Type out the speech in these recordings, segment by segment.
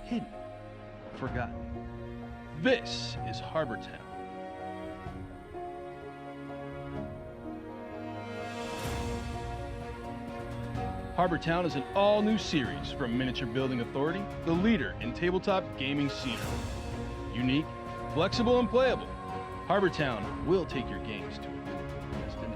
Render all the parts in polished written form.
hidden, forgotten. This is Harbor Town. Harbor Town is an all-new series from Miniature Building Authority, the leader in tabletop gaming scenery. Unique, flexible, and playable, Harbor Town will take your games to a new destination.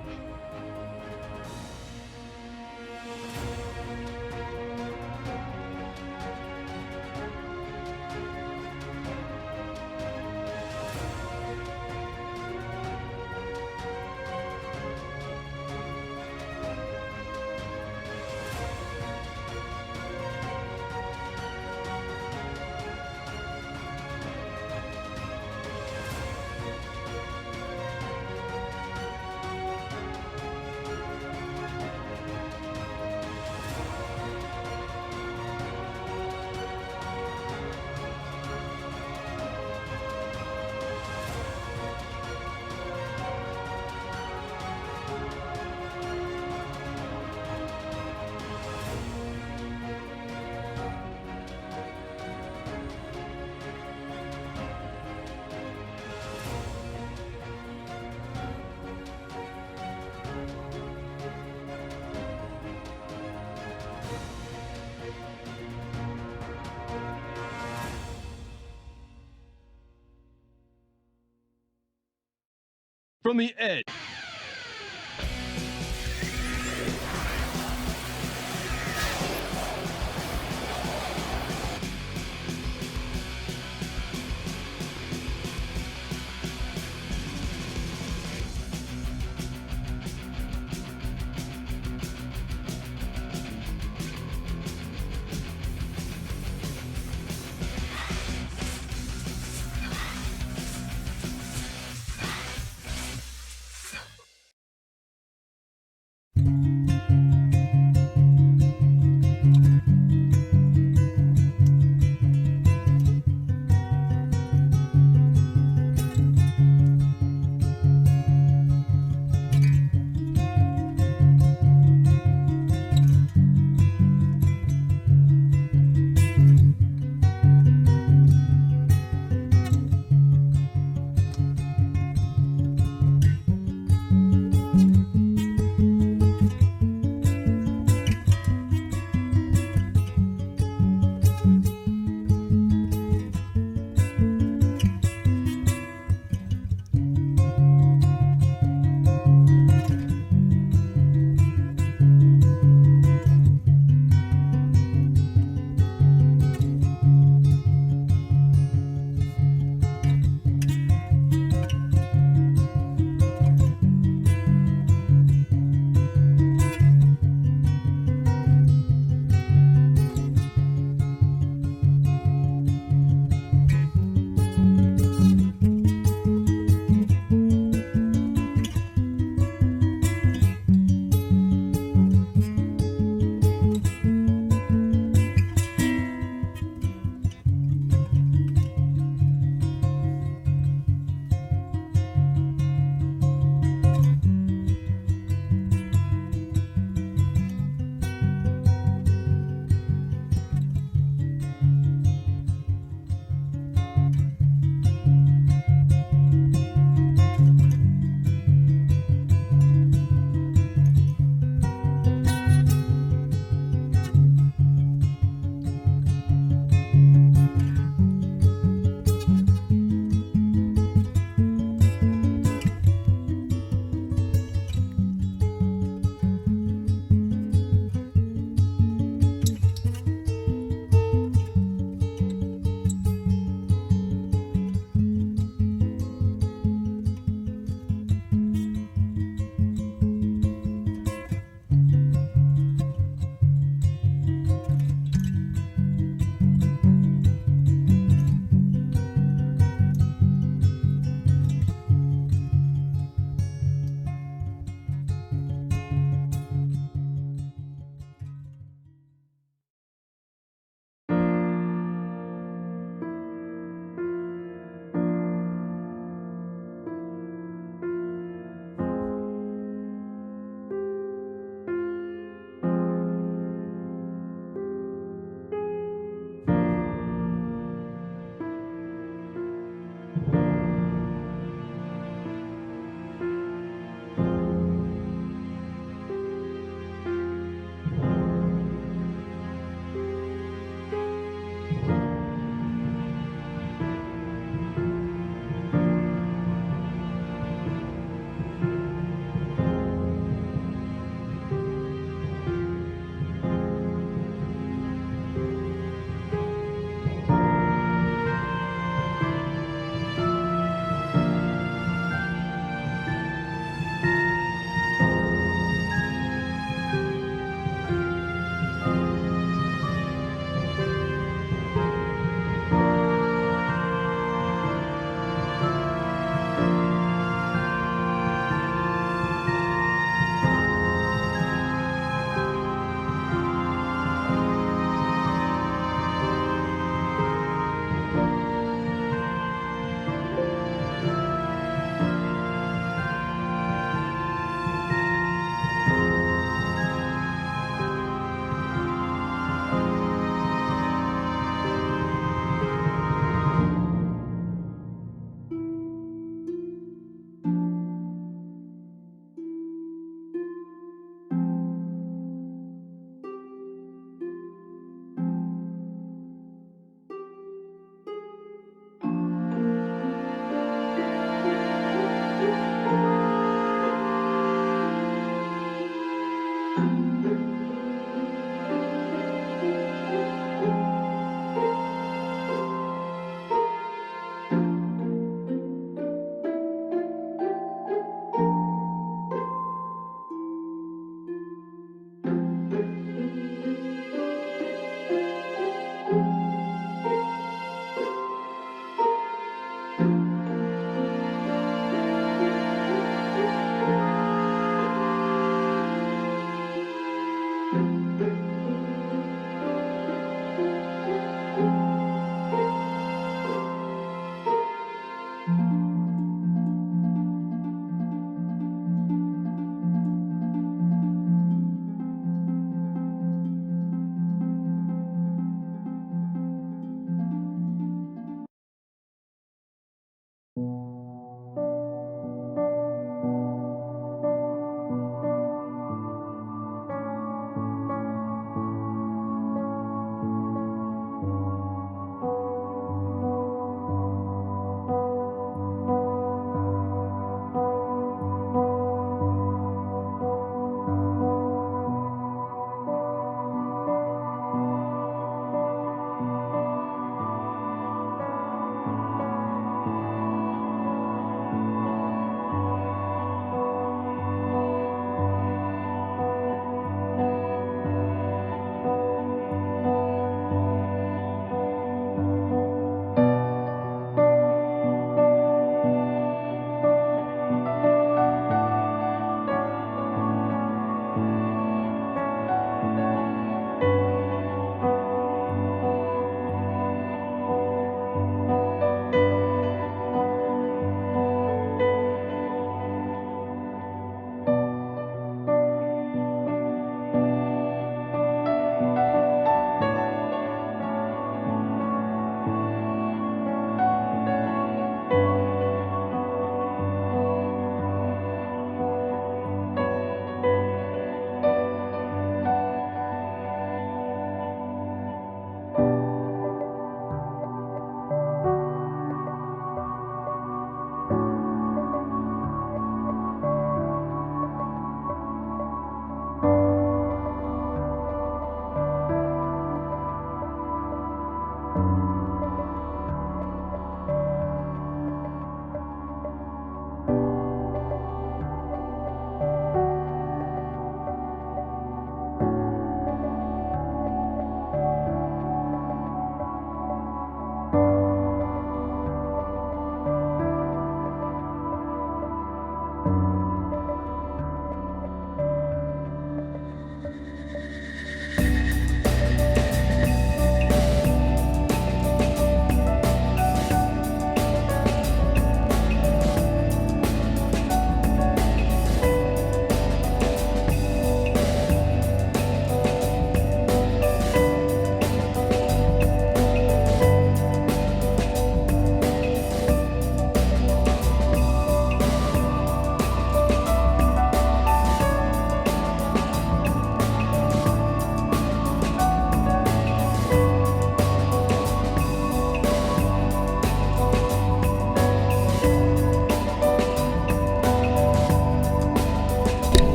From the edge.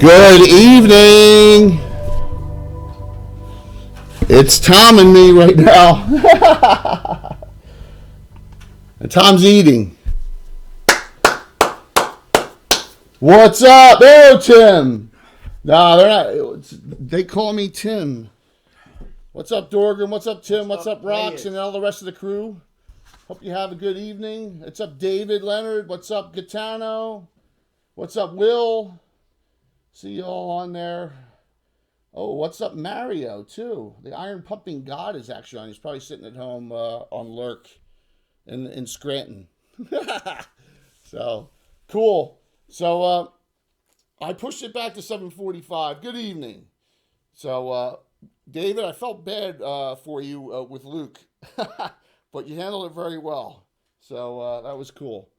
Good evening. It's Tom and me right now. And Tom's eating. What's up? Oh, Tim. No, they're not. They call me Tim. What's up, Dorgan? What's up, Tim? What's up, Rox? And all the rest of the crew? Hope you have a good evening. What's up, David Leonard? What's up, Gaetano? What's up, Will? See you all on there. Oh, what's up, Mario, too? The Iron Pumping God is actually on. He's probably sitting at home on Lurk in Scranton. So, cool. So, I pushed it back to 7:45. Good evening. So, David, I felt bad for you with Luke. But you handled it very well. So, that was cool.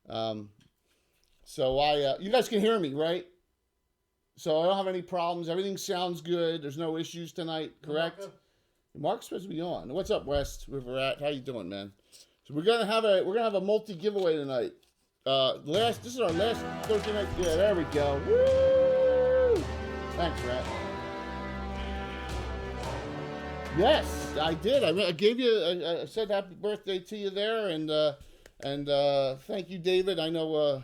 You guys can hear me, right? So I don't have any problems. Everything sounds good. There's no issues tonight, correct? Mark's supposed to be on. What's up, West? Where we're at? How you doing, man? So we're gonna have a multi giveaway tonight. This is our last Thursday night. Yeah, there we go. Woo! Thanks, Rat. Yes, I did. I gave you. I said happy birthday to you there, and thank you, David. I know.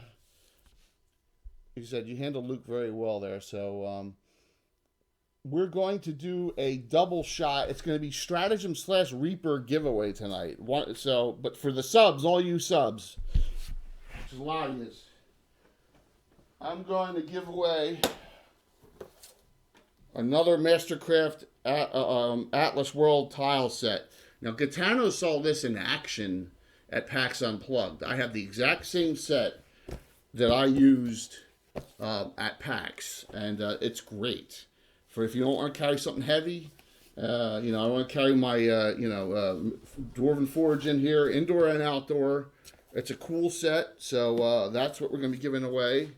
You said you handled Luke very well there. So we're going to do a double shot. It's going to be Stratagem / Reaper giveaway tonight. But for the subs, all you subs, which is a lot of you, I'm going to give away another Mastercraft Atlas World tile set. Now, Gaetano saw this in action at PAX Unplugged. I have the exact same set that I used at PAX, and it's great for if you don't want to carry something heavy. I want to carry my Dwarven Forge in here, indoor and outdoor. It's a cool set, so that's what we're going to be giving away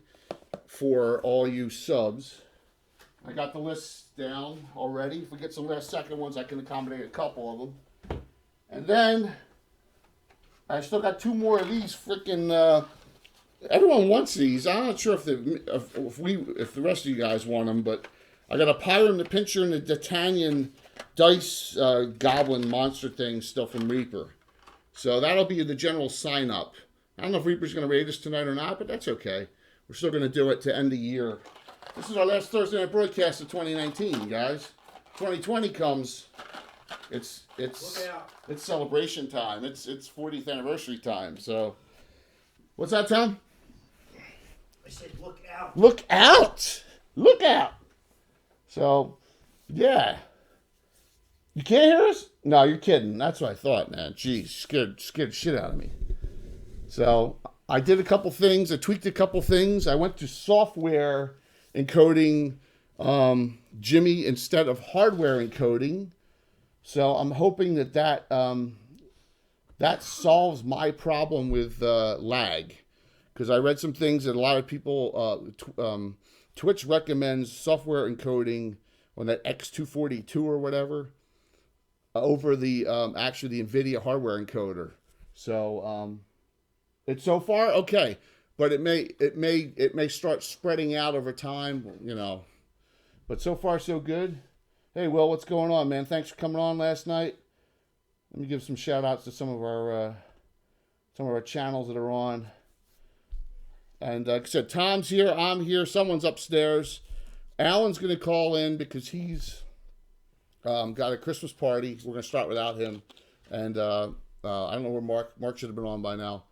for all you subs. I got the list down already. If we get some last second ones, I can accommodate a couple of them. And then I still got two more of these freaking. Everyone wants these. I'm not sure if the rest of you guys want them, but I got a Pyram the Pincher and the D'Artagnan dice goblin monster thing still from Reaper. So that'll be the general sign up. I don't know if Reaper's going to raid us tonight or not, but that's okay. We're still going to do it to end the year. This is our last Thursday night broadcast of 2019, guys. 2020 comes. It's celebration time. It's 40th anniversary time. So, what's that, Tom? I said, look out. Look out! Look out! So, yeah. You can't hear us? No, you're kidding. That's what I thought, man. Jeez, scared shit out of me. So, I did a couple things. I tweaked a couple things. I went to software encoding Jimmy instead of hardware encoding. So, I'm hoping that solves my problem with lag. Because I read some things that a lot of people, Twitch recommends software encoding on that X242 or whatever over the actually the NVIDIA hardware encoder. So it's so far okay, but it may start spreading out over time, But so far so good. Hey, Will, what's going on, man? Thanks for coming on last night. let me give some shout outs to some of our channels that are on. And like I said, Tom's here, I'm here, someone's upstairs. Alan's going to call in because he's got a Christmas party. We're going to start without him. And I don't know where Mark should have been on by now.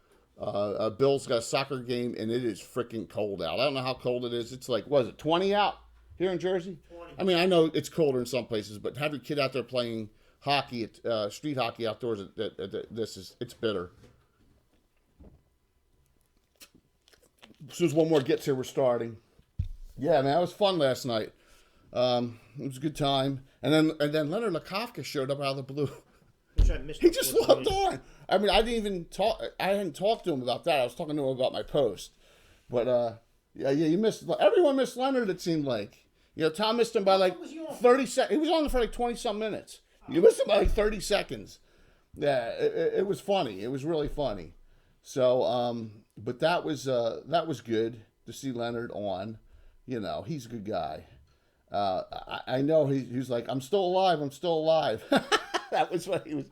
Bill's got a soccer game, and it is freaking cold out. I don't know how cold it is. It's like, what is it, 20 out here in Jersey? 20. I mean, I know it's colder in some places, but have your kid out there playing hockey, street hockey outdoors, it's bitter. As soon as one more gets here, we're starting. Yeah, man, that was fun last night. It was a good time. And then Leonard Lakofka showed up out of the blue. He just looked on. I mean, I hadn't talked to him about that. I was talking to him about my post. But yeah, you missed. Everyone missed Leonard. It seemed like, Tom missed him by like 30 seconds. He was on for like 20-some minutes. You missed him by like 30 seconds. Yeah, it was funny. It was really funny. So, but that was good to see Leonard on. He's a good guy. I know he was like, I'm still alive. That was what he was.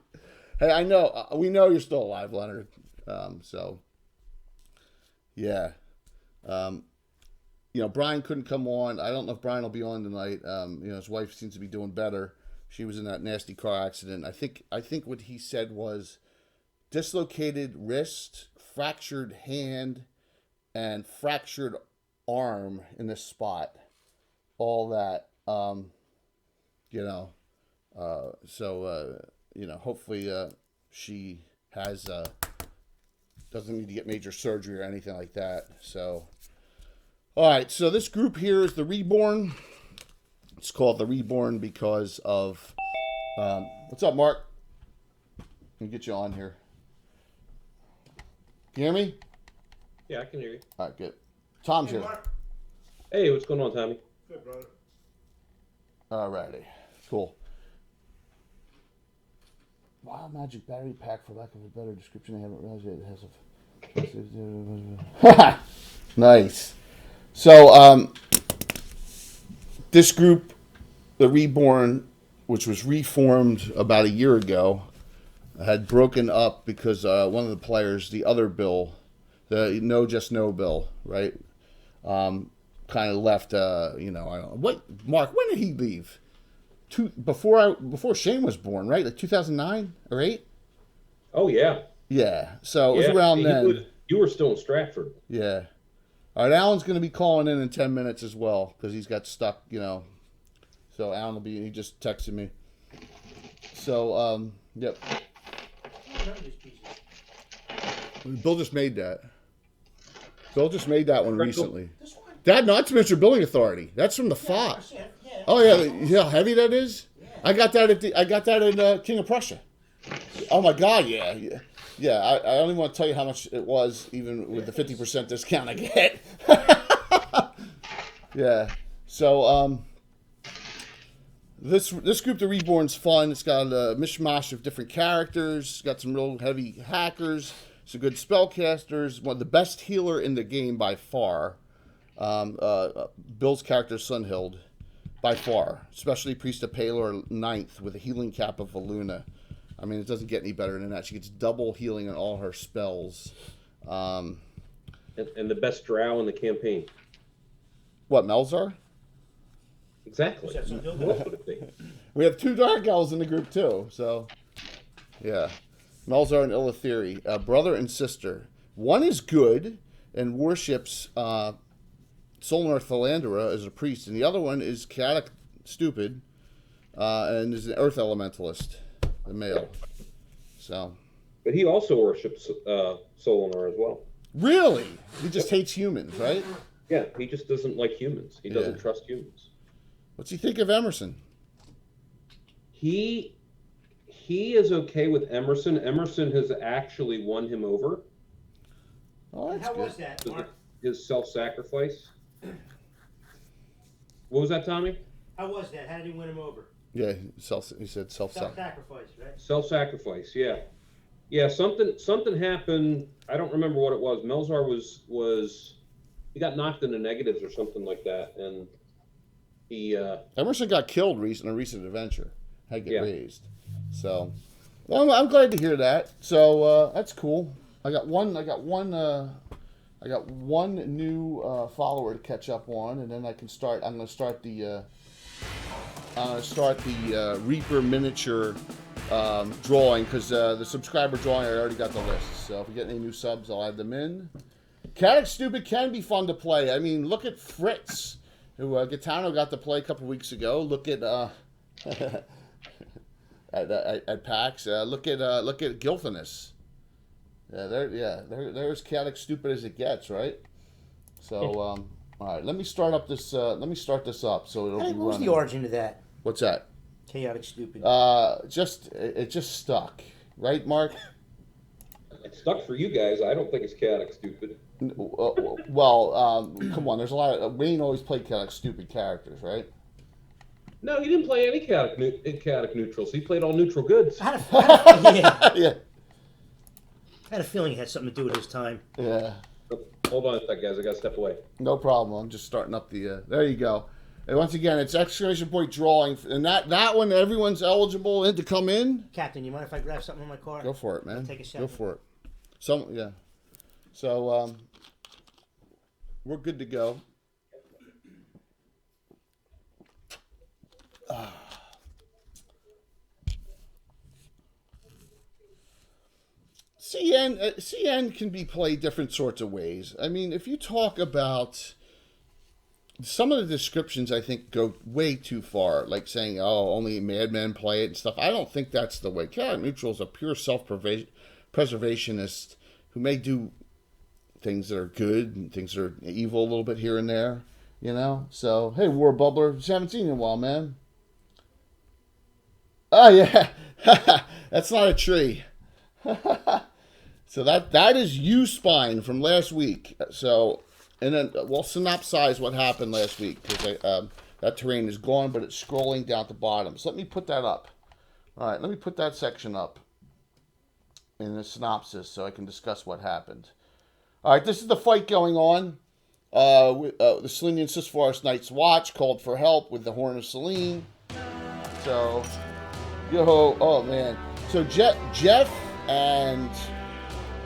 Hey, I know. We know you're still alive, Leonard. So, yeah. Brian couldn't come on. I don't know if Brian will be on tonight. His wife seems to be doing better. She was in that nasty car accident. I think what he said was dislocated wrist, fractured hand, and fractured arm in this spot. All that. Hopefully she has doesn't need to get major surgery or anything like that. So, all right. So this group here is the Reborn. It's called the Reborn because of what's up, Mark? Let me get you on here. Can you hear me? Yeah, I can hear you. All right, good. Tom's here. Mark. Hey, what's going on, Tommy? Good, brother. All righty. Cool. Wild Magic Battery Pack, for lack of a better description. I haven't realized it has a... Nice. So, this group, the Reborn, which was reformed about a year ago, had broken up because one of the players, the other Bill, the No Just No Bill, right, kind of left. I don't know. What, Mark? When did he leave? Before Shane was born, right? Like 2009 or 8. Oh yeah. Yeah. So it was around then. You were still in Stratford. Yeah. All right. Alan's going to be calling in 10 minutes as well because he's got stuck. So Alan will be. He just texted me. So yep. Bill just made that. Bill just made that one recently. This one? That's Miniature Building Authority. That's from the Fox. Oh yeah, how heavy that is. Yeah. I got that in King of Prussia. Oh my God, yeah. I don't even want to tell you how much it was, even with the 50% discount I get. Yeah. So this group, the Reborn's fun. It's got a mishmash of different characters. It's got some real heavy hackers, some good spellcasters. One of the best healer in the game by far. Bill's character Sunhild. By far, especially Priest of Palor 9th with a healing cap of Valuna. I mean, it doesn't get any better than that. She gets double healing on all her spells. And the best drow in the campaign. What, Melzar? Exactly. Is that Who something? else would it be? We have 2 Dark Elves in the group too, so yeah. Melzar and Illithiri, brother and sister. One is good and worships Solnar Philandera as a priest, and the other one is chaotic stupid and is an earth elementalist, the male. So, But he also worships Solinar as well. Really? He just hates humans, right? Yeah, he just doesn't like humans. He doesn't trust humans. What's he think of Emerson? He is okay with Emerson. Emerson has actually won him over. Oh, that's How good. was that, Mark? His self-sacrifice. What was that, Tommy? How was that? How did he win him over? Yeah, he said self-sacrifice. Self-sacrifice, right? Self-sacrifice, yeah. Yeah, something happened. I don't remember what it was. Melzar was he got knocked into negatives or something like that, and he Emerson got killed in a recent adventure. Had to get raised. So, Well, I'm glad to hear that. So that's cool. I got one new follower to catch up on, and then I can start. I'm going to start the Reaper miniature drawing, because the subscriber drawing, I already got the list. So if we get any new subs, I'll add them in. Chaotic Stupid can be fun to play. I mean, look at Fritz, who Gaetano got to play a couple weeks ago. Look at at PAX. Look at Gilfinus. There's Chaotic Stupid as it gets, right? So all right, let me start this up so it'll be running. What was the origin of that? What's that? Chaotic Stupid. It just stuck, right, Mark? It stuck for you guys. I don't think it's Chaotic Stupid. Well, come on. There's a lot of Wayne always played Chaotic Stupid characters, right? No, he didn't play any chaotic neutrals. He played all neutral goods. I had Yeah. I had a feeling it had something to do with his time. Yeah. Hold on a sec, guys. I got to step away. No problem. I'm just starting up the. There you go. And once again, it's exclamation point drawing, and that one everyone's eligible to come in. Captain, you mind if I grab something in my car? Go for it, man. Take a second. Go for it. Yeah. So we're good to go. CN can be played different sorts of ways. I mean, if you talk about some of the descriptions, I think go way too far, like saying, "Oh, only madmen play it" and stuff. I don't think that's the way. Chaotic Neutral is a pure self-preservationist who may do things that are good and things that are evil a little bit here and there, you know. So, hey, War Bubbler, just haven't seen you in a while, man. Oh yeah, that's not a tree. So that is U-Spine from last week. So, and then we'll synopsize what happened last week, because that terrain is gone, but it's scrolling down at the bottom. So let me put that up. All right, let me put that section up in the synopsis so I can discuss what happened. All right, this is the fight going on. The Selenian Sisforest Knights Watch called for help with the Horn of Selene. So, oh man. So Jeff and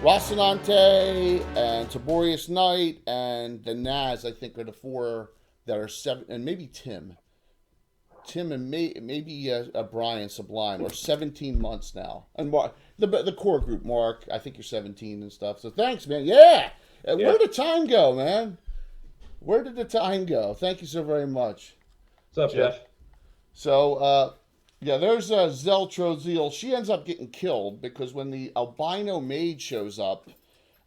Rocinante and Tiberius Knight and the Naz, I think, are the four that are seven, and maybe Tim and maybe Brian Sublime are 17 months now. And Mark, the core group, Mark, I think you're 17 and stuff. So thanks, man. Yeah. Where did the time go, man? Where did the time go? Thank you so very much. What's up, Jeff? So, there's Zeltrozil. She ends up getting killed because when the albino maid shows up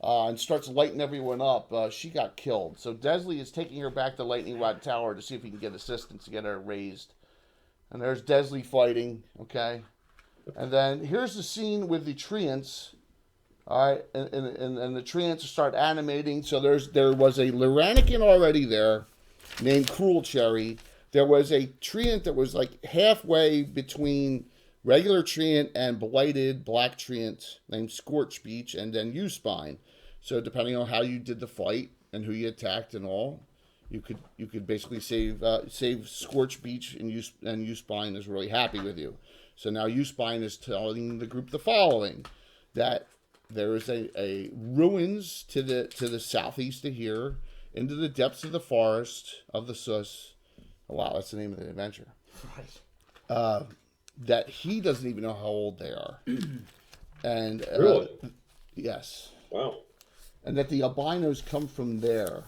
and starts lighting everyone up, she got killed. So Desley is taking her back to Lightning Rod Tower to see if he can get assistance to get her raised. And there's Desley fighting, okay? And then here's the scene with the treants. All right, and the treants start animating. So there was a Lyranican already there named Cruel Cherry. There was a treant that was like halfway between regular treant and blighted black treant named Scorch Beach, and then U-Spine. So depending on how you did the fight and who you attacked and all, you could basically save Scorch Beach, and U-Spine is really happy with you. So now U-Spine is telling the group the following: that there is a ruins to the southeast of here, into the depths of the forest of the Sus. Oh, wow, that's the name of the adventure. Right. That he doesn't even know how old they are. And Really? Yes. Wow. And that the albinos come from there.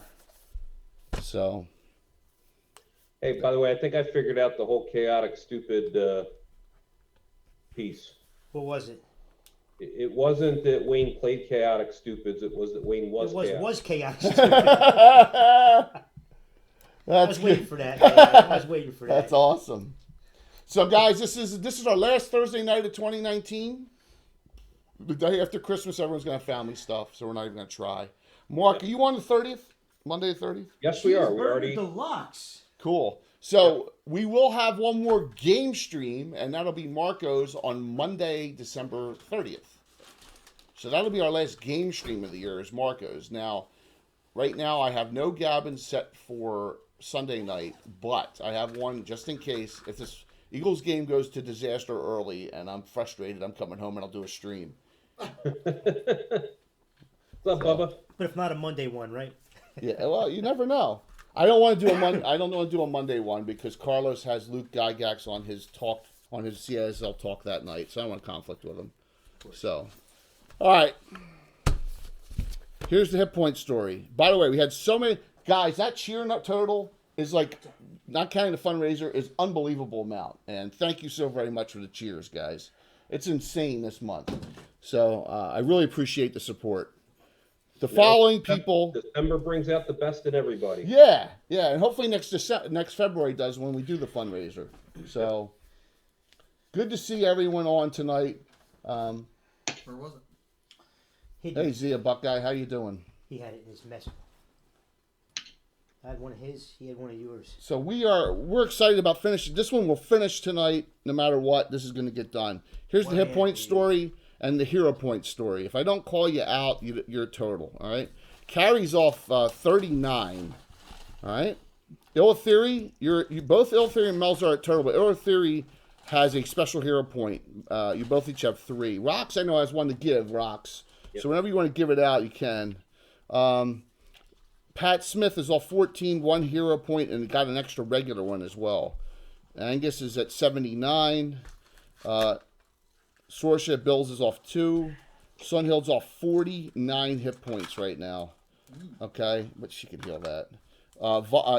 So. Hey, by the way, I think I figured out the whole Chaotic Stupid piece. What was it? It wasn't that Wayne played Chaotic Stupids. It was that Wayne was chaotic. Was Chaotic Stupid. I was waiting for that. I was waiting for that. That's awesome. So, guys, this is our last Thursday night of 2019. The day after Christmas, everyone's going to have family stuff, so we're not even going to try. Mark, are you on the 30th? Monday the 30th? Yes, we are. We Cheeseburger already. Deluxe. Cool. So, we will have one more game stream, and that'll be Marco's on Monday, December 30th. So, that'll be our last game stream of the year, is Marco's. Now, right now, I have no Gabbin set for Sunday night, but I have one just in case. Eagles game goes to disaster early, and I'm frustrated. I'm coming home and I'll do a stream. What's up, Bubba? But if not a Monday one, right? Yeah, well, you never know. I don't want to do I don't want to do a Monday one because Carlos has Luke Gygax on his CSL talk that night, so I don't want to conflict with him. So, all right. Here's the hit point story. By the way, we had so many guys. That cheer total is like, not counting the fundraiser, is unbelievable amount. And thank you so very much for the cheers, guys. It's insane this month. So I really appreciate the support. The following people. December brings out the best in everybody. Yeah, and hopefully next February does when we do the fundraiser. So good to see everyone on tonight. Where was it? Hey, Zia Buckeye, how you doing? He had it in his mess. I had one of his. He had one of yours. So we're excited about finishing. This one will finish tonight, no matter what. This is going to get done. Here's the hit point story and the hero point story. If I don't call you out, you're total. All right. Carries off 39. All right. Ill Theory, you both Ill Theory and Mel's are at total, but Ill Theory has a special hero point. You both each have 3. Rocks, I know, has one to give. Rocks. Yep. So whenever you want to give it out, you can. Pat Smith is off 14, 1 hero point, and got an extra regular one as well. Angus is at 79. Sorsha Bills is off 2. Sunhill's off 49 hit points right now. Okay, but she can heal that.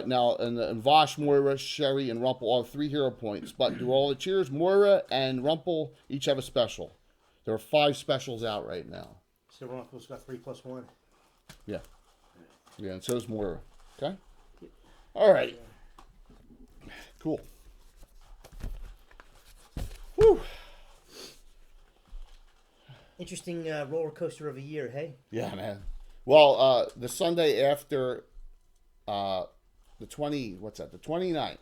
Now, and Vosh, Moira, Sherry, and Rumpel all have 3 hero points. But do all the cheers. Moira and Rumpel each have a special. There are 5 specials out right now. So Rumpel's got 3+1. Yeah. Yeah, and so is Moira. Okay? All right. Cool. Whew. Interesting roller coaster of a year, hey? Yeah, man. Well, the Sunday after the 29th.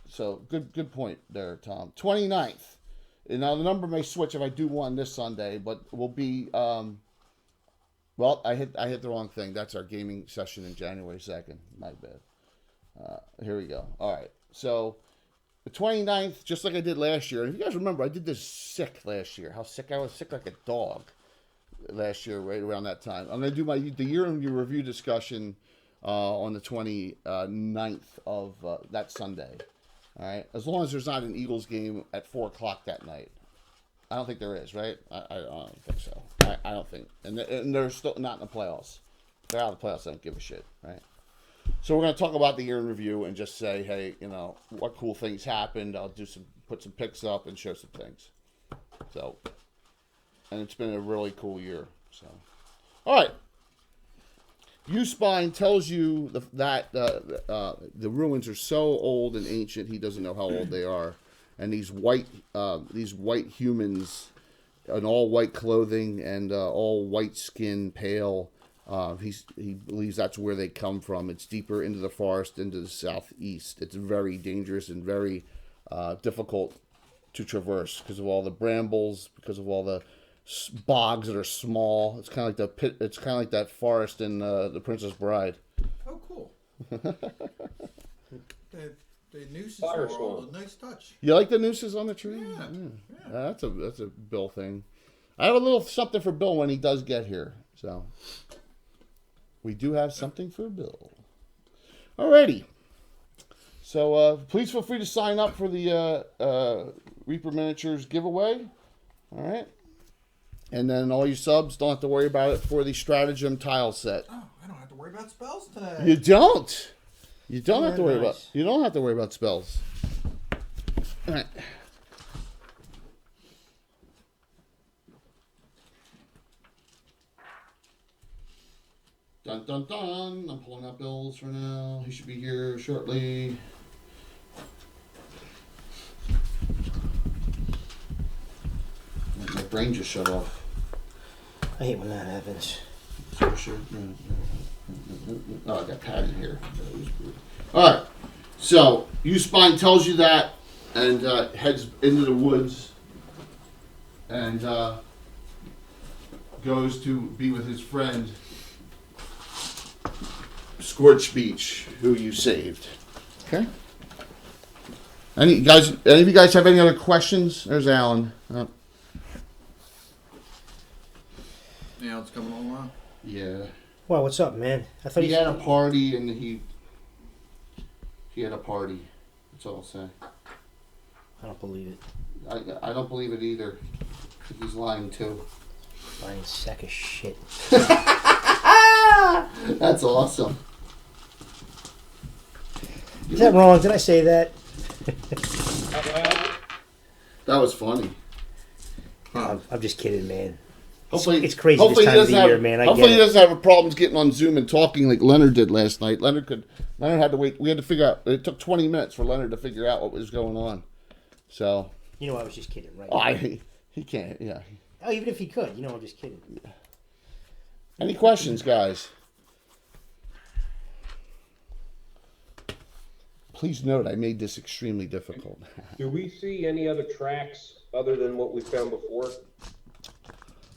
So good point there, Tom. 29th. And now the number may switch if I do one this Sunday, but will be well, I hit the wrong thing. That's our gaming session in January 2nd. My bad. Here we go. All right. So the 29th, just like I did last year. And if you guys remember, I did this sick last year. How sick I was? Sick like a dog last year, right around that time. I'm going to do the year in review discussion on the 29th of that Sunday. All right. As long as there's not an Eagles game at 4 o'clock that night. I don't think there is, right? I don't think so. I don't think. And they're still not in the playoffs. If they're out of the playoffs, I don't give a shit, right? So we're going to talk about the year in review and just say, hey, what cool things happened. I'll put some pics up and show some things. So, and it's been a really cool year. So, all right. U-Spine tells you that the ruins are so old and ancient, he doesn't know how old they are. And these white humans in all white clothing and all white skin, pale. He believes that's where they come from. It's deeper into the forest, into the southeast. It's very dangerous and very difficult to traverse because of all the brambles, because of all the bogs that are small. It's kind of like the pit. It's kind of like that forest in The Princess Bride. Oh, cool. The nooses are all a nice touch. You like the nooses on the tree? Yeah. That's a Bill thing. I have a little something for Bill when he does get here. So we do have something for Bill. Alrighty. So please feel free to sign up for the Reaper Miniatures giveaway. All right. And then all you subs don't have to worry about it for the Stratagem tile set. Oh, I don't have to worry about spells today. You don't. You don't have to worry nice. about. You don't have to worry about spells. All right. Dun dun dun. I'm pulling out Bill's for now. He should be here shortly. My brain just shut off. I hate when that happens. Sure. Oh, I got Pat in here. All right. So, U-Spine tells you that and heads into the woods and goes to be with his friend Scorch Beach, who you saved. Okay? Any of you guys have any other questions? There's Alan. Yeah, it's coming along. Yeah. Well, what's up, man? I thought He had a party and he had a party. That's all I'll say. I don't believe it. I don't believe it either. He's lying too. Lying sack of shit. That's awesome. Is that wrong? Did I say that? That was funny. I'm just kidding, man. Hopefully, It's crazy hopefully this time of he the doesn't year, have, man. I hopefully get he it. doesn't have problems getting on Zoom and talking like Leonard did last night. Leonard had to wait. We had to figure out. It took 20 minutes for Leonard to figure out what was going on. So. You know, I was just kidding, right? Oh, he can't. Yeah. Oh, even if he could, you know, I'm just kidding. Any questions, guys? Please note, I made this extremely difficult. Do we see any other tracks other than what we found before?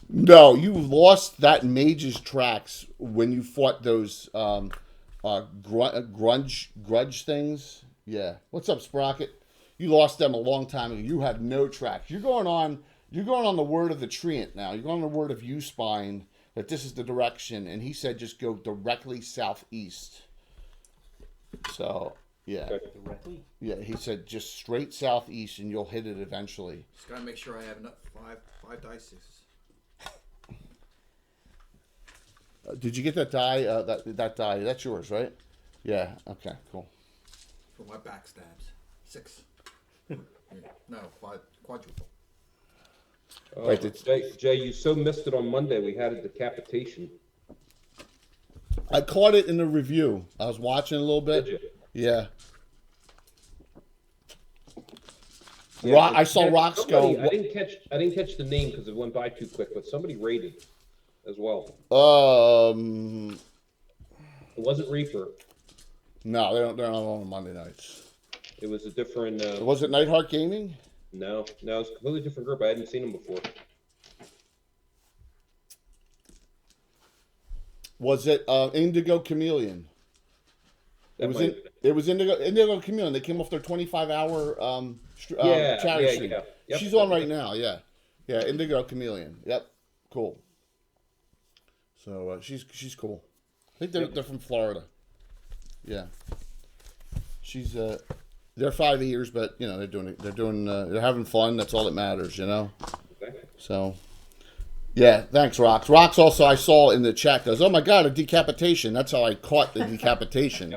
No, you lost that Mage's tracks when you fought those grudge things. Yeah. What's up, Sprocket? You lost them a long time ago. You have no tracks. You're going on the word of the treant now. You're going on the word of U-Spine that this is the direction, and he said just go directly southeast. So yeah. Directly? Yeah, he said just straight southeast and you'll hit it eventually. Just gotta make sure I have enough five dice sixes. Did you get that die? That die, that's yours, right? Yeah. Okay. Cool. For my backstabs. 6. No, quadruple. Right, Jay, you so missed it on Monday. We had a decapitation. I caught it in the review. I was watching a little bit. Did you? Yeah. Yeah, I saw Rocks go. I didn't catch the name because it went by too quick, but somebody rated as well. It wasn't Reaper. No, they're not on Monday nights. It was a different. Was it Nightheart Gaming? No, it was a completely different group. I hadn't seen them before. Was it Indigo Chameleon? It was Indigo Chameleon. They came off their 25-hour charity stream. Yeah. Yep. She's on right now. Yeah, Indigo Chameleon. Yep, cool. So she's cool. I think they're from Florida. Yeah, she's they're 5 years, but you know they're having fun. That's all that matters, you know. Okay. So. Yeah, thanks, Rox. Rox also, I saw in the chat, goes, oh my God, a decapitation. That's how I caught the decapitation.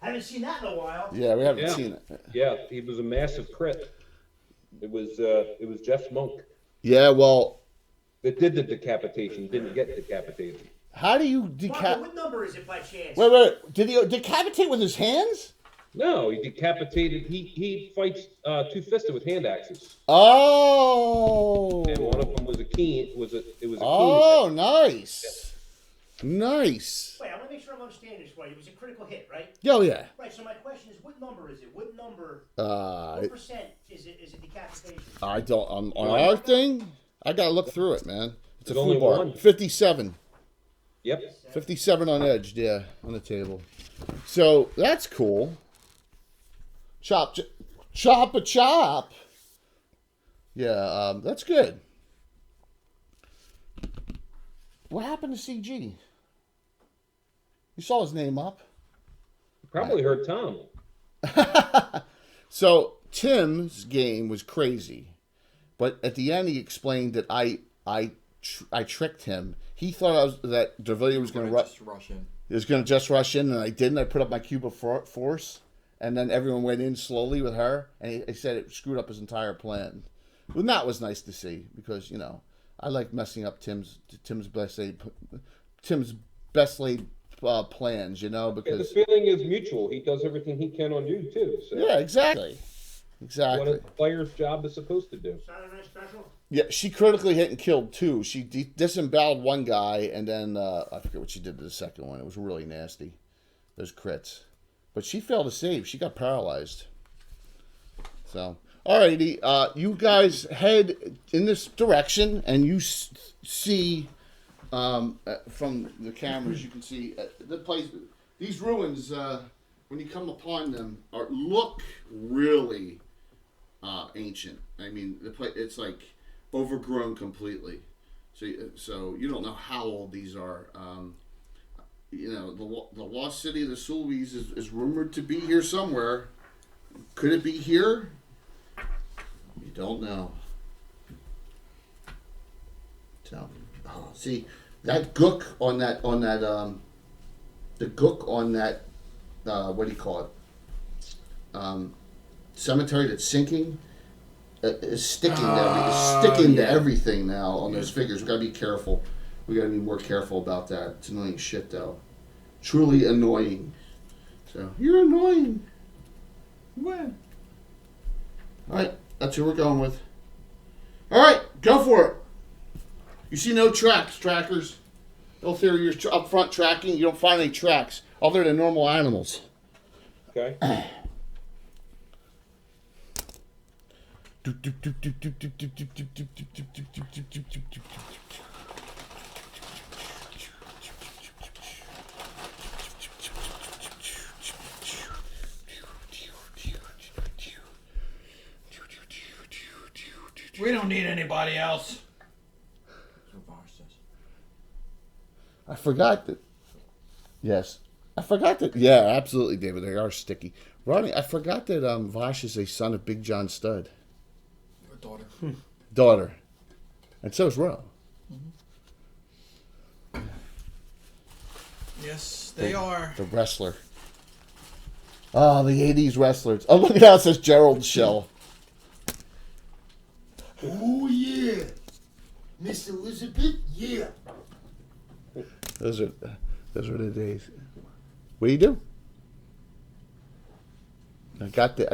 I haven't seen that in a while. Yeah, we haven't seen it. Yeah, he was a massive crit. It was Jeff Monk Yeah, well, that did the decapitation. Didn't get decapitated. how do you Marco, decapitate? what number is it by chance? Wait. Did he decapitate with his hands? No, he decapitated. He fights two-fisted with hand axes, Oh. and one of them was a keen. It was a Oh, keen. nice. Nice. Wait, I want to make sure I'm understanding this right. It was a critical hit, right? Oh, yeah. Right, so my question is, what number is it? What percent is it decapitation? I don't, on our thing, I got to look through it, man. It's a There's only full bar. one. 57. Yep. 57 on edge, yeah, on the table. So that's cool. Chop a chop. Yeah, that's good. What happened to CG? You saw his name up. Probably heard Tom. So Tim's game was crazy, but at the end he explained that I tricked him. He thought that Dervillier was going to rush in. He was going to just rush in, and I didn't. I put up my cube of force, and then everyone went in slowly with her, and he said it screwed up his entire plan. Well, that was nice to see, because, you know, I like messing up Tim's best laid plans, you know, because... The feeling is mutual. He does everything he can on you, too. So Yeah, exactly. what a player's job is supposed to do. Saturday night special? Yeah, she critically hit and killed two. She disemboweled one guy, and then I forget what she did to the second one. It was really nasty. Those crits. But she failed to save. She got paralyzed. So, alrighty. You guys head in this direction, and you see from the cameras, you can see the place. These ruins when you come upon them, look really ancient. I mean, it's like overgrown completely. So you don't know how old these are. The lost city of the Sulwys is rumored to be here somewhere. Could it be here? You don't know. So, see that gook on that the gook on that what do you call it? Cemetery that's sinking is sticking to everything now on those figures. We gotta be careful. We gotta be more careful about that. It's annoying shit though. Truly annoying. So you're annoying. When? All right, that's who we're going with. All right, go for it. You see no trackers. No theory, you're up front tracking. You don't find any tracks other than normal animals. Okay. We don't need anybody else. That's what Var says. I forgot that. Yes. I forgot that. Yeah, absolutely, David. They are sticky. Ronnie, I forgot that Vosh is a son of Big John Studd. Your daughter. Daughter. And so is Ro. Yes, they are. The wrestler. Oh, the 80s wrestlers. Oh, look at how it says Gerald Shell. Oh yeah, Miss Elizabeth, yeah. Those are the days. What do you do? I got the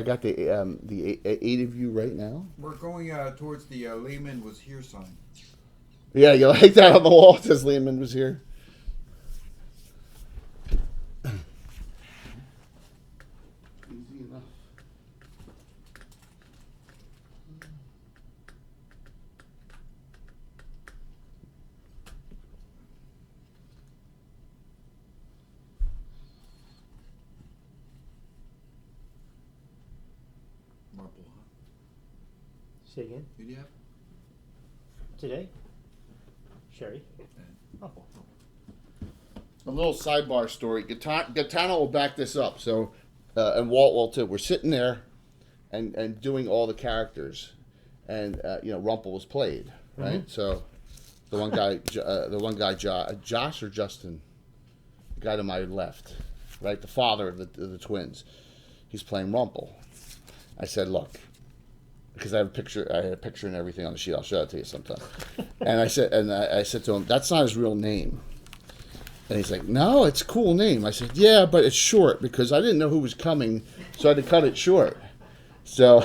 8 of you right now. We're going towards the Lehman was here sign. Yeah, you like that on the wall? It says Lehman was here. Easy enough. Marble, huh? Say again. Who do you have? Today? Sherry. Oh. A little sidebar story. Gaetano will back this up. So, and Walt will too. We're sitting there, and doing all the characters, and Rumpel was played, right? Mm-hmm. So, the one guy, Josh or Justin, the guy to my left, right, the father of the twins, he's playing Rumpel. I said, look, because I had a picture and everything on the sheet. I'll show it to you sometime. And I said to him, that's not his real name. And he's like, no, it's a cool name. I said, yeah, but it's short because I didn't know who was coming, so I had to cut it short. So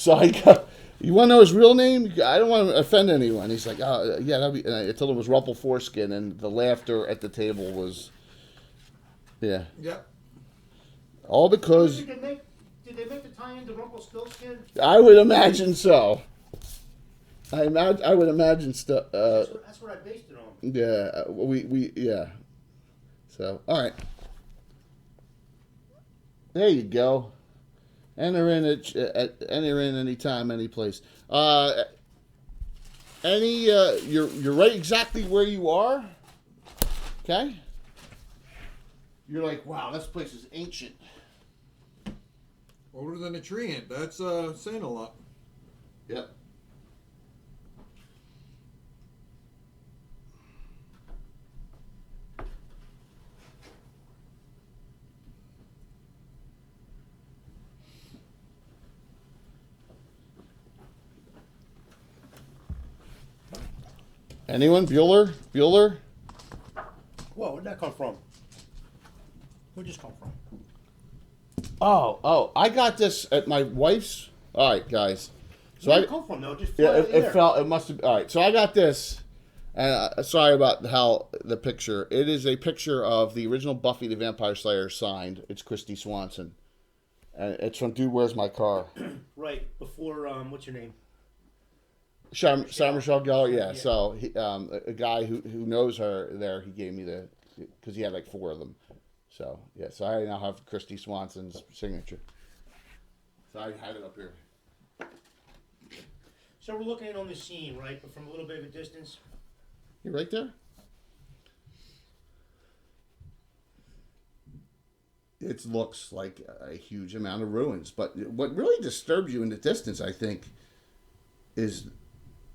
I go, you want to know his real name? I don't want to offend anyone. He's like, oh, yeah, that'd be. And I told him it was Rumpel Foreskin, and the laughter at the table was, yeah. Yep. All because. Did they make the tie-in to Rumpelstiltskin? I would imagine so. I would imagine stuff. That's what I based it on. Yeah, yeah. So, all right. There you go. Enter in any time, any place. You're right exactly where you are. Okay. You're like, wow, this place is ancient. Older than a tree ant. That's saying a lot. Yep. Anyone? Bueller? Whoa, where'd that come from? Where'd this come from? Oh! I got this at my wife's. All right, guys. So Where'd it come from though? Just fly out of the it air. fell. It must have. All right. So I got this, and sorry about how the picture. It is a picture of the original Buffy the Vampire Slayer signed. It's Christy Swanson, and it's from Dude, Where's My Car? Right before what's your name? Sarah Michelle Gellar. Yeah. So a guy who knows her there, he gave me because he had like 4 of them. So yeah, so I now have Christy Swanson's signature. So I had it up here. So we're looking on the scene, right? But from a little bit of a distance. You right there? It looks like a huge amount of ruins, but what really disturbs you in the distance, I think, is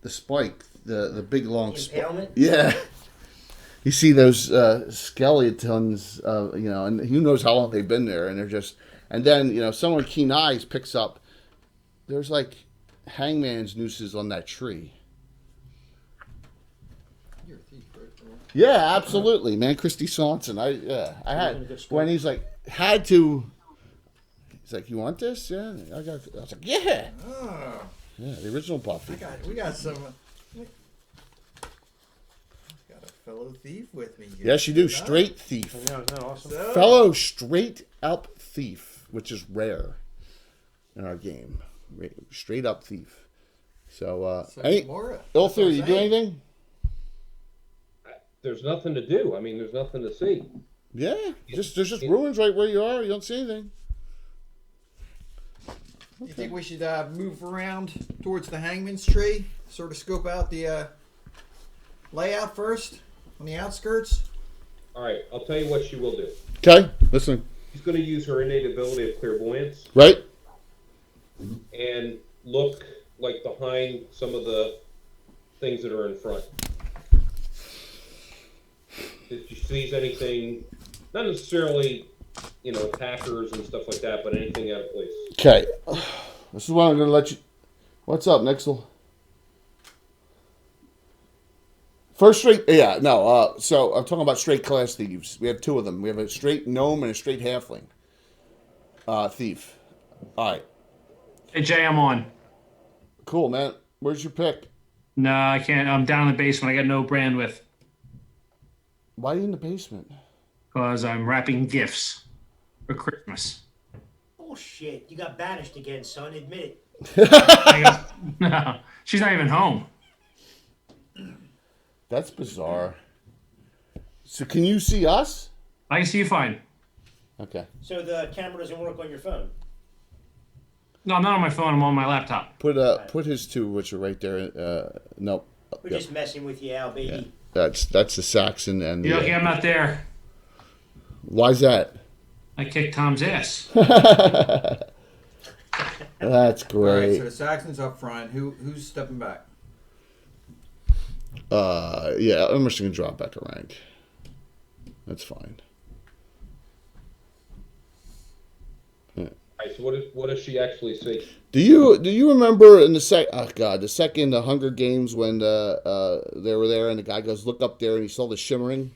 the spike, the big long spike. Impalement? Yeah. You see those skeletons, and who knows how long they've been there, and they're just, and then, someone with keen eyes picks up, there's like hangman's nooses on that tree. You're a thief, right? Yeah, absolutely, man. Christy Swanson. I had, when he's like, he's like, you want this? Yeah. I was like, yeah. Oh, Yeah, the original Buffy. we got some. Got a fellow thief with me here. Yes, you do. Straight thief. I know, isn't that awesome? So, Fellow straight up thief, which is rare in our game. Straight up thief. So, Laura. Ilthir, you do anything? There's nothing to do. I mean, there's nothing to see. Yeah, there's just ruins right where you are. You don't see anything. You think we should move around towards the hangman's tree? Sort of scope out the layout first on the outskirts? All right, I'll tell you what she will do. Okay, listen. She's going to use her innate ability of clairvoyance Right? and look like behind some of the things that are in front. If she sees anything, not necessarily, attackers and stuff like that, but anything out of place. Okay. This is what I'm going to let you... What's up, Nixel? First straight... Yeah, no. So I'm talking about straight class thieves. We have two of them. We have a straight gnome and a straight halfling thief. All right. Hey, Jay, I'm on. Cool, man. Where's your pick? No, I can't. I'm down in the basement. I got no bandwidth Why are you in the basement? because I'm wrapping gifts for Christmas. Bullshit. You got banished again, son. Admit it. No, she's not even home. That's bizarre. So can you see us? I can see you fine. Okay. So the camera doesn't work on your phone. No, I'm not on my phone. I'm on my laptop. Put his two, which are right there. No. We're Yep. just messing with you, Al, baby. That's the Saxon and the... You okay? I'm not there. Why's that? I kicked Tom's ass. That's All right, great. so the Saxon's up front. Who's stepping back? Yeah, I'm just gonna drop back a rank. That's fine. All right, so what does she actually see? Do you remember in the second Hunger Games when they were there and the guy goes, look up there, and he saw the shimmering?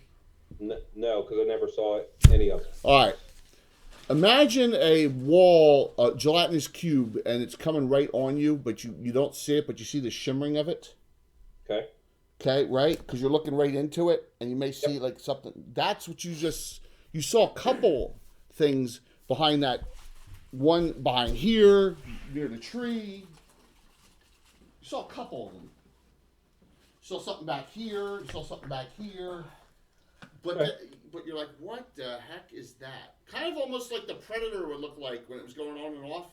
No, because I never saw any of it. All right. Imagine a wall, a gelatinous cube, and it's coming right on you, but you don't see it, but you see the shimmering of it. Okay. Okay, right? Because you're looking right into it, and you may see like something. That's what you saw a couple things behind that. One behind here, near the tree. You saw a couple of them. You saw something back here. You saw something back here. But but you're like, what the heck is that? Kind of almost like the Predator would look like when it was going on and off.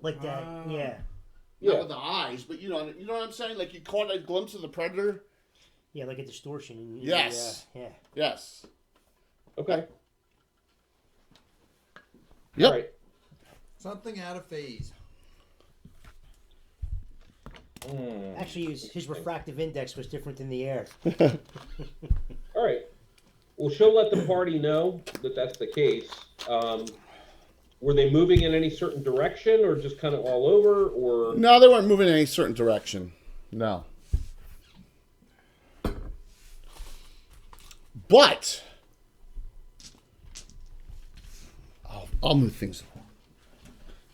Like that, yeah. Not with the eyes, but you know what I'm saying? Like you caught a glimpse of the Predator. Yeah, like a distortion. Yes. Yeah. Yes. Okay. Yep. All right. Something out of phase. Actually, his refractive index was different than the air. All right. Well, she'll let the party know that that's the case. Were they moving in any certain direction, or just kind of all over, or? No, they weren't moving in any certain direction. No. But I'll move things along.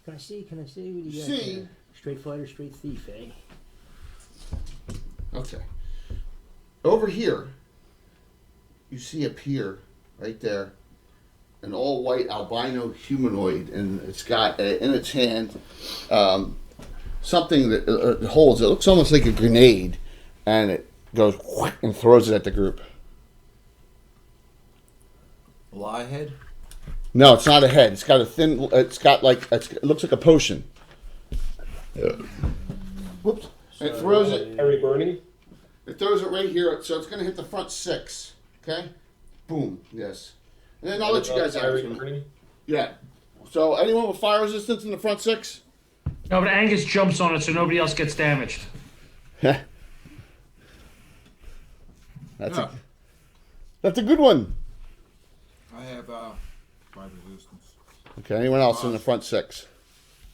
Can I see? What do you got See. there? Straight fighter, straight thief, eh? Okay. Over here, you see a pier right there, an all-white albino humanoid, and it's got in its hand something that holds. It looks almost like a grenade, and it goes and throws it at the group. Lie head. No, it's not a head. It's got a thin. It's got like it looks like a potion. Whoops! And it throws it. Fiery burning. It throws it right here, so it's gonna hit the front 6. Okay. Boom. Yes. And then I'll let you guys Fiery have it. burning. Yeah. So anyone with fire resistance in the front 6? No, but Angus jumps on it so nobody else gets damaged. That's a good one. I have fire resistance. Okay. Anyone else in the front 6?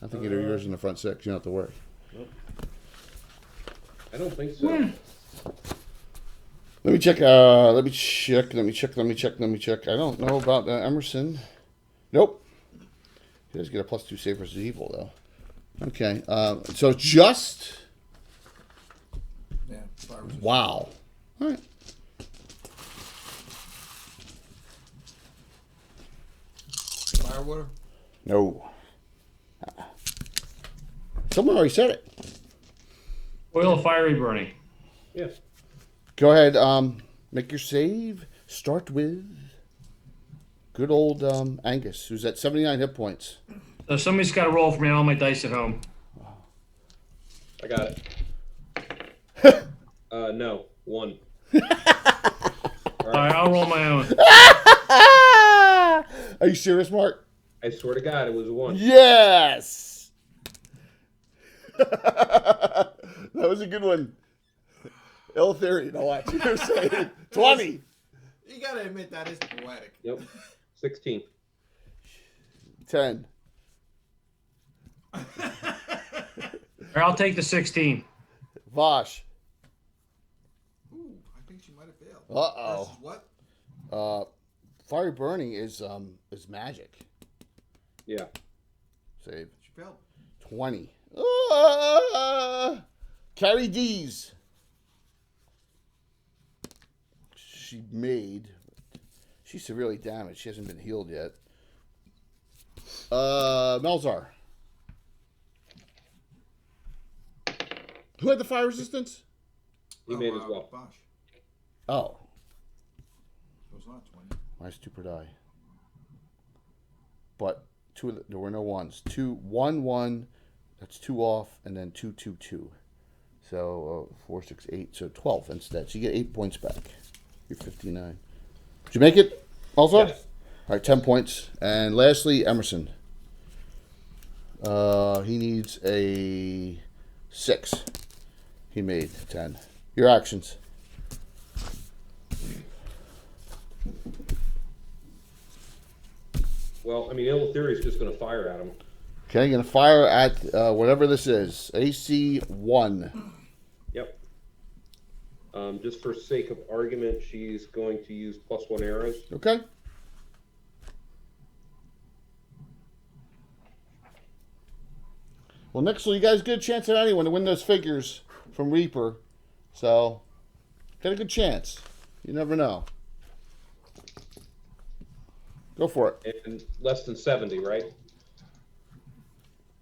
I think either yours in the front 6. You don't have to worry. I don't think so. Let me check. Let me check. I don't know about Emerson. Nope. He does get a +2 save versus evil though. Okay. So just. Yeah. Fire resistance. Wow. All right. Fire water. No. Someone already said it. Oil of fiery burning. Yeah. Go ahead. Make your save. Start with good old Angus, who's at 79 hit points. So somebody's got to roll for me on all my dice at home. I got it. No. 1. All right, I'll roll my own. Are you serious, Mark? I swear to God, it was a 1. Yes. That was a good one. Ill theory. No, watch. You're saying 20. You gotta admit that is poetic. Yep. 16. 10. All right, I'll take the 16. Vosh. Ooh, I think she might have failed. Uh-oh. Versus what? Fiery burning is magic. Yeah. Save. She failed. 20. Carrie D's. She made. She's severely damaged. She hasn't been healed yet. Melzar. Who had the fire resistance? He made as well. Bosh. Oh. So it's not 20. Minus 2 per die. But there were no ones. 2, 1, 1. That's 2 off, and then 2, 2, 2. So 4, 6, 8. So 12 instead. So you get 8 points back. You're 59. Did you make it, also? Yes. All right, 10 points. And lastly, Emerson. He needs a 6. He made 10. Your actions. Well, I mean, Ill Theory is just going to fire at him. Okay, going to fire at whatever this is. AC 1. Yep. Just for sake of argument, she's going to use +1 arrows. Okay. Well, next, you guys get a chance at anyone to win those figures from Reaper. So, get a good chance. You never know. Go for it. And less than 70, right?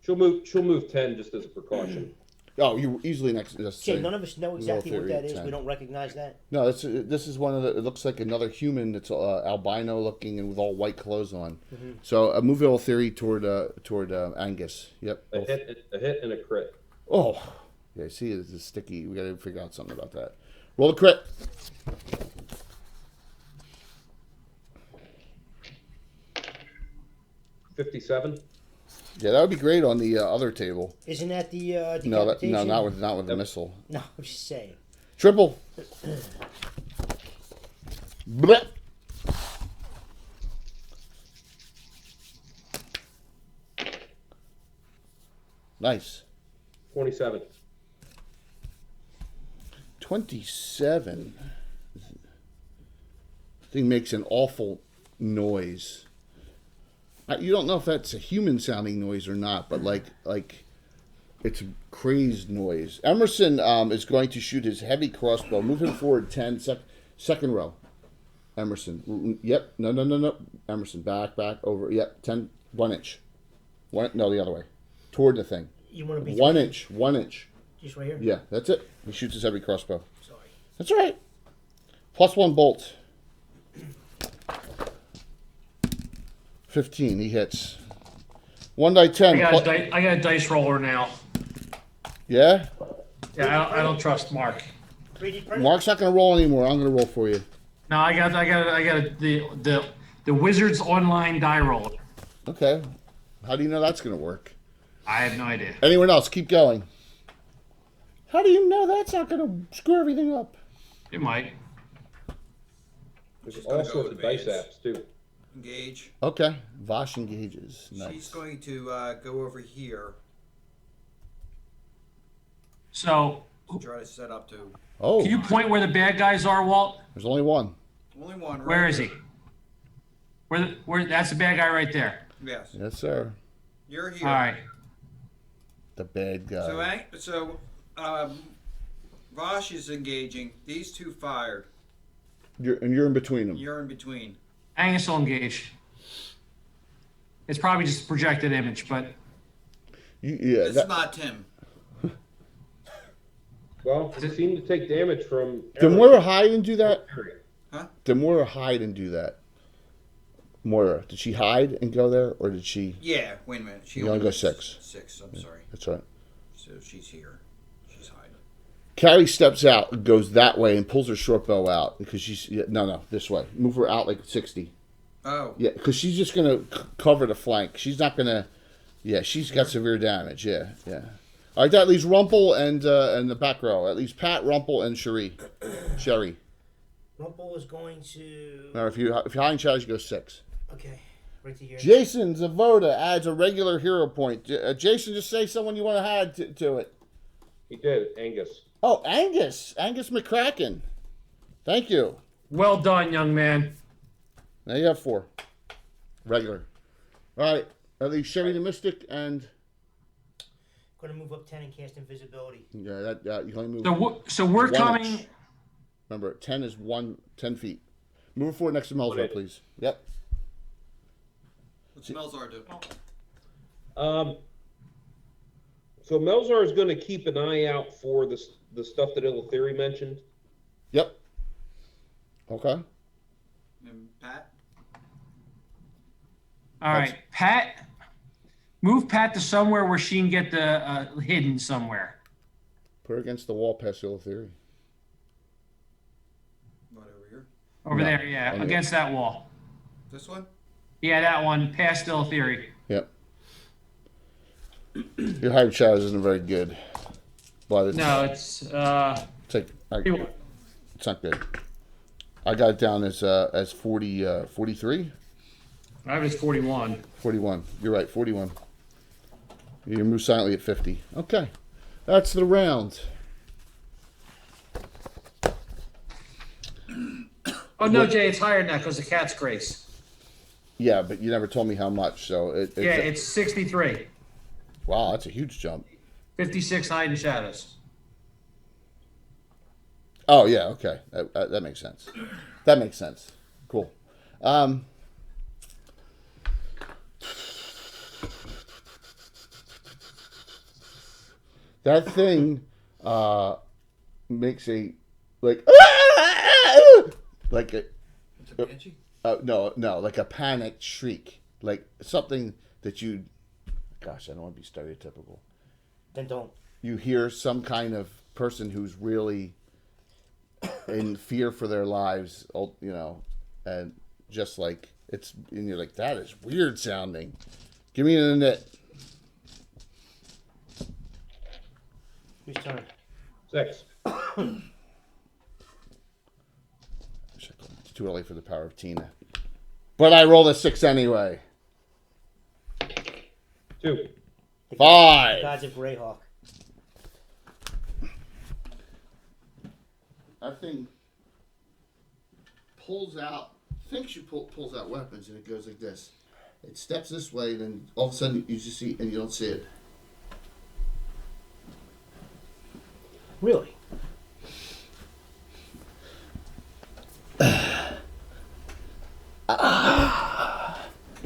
She'll move 10 just as a precaution. Oh, you easily next. Jay, none of us know exactly what that is. 10. We don't recognize that. No, this is one of the. It looks like another human that's albino looking and with all white clothes on. Mm-hmm. So a move Ill Theory toward Angus. Yep. A hit and a crit. Oh, yeah. See, this is sticky. We got to figure out something about that. Roll the crit. $57. Yeah, that would be great on the other table. Isn't that the No, decapitation? not with the missile. No, I'm just saying. Triple. Blip. Nice. 27. 27. Thing makes an awful noise. You don't know if that's a human sounding noise or not, but like it's a crazed noise. Emerson is going to shoot his heavy crossbow. Move him forward 10, second row. Emerson. Yep. No. Emerson, back, over. Yep. 10, 1 inch. No, the other way. Toward the thing. You want to be 1 inch. 1 inch. just right here? Yeah, that's it. He shoots his heavy crossbow. Sorry. That's all right. +1 bolt. 15. He hits. 1 die 10. I got a dice roller now. Yeah? Yeah, I don't trust Mark. 3D printer? Mark's not going to roll anymore. I'm going to roll for you. No, I got the Wizards Online die roller. Okay. How do you know that's going to work? I have no idea. Anyone else? Keep going. How do you know that's not going to screw everything up? It might. There's She's all gonna go sorts with of dice advance. apps too. Engage. Okay. Vosh engages. Nice. She's going to go over here So, to try to set up to. Oh, can you point where the bad guys are, Walt? there's only one. Only one. Right Where is here. he? Where? That's the bad guy right there. Yes. Yes, sir. You're here. All right. The bad guy. Vosh is engaging. These two fired. You're in between them. You're in between. Angus will engage. It's probably just a projected image, but Yeah. It's not Tim. Well, it seemed to take damage from. Did Moira hide and do that? Huh? Did Moira hide and do that? Moira, did she hide and go there, or did she? Yeah. Wait a minute. She You only go 6. 6. I'm sorry. That's right. So she's here. She's hiding. Carrie steps out, and goes that way, and pulls her short bow out because she's no this way. Move her out like 60. Oh. Yeah, because she's just gonna cover the flank. She's not gonna. Yeah, she's got severe damage. Yeah. All right, that leaves Rumpel and the back row. At least Pat, Rumpel, and Sherry. Rumple is going to. Now, if you hide in shadows, you go 6. Okay, right to here. Jason Zavoda adds a regular hero point. Jason, just say someone you want to add to it. He did, Angus. Oh, Angus McCracken. Thank you. well done, young man. Now you have 4. Regular. All right. At least Sherry the Mystic and Going to move up 10 and cast invisibility. yeah, that you can only move. So we're 1 coming. inch. Remember, 10 is 10 feet. Move forward next to Melzar, please. Yep. What's Melzar do? So Melzar is going to keep an eye out for the stuff that Ilithiri mentioned. Yep. Okay. And Pat? All right, Pat. Move Pat to somewhere where she can get the hidden somewhere. Put her against the wall past your theory. Right over here. Over No, there, yeah, on against that wall. This one? Yeah, that one, past Still Theory. Yep. Your hide shadows isn't very good. But it's, No, it's it's not good. I got it down as 40, 43? I was 41. 41. You're right, 41. You move silently at 50. Okay. That's the round. Oh no, Jay, it's higher than that because the cat's grace. Yeah, but you never told me how much, so It's 63. Wow, that's a huge jump. 56 hiding shadows. Oh yeah, okay, that makes sense. That makes sense. Cool. That thing makes a like like a It's a banshee? no, like a panicked shriek, like something that you. Gosh, I don't want to be stereotypical. Then don't. You hear some kind of person who's really in fear for their lives, and just like and you're like, that is weird sounding. Give me a knit. Whose turn? 6. It's too early for the power of Tina. But I rolled a 6 anyway. 2. 5. Gods of Greyhawk. That thing pulls out, thinks you pulls out weapons, and it goes like this. It steps this way, then all of a sudden you just see, and you don't see it. Really?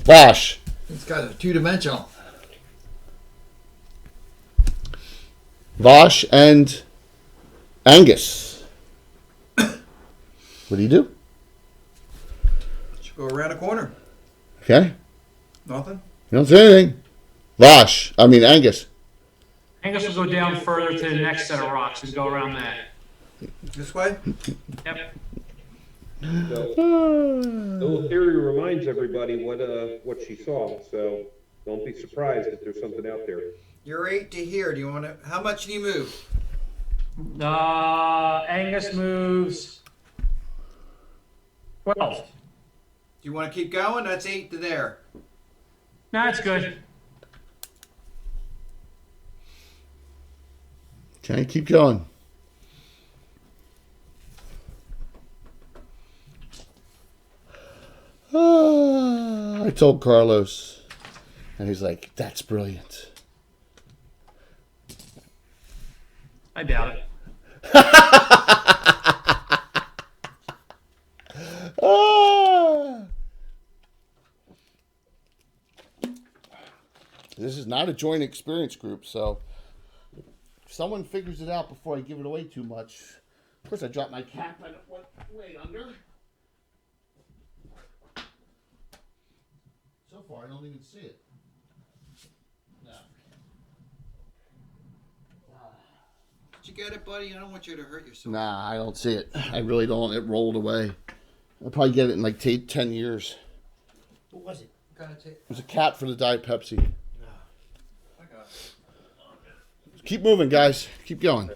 Bosh. These guys are 2-dimensional. Vosh and Angus. What do you do? Should go around a corner. Okay. Nothing. You don't see anything. Angus. Angus will go down further to the next set of rocks and go around that. This way? Yep. So, little theory reminds everybody what she saw, so don't be surprised if there's something out there. You're 8 to here. Do you want to? How much do you move? Angus moves 12. Do you want to keep going? That's 8 to there. No, that's good. Okay, keep going. I told Carlos, and he's like, "That's brilliant." I doubt it. This is not a joint experience group, so if someone figures it out before I give it away too much. Of course, I dropped my cap and it went way under. So far, I don't even see it. No. Did you get it, buddy? I don't want you to hurt yourself. Nah, I don't see it. I really don't. It rolled away. I'll probably get it in like 10 years. What was it? It was a cap for the Diet Pepsi. I got it. Keep moving, guys. Keep going.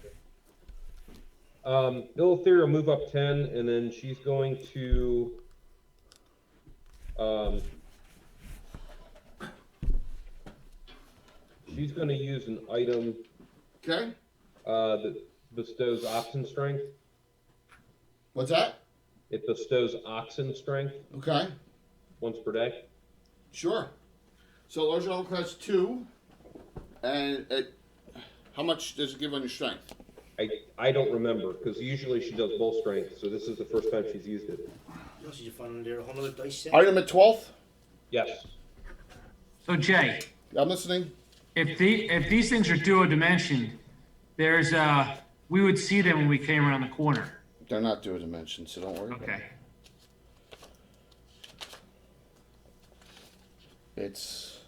Little theory will move up 10, and then she's going to use an item Okay. that bestows oxen strength. What's that? It bestows oxen strength Okay. once per day. Sure. So large level crest 2, and how much does it give on your strength? I don't remember, because usually she does both strength, so this is the first time she's used it. What else did you find under there? A whole other dice set? Item at 12th. Yes. So Jay, I'm listening. if these things are dual dimension, there's we would see them when we came around the corner. They're not dual dimension, so don't worry. Okay. It's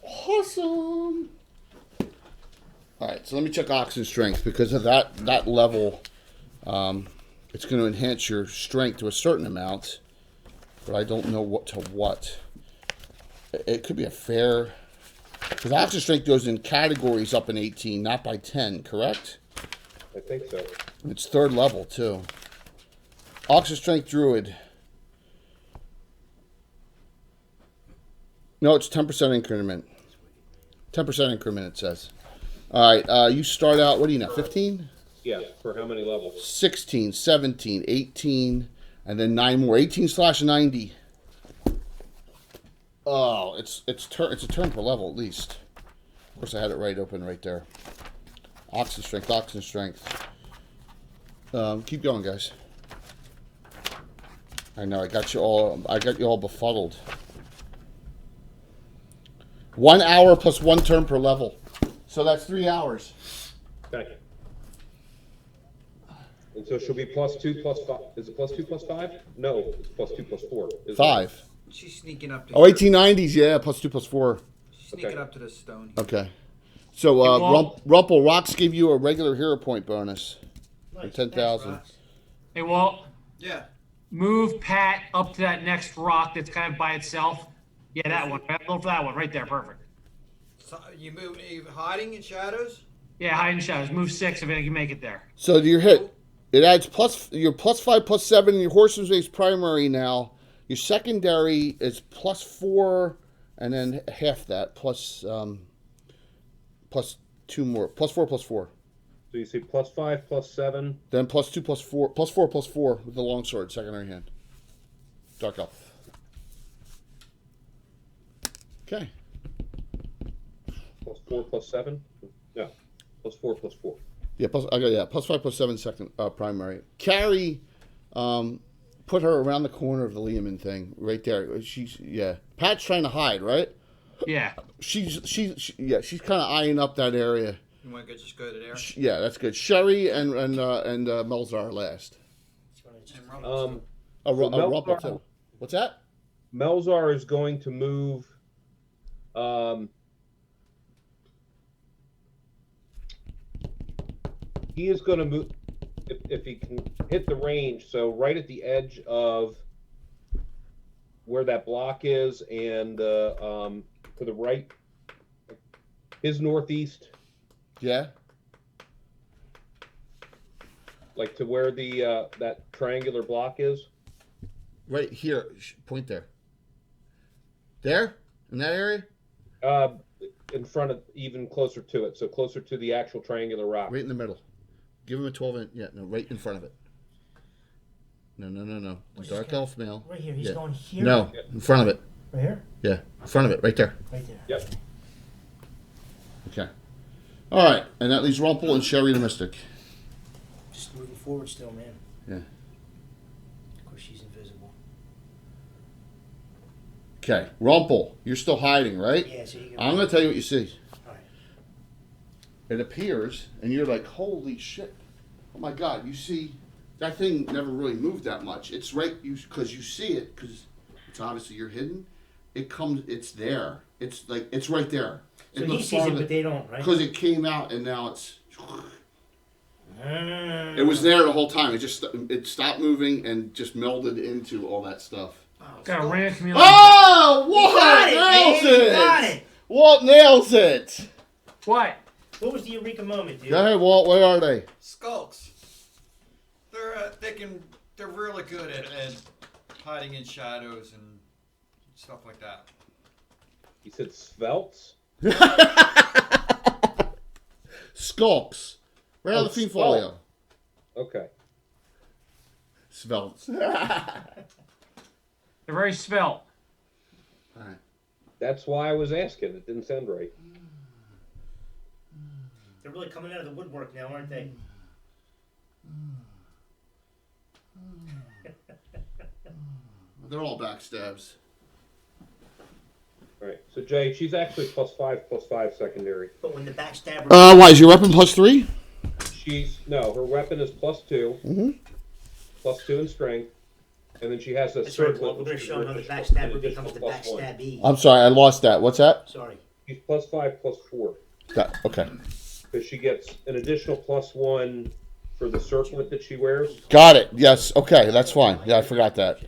awesome. All right, so let me check oxen strength because of that level. It's going to enhance your strength to a certain amount, but I don't know what to what. It could be a fair, because oxen strength goes in categories up in 18, not by 10. Correct? I think so. It's 3rd level too. Oxen strength druid. No, it's 10% increment. 10% increment, it says. All right, you start out, what do you know, 15? Yeah, for how many levels? 16, 17, 18, and then 9 more. 18/90. Oh, it's a turn per level at least. Of course, I had it right open right there. Oxen strength, oxen strength. Keep going, guys. I know, I got you all befuddled. 1 hour plus 1 turn per level. So that's 3 hours. Okay. And so she'll be +2 +5. Is it +2 +5? No, it's +2 +4. Isn't it? 5. She's sneaking up to Oh, 1890s, yeah, +2 +4. She's sneaking Okay. up to the stone. Okay. So, Rumpel, Rocks give you a regular hero point bonus. Nice. 10,000. Thanks, Rox. Hey, Walt, Yeah. move Pat up to that next rock that's kind of by itself. Yeah, that one. Go for that one right there. Perfect. So you move. Are you hiding in shadows? Yeah, hide in shadows. Move 6 if you can make it there. So your hit, it adds your +5 +7 in your horseman's base primary now. Your secondary is +4, and then half that plus 2 more. +4 +4. So you say +5 +7. Then +2 +4 +4 +4 with the longsword secondary hand. Dark elf. Okay. +4 +7. Yeah. +4 +4. Yeah, +5 +7 second primary. Carrie, put her around the corner of the Lehman thing right there. Pat's trying to hide, right? Yeah. She's kind of eyeing up that area. You want to just go to there? Yeah, that's good. Sherry and Melzar last. And Rumble. A Rumpel Melzar- too. What's that? Melzar is going to move. He is going to move if he can hit the range. So right at the edge of where that block is, and to the right, his northeast, Yeah. like to where the that triangular block is. Right here. Point there. There? In that area? In front of, even closer to it, so closer to the actual triangular rock. Right in the middle. Give him a 12-inch. Yeah, no, right in front of it. No. Where's Dark this guy? elf male. Right here. He's Yeah. going here. No, in front of it. Right here. Yeah, in front of it, right there. Right there. Yep. Okay. All right, and that leaves Rumpel and Sherry the Mystic. Just moving forward still, man. Yeah. Of course, she's invisible. Okay, Rumpel, you're still hiding, right? Yeah, so you can. I'm going to tell you what you see. All right. It appears, and you're like, holy shit. Oh my God, you see, that thing never really moved that much. It's right, because you see it, because it's obviously you're hidden. It's there. It's like, it's right there. So he sees it, but they don't, right? Because it came out, and now it's... It was there the whole time. It stopped moving and just melded into all that stuff. Got ran to me like Oh, You Walt got it, nails man. it! You got it. Walt nails it! what? What was the eureka moment, dude? Go ahead, Walt. Where are they? Skulks. They're really good at hiding in shadows and stuff like that. He said svelts. Skulks. Right on the feet folio. Okay. Svelts. They're very svelte. Alright. That's why I was asking. It didn't sound right. They're really coming out of the woodwork now, aren't they? They're all backstabs. All right. So Jay, she's actually +5/+5 secondary. But when the backstabber. Why is your weapon +3? Her weapon is +2. Mm-hmm. +2 in strength, and then she has a That's right, circlet. Walt. We're going to which is show an how the additional- backstabber an becomes the additional +1. backstabby. I'm sorry, I lost that. What's that? Sorry. She's +5/+4 Okay. because she gets an additional +1 for the circlet that she wears. Got it. Yes. Okay, that's fine. Yeah, I forgot that.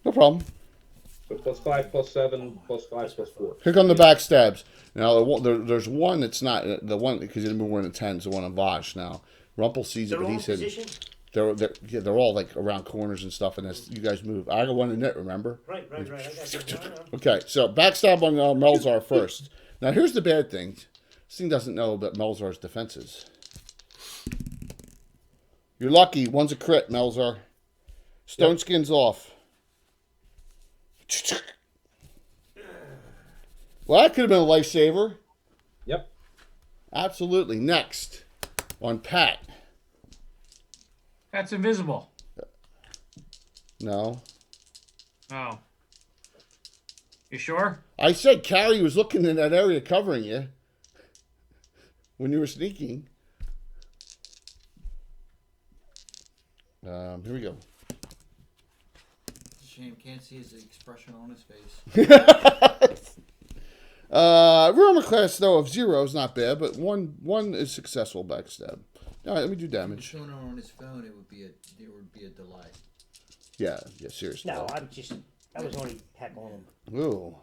No problem. So +5/+7 +5/+4. Here come the backstabs. Now, there's one that's not the one because you didn't wear the 10s. The one on Vosh now. Rumpel sees it, They're but all he in said position? they're all like around corners and stuff. And as you guys move, I got one in it. Remember? Right. I got you. No. Okay, so backstab on Melzar first. Now here's the bad thing. This thing doesn't know about Melzar's defenses. You're lucky. One's a crit, Melzar. Stone skin's off. Well, that could have been a lifesaver. Yep. Absolutely. Next, on Pat. That's invisible. No. Oh. You sure? I said Carrie was looking in that area covering you when you were sneaking. Here we go. Shame, can't see his expression on his face. Armor class though of 0 is not bad, but one is successful backstab. All right, let me do damage. Showing it on his phone, it would be a delay. Yeah, seriously. No, I was only heckling him. Ooh.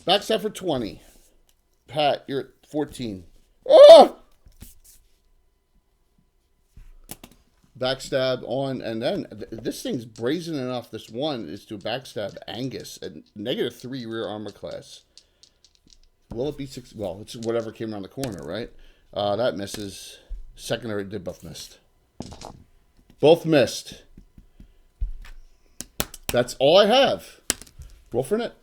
Backstab for 20. Pat, you're at 14. Oh! Backstab on, and then this thing's brazen enough. This one is to backstab Angus at -3 rear armor class. Will it be 6? Well, it's whatever came around the corner, right? That misses. Secondary, they both missed. Both missed. That's all I have. Roll for it.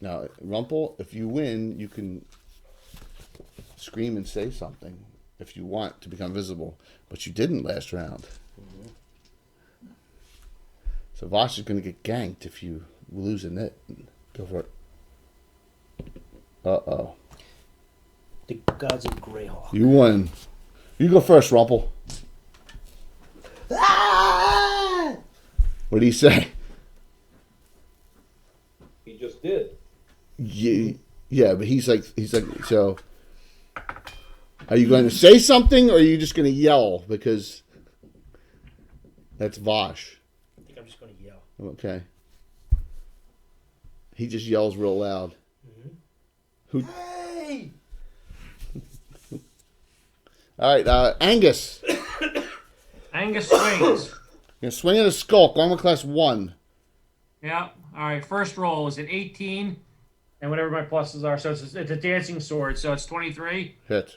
Now, Rumpel, if you win, you can scream and say something if you want to become visible. But you didn't last round. Mm-hmm. So Vosh is going to get ganked if you lose a knit. Go for it. Uh-oh. The gods of Greyhawk. You won. You go first, Rumpel. Ah! What did he say? He just did. Yeah, but he's like, so. Are you going to say something, or are you just going to yell? Because that's Vosh. I think I'm just going to yell. Okay. He just yells real loud. Who? Hey! All right, Angus. Angus swings. You're swinging a skulk, armor class 1. Yeah. All right. First roll is an 18, and whatever my pluses are. So it's a dancing sword. So it's 23. Hit.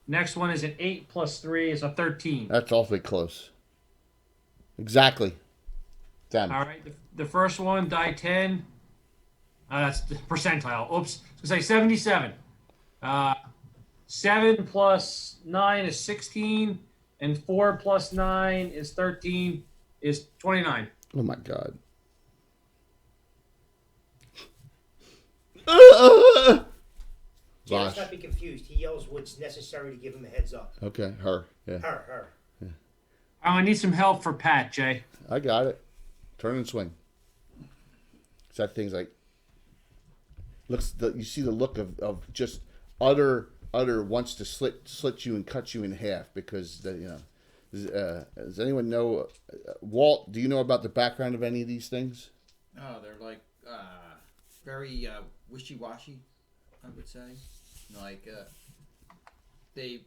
Next one is an 8 plus 3 is a 13. That's awfully close. Exactly. Damn. All right. The first one, die 10. That's the percentile. Oops. So say 77. 7 plus 9 is 16, and 4 plus 9 is 13, is 29. Oh my God. Yeah, let's not be confused. He yells what's necessary to give him a heads up. Okay, her. Yeah. Her. Oh, I need some help for Pat, Jay. I got it. Turn and swing. That thing's like you see the look of just utter wants to slit you and cut you in half because does anyone know Walt, do you know about the background of any of these things? Oh, they're like very wishy-washy, I would say. Like they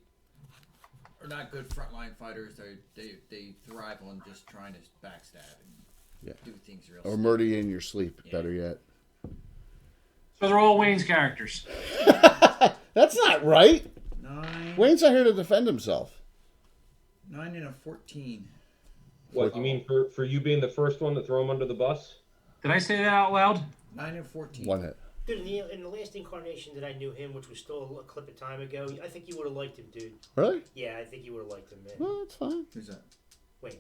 are not good frontline fighters. They thrive on just trying to backstab and do things real. Or murder you in your sleep. Yeah. Better yet. So they're all Wayne's characters. That's not right. 9. Wayne's not here to defend himself. 9 and a 14. What, you mean for you being the first one to throw him under the bus? Did I say that out loud? 9 and 14. 1 hit. Dude, in the last incarnation that I knew him, which was still a clip of time ago, I think you would have liked him, dude. Really? Yeah, I think you would have liked him, man. Well, that's fine. Who's that? Wait.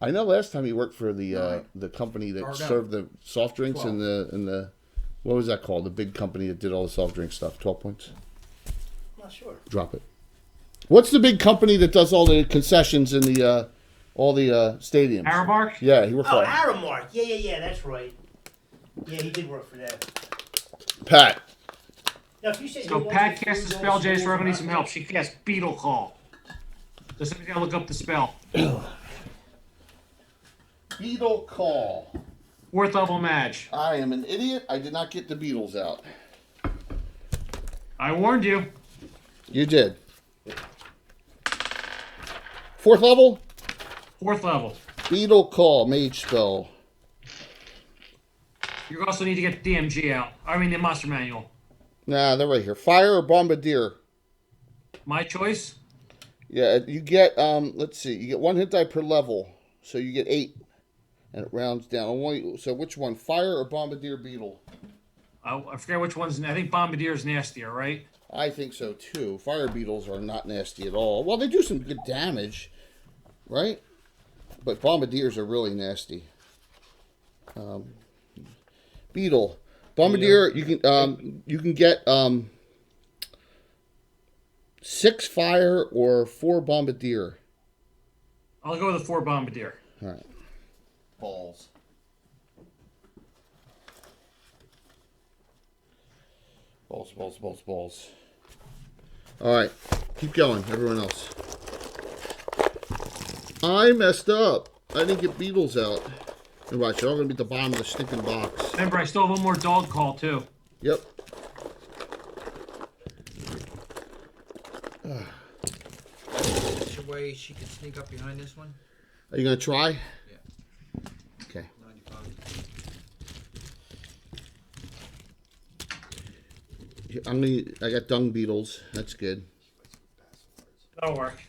I know last time he worked for the company that served the soft drinks 12. and the what was that called? The big company that did all the soft drink stuff. 12 points. I'm not sure. Drop it. What's the big company that does all the concessions in the all the stadiums? Aramark? Yeah, he worked for. Oh, Aramark. Yeah, that's right. Yeah, he did work for that. Pat. Now, if you say So Pat cast the spell, Jay, so we're going to need some help. She cast Beetle Call. So somebody's got to look up the spell. Beetle Call. 4th level mage. I am an idiot. I did not get the Beatles out. I warned you. You did. 4th level? 4th level. Beetle Call, mage spell. You also need to get the DMG out. I mean the monster manual. Nah, they're right here. Fire or Bombardier? My choice? Yeah, you get, let's see, you get 1 hit die per level. So you get 8. And it rounds down. So which one? Fire or Bombardier Beetle? I forget which one's. I think Bombardier's nastier, right? I think so too. Fire beetles are not nasty at all. Well, they do some good damage, right? But bombardiers are really nasty. Beetle, bombardier. You can get 6 fire or 4 bombardier. I'll go with the 4 Bombardier. All right. Balls. Balls. All right, keep going, everyone else. I messed up. I didn't get beetles out. And watch, they're all going to be at the bottom of the stinking box. Remember, I still have one more dog call, too. Yep. Is there a way she can sneak up behind this one? Are you going to try? Yeah. Okay. 95. I got dung beetles. That's good. That'll work.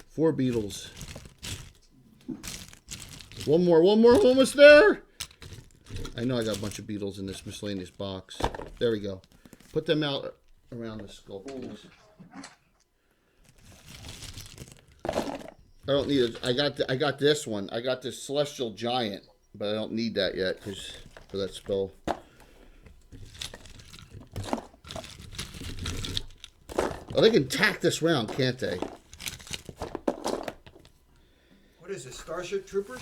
4 beetles. One more, almost there. I know I got a bunch of beetles in this miscellaneous box. There we go. Put them out around the skull, please. I don't need it. I got this one. I got this celestial giant, but I don't need that yet for that spell. Oh, they can tack this round, can't they? What is this? Starship Troopers?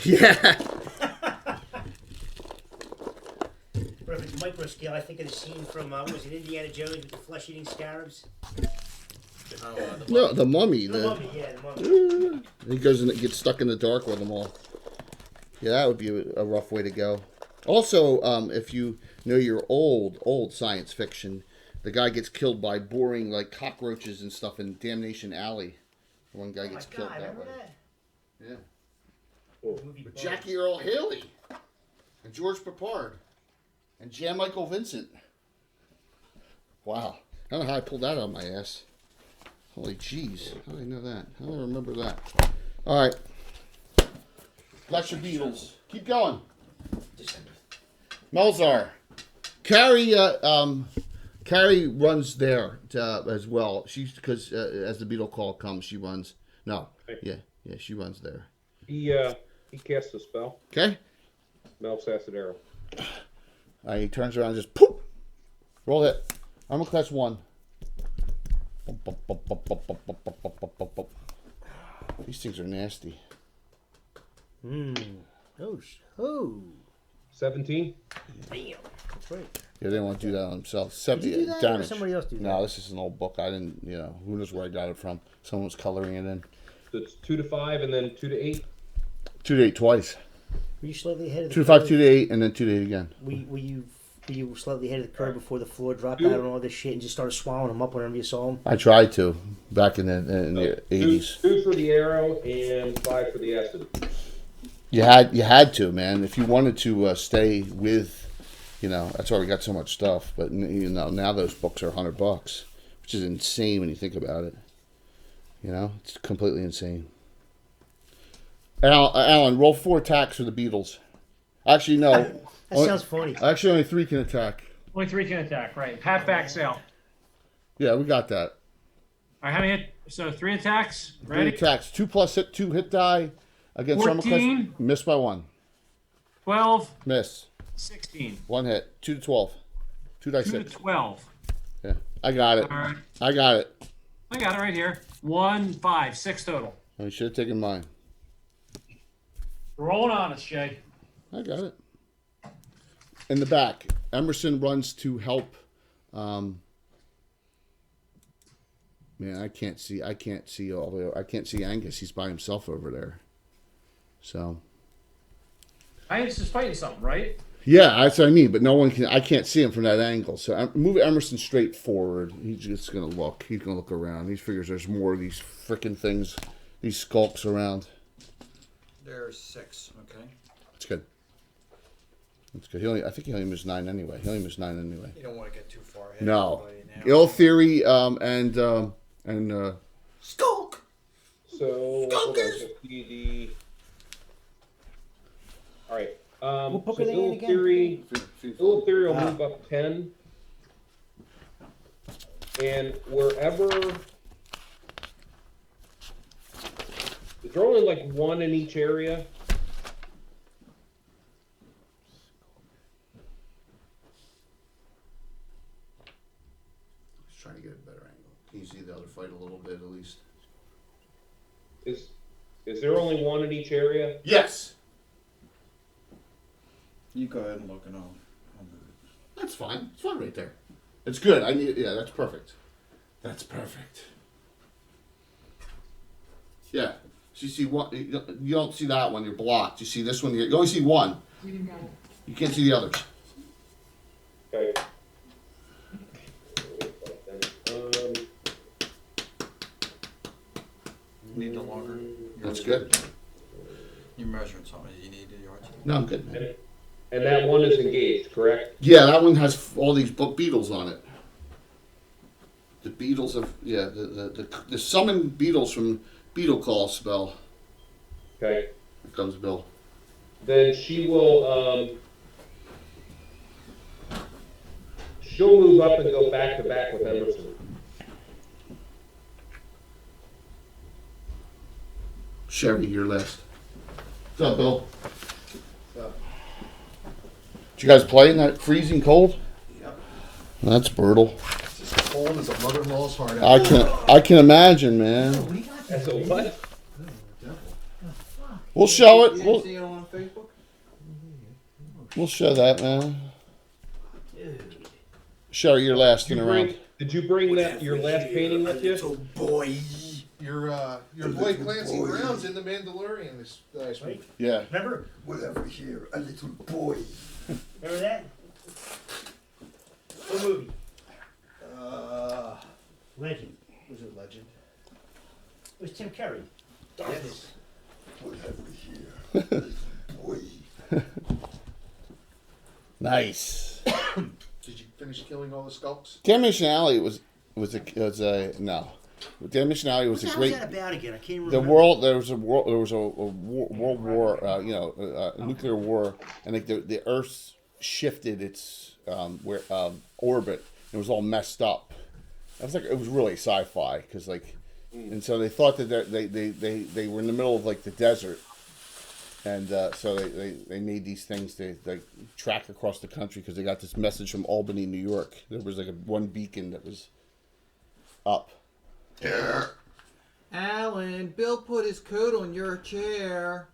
Yeah. Or if it's micro scale, I think of the scene from was it Indiana Jones with the flesh-eating scarabs? No, the mummy. The mummy, yeah, the mummy. He goes and gets stuck in the dark with them all. Yeah, that would be a rough way to go. Also, if you know your old science fiction, the guy gets killed by boring like cockroaches and stuff in Damnation Alley. One guy gets killed that way. Yeah. With Jackie Earl Haley and George Papard and Jan Michael Vincent. Wow. I don't know how I pulled that out of my ass. Holy jeez. How did I know that? How do I remember that? All right. Lecture Beatles. Keep going. Melzar. Carrie runs there as well. She's because as the Beatle call comes, she runs. No. Yeah, she runs there. He casts a spell. Okay. Mel's acid arrow. He turns around and just poof. Roll it. Armor class 1. These things are nasty. Oh. 17. Damn. That's right. Yeah, they won't do that on themselves. Did you do that, or damage. did somebody else do that? No, this is an old book. I didn't, who knows where I got it from. Someone was coloring it in. So it's 2 to 5 and then 2 to 8. 2 to 8 twice. Were you slightly ahead of the 2 to 5, curve? 2 to 8, and then 2 to 8 again. Were you slightly ahead of the curve before the floor dropped out and all this shit and just started swallowing them up whenever you saw them? I tried to back in the 80s. 2 for the arrow and 5 for the acid. You had to, man. If you wanted to stay with, that's why we got so much stuff. But now those books are $100, which is insane when you think about it. It's completely insane. Alan, roll 4 attacks for the Beatles. Actually, no. That sounds funny. Actually, only 3 can attack. Only 3 can attack, right? Half back sail. Yeah, we got that. All right, how many hit? So 3 attacks. 3 Ready? attacks. 2 plus 2 hit die against armor class. 14. Miss by 1. 12. Miss. 16. 1 hit. 2 to 12. 2 die 2 to 6. 12. Yeah, I got it. All right. I got it. I got it right here. 1, 5, 6 total. I should have taken mine. Rolling honest, Jay. I got it. In the back, Emerson runs to help. Man, I can't see all the. I can't see Angus. He's by himself over there. So. Angus is fighting something, right? Yeah, that's what I mean. But no one can. I can't see him from that angle. So move Emerson straight forward. He's just gonna look. He's gonna look around. He figures there's more of these freaking things, these skulks around. There's 6. Okay. That's good. That's good. I think he only missed 9 anyway. You don't want to get too far ahead. No. Of everybody now. Ill Theory and Skulk! So, hold on, so all right. What book so are they in Ill again? Theory, Ill Theory will move up 10. And wherever... Is there only like 1 in each area? Just trying to get a better angle. Can you see the other fight a little bit at least? Is there only 1 in each area? Yes. You go ahead and look and I'll move it. That's fine. It's fine right there. It's good. Yeah, that's perfect. That's perfect. Yeah. So you see one. You don't see that one. You're blocked. You see this one. You only see one. You can't see the others. Okay. Need the longer. That's good. You measuring something you need the yards. No, I'm good, man. And that one is engaged, correct? Yeah, that one has all these beetles on it. The beetles of the summon beetles from Beetle Call spell. Okay. Here comes Bill. Then she will she'll move up and go back to back with Emerson. Sherry, you're last. What's up, Bill? Did you guys play in that freezing cold? Yep. That's brutal. It's just cold as a mother-in-law's heart out. I can imagine, man. That's a what? We'll show it. You We'll, didn't see it on Facebook? we'll show that, man. Dude. Show your last in around. Did you bring that your last painting with you? Little boy. Your boy Clancy Brown's in The Mandalorian this last week. Yeah. Remember? Whatever here, a little boy. Remember that? What movie? Legend. Was it Legend? It was Tim Curry. Yes. Whatever here, a little boy. Nice. Did you finish killing all the skulks? Damnation Alley was a no. Damnation Alley was What a the hell great. was that about again? I can't The remember. world there was a world war, nuclear war, and like the Earth shifted its orbit. It was all messed up. It was really sci-fi because and so they thought that they were in the middle of like the desert, and so they made these things to track across the country because they got this message from Albany, New York. There was like one beacon that was up. Alan, Bill put his coat on your chair.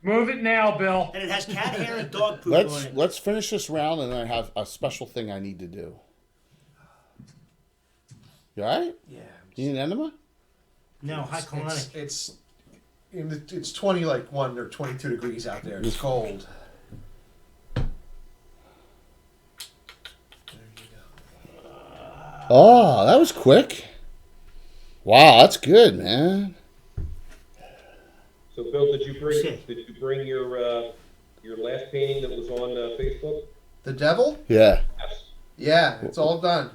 Move it now, Bill. And it has cat hair and dog poop on it. Let's finish this round, and then I have a special thing I need to do. You all right? Yeah. You need an enema? No, high colonic. It's 21 or 22 degrees out there. It's cold. Oh, that was quick. Wow, that's good, man. So, Bill, did you bring your last painting that was on Facebook? The devil? Yeah. Yes. Yeah, it's all done.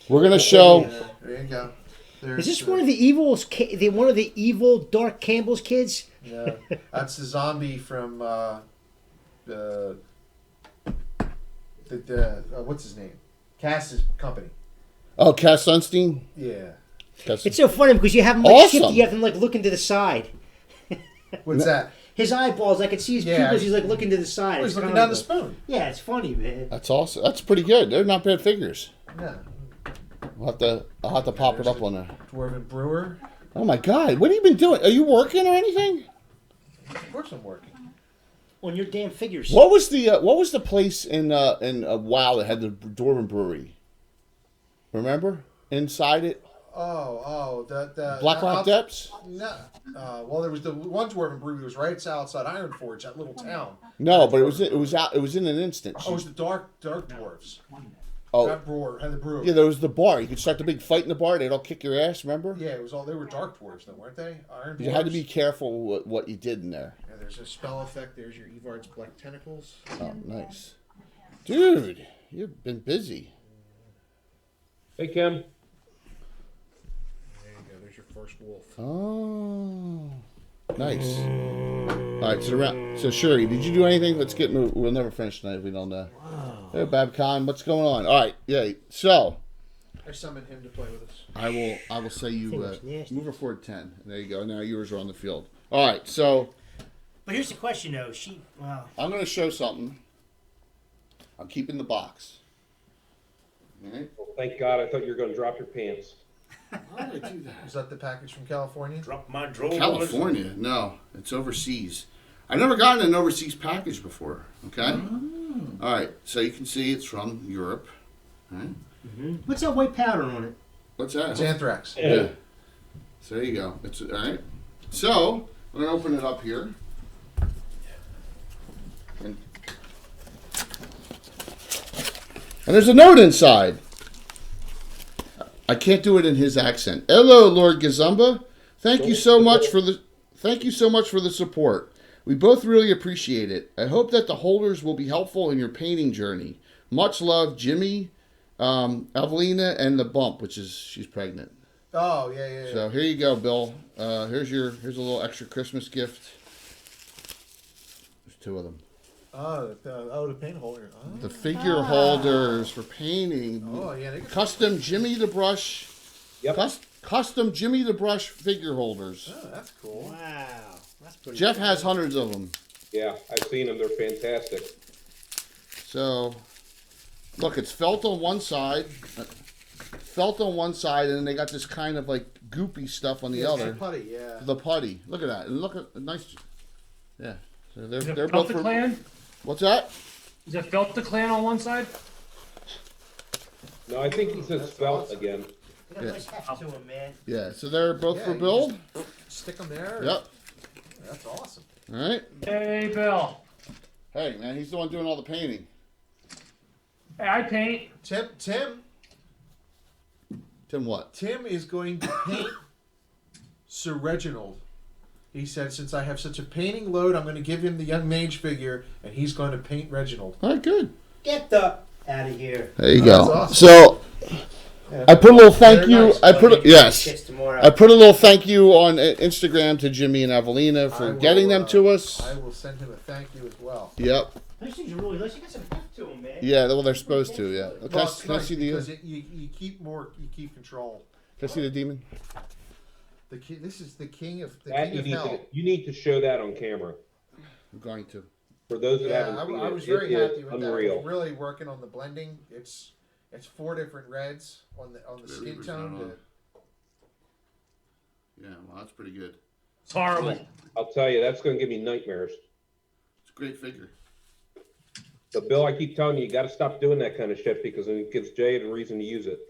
We're gonna show. There you go. Is this one of the evils? One of the evil Dark Campbell's kids? Yeah, that's the zombie from what's his name? Cass's company. Oh, Cass Sunstein. Yeah. Cass. It's so funny because you have him Awesome. shifted. You have him look into the side. What's that? His eyeballs, I can see his Yeah. pupils. He's looking to the side. Oh, It's he's looking comical. down the spoon. Yeah, it's funny, man. That's awesome. That's pretty good. They're not bad figures. Yeah. I'll have to pop it up on there. Dwarven Brewer. Oh my God, what have you been doing? Are you working or anything? Of course I'm working. On your damn figures. What was the place in WoW that had the Dwarven Brewery? Remember inside it, The Blackrock Depths. No. Well, there was the one Dwarven Brewery that was right outside Ironforge, that little town. No, but it was in an instant. Oh, it was the Dark Dwarves. Oh, That brewer had the brewery. yeah, there was the bar. You could start the big fight in the bar. They'd all kick your ass. Remember? Yeah, it was all. They were Dark Dwarves, though, weren't they? Iron Dwarves. You had to be careful what you did in there. Yeah, there's a spell effect. There's your Evard's Black Tentacles. Oh, nice, dude. You've been busy. Hey, Kim. There you go. There's your first wolf. Oh, nice. All right, so Shuri, did you do anything? Let's get moving. We'll never finish tonight if we don't know. Hey, Babcon, what's going on? All right, yeah. So I summoned him to play with us. I will say you nasty. move her forward 10. There you go. Now yours are on the field. All right, so But here's the question, though. I'm going to show something. I'm keeping the box. All right. Well, thank God. I thought you were going to drop your pants. Why did I do that? Was that the package from California? Drop my drawers. California? No, it's overseas. I've never gotten an overseas package before. Okay. All right, so you can see it's from Europe. All right. What's that white powder on it? What's that? It's anthrax. Yeah. So there you go. It's all right. So I'm gonna open it up here. And there's a note inside. I can't do it in his accent. Hello, Lord Gazumba. Thank you so much for the support. We both really appreciate it. I hope that the holders will be helpful in your painting journey. Much love, Jimmy, Evelina, and the bump, she's pregnant. Oh, yeah. So here you go, Bill. Here's a little extra Christmas gift. There's two of them. Oh, the paint holder. Oh, The figure holders for painting. yeah. Custom Jimmy the Brush. Yep. Custom Jimmy the Brush figure holders. Oh, that's cool. Wow. That's pretty Jeff cool. has hundreds of them. Yeah, I've seen them. They're fantastic. So, look, it's felt on one side. felt on one side, and then they got this kind of like goopy stuff on the other. Putty, yeah. The putty. Look at that. And look at nice. Yeah. So Is they're it both. Felt the Clan? What's that? Is it Felt the Clan on one side? No, I think he says felt again. They got a nice heft to them, man. Yeah. So they're both Yeah, for you build. Stick them there. Yep. That's awesome. All right. Hey, Bill. Hey, man, he's the one doing all the painting. Hey, I paint. Tim What? Tim is going to paint Sir Reginald. He said, since I have such a painting load, I'm going to give him the young mage figure, and he's going to paint Reginald. All right, good. Get the out of here. There you That's go. awesome. So Yeah. I put a little thank Very you. nice. I put yes. Kids tomorrow. I put a little thank you on Instagram to Jimmy and Evelina for I will, getting them to us. I will send him a thank you as well. Yep. Those things are really nice. You got some heft to them, man. Yeah. Well, they're supposed to. Yeah. Can, Well, I, it's can I nice see the? because you keep control. Can I see the demon? This is the king of That king of hell. you need to show that on camera. I'm going to. For those that Yeah, haven't seen I it, was very it is happy with that. I unreal. was really working on the blending. It's 4 different reds on the skin tone. Yeah. Well, that's pretty good. It's horrible. I'll tell you, that's going to give me nightmares. It's a great figure. But Bill, I keep telling you, you got to stop doing that kind of shit because it gives Jay a reason to use it.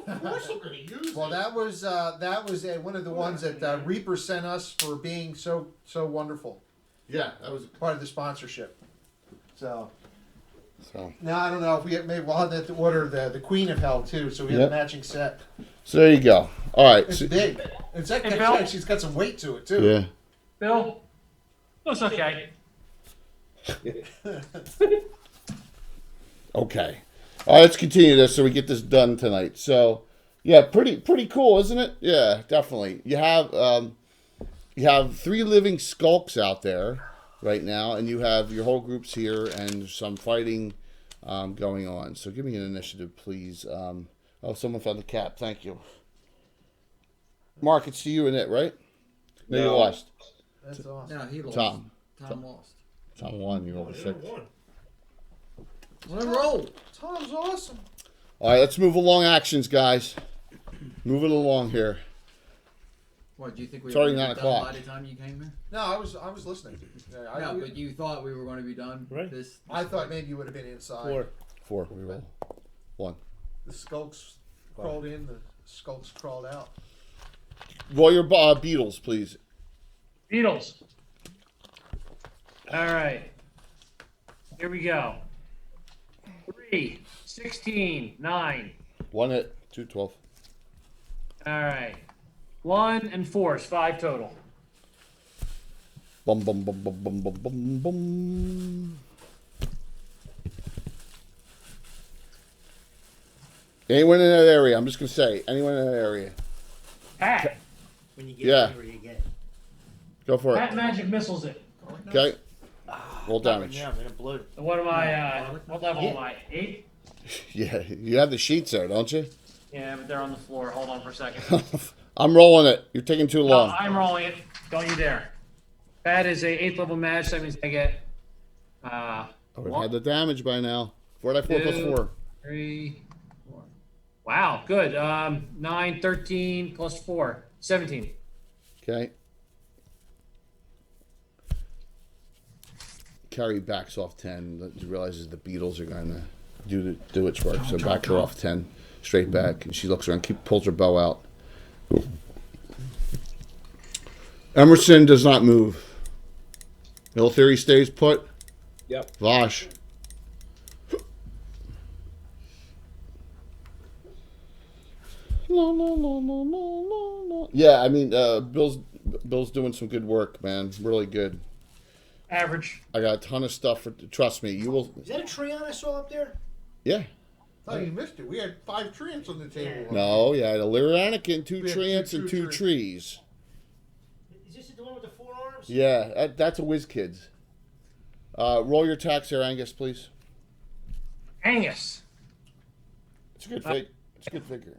Of course, I'm going to use Well, that was one of the ones that Reaper sent us for being so wonderful. Yeah, that was. Part of the sponsorship. So So. now I don't know if we'll have to order the Queen of Hell too, so we have Yep. a matching set. So there you go. All right. It's So, big. Hey, Bill. She's got some weight to it too. yeah. Bill? That's okay. Okay. All right, let's continue this so we get this done tonight. So, yeah, pretty cool, isn't it? Yeah, definitely. You have 3 living skulks out there right now, and you have your whole groups here and some fighting going on. So, give me an initiative, please. Oh, someone found the cap. Thank you. Mark, it's to you and it, right? No, you No. lost. That's awesome. No, he lost. Tom. Tom lost. Tom won. You over 6. What a roll! Tom's awesome. All right, let's move along actions, guys. Moving along here. What, do you think we It's were already going 9 to be done o'clock. by the time you came here? No, I was listening. Yeah, No, but you thought we were going to be done Right. this. I thought maybe you would have been inside. 4. We roll. 1. The skulks crawled in. The skulks crawled out. Roll your beetles, please. Beatles. All right. Here we go. 3, 16, 9. 1 hit, 2, 12. All right. 1 and 4 is 5 total. Bum, bum, bum, bum, bum, bum, bum, bum. Anyone in that area? I'm just going to say, anyone in that area. Pat. When you get Yeah. whatever you get. Go for Pat it. magic missiles it. Okay? Roll damage. Yeah, I'm gonna blow it. What am I, what level am I? 8? Yeah, you have the sheets there, don't you? Yeah, but they're on the floor. Hold on for a second. I'm rolling it. You're taking too long. I'm rolling it. Don't you dare. That is a 8th level match. That means I get, I would have had the damage by now. 4 die 4 plus 4. 3, 4. Wow, good. 9, 13 plus 4, 17. Okay. Carrie backs off 10. Realizes the beetles are going to do its work. So back her off 10. Straight back. And she looks around, pulls her bow out. Emerson does not move. Ill Theory stays put. Yep. Vosh. Yeah, I mean, Bill's doing some good work, man. Really good. Average. I got a ton of stuff. Trust me, you will. Is that a Treon I saw up there? Yeah. Oh, you missed it. We had 5 treants on the table. No, yeah, the Lyrianican, 2 We had treants, two and 2 trees. trees. Is this the one with the 4 arms? Yeah, that's a whiz kids. Roll your tax here, Angus, please. Angus. It's a good fig. It's a good figure.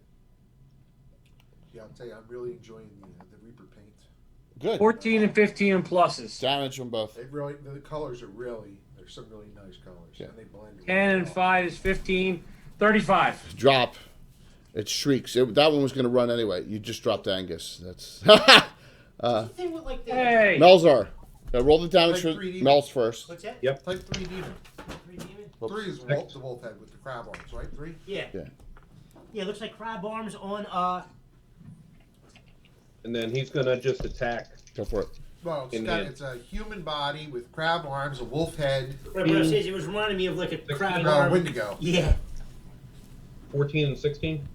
Yeah, I'll tell you, I'm really enjoying the Reaper paint. Good. 14 and 15 and pluses. Damage from both. The colors are there's some really nice colors. Yeah. And they blend. 10 and 5 is 15. 35. Drop. It shrieks. That one was going to run anyway. You just dropped Angus. That's Thing with like the Hey. Melzar. Roll the damage Like for 3D. Mel's first. what's that? Yep. Type 3 demon. 3 demon? 3 is wolf, the wolf head with the crab arms, right? 3? Yeah. Yeah. Yeah, it looks like crab arms on And then he's gonna just attack. Go for it. Well, In it's a human body with crab arms, a wolf head, Right, but it was reminding me of like a crab no, arm. Wendigo. Yeah. 14 and 16.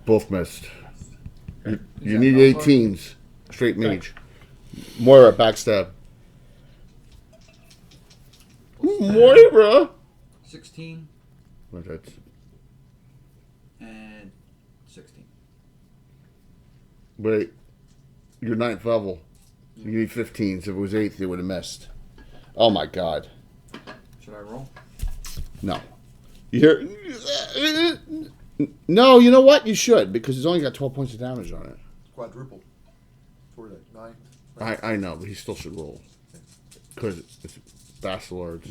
Both missed. You need 18s. Straight mage. Moira, backstab. Moira! 16 What hits? and 16. Wait. You're 9th level. You need 15s. If it was 8th, you would have missed. Oh my god. Should I roll? No. You hear? No, you know what? You should, because it's only got 12 points of damage on it. Quadruple. For the 9. I know, but he still should roll. Because it's Bastards.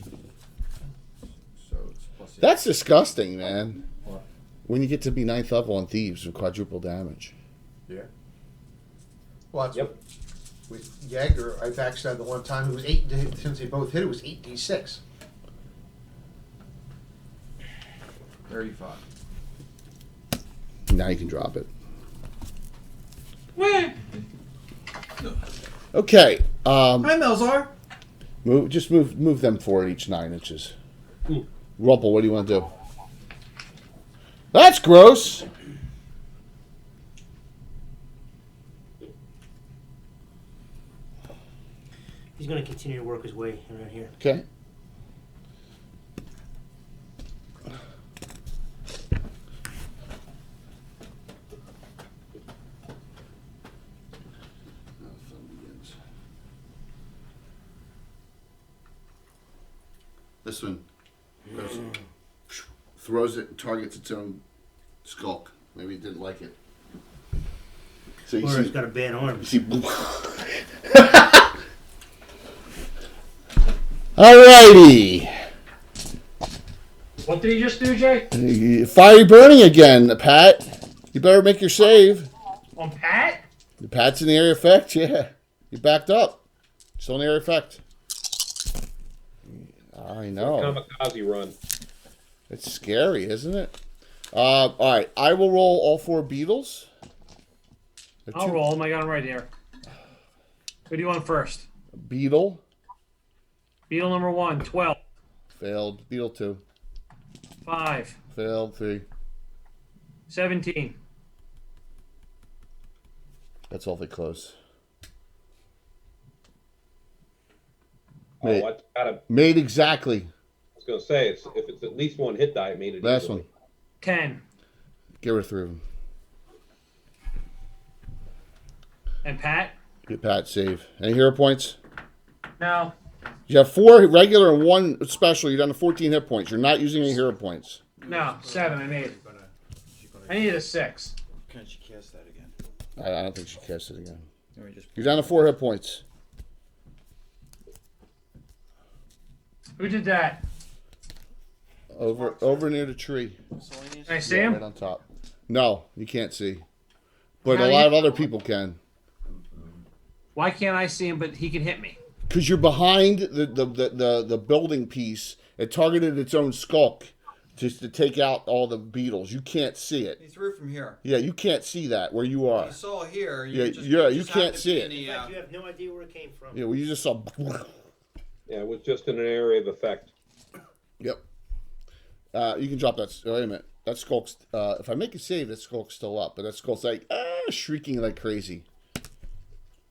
So it's plus 8. That's disgusting, man. What? When you get to be 9th level on Thieves with quadruple damage. Yeah. Well, that's Yep. what, with Jaeger, I backstabbed the one time. It was 8, since they both hit, it was 8d6. 35. Now you can drop it. Okay. Hi, Melzar. Move them forward each 9 inches. Rumple, what do you want to do? That's gross. He's gonna continue to work his way around here. Okay. This one goes, throws it and targets its own skulk. Maybe it didn't like it. So you Or see, he's got a bad arm. you see Alrighty. What did he just do, Jay? Fiery burning again, Pat. You better make your save. On Pat? The Pat's in the area effect, yeah. You backed up. Still in the area effect. I know. Kamikaze run. It's scary, isn't it? Alright, I will roll all 4 beetles. I'll roll them. I got them right here. Who do you want first? Beetle. Beetle number 1, 12. Failed. Beetle 2. 5. Failed. 3. 17. That's awfully close. Oh, I gotta. Made exactly. I was gonna say if it's at least 1 hit die, it made it. Last easily. one. 10. Get rid of 3 of them. And Pat? Get Pat save. Any hero points? No. You have 4 regular and 1 special. You're down to 14 hit points. You're not using any hero points. No. 7. I made it. I needed a 6. Can she cast that again? I don't think she cast it again. Let me just. You're down to 4 hit points. Who did that? Over near the tree. Can I see Yeah, him? right on top. No, you can't see. But How a do lot you- of other people can. Why can't I see him, but he can hit me? Because you're behind the building piece. It targeted its own skulk just to take out all the beetles. You can't see it. He threw from here. Yeah, you can't see that where you are. You saw here. Yeah, You just, yeah, just you happened can't to see be it. in the, In fact, you have no idea where it came from. Yeah, well, you just saw. Yeah, it was just in an area of effect. Yep. You can drop that. Wait a minute. That skulk's. If I make a save, that skulk's still up, but that skulk's like shrieking like crazy.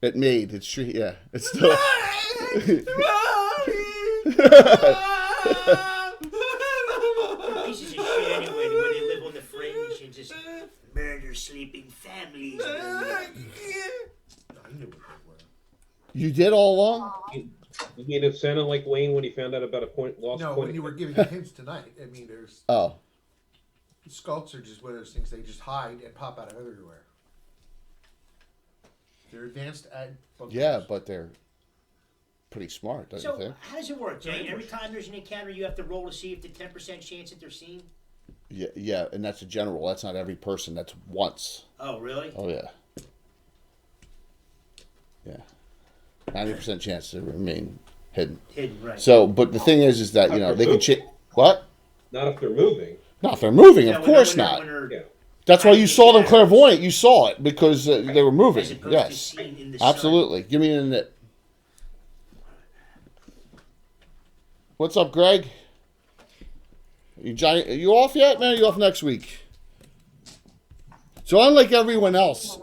It made. It's shrieking. Yeah, it's still. Pieces of shit anyway, where they live on the fringe and just murder sleeping families. You did all along. You mean it sounded like Wayne when he found out about a lost No, point? when you were giving hints tonight, I mean, there's Oh, skulks are just one of those things they just hide and pop out of everywhere. They're advanced at. yeah, but they're pretty smart, don't you So, think? how does it work, Jay? Every time there's an encounter, you have to roll to see if the 10% chance that they're seen? Yeah, and that's a general. That's not every person. That's once. Oh, really? Oh yeah. Yeah. 90% chance to remain hidden. Hidden, right. So, but the thing is that they can change. What? Not if they're moving. No, if they're moving, Yeah, of course when not. they're Yeah. That's why you saw them shadows. clairvoyant. You saw it because they were moving. As opposed to Yes, seen in the sun. absolutely. Give me a nip. What's up, Greg? Are you off yet, man? Are you off next week? So unlike everyone else,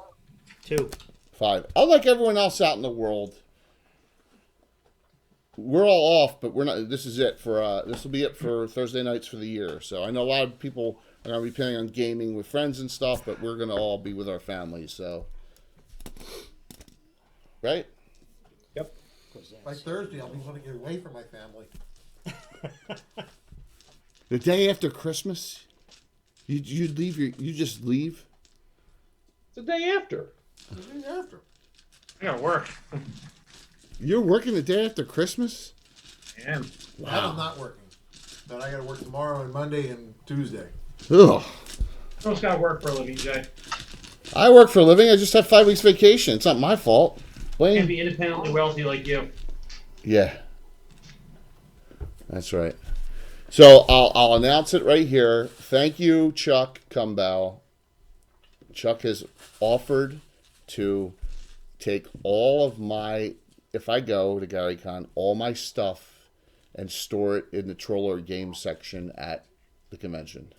2. 5. Unlike everyone else out in the world, we're all off, but we're not. This is it for. This will be it for Thursday nights for the year. So I know a lot of people are gonna be planning on gaming with friends and stuff, but we're gonna all be with our families. So, right? Yep. By Thursday, I'll be wanting to get away from my family. The day after Christmas, you just leave. It's the day after. The day after. I gotta work. You're working the day after Christmas? Yeah. That I'm not working. But I got to work tomorrow and Monday and Tuesday. Ugh. I just gotta work for a living, Jay. I work for a living. I just have 5 weeks vacation. It's not my fault. Can't Blame. be independently wealthy like you. Yeah. That's right. So I'll announce it right here. Thank you, Chuck Cumbow. Chuck has offered to take all of my, if I go to GaryCon, all my stuff and store it in the Troller game section at the convention,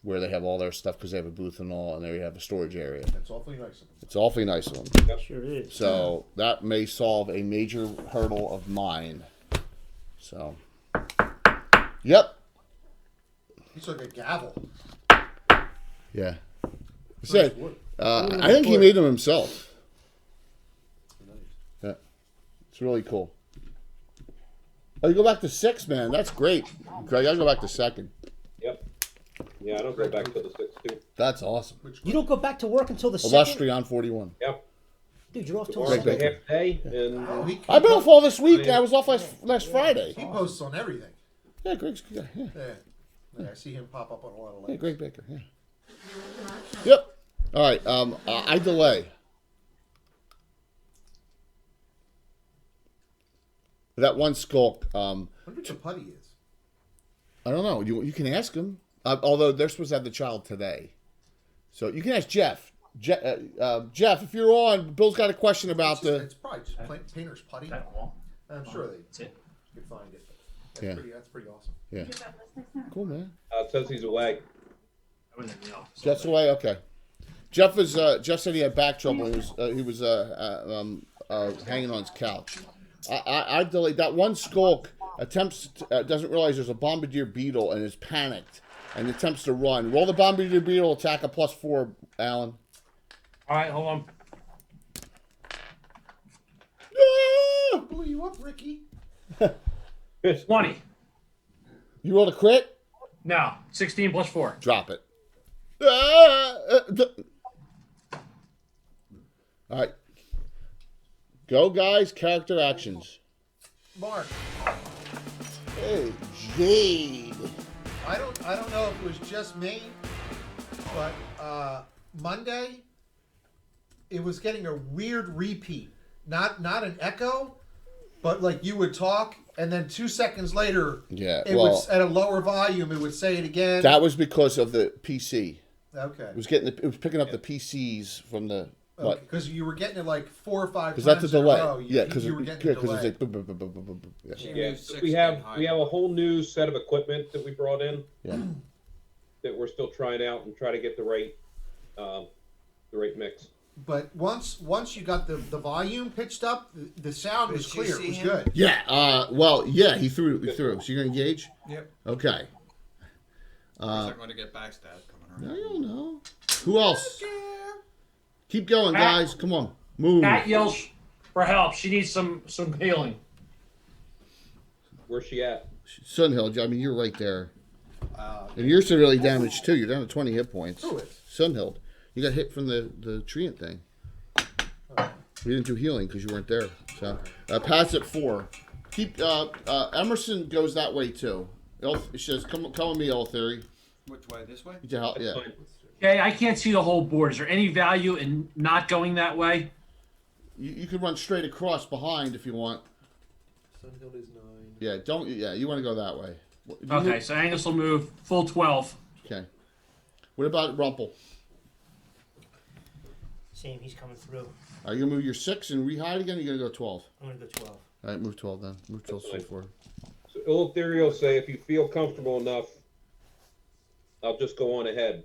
where they have all their stuff because they have a booth and all, and they have a storage area. That's awfully nice of them. It's awfully nice of them. Sure is. So that may solve a major hurdle of mine. So, yep. He's like a gavel. Yeah. Said, I think he made them himself. Yeah. It's really cool. Oh, you go back to 6, man. That's great. Greg, I go back to 2nd. Yep. Yeah, I don't go back till the 6th too. That's awesome. You don't go back to work until the 2nd? Illustrion 41. Yep. Dude, you're off till Tomorrow's the a 2nd. half day, and Oh, I've been off all this week. I was off last Friday. He posts on everything. Yeah, Greg's good. Yeah. Yeah, I see him pop up on a lot of Yeah, links. Greg Baker. Yeah. Yep. All right. I delay. That one skulk. I wonder what the putty is. I don't know. You can ask him. Although they're supposed to have the child today, so you can ask Jeff. Jeff, if you're on, Bill's got a question about It's probably just painter's putty. That wall. I'm sure they That's it. could find it. Yeah. That's pretty awesome. Yeah. Cool, man. it says he's away. I was in the office. Jeff's away. Okay. Jeff said he had back trouble. He was hanging on his couch. I delayed that one skulk. Doesn't realize there's a bombardier beetle and is panicked and attempts to run. Roll the bombardier beetle attack a +4, Alan. All right, hold on. Ah! Blew you up, Ricky. 20. You rolled a crit? No, 16 plus 4. Drop it. All right. Go, guys. Character actions. Mark, Hey, Jade. I don't know if it was just me, but Monday it was getting a weird repeat. Not an echo, but like you would talk and then 2 seconds later Yeah, it well, was at a lower volume, it would say it again. that was because of the PC. Okay. It was picking up the PCs from the what? Because you were getting it like 4 or 5 times. Because that's a in delay. row. Yeah, because you were getting a it's delay. like boom, boom, boom, boom, boom, boom, boom. Yeah. Yeah, Use so 6 we have again, a whole new set of equipment that we brought in Yeah. that we're still trying out and try to get the right mix. But once you got the volume pitched up, the sound was Did you clear. see It was him? good. Yeah. Well, yeah. He threw. So you're gonna engage? Yep. Okay. I'm going to get backstab coming I around. don't know. Who else? Keep going, guys. Come on. Move. Cat yells for help. She needs some healing. Where's she at? Sunhill. I mean, you're right there. And you're severely damaged too. You're down to 20 hit points. Who is? Sunhill. You got hit from the treant thing. We didn't do healing because you weren't there. So Pat's at 4. Keep Emerson goes that way too. She says, "Come with me, All Theory." Which way? This way? Yeah. That's fine. Okay, I can't see the whole board. Is there any value in not going that way? You could run straight across behind if you want. Sunhill is 9. Yeah, don't. Yeah, you want to go that way. Okay, so Angus will move full 12. Okay. What about Rumple? Same, he's coming through. Are you gonna move your 6 and rehide again? Or are you gonna go 12? I'm gonna go 12. All right, move 12 then. Move 12 That's fine. straight forward. So Ilithrio say if you feel comfortable enough, I'll just go on ahead.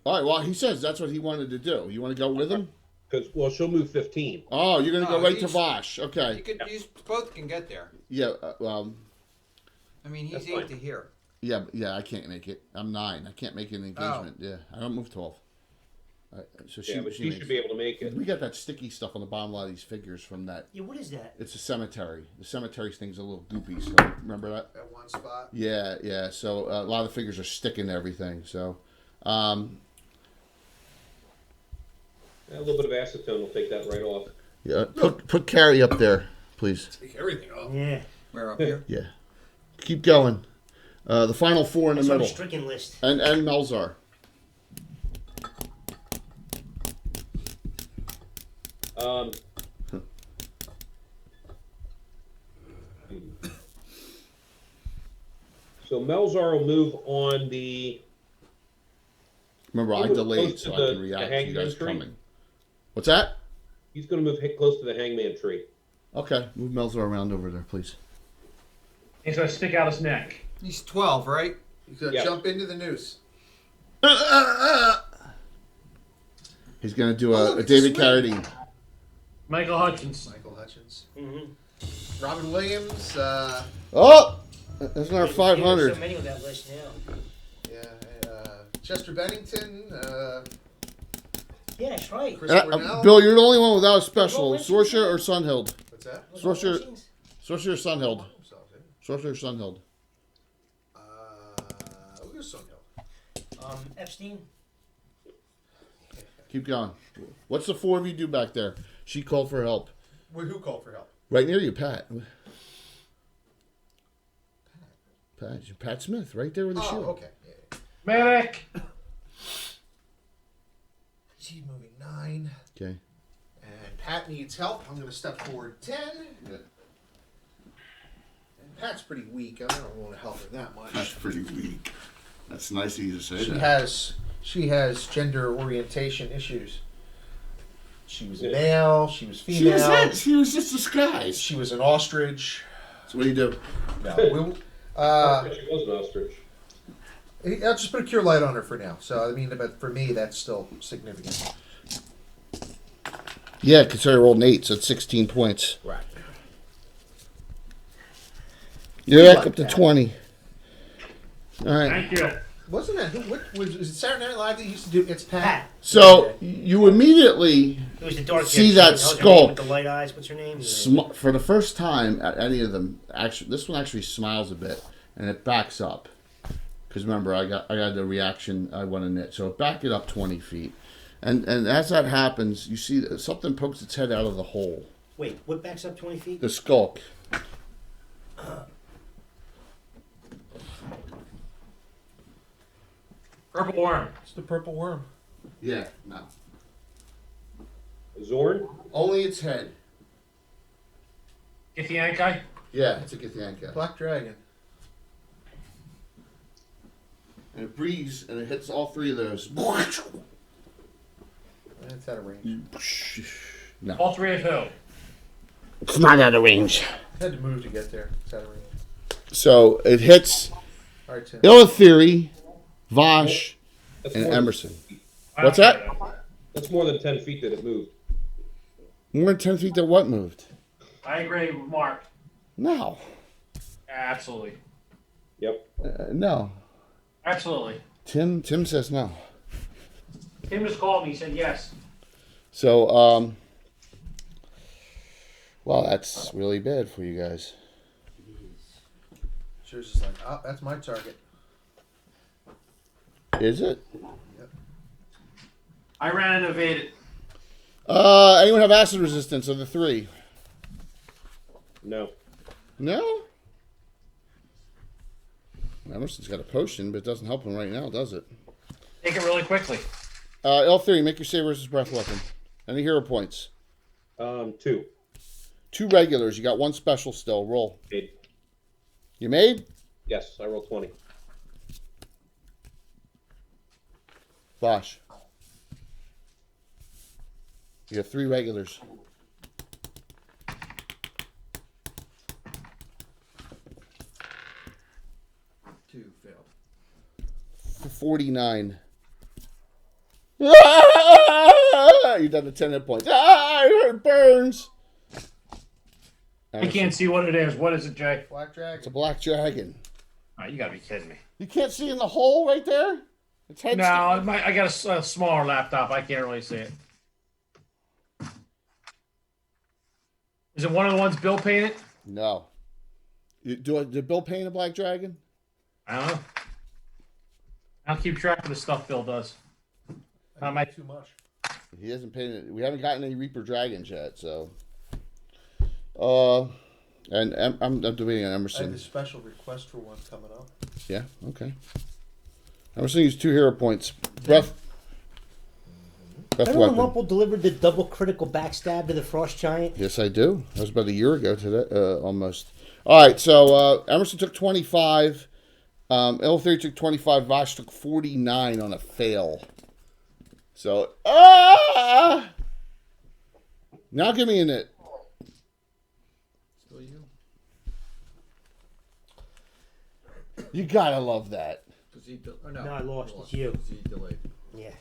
All right. Well, he says that's what he wanted to do. You want to go with him? Because, well, she'll move 15. Oh, you're gonna go No, right to he's- Vosh. You Okay. could. You both can get there. Yeah. I mean, he's That's 8 fine. to here. Yeah. I can't make it. I'm 9. I can't make an engagement. Yeah. I don't move 12. All right, so Yeah, but she she makes should be able to make it. We got that sticky stuff on the bottom of a lot of these figures from that. Yeah, what is that? It's a cemetery. The cemetery thing's a little goopy. So remember that? At one spot. Yeah. So a lot of the figures are sticking to everything. So, A little bit of acetone will take that right off. yeah. Put Carrie up there, please. Take everything off. Yeah. We're up here. Yeah. Keep going. The final 4 in the That's on the middle, stricken list. and Melzar. So Melzar will move on the. Remember, I Close delayed to so I the- can react the to you hangman guys tree? coming. What's that? He's going to move close to the hangman tree. Okay, move Melzar around over there, please. He's going to stick out his neck. He's 12, right? He's gonna Yeah. jump into the noose. He's gonna do Oh, a look, it's David sweet. Carradine. Michael Hutchins. Michael Hutchins. Mm-hmm. Robin Williams. Oh, that's another There's 500. so many on that list now. Yeah. Chester Bennington. Yeah, that's right. Chris Cornell. Bill, you're the only one without a special. Well, Sorcerer or Sunhild? What's that? Those Sorcerer- are listings? Sorcerer or Sunhild? Himself, yeah. Sorcerer or Sunhild? We'll go Sunhill. Epstein. Keep going. What's the 4 of you do back there? She called for help. Well, who called for help? Right near you, Pat. Pat Smith, right there with the shield. Oh, okay. Yeah. Medic. She's moving 9. Okay. And Pat needs help. I'm going to step forward 10. Yeah. And Pat's pretty weak. I don't want to help her that much. That's pretty weak. That's nice of you to say She has gender orientation issues. She was male. She was female. She was just disguised. She was an ostrich. So what do you do? No, She was an ostrich. I'll just put a cure light on her for now. So I mean, but for me, that's still significant. Yeah, consider I rolled an 8, so it's 16 points. Right. You're back up to 20. All right. Thank you. Wasn't that who? What was it? Saturday Night Live that used to do? It's Pat. Pat. So you immediately It was the dark. See haired that chick. How's her skull? name with the light eyes. What's her name? for the first time at any of them. Actually, this one actually smiles a bit and it backs up. Because remember, I got the reaction I want to knit, so back it up 20 feet, and as that happens, you see that something pokes its head out of the hole. Wait, what backs up 20 feet? The skulk. Purple worm. It's the purple worm. Yeah, no. Zorn? Only its head. Get the Yankai. Yeah, it's a Githyanka. Black dragon. And it breathes and it hits all 3 of those. It's out of range. No, All 3 of who? it's not out of range. I had to move to get there. It's out of range. So it hits All right, Tim. Ilithiri, Vosh, That's and more than- Emerson. What's that? That's more than 10 feet that it moved. More than 10 feet to what moved? I agree with Mark. No. Absolutely. Yep. No. Absolutely. Tim says no. Tim just called me. He said yes. So, well, that's really bad for you guys. She was just like, oh, that's my target. Is it? I ran and evaded. Anyone have acid resistance of the 3? No. No? Emerson's got a potion, but it doesn't help him right now, does it? Take it really quickly. L3, make your save versus breath weapon. Any hero points? 2. 2 regulars. You got 1 special still. Roll. 8. You made? Yes, I rolled 20. Bosh. You got 3 regulars. 2 failed. 49. You're down to 10 hit points. It burns. I can't see what it is. What is it, Jay? Black dragon. It's a black dragon. Oh, you gotta be kidding me. You can't see in the hole right there? Its head's No, I got a smaller laptop. I can't really see it. Is it one of the ones Bill painted? No. Did Bill paint a black dragon? I don't know. I'll keep track of the stuff Bill does. Not my Too much. He hasn't painted. We haven't gotten any Reaper dragons yet, so. And I'm doing an I have Emerson. a special request for one coming up. Yeah, okay. Emerson used 2 hero points. Breath Remember when weapon. Rumple delivered the double critical backstab to the Frost Giant? Yes, I do. That was about a year ago today, almost. All right, so Emerson took 25. L3 took 25. Vosh took 49 on a fail. So, now give me a it. Still you? You gotta love that. Was he or no, No, I lost. he It's you. Was he delayed? Yeah.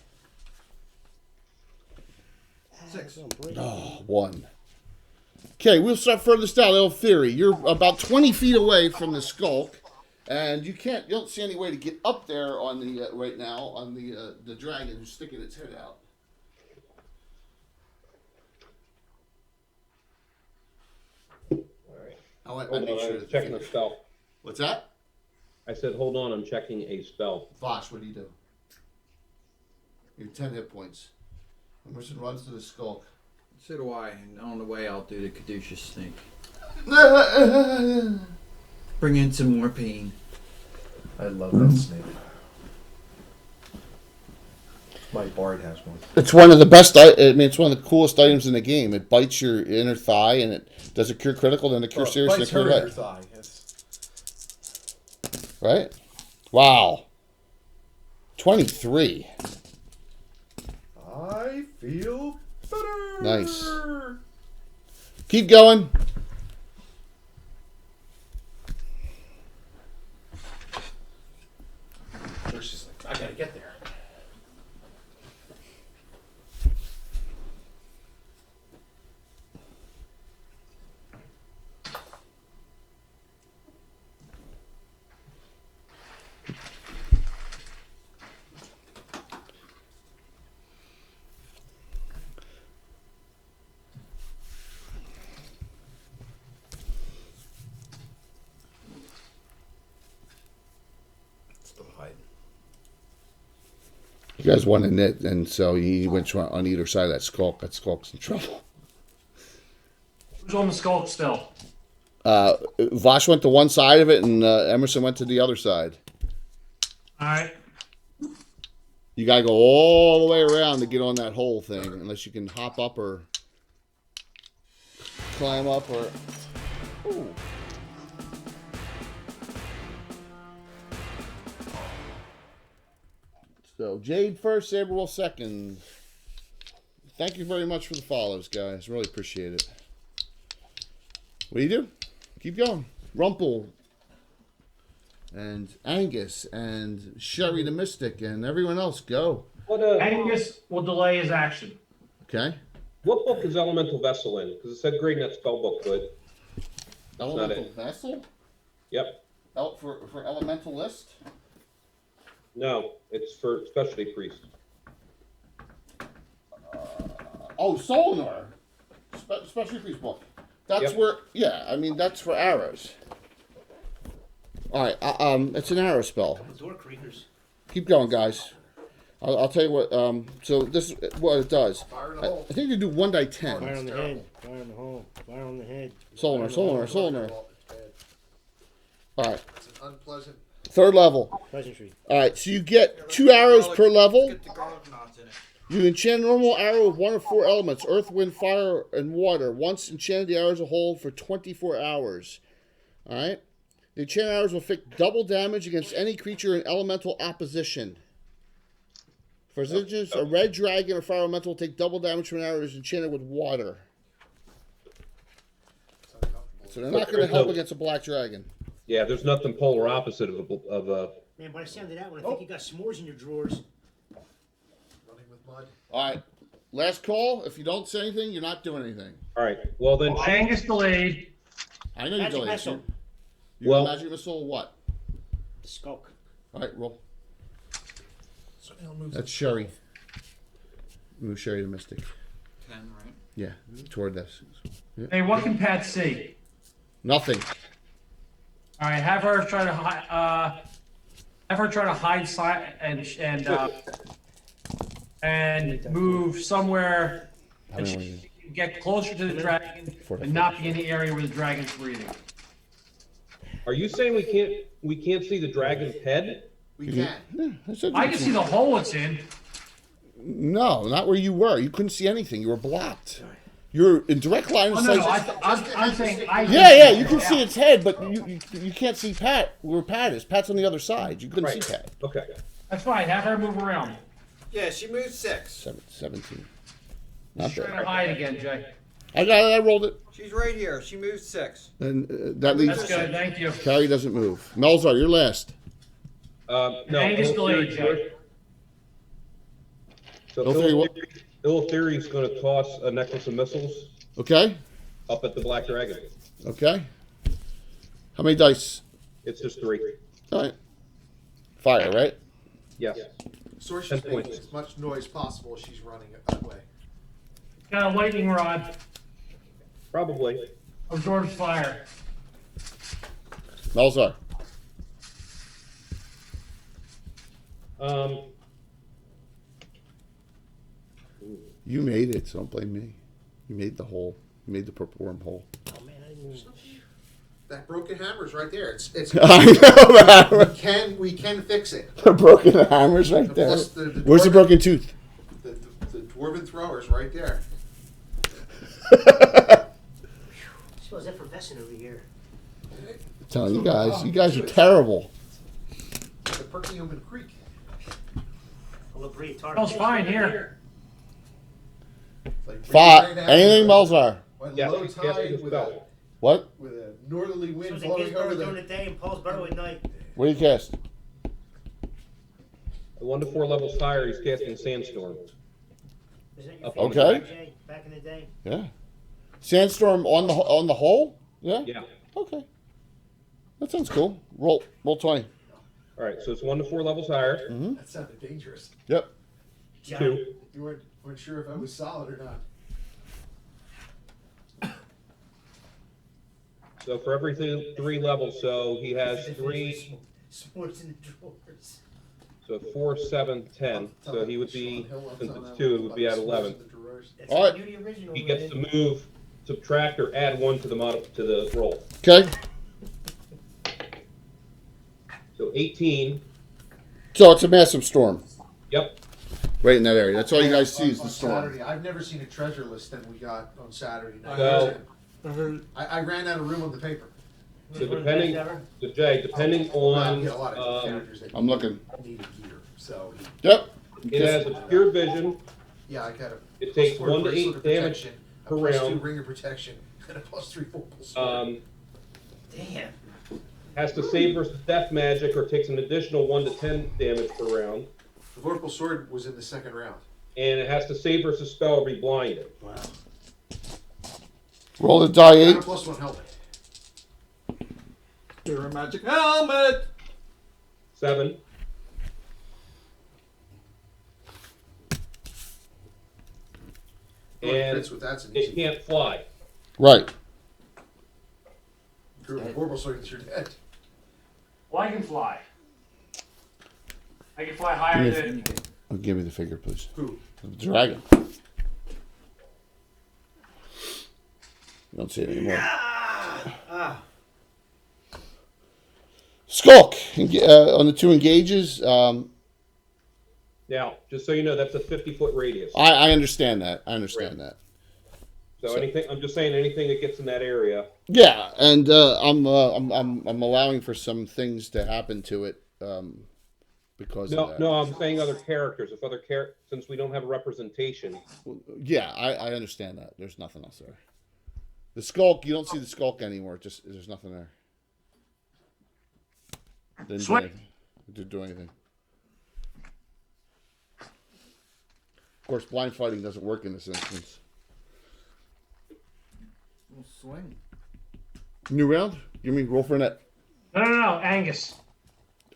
6. Oh, 1. Okay, we'll start furthest down. Little theory. You're about 20 feet away from the skulk, and you don't see any way to get up there on the right now on the dragon who's sticking its head out. All right. I Hold on, I'm checking the spell. What's that? I said, hold on, I'm checking a spell. Vosh, what do you do? You're 10 hit points. Emerson runs to the skulk. So do I, and on the way I'll do the caduceus snake. Bring in some more pain. I love that snake. My bard has one. It's one of the best. It's one of the coolest items in the game. It bites your inner thigh, and it does a cure critical, then a cure serious, and a Bites cure her light. inner thigh. Yes. Right? Wow. 23. I feel better. Nice. Keep going. She's like, I gotta get there. Still hiding. You guys won a knit, and so he went on either side of that skulk. That skulk's in trouble. Who's on the skulk still? Vosh went to one side of it, and Emerson went to the other side. All right. You gotta go all the way around to get on that whole thing, unless you can hop up or climb up or. Ooh. So Jade first, Saberwolf second. Thank you very much for the follows, guys. Really appreciate it. What do you do? Keep going. Rumple and Angus and Sherry the Mystic and everyone else, go. Angus will delay his action. Okay. What book is Elemental Vessel in? Because it said Great Net Spellbook, but Elemental it. Vessel? yep. For Elemental List? No, it's for Specialty Priest. Oh, Solinar. Special Priest book. That's Yep. where, yeah, I mean, that's for arrows. Alright, it's an arrow spell. Door creakers. Keep going, guys. I'll tell you what, so this is what it does. I think they do 1 die 10. Fire on the head. Fire on the hole. Fire on the head. Solinar. It's bad. Alright. It's an unpleasant Third level. Pleasantry. All right, so you get 2 arrows per level. Get the garlic knots in it. You enchant a normal arrow with 1 of 4 elements: earth, wind, fire, and water. Once enchanted, the arrows will hold for 24 hours. All right. The enchanted arrows will inflict double damage against any creature in elemental opposition. For instance, a red dragon or fire elemental will take double damage from an arrow that is enchanted with water. So they're not going to help against a black dragon. Yeah, there's nothing polar opposite of a. Man, by the sound of that one, I think you got s'mores in your drawers. Running with mud. All right. Last call. If you don't say anything, you're not doing anything. All right. Well then, Angus delayed. I know you Magic delayed. missile. You Well- magic missile what? Skulk. All right, roll. So now moves That's Sherry. Move Sherry to Mystic. 10, right? Yeah, toward this. Hey, what can Pat see? Nothing. All right, have her try to hide. Have her try to hide and move somewhere that she can get closer to the dragon and not be in the area where the dragon's breathing. are you saying we can't see the dragon's head? We can. Yeah, I can see the hole it's in. No, not where you were. You couldn't see anything. You were blocked. You're in direct line of Oh, sight. no, I'm saying I. Yeah, you can see its head, but you can't see Pat where Pat is. Pat's on the other side. You couldn't Right. see Pat. Okay. That's fine. Have her move around. Yeah, she moved 6. 17. Not Try to bad. hide again, Jay. I got it. I rolled it. She's right here. She moved 6. And that leaves. That's good. Thank you. Carrie doesn't move. Melzar, you're last. No. Angus Ill delayed, Theory- Jay. So Ill Theory what? Ill Theory is going to toss a necklace of missiles Okay. up at the black dragon. Okay. How many dice? It's just 3. All right. Fire, right? Yes. So she's 10 making points. as much noise possible as she's running it that way. Got a lightning rod. Probably. Absorbs fire. Melzar. You made it, so don't blame me. You made the hole. You made the purple wormhole. Oh man, I didn't even. That broken hammer's right there. It's I know, we can fix it. the broken hammer's right there. Plus the Where's the dwarven- broken tooth? The dwarven thrower's right there. Smells effervescent over here. Telling you guys are terrible. The Perkiomen Creek. I'll look great. Smells fine here. Like Five. right now, Anything, Melzar? on Yeah, low he's casting tide a with spell. What? a northerly wind Smells like blowing over Gisborough during the. the day and Paul's Burrow at night. What do you cast? 1 to 4 levels higher, he's casting Sandstorm. Isn't that your Okay. favorite, Jay, back in the day? Yeah. Sandstorm on the hole? Yeah? Yeah. Okay. That sounds cool. Roll 20. All right, so it's 1 to 4 levels higher. That sounded dangerous. Yep. Johnny. 2. You weren't sure if I was solid or not. So for every 3 levels, so he has 3. S'mores in the drawers. So 4, 7, 10. So he would be, since it's 2, it would be at 11. That's All right. the original. He gets to move, subtract, or add 1 to the roll. Okay. So 18. So it's a massive storm Yep. right in that area. That's all you guys see is On the storm. Saturday, I've never seen a treasure list than we got on Saturday night. So- I ran out of room on the paper. So depending, so Jay, depending I on, get a lot of characters that I'm looking. needed gear. So Yep. it has obscure vision. yeah, I got a. It takes +4 1 to bracelet 8 of damage protection, a per +2 round. ring of protection, and a +3 vorpal sword. Damn. Has to save versus death magic or takes an additional 1 to 10 damage per round. The vorpal sword was in the second round. And it has to save versus spell or be blinded. Wow. Roll the die And 8. a +1 helmet. You're a magic helmet. 7. And Fits with that's an it easy. can't fly. Right. Drew a vorpal sword into your head. Well, I can fly. I can fly higher than. Oh, give me the figure, please. Who? The dragon. You don't see it anymore. Ah. Skulk on the 2 engages. Now, just so you know, that's a 50-foot radius. I understand that. I understand that. So anything, I'm just saying anything that gets in that area. Yeah, and I'm allowing for some things to happen to it because of that. No, I'm saying other characters. If other since we don't have a representation. Yeah, I understand that. There's nothing else there. The skulk, you don't see the skulk anymore. Just there's nothing there. Didn't do anything. Of course, blind fighting doesn't work in this instance. We'll swing. New round? You mean roll for a net? No, Angus.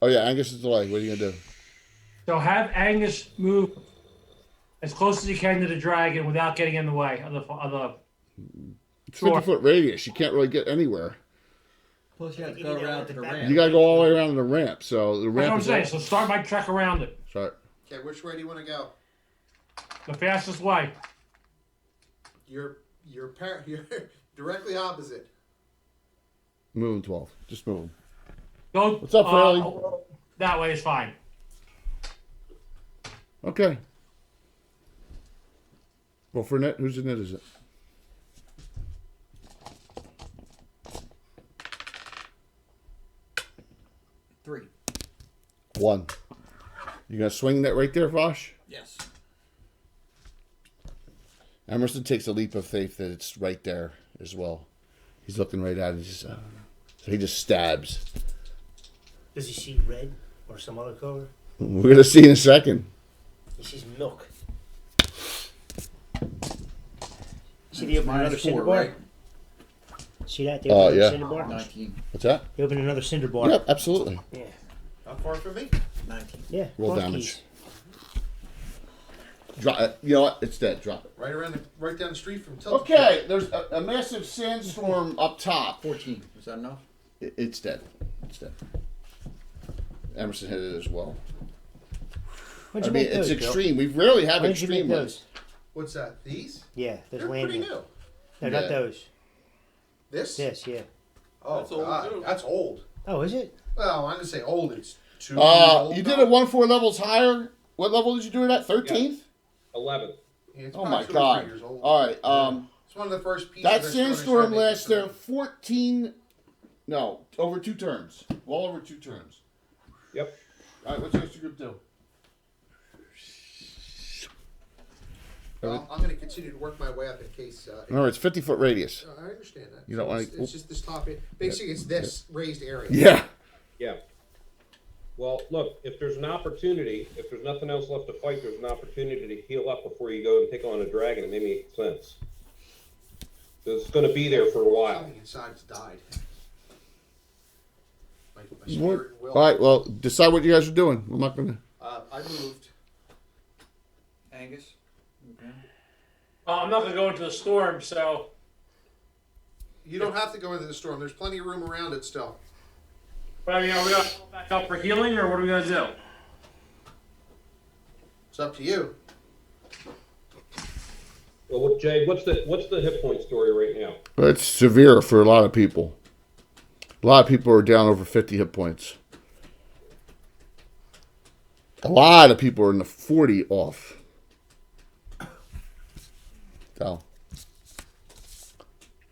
Oh yeah, Angus is delay. What are you gonna do? So have Angus move as close as he can to the dragon without getting in the way of the. It's 50-foot radius. You can't really get anywhere. Plus, you have to go around to the ramp. You gotta go all the way around the ramp. So the That's ramp what I'm is saying. So start my trek around it. Sorry. Okay, which way do you want to go? The fastest way. You're directly opposite. Move him 12. Just move him. Go. What's up, Farley? That way is fine. Okay. Roll for a net. Whose net is it? Three. 1. You gonna swing that right there, Vosh? Yes. Emerson takes a leap of faith that it's right there as well. He's looking right at it. So he just stabs. Does he see red or some other color? We're gonna see in a second. He sees milk. See the open another cinder bar? Right? See that? They opened yeah. another cinder bar? 19. What's that? They opened another cinder bar. Yep, absolutely. Yeah. How far from me? 19. Yeah. Roll cross damage. keys. Drop it. You know what? It's dead. Drop it. Right down the street from Tilton. Okay, there's a massive sandstorm up top. 14. Was that enough? It's dead. It's dead. Emerson hit it as well. When'd I you mean, make those, it's Bill? extreme. We rarely have When did you make extreme those? ones. What's that? These? Yeah, those They're pretty landing. new. No, Yeah. not those. This? This, yeah. Oh, That's old, God. too. That's old. Oh, is it? Well, I'm gonna say old. It's 2 years old. You did now. it 1-4 levels higher. What level did you do it at? 13th? 11. Yeah, it's Oh probably my 2 or God! 3 years old. All right. It's one of the first pieces. That I started sandstorm making lasted for 14. No, over 2 turns. Well over 2 turns. Yep. All right. What's the extra group do? Well, I'm going to continue to work my way up in case. Remember, it's 50-foot radius. I understand that. You don't wanna- It's just this top. Basically, it's this raised area. Yeah. Yeah. Well, look, if there's an opportunity, if there's nothing else left to fight, there's an opportunity to heal up before you go and take on a dragon. It may make sense. It's going to be there for a while. Something inside's died. My What? spirit and will. All right. Well, decide what you guys are doing. I'm not gonna. I moved. Angus? Okay. I'm not gonna go into the storm, so You don't have to go into the storm. There's plenty of room around it still. but I mean, are we gonna go back up for healing, or what are we gonna do? It's up to you. Well, Jay, what's the hit point story right now? It's severe for a lot of people. A lot of people are down over 50 hit points. A lot of people are in the 40 off. So,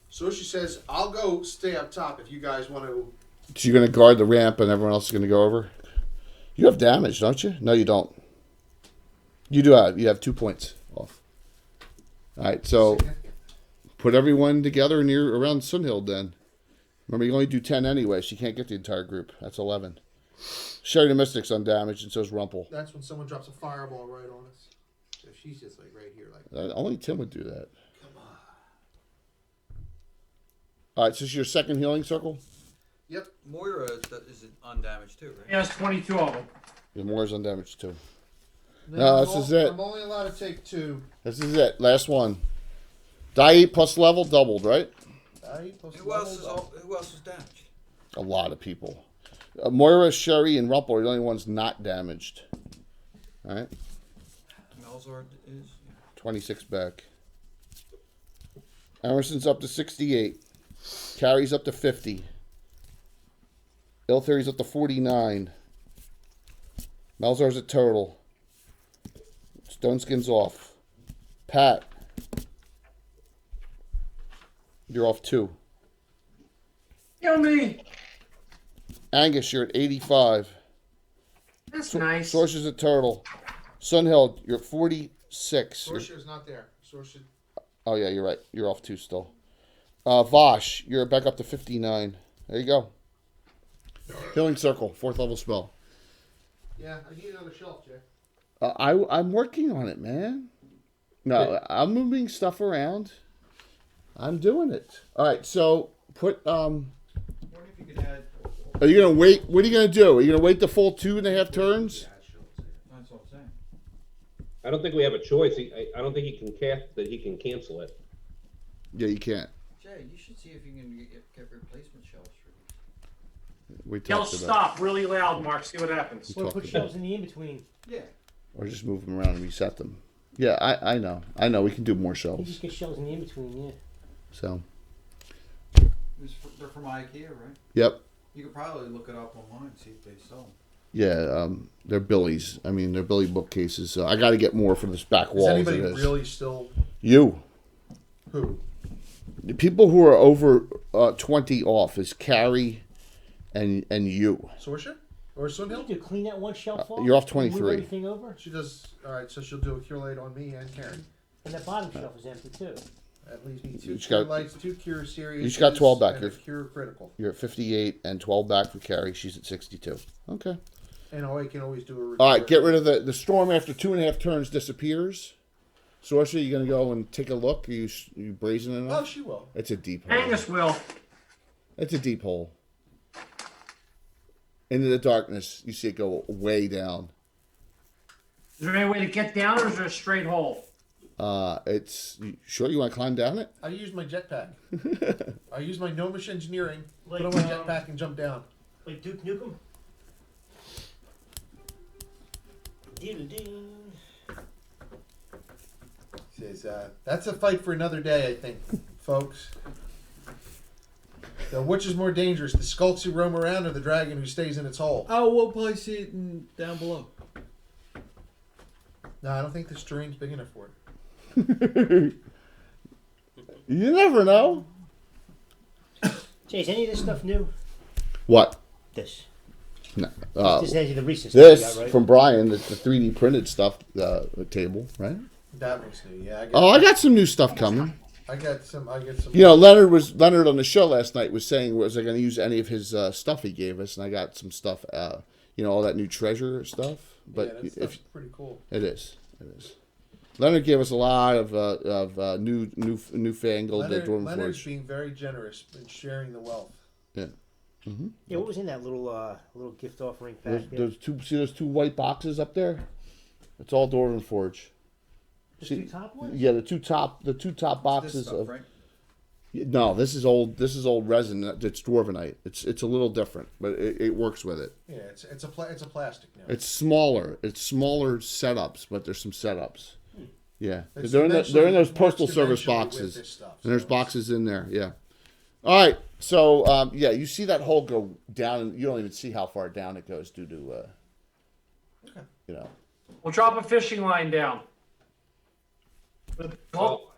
So she says, "I'll go stay up top if you guys want to." so you're going to guard the ramp and everyone else is going to go over? You have damage, don't you? No, you don't. You do have. You have 2 points off. All right, so put everyone together near around Sunhill then. Remember, you only do 10 anyway, so you can't get the entire group. That's 11. Sherry the Mystic's undamaged, and so's Rumple. That's when someone drops a fireball right on us. So she's just like right here, like. Only Tim would do that. Come on. All right, so this is your second healing circle? Yep. Moira is undamaged too, right? Yes, 22 of them. Your Moore's undamaged too. No, No, this is it. I'm only allowed to take 2. This is it. Last one. Die 8 plus level doubled, right? Who else is damaged? A lot of people. Moira, Sherry, and Rumple are the only ones not damaged. All right? Melzard is. 26 back. Emerson's up to 68. Carrie's up to 50. L30's up to 49. Malzar's at total. Stone Skin's off. Pat, you're off 2. Kill me. Angus, you're at 85. That's nice. Sorcerer's at total. Sunhill, you're at 46. Sorcerer's not there. Sorcerer. Oh, yeah, you're right. You're off 2 still. Vosh, you're back up to 59. There you go. Healing Circle, 4th level spell. Yeah, I need another shelf, Jay. I'm working on it, man. No, I'm moving stuff around. I'm doing it. All right, so put. Wonder if you could add. Are you gonna wait? What are you gonna do? Are you gonna wait the full 2.5 turns? That's what I'm saying. I don't think we have a choice. I don't think he can cancel it. Yeah, you can't. Jay, you should see if you can get replacement shelves for these. We Yell talked about. stop really loud, Mark. See what happens. We Or talked put about shelves in the in-between. Yeah. Or just move them around and reset them. Yeah, I know. I know. We can do more You shelves. just get shelves in the in-between, yeah. So. They're from IKEA, right? Yep. You could probably look it up online and see if they sell them. Yeah. They're Billy's. I mean, they're Billy bookcases. So I got to get more for this back wall. Is as anybody it is. really still You. who? The people who are over 20 off is Carrie and you. Sorcerer or You Sunhill? do clean that one shelf off. you're off and 23. Move everything over. She does. All right, so she'll do a cure light on me and Karen. And that bottom shelf is empty too. That leaves me You 2 just cure got- lights, 2 cure series. you just got 12 back and a here. Cure critical. You're at 58 and 12 back for Carrie. She's at 62. Okay. And I can always do a repair. All right, get rid of the storm after 2.5 turns disappears. Sorcerer, you gonna go and take a look? Are you brazen Oh, enough? she will. It's a deep hole. Angus will. It's a deep hole. Into the darkness, you see it go way down. Is there any way to get down, or is there a straight hole? Sure you want to climb down it? I use my jetpack. I use my gnomish engineering. Like, Put on my jetpack and jump down. Like Duke Nukem. Doo-doo-doo. Says, that's a fight for another day, I think, folks. So which is more dangerous, the skulks who roam around or the dragon who stays in its hole? Oh, we'll probably see it down below. No, I don't think this terrain's big enough for it. You never know. Jay, is any of this stuff new? What? This. No. This is the recent stuff you This got, right? from Brian, the 3D printed stuff table, right? That one's new, yeah. I got some new stuff coming. I got some. You know, Leonard on the show last night was saying, was I going to use any of his stuff he gave us? And I got some stuff, all that new treasure stuff. But yeah, that stuff's pretty cool. it is. Leonard gave us a lot of newfangled Dwarven Leonard's Forge. being very generous in sharing the wealth. Yeah. Yeah, what was in that little gift offering pack? See those 2 white boxes up there? It's all Dwarven Forge. The 2 top ones? Yeah, the two top boxes This stuff, of. right? No, this is old. This is old resin. It's dwarvenite. It's a little different, but it works with it. Yeah, it's a plastic now. It's smaller. It's smaller setups, but there's some setups. Yeah, It's they're in those dimensionally- postal works service dimensionally with boxes, this stuff, and there's so boxes in there. Yeah. All right. So you see that hole go down, and you don't even see how far down it goes due to, We'll drop a fishing line down. Well,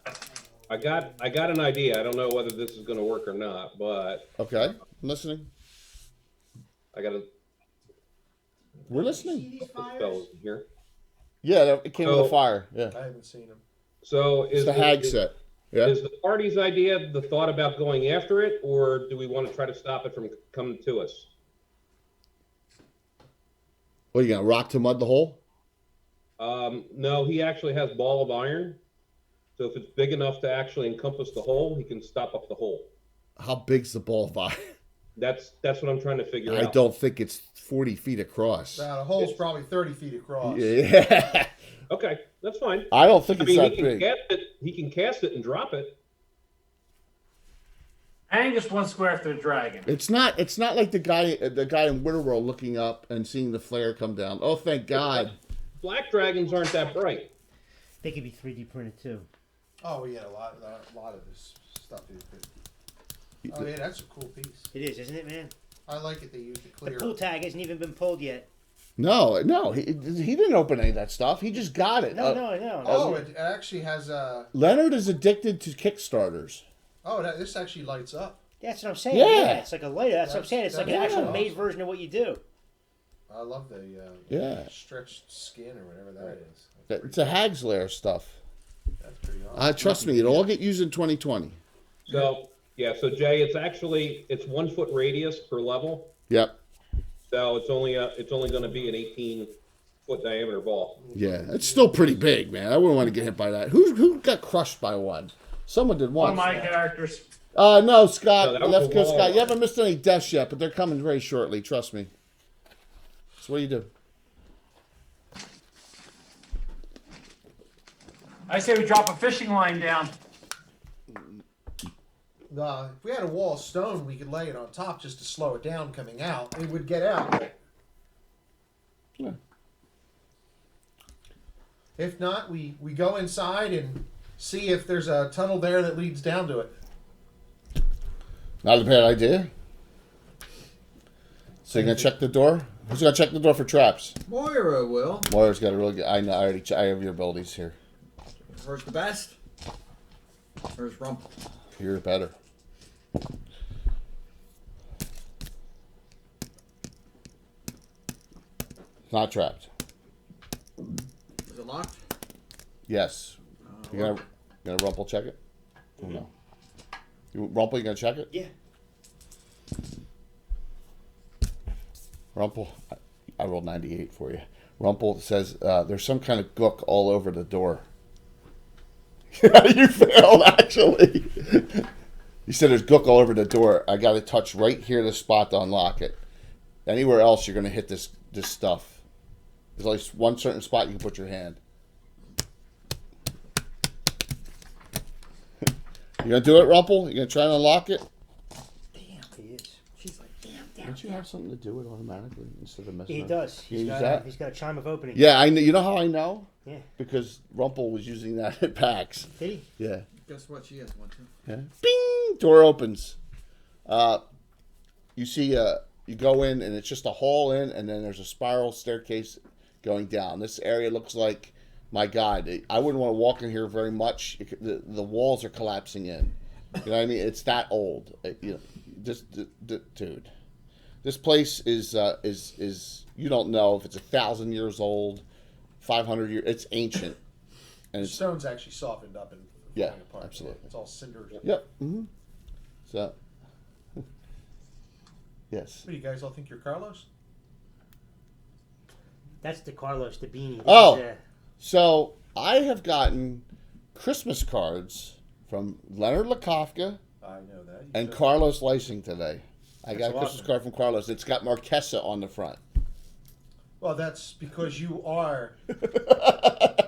I got an idea. I don't know whether this is going to work or not, but Okay, I'm listening. I got to We're listening. These put spells in here. Yeah, it came with a So- fire. Yeah, I haven't seen them. So it's the hag set. Yeah. Is the party's idea the thought about going after it, or do we want to try to stop it from coming to us? What are you gonna rock to mud the hole? No, he actually has ball of iron. So if it's big enough to actually encompass the hole, he can stop up the hole. How big's the ball of iron? That's what I'm trying to figure I out. don't think it's 40 feet across. The hole's probably 30 feet across. Yeah. Okay, that's fine. I don't think I it's mean, that he can big. cast it. He can cast it and drop it. Angus wants to go after the dragon. It's not like the guy in Winterworld looking up and seeing the flare come down. Oh, thank God. Black dragons aren't that bright. They could be 3D printed too. Oh yeah, a lot of this stuff is good. Oh yeah, that's a cool piece. It is, isn't it, man? I like it. They use the The clear. pull tag hasn't even been pulled yet. No, he didn't open any of that stuff. He just got it. No. Oh, it actually has a. Leonard is addicted to Kickstarters. Oh, this actually lights up. That's what I'm saying. Yeah. It's like a lighter. That's what I'm saying. It's like an That's actual awesome. made version of what you do. I love the Yeah. stretched skin or whatever that is. It's a Hag's Lair stuff. That's pretty awesome. Trust me, it'll all get used in 2020. So yeah, so Jay, it's 1 foot radius per level. Yep. So it's only going to be an 18-foot diameter ball. Yeah, it's still pretty big, man. I wouldn't want to get hit by that. Who got crushed by one? Someone did One once. of my characters. No, Scott. No, that was Left the Coast wall. Scott. You haven't missed any deaths yet, but they're coming very shortly. Trust me. So what do you do? I say we drop a fishing line down. If we had a wall of stone, we could lay it on top just to slow it down coming out. It would get out. Yeah. If not, we go inside and see if there's a tunnel there that leads down to it. Not a bad idea. So you're gonna check the door? Who's gonna check the door for traps? Moira will. Moira's got a really good. I know. I have your abilities here. First the best. First Rump. You're better. Not trapped. Is it locked? Yes. You gonna rumple check it? Or no? You rumple? You gonna check it? Yeah. Rumple. I rolled 98 for you. Rumple says there's some kind of gook all over the door. You failed, actually. You said there's gook all over the door. I got to touch right here, the spot to unlock it. Anywhere else, you're going to hit this stuff. There's only one certain spot you can put your hand. You going to do it, Rumple? You going to try and unlock it? Damn, he is. She's like, damn. Don't you have something to do it automatically instead of messing He around? does. You use that? He's got a chime of opening. Yeah, I know. You know how I know? Yeah. Because Rumple was using that at PAX. Did he? Yeah. Guess what? She has one too. Yeah. Bing! Door opens. You see, you go in, and it's just a hall in, and then there's a spiral staircase going down. This area looks like, my God, I wouldn't want to walk in here very much. The walls are collapsing in. You know what I mean? It's that old. Dude. This place is you don't know if it's 1,000 years old, 500 years. It's ancient, and The it's stone's actually softened up and Yeah, falling apart. absolutely. It's all cinders. yep. Mm-hmm. So, yes. What do you guys all think you're Carlos? That's the Carlos, the beanie. This Oh. is, So I have gotten Christmas cards from Leonard Lakofka I know that. and Carlos Lysing today. I got a That's Christmas awesome. card from Carlos. It's got Marquesa on the front. Well, that's because you are like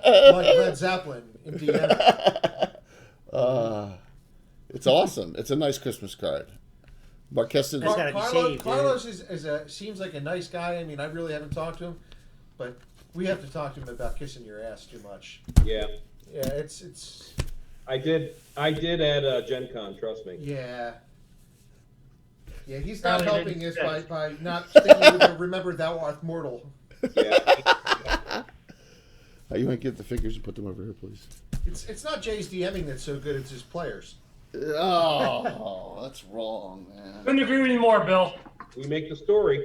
Led Zeppelin in DM. It's awesome. It's a nice Christmas card. Marquesa. That's gotta be Carlos, saved, Carlos seems like a nice guy. I mean, I really haven't talked to him, but we have to talk to him about kissing your ass too much. Yeah, Yeah, it's I did at Gen Con. Trust me. yeah. Yeah, he's not Probably helping didn't us fit. by not sticking with the "Remember Thou Art Mortal." Yeah. You want to get the figures and put them over here, please? It's not Jay's DMing that's so good; it's his players. Oh, that's wrong, man. Couldn't agree with you more, Bill. We make the story.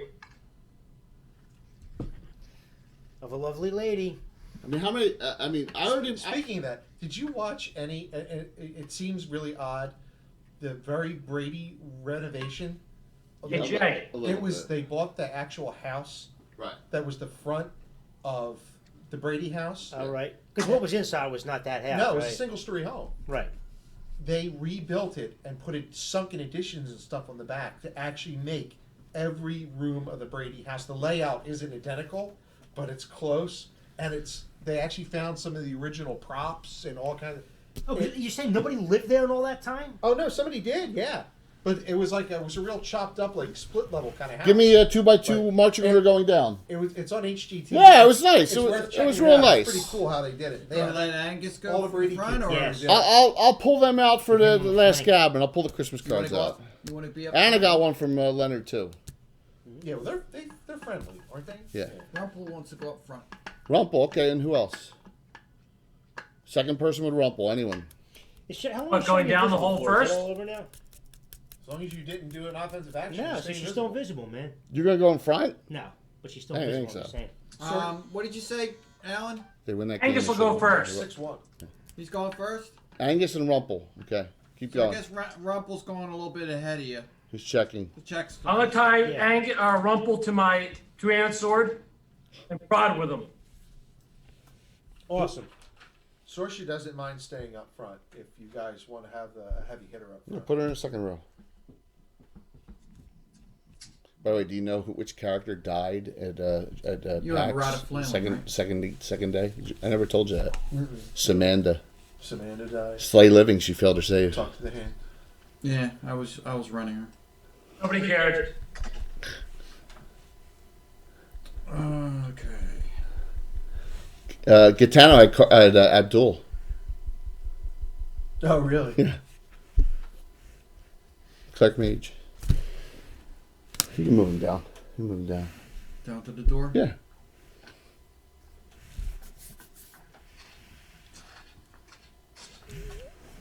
of a lovely lady. I mean, how many? I already. Speaking of that, did you watch any? It seems really odd. The very Brady renovation. of Yeah, the- Jay. It was they bought the actual house Right. that was the front of the Brady house. All right. Because what was inside was not that house. No, it was right? a single-story home. Right. They rebuilt it and put it sunken additions and stuff on the back to actually make every room of the Brady house. The layout isn't identical, but it's close, and they actually found some of the original props and all kinds of. Oh, you saying nobody lived there in all that time? Oh no, somebody did, yeah. But it was like it was a real chopped up, like split level kind of house. Give me a 2x2 But- marching order going down. It's on HGTV. Yeah, it was nice. It's It was- worth it was checking real out. nice. It's pretty cool how they did it. They So had let Angus go all the from Brady front, or kids. is Yes. I'll pull them out for the last cabin. I'll pull the Christmas You wanna cards go out. up? You want to be up? And I got one from Leonard too. Yeah, well, they're friendly, aren't they? Yeah. Rumple wants to go up front. Rumple, okay, and who else? Second person with Rumple, anyone? How long What, is going she down the invisible hole for? Is it first? all over now? As long as you didn't do an offensive action. No, you so stay she's still invisible. invisible, man. You're going to go in front? No, but she's still I invisible. think so. I'm just saying. What did you say, Alan? They win that Angus game. will go first. 6-1. He's going first? Angus and Rumple. Okay, keep So I going. guess Rumple's going a little bit ahead of you. Who's checking? The check's I'm gonna tie Yeah. Rumple to my two-hand sword and prod with him. Awesome. Sorsha doesn't mind staying up front if you guys want to have a heavy hitter up Yeah, front. put her in the second row. By the way, do you know which character died at You have PAX? Rada Flannel, second day? I never told you that. Samantha. Samantha dies. Slay Living, she failed her save. Talk to the hand. Yeah, I was running her. Nobody cared. Okay. Gitano had Abdul. Oh, really? Yeah. Clark Mage. You can move him down. You can move him down. Down to the door? Yeah.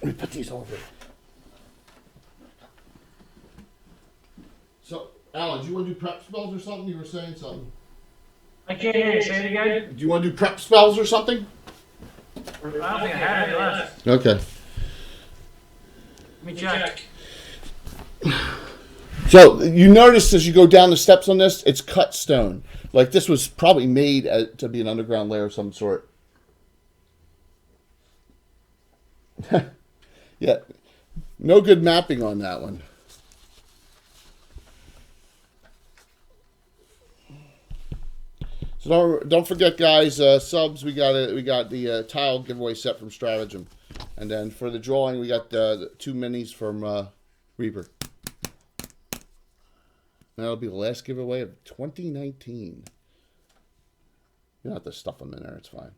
Let me put these over. So, Alan, do you want to do prep spells or something? You were saying something. I can't hear you. Say it again. Do you want to do prep spells or something? I don't think I have any left. Okay. Let me check. So, you notice as you go down the steps on this, it's cut stone. Like this was probably made to be an underground layer of some sort. Yeah. No good mapping on that one. So don't forget, guys. Subs. We got the tile giveaway set from Stratagem, and then for the drawing, we got the 2 minis from Reaper. That'll be the last giveaway of 2019. You don't have to stuff them in there. It's fine.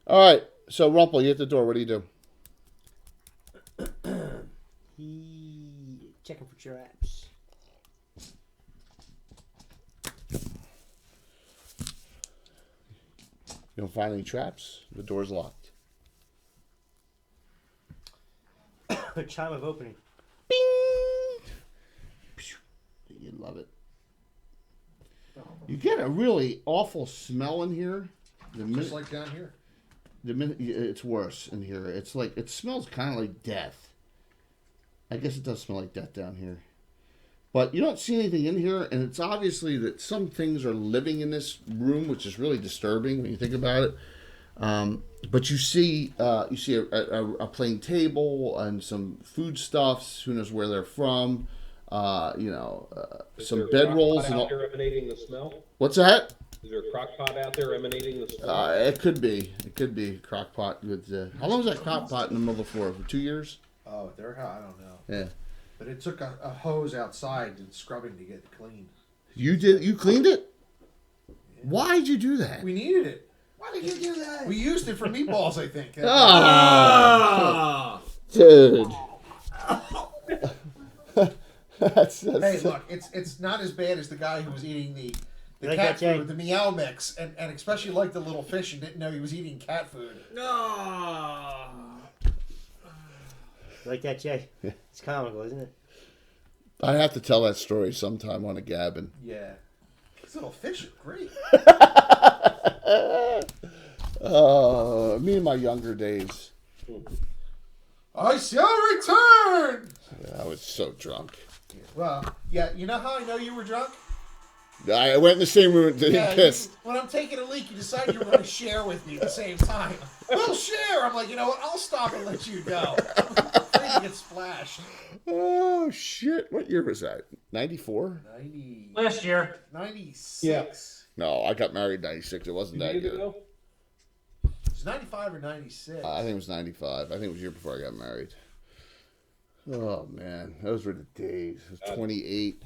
All right. So Rumple, you at the door. What do you do? Checking for traps. You don't find any traps. The door's locked. Chime of opening. Bing! You love it. You get a really awful smell in here. The Just minute, like down here. the minute it's worse in here. It's like it smells kind of like death. I guess it does smell like death down here. But you don't see anything in here, and it's obviously that some things are living in this room, which is really disturbing when you think about it. But you see a plain table and some foodstuffs. Who knows where they're from? Is Some there a bed crock rolls pot and out all. there emanating the smell? What's that? Is there a crock pot out there emanating the smell? It could be. It could be crock pot with. How long was that crock pot in the middle of the floor? For 2 years? Oh, they're I don't know. Yeah. But it took a hose outside and scrubbing to get it clean. You did. You cleaned it. Why'd you do that? We needed it. Why did you do that? We used it for meatballs, I think. Oh, dude. that's Hey, look, it's not as bad as the guy who was eating the Like cat that, Jay? food, the meow mix, and especially like the little fish and didn't know he was eating cat food. No. Like that, Jay? It's comical, isn't it? I have to tell that story sometime on a Gabbin. Yeah. These little fish are great. Me in my younger days. I shall return! I was so drunk. Well, yeah, you know how I know you were drunk? I went in the same room and Yeah, pissed. when I'm taking a leak, you decide you were going to share with me at the same time. We'll share! I'm like, you know what? I'll stop and let you go. I'm afraid to get splashed. Oh, shit. What year was that? 94? 90, Last year. 96. Yeah. No, I got married in 96. It wasn't that Years good. ago? It's 95 or 96. I think it was 95. I think it was the year before I got married. Oh, man. Those were the days. It was 28.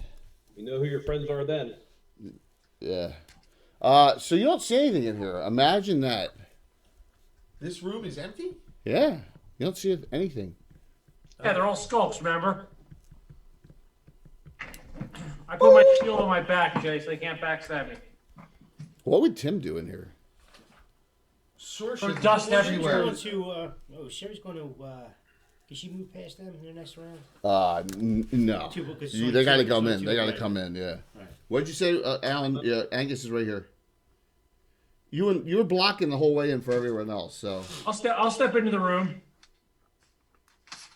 You know who your friends are then. Yeah. So you don't see anything in here. Imagine that. This room is empty? Yeah. You don't see anything. Yeah, they're all sculpts, remember? I put my shield on my back, Jay, so they can't backstab me. What would Tim do in here? Source There's is dust Sherry's everywhere. going to. Sherry's going to. Can she move past them in the next round? No. Because They got to Sony- come Sony in. two They got to right. come in. Yeah. Right. What'd you say, Alan? Yeah, Angus is right here. You were blocking the whole way in for everyone else. So I'll step into the room.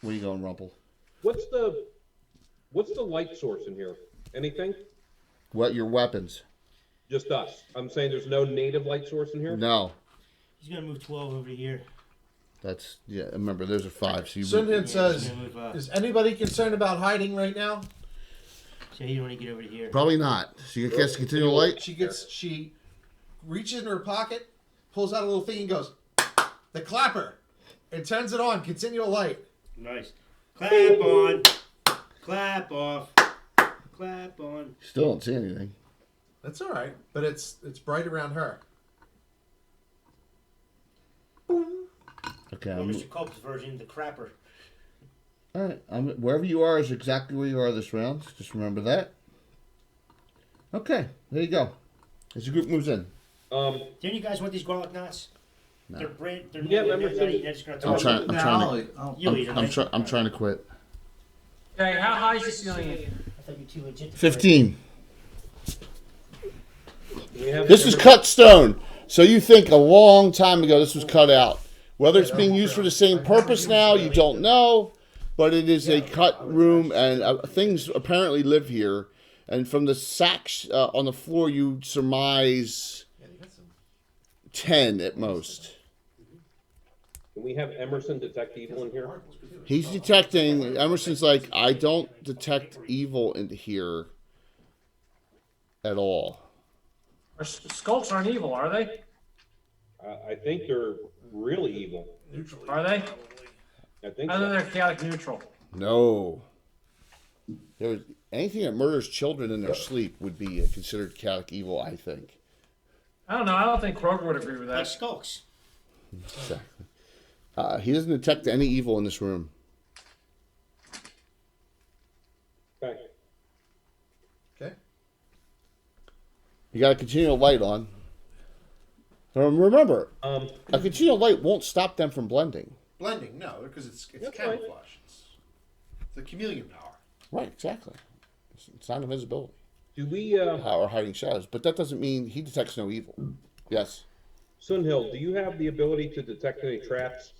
where you going, Rumple? What's the light source in here? Anything? What your weapons? Just us. I'm saying there's no native light source in here. No. He's going to move 12 over to here. That's remember, those are 5. So you Sunhin he's says, gonna move, is anybody concerned about hiding right now? So you want to get over to here. probably not. So you guess continual light. She reaches in her pocket, pulls out a little thing and goes, the clapper, and turns it on, continual light. Nice. Clap on. Clap off. Clap on. Still don't see anything. That's all right, but it's bright around her. Okay. Well, Mr. Culp's version, the crapper. All right. Wherever you are is exactly where you are this round. Just remember that. Okay. There you go. As the group moves in. Don't you guys want these garlic knots? No. They're bread. They're Yeah, they're remember nutty. some- They're just gonna I'm talk. trying. I'm Nah, trying to. You eat them, right? I'm trying to quit. Okay, how high is the ceiling? I thought you two legit. 15. We have This is cut stone. So you think a long time ago this was cut out. Whether it's being used for the same purpose now, you don't know. But it is a cut room, and things apparently live here. And from the sacks on the floor, you surmise 10 at most. Can we have Emerson detect evil in here? He's detecting. Emerson's like, I don't detect evil in here at all. Skulks aren't evil, are they? I think they're really evil. Are they? I think I think so. they're chaotic neutral. No. Anything that murders children in their sleep would be considered chaotic evil, I think. I don't know. I don't think Kroger would agree with Like that. skulks. Exactly. He doesn't detect any evil in this room. Okay. Okay. You got a continual light on. Remember, Um, a continual light won't stop them from blending. Blending, no, because it's That's camouflage. It's the chameleon power. Right, exactly. It's not invisibility do we, or hiding shadows, but that doesn't mean he detects no evil. Yes. Sunhill, do you have the ability to detect any traps?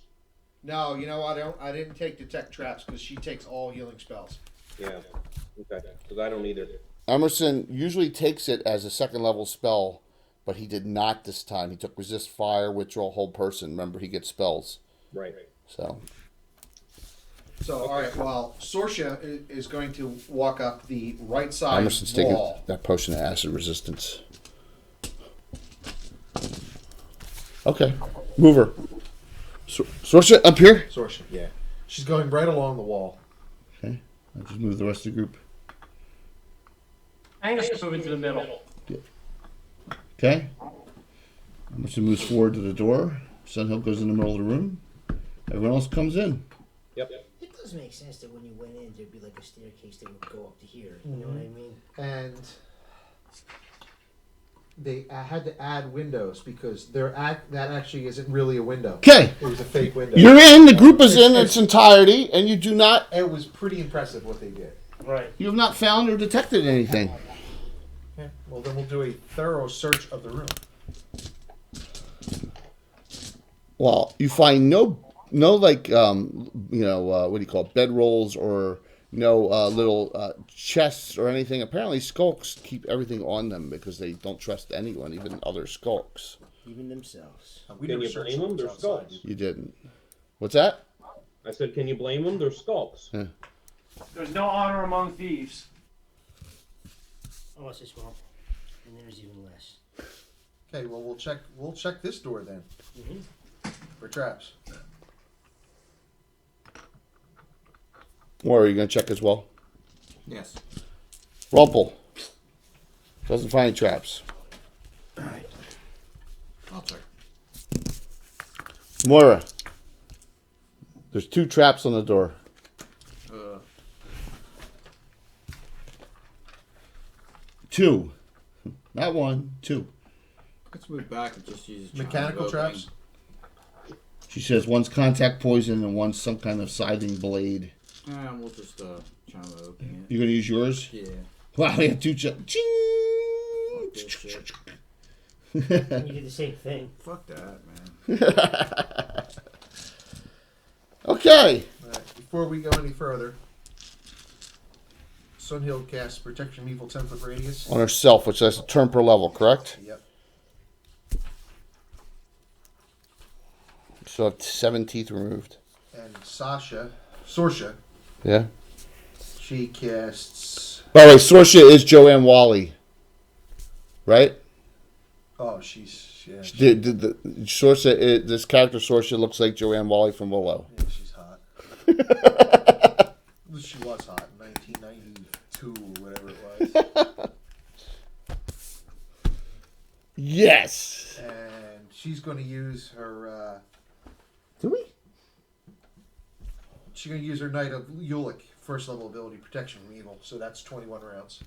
No, you know I didn't take detect traps because she takes all healing spells. Yeah. Okay. Because I don't either. Emerson usually takes it as a second level spell, but he did not this time. He took resist fire, withdraw, hold person. Remember, he gets spells. Right. So, So all right, well, Sorsha is going to walk up the right side Emerson's taking wall. that potion of acid resistance. Okay, move her. Sorsha, up here. Sorsha, yeah. She's going right along the wall. Okay, I'll just move the rest of the group. Angus is moving to the middle. Okay. Emerson moves forward to the door. Sunhill goes in the middle of the room. Everyone else comes in. Yep. It does make sense that when you went in, there'd be like a staircase that would go up to here. You know what I mean? And they had to add windows because that actually isn't really a window. Okay, It was a fake window. you're in. The group is in its entirety, and you do not. It was pretty impressive what they did. Right. You have not found or detected anything. Okay. Well, then we'll do a thorough search of the room. Well, you find no like what do you call it, bedrolls or no little chests or anything. Apparently, skulks keep everything on them because they don't trust anyone, even other skulks. Even themselves. We Can never you searched blame them? rooms They're outside. skulks. You didn't. What's that? I said, can you blame them? They're skulks. There's no honor among thieves. Oh, what's this one? And there's even less. Okay. Well, we'll check this door then for traps. Or are you gonna check as well? Yes. Rumple doesn't find any traps. I'll check. Moira, there's 2 traps on the door. 2. Not 1, 2. Let's move back and just use Mechanical traps. She says one's contact poison and one's some kind of scything blade. We'll just try to open it. You're gonna use yours? Yeah. Wow, we have 2 ching. Fuck this shit. You did the same thing. Fuck that, man. Okay. All right, before we go any further, Sunhill casts Protection from Evil 10-foot radius. On herself, which is a turn per level, correct? Yep. So have 7 teeth removed. And Sorsha, Yeah. she casts. By the way, Sorsha is Joanne Wally, right? Oh, she's yeah. Sorsha, this character Sorsha looks like Joanne Wally from Willow. Yeah, she's hot. She was hot in 1992 or whatever it was. Yes. And she's going to use her. Do we? She's going to use her Knight of Ulick first level ability, Protection from Evil. So that's 21 rounds.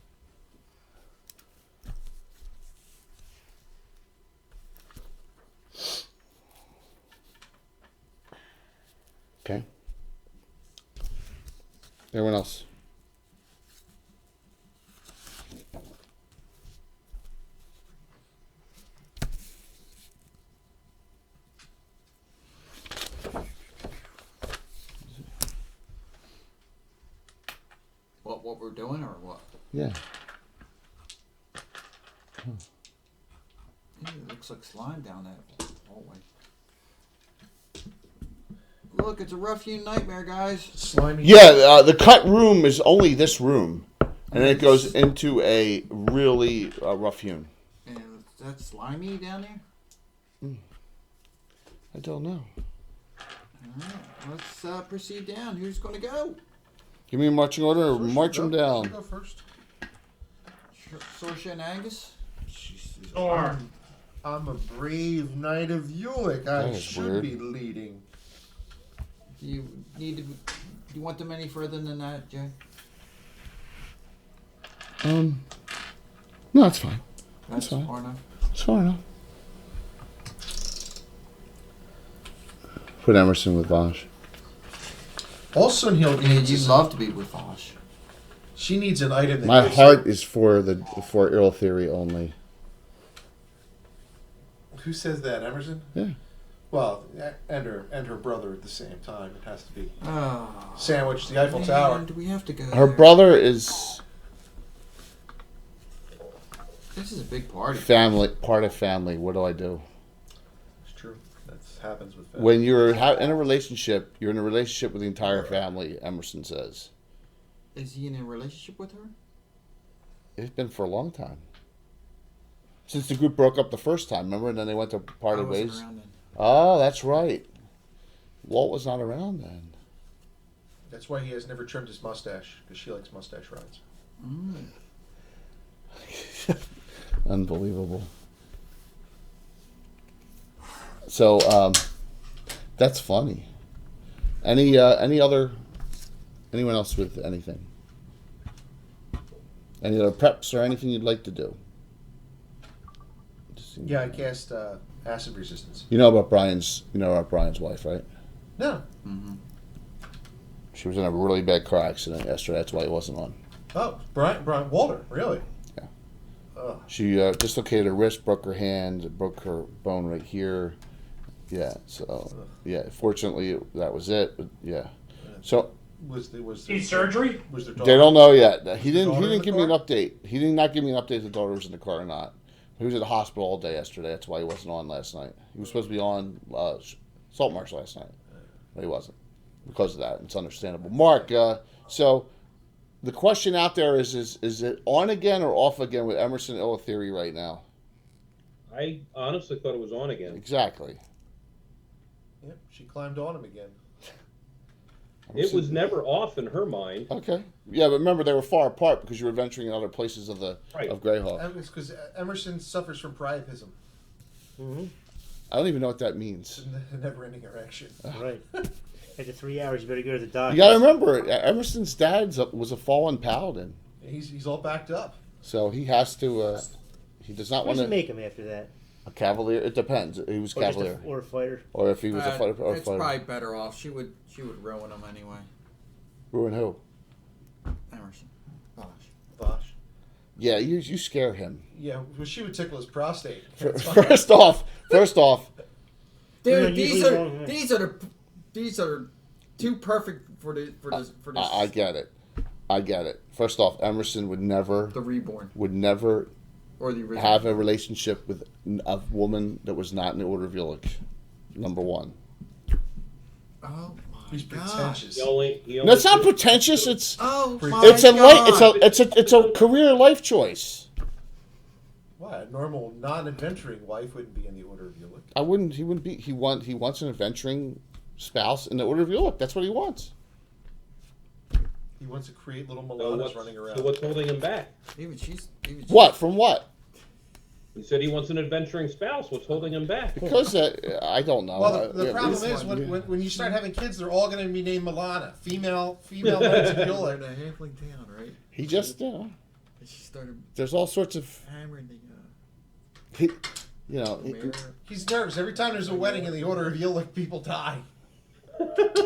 Okay. Everyone else? What we're doing or what? Yeah. It looks like slime down that hallway. Look, it's a rough-hewn nightmare, guys. Slimy. Yeah, the cut room is only this room. And then it goes into a really rough hewn. And is that slimy down there? I don't know. Alright, let's proceed down. Who's going to go? Give me a marching order or Sorsha, march them go. down. You go first. Sorsha and Angus? Or I'm a brave Knight of Ulick. I That is should weird. be leading. Do you need to... Do you want them any further than that, Jay? No, it's fine. That's fine. far enough. It's far enough. Put Emerson with Vosh. All Sunhill needs You'd is love to be with Vosh. she needs an item that My gives heart her- is for Ill Theory only. Who says that, Emerson? Yeah. Well, and her brother at the same time. It has to be Oh, sandwiched the Eiffel Tower. do we have to go Her there? brother is This is a big party. part of family. What do I do? It's true. That happens with family. When you're in a relationship, you're in a relationship with the entire family, Emerson says. Is he in a relationship with her? It's been for a long time. Since the group broke up the first time, remember? And then they went to I parted wasn't ways. around then. Oh, that's right. Walt was not around then. That's why he has never trimmed his mustache, because she likes mustache rides. Mm. Unbelievable. So, that's funny. Any other? Anyone else with anything? Any other preps or anything you'd like to do? Yeah, I cast acid resistance. You know about Brian's wife, right? No. Mm-hmm. She was in a really bad car accident yesterday. That's why he wasn't on. Oh, Brian Walter, really? Yeah. Oh. She dislocated her wrist, broke her hand, broke her bone right here. Yeah. So yeah. Fortunately, that was it. But yeah. So Was there need surgery? Was there they don't know yet. He the didn't. daughter He in didn't the give me an car? update. He did not give me an update if the daughter was in the car or not. He was at the hospital all day yesterday. That's why he wasn't on last night. He was supposed to be on Salt Marsh last night, but he wasn't because of that. It's understandable. Mark. So the question out there is it on again or off again with Emerson Ill Theory right now? I honestly thought it was on again. Exactly. Yep, she climbed on him again. It was never off in her mind. Okay. Yeah, but remember they were far apart because you were venturing in other places of Right. Greyhawk. It's because Emerson suffers from priapism. Mm-hmm. I don't even know what that means. It's a never-ending erection. Right. After 3 hours, you better go to the doctor. You got to remember, Emerson's dad was a fallen paladin. He's all backed up. So he has to. He does not What want does he to. make him after that? A cavalier. It depends. He was Or just cavalier, or a fighter? or if he was a fighter. Or a It's fighter. probably better off. She would ruin him anyway. Ruin who? Emerson. Bosh. Bosh. Yeah, you scare him. Yeah, well, she would tickle his prostate. First off, Dude, usually these are too perfect for this. I get it. I get it. First off, Emerson would never The Reborn or the original. have a relationship with a woman that was not in the Order of Ulick. Number one. Oh my He's god. pretentious. He only That's not pretentious. It's Oh my it's a god. it's a career life choice. Why? A normal non-adventuring wife wouldn't be in the Order of Ulick. He wouldn't be. He wants an adventuring spouse in the Order of Ulick. That's what he wants. He wants to create little So Milanas running around. what's holding him back? Even she's What from what? He said he wants an adventuring spouse. What's holding him back? Because I don't know. Well, the Yeah, problem we- is when you start having kids, they're all going to be named Milana. Female Knights of They're Ulick. in a halfling town, right? he just And she started there's all sorts of hammering the he- mayor. He's nervous. Every time there's a wedding in the Order of Ulick, people die.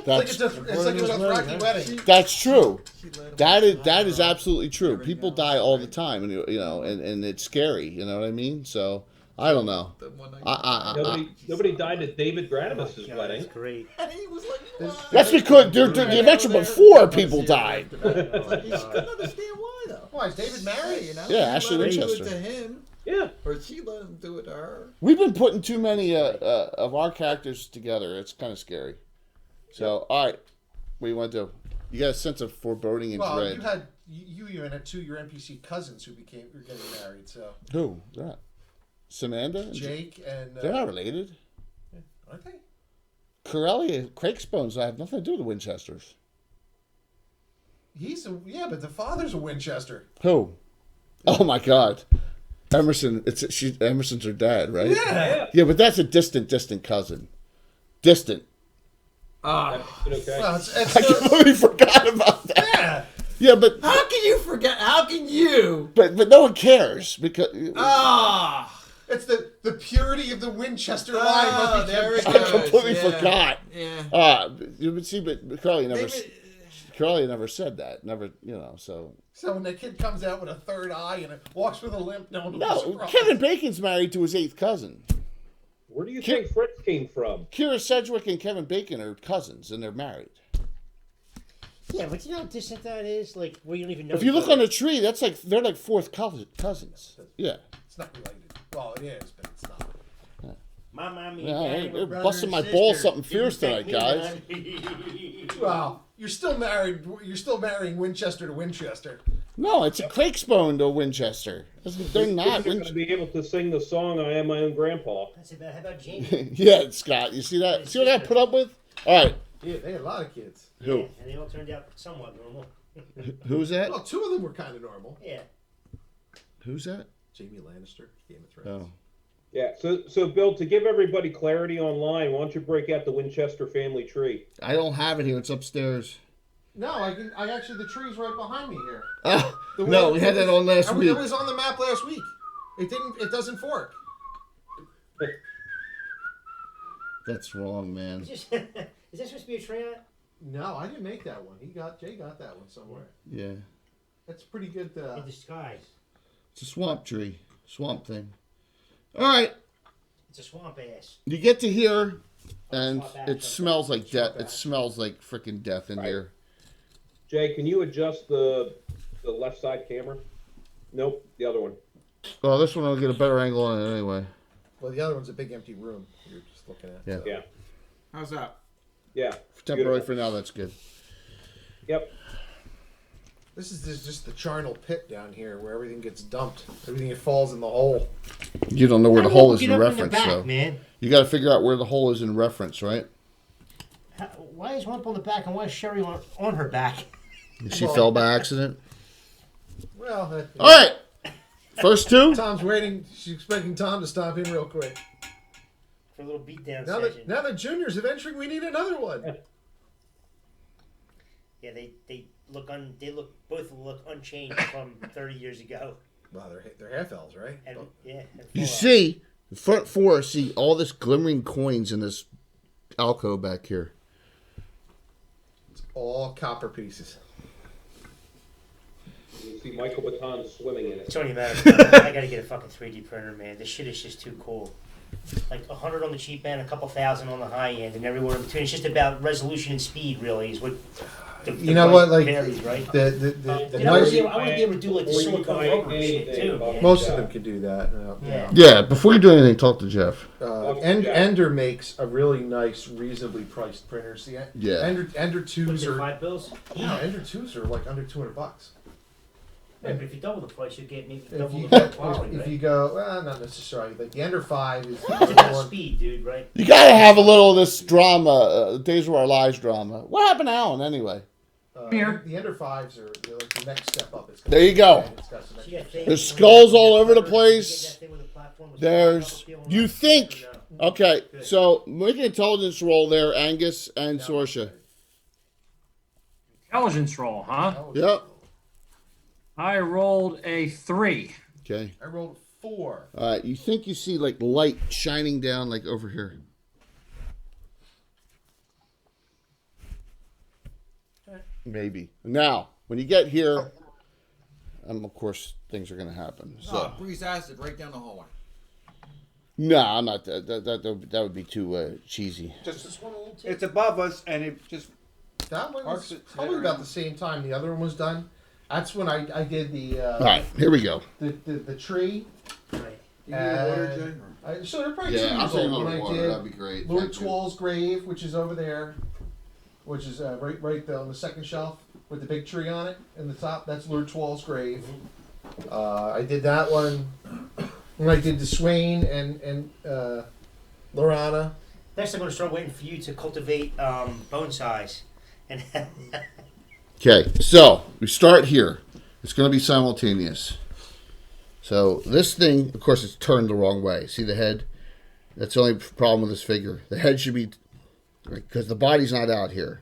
that's It's like a Dothraki wedding. that's true. She let him That is absolutely true. Everything People else, die all the right. time, and it's scary. You know what I mean? So I don't know. The one night. Nobody died at David Gradimus' God, wedding. that's great. And he was like, what? That's because the adventure before people died. He couldn't understand why though. Why is David married? You know? Yeah, She Ashley let him do it Winchester. to him, Yeah. or she let him do it to her. We've been putting too many of our characters together. It's kind of scary. So all right, what do you want to do? You got a sense of foreboding and Well, dread. you even had two of your NPC cousins who were getting married. So Who? That? Samantha? And Jake and They're not related. aren't they? Corellia, Craig's have nothing to do with the Winchesters. But the father's a Winchester. Who? Oh my God, Emerson. Emerson's her dad, right? Yeah. Yeah, but that's a distant cousin. Distant. Okay. Well, it's I completely forgot about that. yeah. Yeah, but How can you forget? How can you? but no one cares because Ah. It's the purity of the Winchester line. Oh, must be there kept it I goes. completely Yeah. forgot. Yeah. You would see, but Corellia never. Maybe- Corellia never said that. Never, so. So when the kid comes out with a third eye and walks with a limp, no one will be No, surprised. Kevin Bacon's married to his 8th cousin. Where do you think Fritz came from? Kira Sedgwick and Kevin Bacon are cousins, and they're married. Yeah, but you know how distant that is? Like, we don't even know. If you each look other. on the tree, they're like 4th cousins. Yeah. It's not related. Well, it is, but it's not. My mommy and Yeah, daddy they're were brother busting and my balls sister. something fierce Didn't tonight, take me none. Well, you're still married. You're still marrying Winchester to Winchester. No, it's a Craigspone to Winchester. They're not. You're going to be able to sing the song "I Am My Own Grandpa." That's about, how about Jamie? Yeah, Scott. You see that? See what I put up with? All right. Yeah, they had a lot of kids. Who? Yeah, and they all turned out somewhat normal. Who's that? Well, two of them were kind of normal. Yeah. Who's that? Jamie Lannister, Game of Thrones. Oh. Yeah. So Bill, to give everybody clarity online, why don't you break out the Winchester family tree? I don't have it here. It's upstairs. No, I actually the tree's right behind me here. Oh, The no, one- we had that on last week. It was on the map last week. It doesn't fork. That's wrong, man. Is that supposed to be a tryout? No, I didn't make that one. Jay got that one somewhere. Yeah. That's pretty good. In disguise. It's a swamp tree. Swamp thing. All right. It's a swamp ass. You get to here, and Swamp ass, it okay. smells like death. Swamp It ass. smells like freaking death in here. Jay, can you adjust the left side camera? Nope, the other one. Well, this one I'll get a better angle on it anyway. Well, the other one's a big empty room. You're just looking at. Yeah. so. Yeah. How's that? Yeah. Temporary Beautiful. for now, that's good. Yep. This is just the charnel pit down here where everything gets dumped. Everything falls in the hole. You don't know where the hole is in reference, back, though. man. You got to figure out where the hole is in reference, right? Why is one on the back and why is Sherry on her back? She Well- fell by accident. Well, All right. First two. Tom's waiting. She's expecting Tom to stop in real quick. For a little beatdown Now session. that Junior's adventuring, we need another one. Yeah, they both look unchanged from 30 years ago. Well, they're half elves, right? And, yeah. and You Fallout. see, the front four, see all this glimmering coins in this alcove back here. All copper pieces. You see Michael Baton swimming in it. It's only a matter of I gotta get a fucking 3D printer, man. This shit is just too cool. Like 100 on the cheap end, a couple thousand on the high end, and everywhere in between. It's just about resolution and speed, really, is what. You know what? Like varies, right? the You know, I nice, want to be able to do like the Or you silicone buy rubber shit anything too. about Man. most of them can do that. Yeah. Yeah, before you do anything, talk to Jeff. Ender makes a really nice, reasonably priced printer. See, Yeah. Ender What is twos it, are $5? Ender twos are like under $200. Yeah, but if you double the price, you get maybe If double you the go, quality, if right? you go, well, not necessarily. Like the Ender 5 is It's about speed, dude, right? You gotta have a little of this drama, Days of Our Lives drama. What happened to Alan anyway? Here. The Ender 5s are they're like the next step up. It's There you go. It's got some So you got extra- things There's with skulls the- all over the you place. get that thing with the platform with There's, the you no. think, No. okay, so make an intelligence roll there, Angus and Sorsha. Intelligence roll, huh? Yep. I rolled a 3. Okay. I rolled 4. All right, you think you see like light shining down like over here. Maybe. Now, when you get here, of course, things are going to happen. So, Oh, breeze acid right down the hallway. no, I'm not. That would be too cheesy. Just it's above us, and it just That one Mark's was it probably right about around. the same time the other one was done. That's when I did All right, here we go. the tree. Right. You need a water, And Jay? so they're probably 2 years old when I did be great. Lord Twall's grave, which is over there, which is right there on the second shelf with the big tree on it in the top. That's Lord Twall's grave. I did that one. When I did the Swain and Lorana. Next, I'm going to start waiting for you to cultivate bone size. And Okay, so we start here. It's going to be simultaneous. So this thing, of course, it's turned the wrong way. See the head? That's the only problem with this figure. The head should be, because the body's not out here.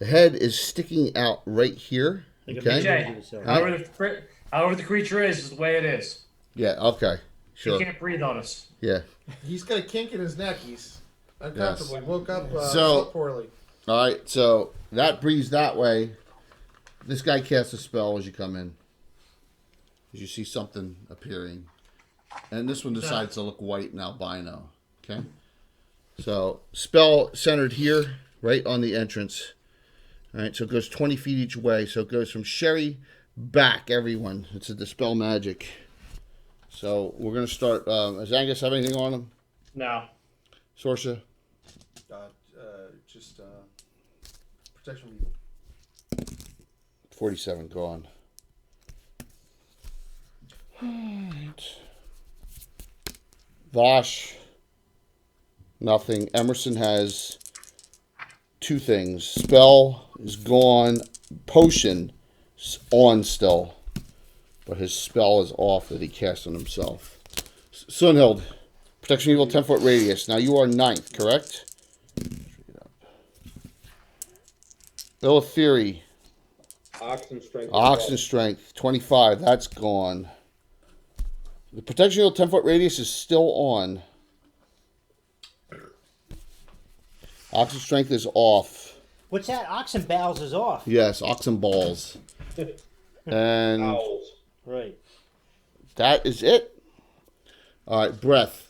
The head is sticking out right here. Okay. Jay, however the creature is the way it is. Yeah. Okay. He Sure. can't breathe on us. Yeah. He's got a kink in his neck. He's uncomfortable. He woke up So- slept poorly. All right. So that breathes that way. This guy casts a spell as you come in. As you see something appearing, and this one decides to look white and albino. Okay. So spell centered here, right on the entrance. All right. So it goes 20 feet each way. So it goes from Sherry back. Everyone. It's a dispel magic. So we're gonna start. Does Angus have anything on him? No. Sorsha? Just protection from evil. 47 gone. Vosh, nothing. Emerson has 2 things. Spell is gone. Potion is on still. But his spell is off that he cast on himself. Sunhild, protection evil 10-foot radius. Now you are 9th, correct? Illithiri, Oxen strength. oxen strength 25. That's gone. The protection evil 10-foot radius is still on. Oxen strength is off. what's that? Oxen bowels is off. Yes, oxen balls. And Owls. Right. that is it. All right, breath.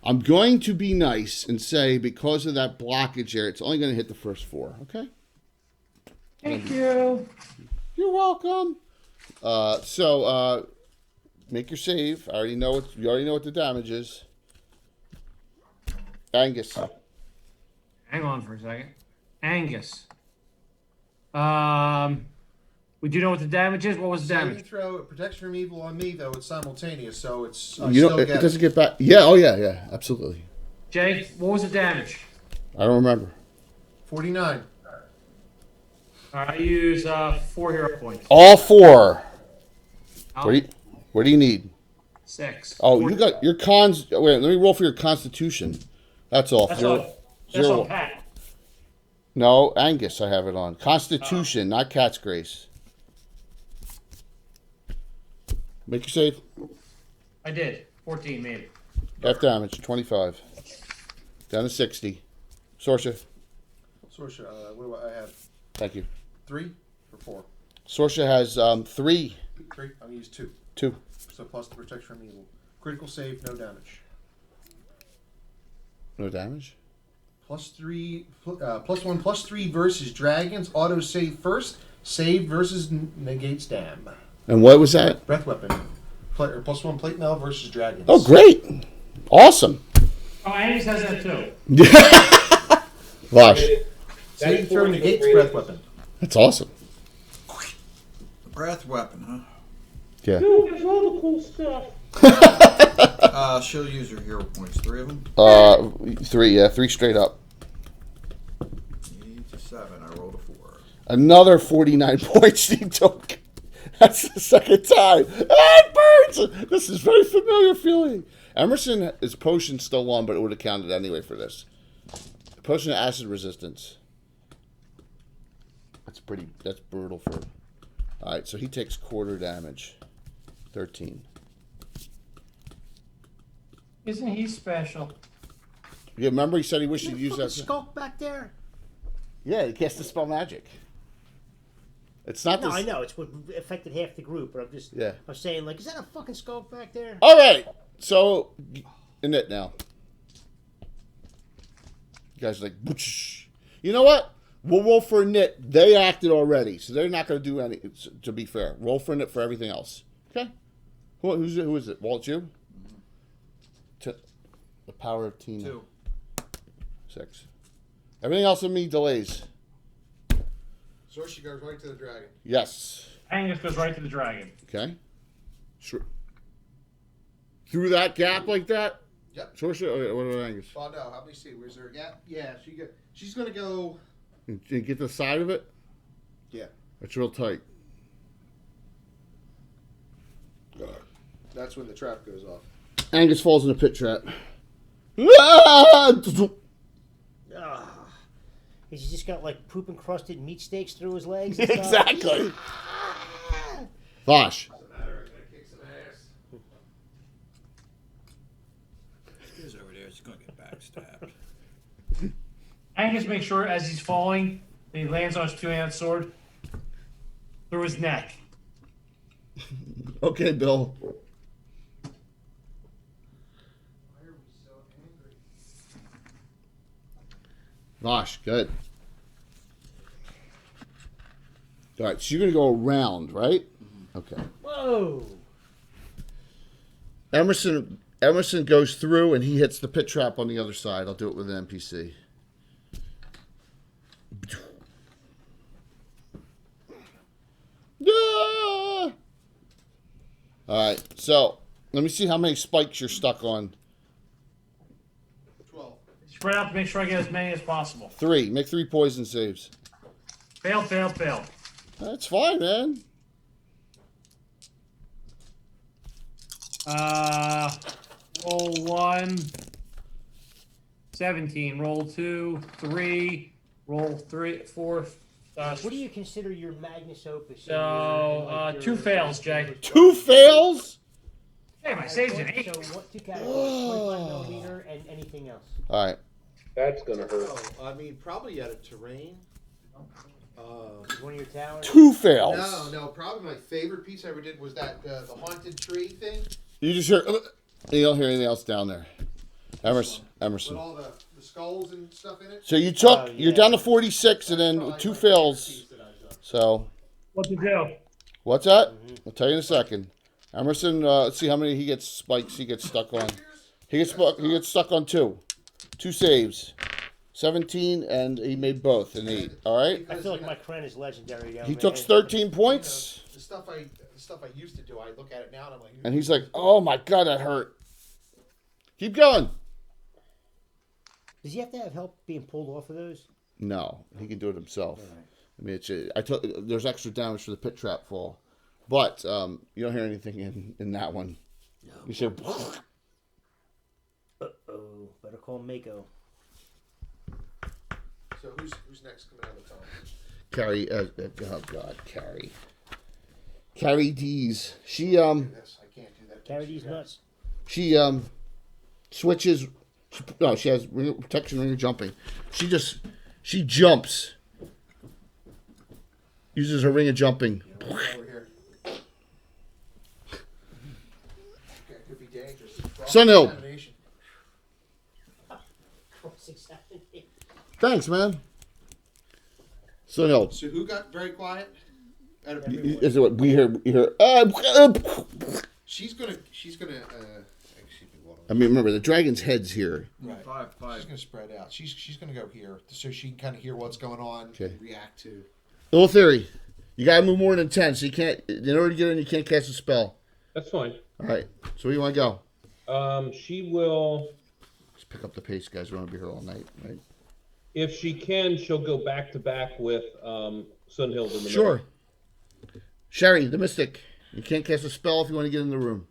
I'm going to be nice and say because of that blockage there, it's only going to hit the first 4. Okay? Thank you. You're welcome. So make your save. I already know you already know what the damage is. Angus. Hang on for a second. Angus. We do know what the damage is. What was the So you damage? throw protection from evil on me, though it's simultaneous, so it's I You know still it get doesn't get back. Yeah, oh yeah, absolutely. Jay, what was the damage? I don't remember. 49. I use 4 hero points. All 4. Oh, What do you need? 6. Oh, 4. you got your cons. Wait, let me roll for your constitution. That's off. That's Zero- on. That's zero- on Pat. No, Angus, I have it on. Constitution, not Cat's Grace. Make your save. I did. 14 made it. Half damage, 25. Down to 60. Sorcerer. Sorcerer, what do I have? Thank you. 3 or 4? Sorcerer has 3. 3. I'm gonna use 2. 2. So plus the protection from evil. Critical save, no damage. No damage? +3, +1/+3 versus dragons. Auto save first. Save versus negates dam. And what was that? Breath weapon. +1 plate mail versus dragons. Oh, great. Awesome. Oh, Angus has that too. Vosh. Save throw negates breath weapon. That's awesome. Breath weapon, huh? Yeah. Dude, all the cool stuff. She'll use her hero points. 3 of them? 3, yeah. 3 straight up. 8 to 7. I rolled a 4. Another 49 points he took. That's the second time. It burns! This is very familiar feeling. Emerson, his potion's still on, but it would have counted anyway for this. Potion of acid resistance. That's brutal for... Alright, so he takes quarter damage. 13. Isn't he special? Yeah, remember he said he wished he'd use that... Skulk back there. Yeah, he cast Dispel Magic. It's not No, this... I know it's what affected half the group, but I'm saying, like, is that a fucking skulk back there? Alright, so... In it now. You guys are like... Boosh. You know what? We'll roll for a nit. They acted already, so they're not going to do any... To be fair. Roll for a nit for everything else. Okay? Who is it? Walt, you? The power of Tina. 2. 6. Everything else with me delays. Sorcerer goes right to the dragon. Yes. Angus goes right to the dragon. Okay. Sure. Through that gap like that? Yep. Sorcerer? Okay, what about Angus? Oh no, let me see. Where's her gap? Yeah, she's gonna go. And get the side of it? Yeah. It's real tight. That's when the trap goes off. Angus falls in a pit trap. Ah! He's just got like poop encrusted meat steaks through his legs. And stuff. Exactly. Vosh. He's over there. She's going to get backstabbed. Angus makes sure as he's falling, he lands on his two-handed sword through his neck. Okay, Bill. Vosh, good. All right, so you're going to go around, right? Okay. Whoa! Emerson goes through and he hits the pit trap on the other side. I'll do it with an NPC. Ah! All right, so let me see how many spikes you're stuck on. 12. Spread out to make sure I get as many as possible. 3. Make 3 poison saves. Fail, fail, fail. That's fine, man. Roll 1. 17. Roll 2. 3. Roll 3. 4. What do you consider your Magnus Opus? So, 2 fails, Jay. 2 fails? Hey, my saves an 8. So what 2 categories? 25 millimeter and anything else. All right. That's gonna hurt. Oh, I mean, probably out of terrain. One of your towers. 2 fails. No, probably my favorite piece I ever did was that the haunted tree thing. You just hear. You don't hear anything else down there. Emerson. With all the skulls and stuff in it. So you took. Oh, yeah. You're down to 46, and then Probably 2 my fails. favorite piece that I've done. So What to do? what's that? I'll tell you in a second. Emerson. Let's see how many he gets spikes. He gets stuck on. He gets stuck on 2. 2 saves. 17, and he made both an 8. All right. I feel like my Kren is legendary. He took 13 points, The stuff I used to do, I look at it now and I'm like, and he's like, "Oh my god, that hurt." Keep going. Does he have to have help being pulled off of those? No, he can do it himself. I mean, there's extra damage for the pit trap fall, but you don't hear anything in that one. No. You say, Uh-oh. Better call Mako. So who's next coming out of the tunnel? Carrie. Oh God, Carrie. Carrie Dees. She Yes, I Charity's nuts. She switches. No, she has protection when you're jumping. She jumps. Uses her ring of jumping. Over here. Okay, could be dangerous. Sunhill. Cross-examination. Cross-examination. Thanks, man. Sunhill. So who got very quiet? Is it what we hear? She's gonna. I mean, remember the dragon's head's here. Right. Five. She's gonna spread out. She's gonna go here so she can kind of hear what's going on Okay. and react to. Little theory. You gotta move more than 10, so you can't. In order to get in, you can't cast a spell. That's fine. All right. So where you want to go? She will, Just pick up the pace, guys. We want to be here all night, right? if she can, she'll go back to back with Sunhild in the middle. Sure. Sherry, the mystic. You can't cast a spell if you want to get in the room.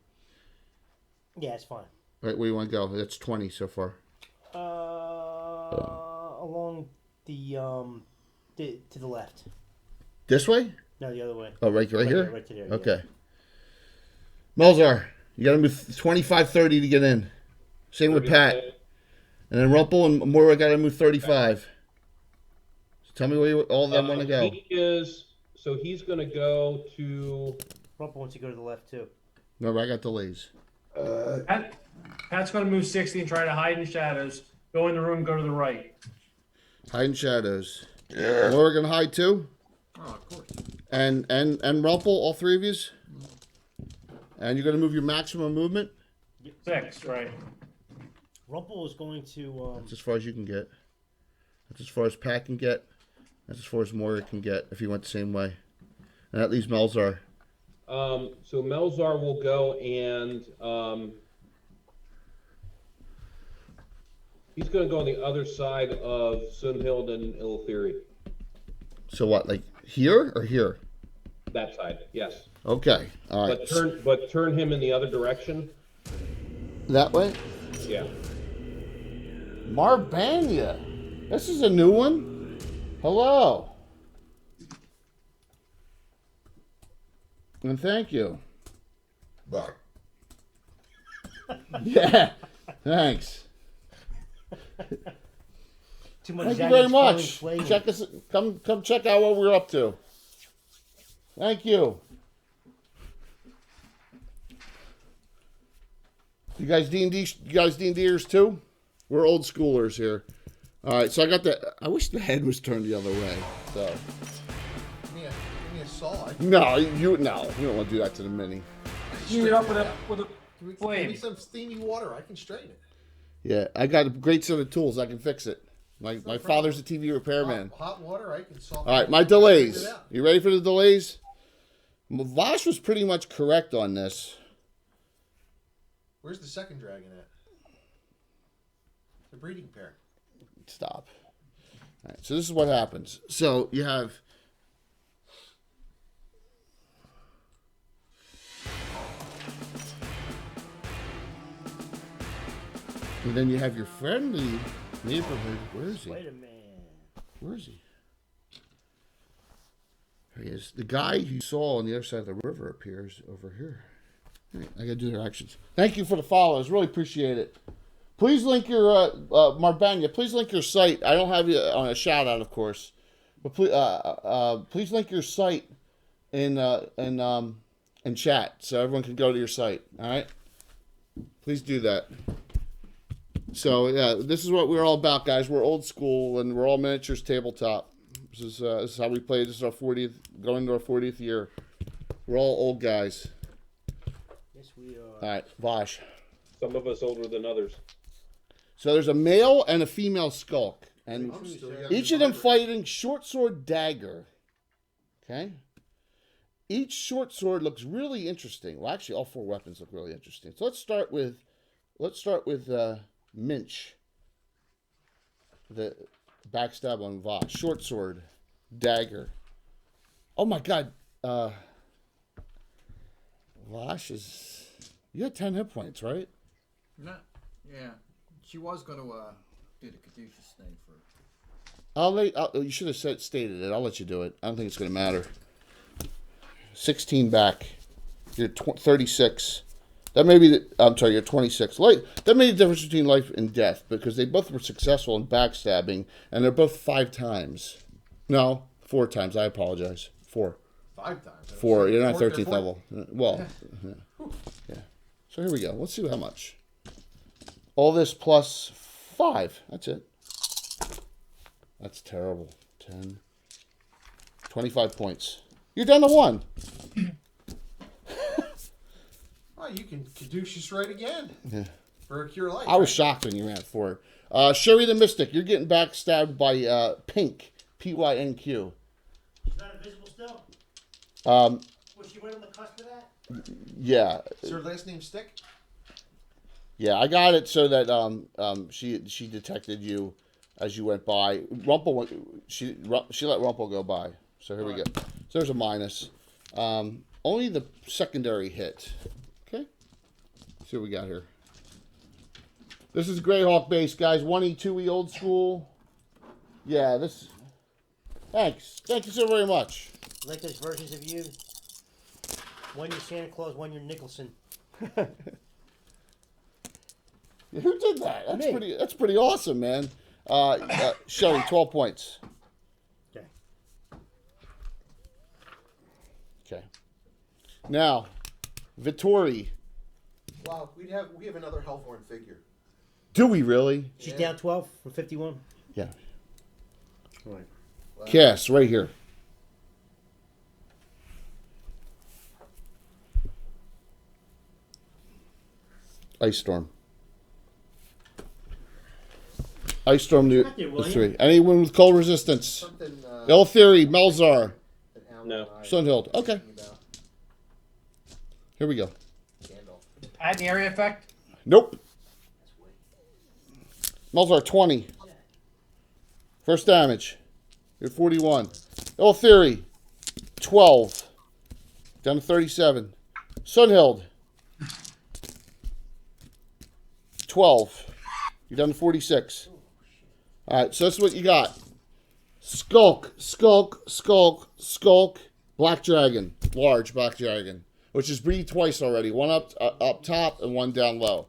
Yeah, it's fine. Right, where you want to go? That's 20 so far. Along the to the left. This way? No, the other way. Oh, right here? there, right to there. Okay. Melzar, you got to move 25, 30 to get in. Same with Pat. And then Rumple and Moira got to move 35. So tell me where all of them want to go. He's going to go to. Rumple wants to go to the left too. Remember, I got delays. Pat's going to move 60 and try to hide in shadows. Go in the room, go to the right. Hide in shadows. Moira going to hide too? Oh, of course. And Rumple, all three of yous? And you're going to move your maximum movement? 6, right. Rumple is going to. That's as far as you can get. That's as far as Pat can get. That's as far as Moira can get if he went the same way. And that leaves Melzar. So Melzar will go and he's going to go on the other side of Sunhild and Ilthiri. So what, like here or here? That side, yes. Okay, all right. But turn him in the other direction. That way? Yeah. Marbania. This is a new one. Hello. And thank you. Yeah, thanks. Too much Thank you Zagging, very swelling, much. flaming. Check us. Come check out what we're up to. Thank you. You guys D&Ders too? We're old schoolers here. All right, so I got the. I wish the head was turned the other way. So. Give me a saw. No, you don't want to do that to the mini. Heat it up with a Give me flame. some steamy water. I can straighten it. Yeah, I got a great set of tools. I can fix it. My father's a TV repairman. Hot water. I can solve. All right, my delays. You ready for the delays? Vosh was pretty much correct on this. Where's the second dragon at? The breeding pair. Stop. All right, so this is what happens. So you have. And then you have your friendly neighborhood. Where is he? Wait a minute. Where is he? There he is. The guy you saw on the other side of the river appears over here. All right, I gotta do their actions. Thank you for the follows. Really appreciate it. Please link your Marbania. Please link your site. I don't have you on a shout out, of course, but please link your site in chat so everyone can go to your site. All right. Please do that. So yeah, this is what we're all about, guys. We're old school and we're all miniatures tabletop. This is how we play. This is our 40th, going to our 40th year. We're all old guys. Yes, we are. All right, Vosh. Some of us older than others. So there's a male and a female skulk, and I'm still young each and of them vibrant. fighting short sword dagger. Okay. Each short sword looks really interesting. Well, actually, all four weapons look really interesting. So let's start with Minch. The backstab on Vosh. Short sword dagger. Oh my God. Vosh is. You had 10 hit points, right? No, yeah. She was going to do the Caduceus thing for. You should have stated it. I'll let you do it. I don't think it's going to matter. 16 back. You're 36. That may be, I'm sorry, you're 26. That made the difference between life and death because they both were successful in backstabbing, and they're both 5 times. No, 4 times. I apologize. 4. 5 times. 4. You're not Four- 13th four- level. Well, yeah. So here we go. Let's see how much. All this plus 5. That's it. That's terrible. 10. 25 points. You're down to 1. Oh, you can Caduceus right again. Yeah. For a cure life. I was shocked when you ran 4. Sherry the Mystic, you're getting backstabbed by Pink. P-Y-N-Q. She's not invisible still? Was she right on the cusp of that? Yeah. Is her last name Stick? Yeah, I got it so that she detected you as you went by. She let Rumple go by. So here we go. So there's a minus. Only the secondary hit. Okay. Let's see what we got here. This is Greyhawk base, guys. 1E, 2E, old school. Yeah, this. Thanks. Thank you so very much. Like those versions of you. One you're Santa Claus, one you're Nicholson. Who did that? Me. That's pretty awesome, man. Shelly, 12 points. Okay. Okay. Now, Vittori. Wow, we have another Hellhorn figure. Do we really? She's down 12 from 51. Yeah. Right. Cass, right here. Ice Storm. Ice Storm new Not there, will you? 3. Anyone with cold resistance? Something. Ill Theory, Melzar, that Alan No. and I were Sunhild. Okay. thinking about. Here we go. Gandalf. Add the area effect. Nope. Melzar 20. First damage. You're 41. Ill Theory 12. Down to 37. Sunhild 12. You're down to 46. Alright, so that's what you got. Skulk, Skulk, Skulk, Skulk, Black Dragon. Large Black Dragon. Which is breed twice already. One up top and one down low.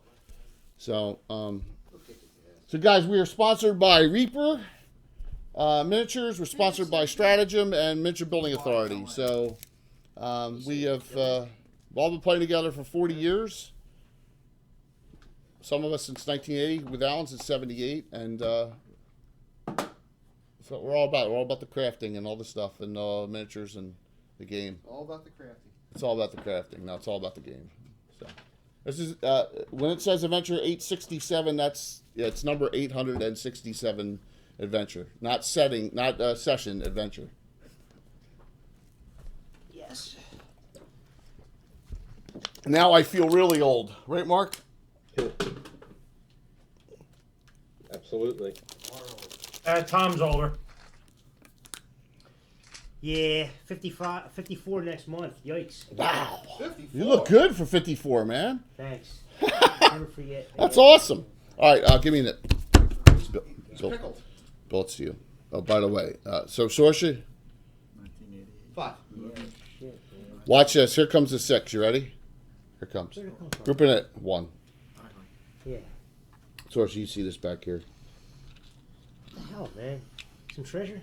So, so guys, we are sponsored by Reaper Miniatures. We're sponsored by Stratagem and Miniature Building Authority. So, we have all been playing together for 40 years. Some of us since 1980, with Alan since 78, and so we're all about the crafting and all the stuff and miniatures and the game. All about the crafty. It's all about the crafting. No, it's all about the game. So this is when it says Adventure 867. It's number 867 adventure, not session adventure. Yes. Now I feel really old, right, Mark? Absolutely. Tom's older. Yeah, 54 next month. Yikes. Wow, 54. you look good for 54, man. Thanks. Never forget. That's awesome. All right, give me a minute. Bill, Pickled. Bill, it's to you. Oh, by the way, so Sorcia, 5. Shit, man. watch this. Here comes the 6. You ready? Here comes. Where'd it come from? Grouping it 1. Yeah. Sorcia, you see this back here? What the hell, man? Some treasure?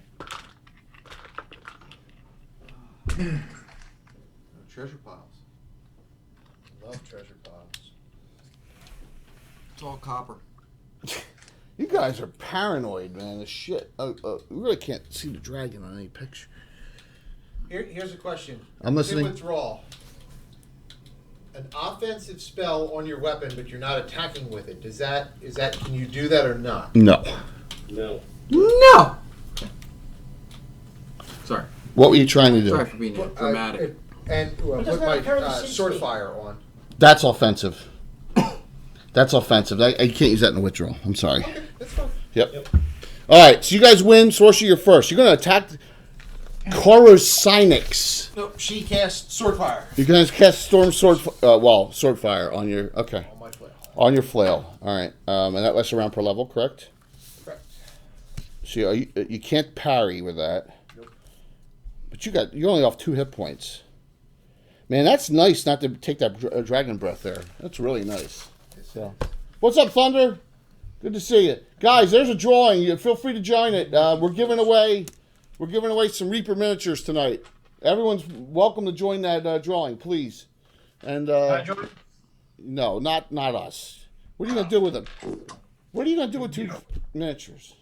Treasure piles. Love treasure piles. It's all copper. You guys are paranoid, man. The shit. We really can't see the dragon on any picture. Here's a question. I'm listening. Withdrawal. An offensive spell on your weapon, but you're not attacking with it. Can you do that or not? No. No. No! Sorry. What were you trying to do? Sorry for being dramatic. And doesn't with have a pair of my the same sword feet. fire on. That's offensive. That's offensive. I can't use that in a withdrawal. I'm sorry. Okay, that's fine. Yep. All right, so you guys win. Sorcia, you're first. You're going to attack Corosynix. Nope, she cast sword fire. You're going to cast sword fire on your, okay. On my flail. On your flail. All right. And that lasts around per level, correct? Correct. So you can't parry with that. Nope. But you're only off 2 hit points. Man, that's nice not to take that dragon breath there. That's really nice. So, what's up, Thunder? Good to see you, guys. There's a drawing. You feel free to join it. We're giving away some Reaper miniatures tonight. Everyone's welcome to join that drawing, please. And no, not us. What are you gonna do with them? What are you gonna do with 2 miniatures?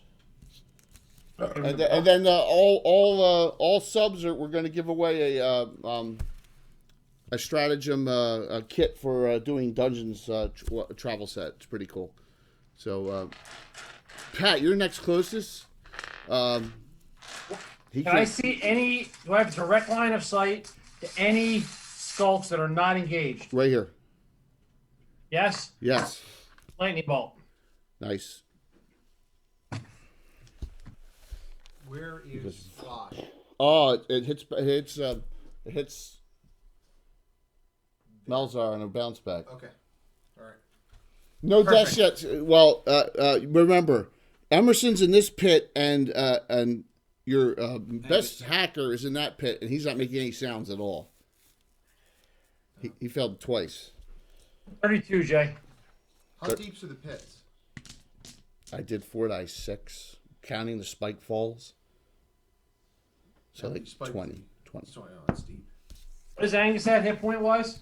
And then all subs we're gonna give away a stratagem kit for doing dungeons travel set. It's pretty cool. So, Pat, you're next closest. Can I see any? Do I have direct line of sight to any skulks that are not engaged? Right here. Yes. Yes. Lightning bolt. Nice. Where is Vosh? Oh, it hits Melzar on a bounce back. Okay. All right. No deaths yet. Well, remember, Emerson's in this pit, and your best hacker is in that pit, and he's not making any sounds at all. He failed twice. 32, Jay. How deep's are the pits? I did 4-6, counting the spike falls. So like 20. Sorry, oh, that's deep. What does Angus at hit point wise?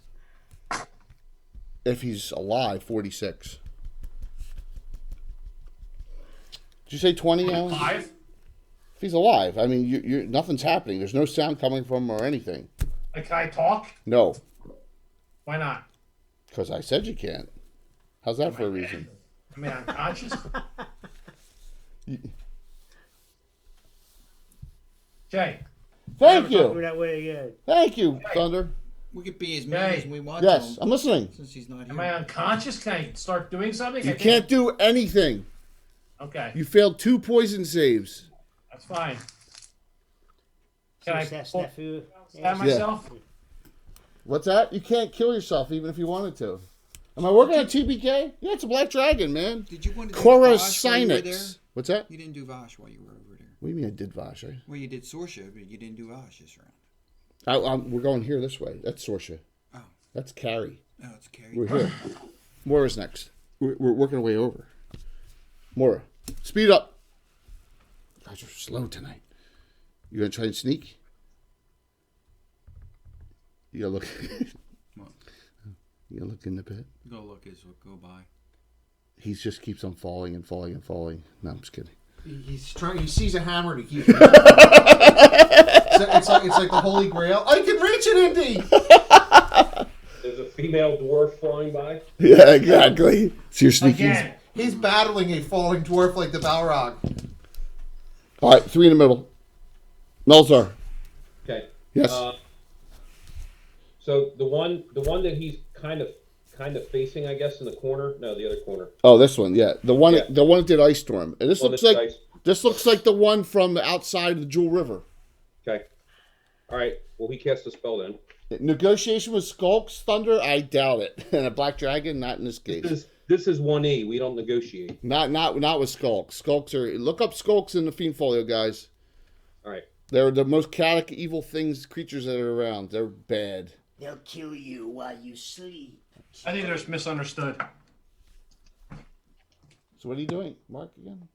If he's alive, 46. Did you say 20, Alan? 5. If he's alive, I mean, you're nothing's happening. There's no sound coming from him or anything. Like, can I talk? No, Why not? because I said you can't. How's that for a reason? I mean, I'm conscious. Jay. Thank Never talk you. that way again. Thank you, Thunder. We could be as mean as we want Yes, to him, I'm listening. since he's not Am here. I unconscious? Can I start doing something? You can't do anything. Okay, You failed 2 poison saves. that's fine. Can I Success, pull nephew. stab myself? What's that? You can't kill yourself even if you wanted to. Am I working on TBK? Yeah, it's a black dragon, man. Did you want to do Cora Vosh while you were there? Sinix. What's that? You didn't do Vosh while you were over there. What do you mean I did Vosh? Well, you did Sorsha, but you didn't do Vosh this round. We're going here this way. That's Sorsha. Oh. That's Carrie. Oh, it's Carrie. We're here. Mora's next. We're working our way over. Mora, speed up. Guys are slow tonight. You gonna try and sneak? You gotta look. What? You gotta look in the pit. Go look as we go by. He just keeps on falling and falling and falling. No, I'm just kidding. He's trying. He sees a hammer to keep it. It's like the Holy Grail. I can reach it, Indy. There's a female dwarf flying by. Yeah, exactly. So you're sneaking. Again. He's battling a falling dwarf like the Balrog. All right, 3 in the middle. Melzar. Okay. Yes. So the one that he's kind of facing, I guess, in the corner. No, the other corner. Oh, this one. Yeah, the one. Yeah. The one that did Ice Storm. And this One looks that like did this looks like the one from outside the Jewel River. Okay. All right. Well, he cast a spell then. Negotiation with Skulks, Thunder? I doubt it. And a Black Dragon? Not in this case. This is 1E. We don't negotiate. Not with Skulks. Skulks are... Look up Skulks in the Fiend Folio, guys. All right. They're the most chaotic, evil creatures that are around. They're bad. They'll kill you while you sleep. I think they're misunderstood. So what are you doing? Mark, again?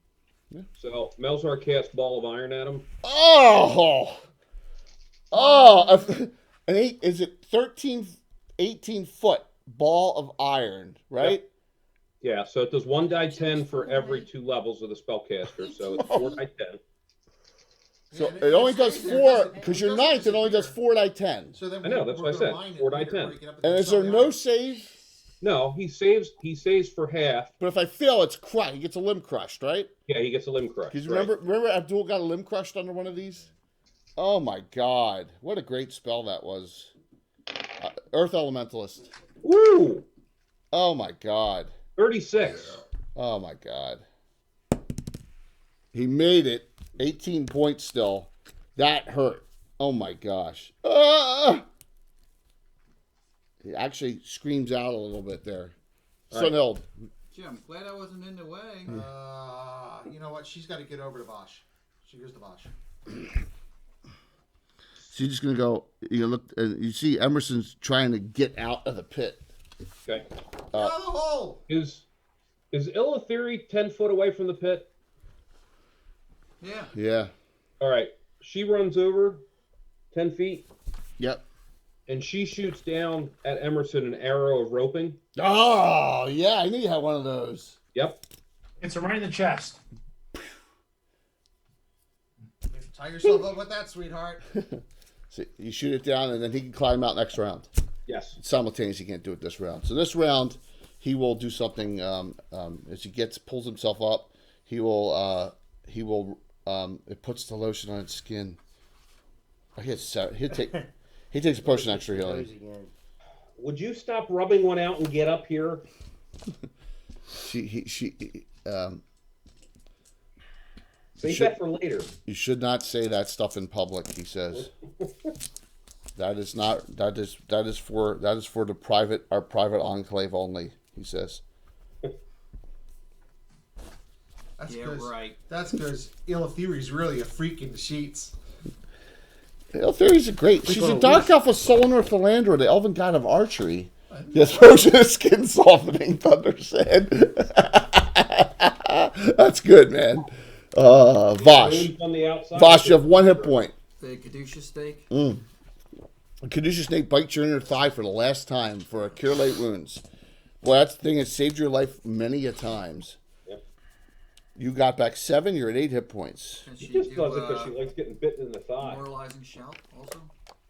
So Melzar cast Ball of Iron at him. Oh! Is it 13, 18 foot ball of iron, right? Yeah. So it does 1d10 for every 2 levels of the spellcaster. So it's 4d10. So it only does 4, because you're 9th, it only does 4d10. So then I know, that's what I said. 4d10. And is there no save? No, he saves for half. But if I fail, it's crushed. He gets a limb crushed, right? Yeah, he gets a limb crush. Because remember Abdul got a limb crushed under one of these? Oh my god. What a great spell that was. Earth Elementalist. Woo! Oh my god. 36. Oh my god. He made it. 18 points still. That hurt. Oh my gosh. He actually screams out a little bit there. Sunhild. Gee, I'm glad I wasn't in the way. You know what? She's got to get over to Vosh. She goes to Vosh. So you're just gonna go. You look. You see Emerson's trying to get out of the pit. Okay. Out of the hole. Is Ilithiri 10 foot away from the pit? Yeah. Yeah. All right. She runs over 10 feet, Yep. and she shoots down at Emerson an arrow of roping. Oh yeah, I knew you had one of those. Yep. It's right in the chest. Tie yourself up with that, sweetheart. So you shoot it down, and then he can climb out next round. Yes. Simultaneously, he can't do it this round. So this round, he will do something. As he pulls himself up, he will. It puts the lotion on its skin. Oh, he takes a potion extra healing. Would you stop rubbing one out and get up here? Save that for later. You should not say that stuff in public, he says. That is for our private enclave only, he says. That's Yeah, right. That's because Ilithiri's really a freak in the sheets. Theories are great. She's a dark elf of Solnar Philandra, the elven god of archery. Yes, potion of skin softening, Thunder said. That's good, man. Vosh. On the outside. Vosh, you have 1 hit point. The Caduceus stake. A Caduceus snake bites your inner thigh for the last time for a cure late wounds. Boy, that thing has saved your life many a times. Yep. You got back 7. You're at 8 hit points. Can She she just do does it because she likes getting bitten in the thigh. demoralizing shout also?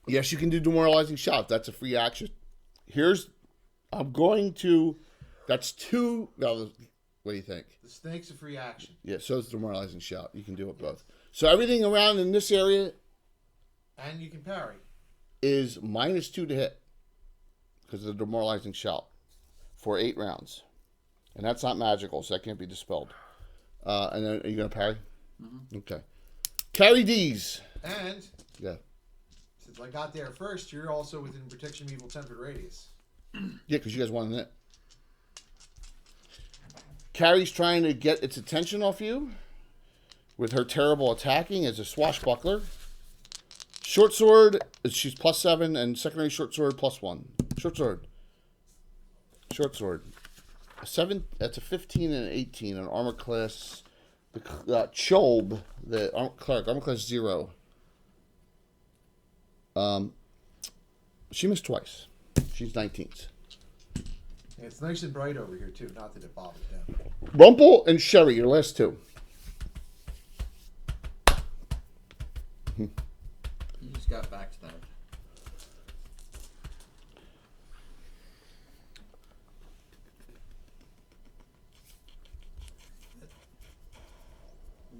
Yes, you can do demoralizing shot. That's a free action. That's 2. No, what do you think? The snake's a free action. Yeah, so is demoralizing shout. You can do it both. So everything around in this area And you can parry. is -2 to hit because of the demoralizing shout for 8 rounds. And that's not magical, so that can't be dispelled. And then, are you going to parry? Mm-hmm. Okay. Carry D's. And Yeah. since I got there first, you're also within protection of evil 10-foot radius. Yeah, because you guys won it. Carrie's trying to get its attention off you with her terrible attacking as a swashbuckler. Short sword, she's +7, and secondary short sword +1. Short sword. Short sword. 7. That's a 15 and an 18 on armor class. The Chobe, the cleric, armor class 0. She missed twice. She's 19th. And it's nice and bright over here too. Not that it bothers them. Rumple and Sherry, your last 2. You just got back to that.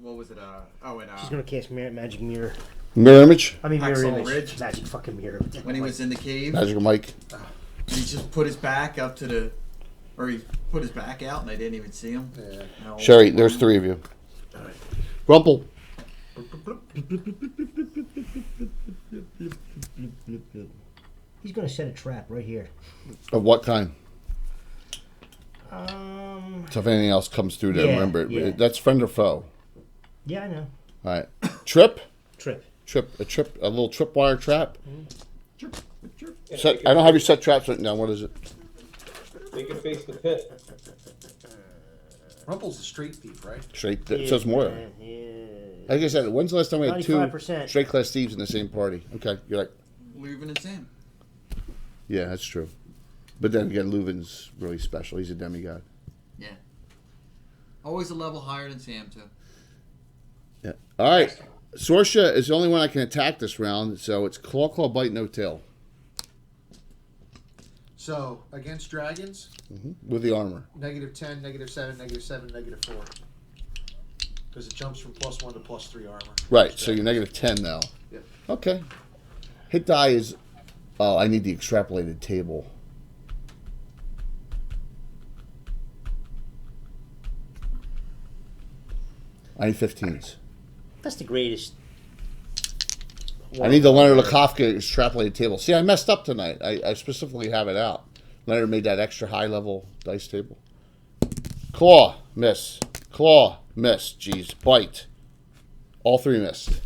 What was it? She's gonna cast magic mirror. Mirror image. I mean mirror Hacksaw image. Ridge. Magic fucking mirror. When he was in the cave, Magical Mike. he just put his back up to the, or he put his back out, and they didn't even see him. Yeah. No. Sherry, there's 3 of you. Rumple. He's gonna set a trap right here. Of what kind? Um. So if anything else comes through there, Yeah, remember, yeah. that's friend or foe. Yeah, I know. All right. Trip? Trip. A little tripwire trap. Chirp, chirp. Set, I don't have you set traps right now. What is it? Make it face the pit. Rumple's a street thief, right? Straight. It says more. Yeah. Like I said, when's the last time we had 2 95%. straight class thieves in the same party? Okay, you're like, Leuven and Sam. yeah, that's true. But then again, Leuven's really special. He's a demigod. Yeah. Always a level higher than Sam too. Yeah. All right. Sorsha is the only one I can attack this round, so it's claw, bite, no tail So against dragons, with the armor. -10, -7, -7, -4. Because it jumps from +1 to +3 armor. Right. So you're -10 now. Yep. Okay. Hit die is. Oh, I need the extrapolated table. I need 15s. That's the greatest. I need the Leonard Lakofka extrapolated table. See, I messed up tonight. I specifically have it out. Leonard made that extra high level dice table. Claw, miss. Claw, miss. Jeez. Bite. All 3 missed.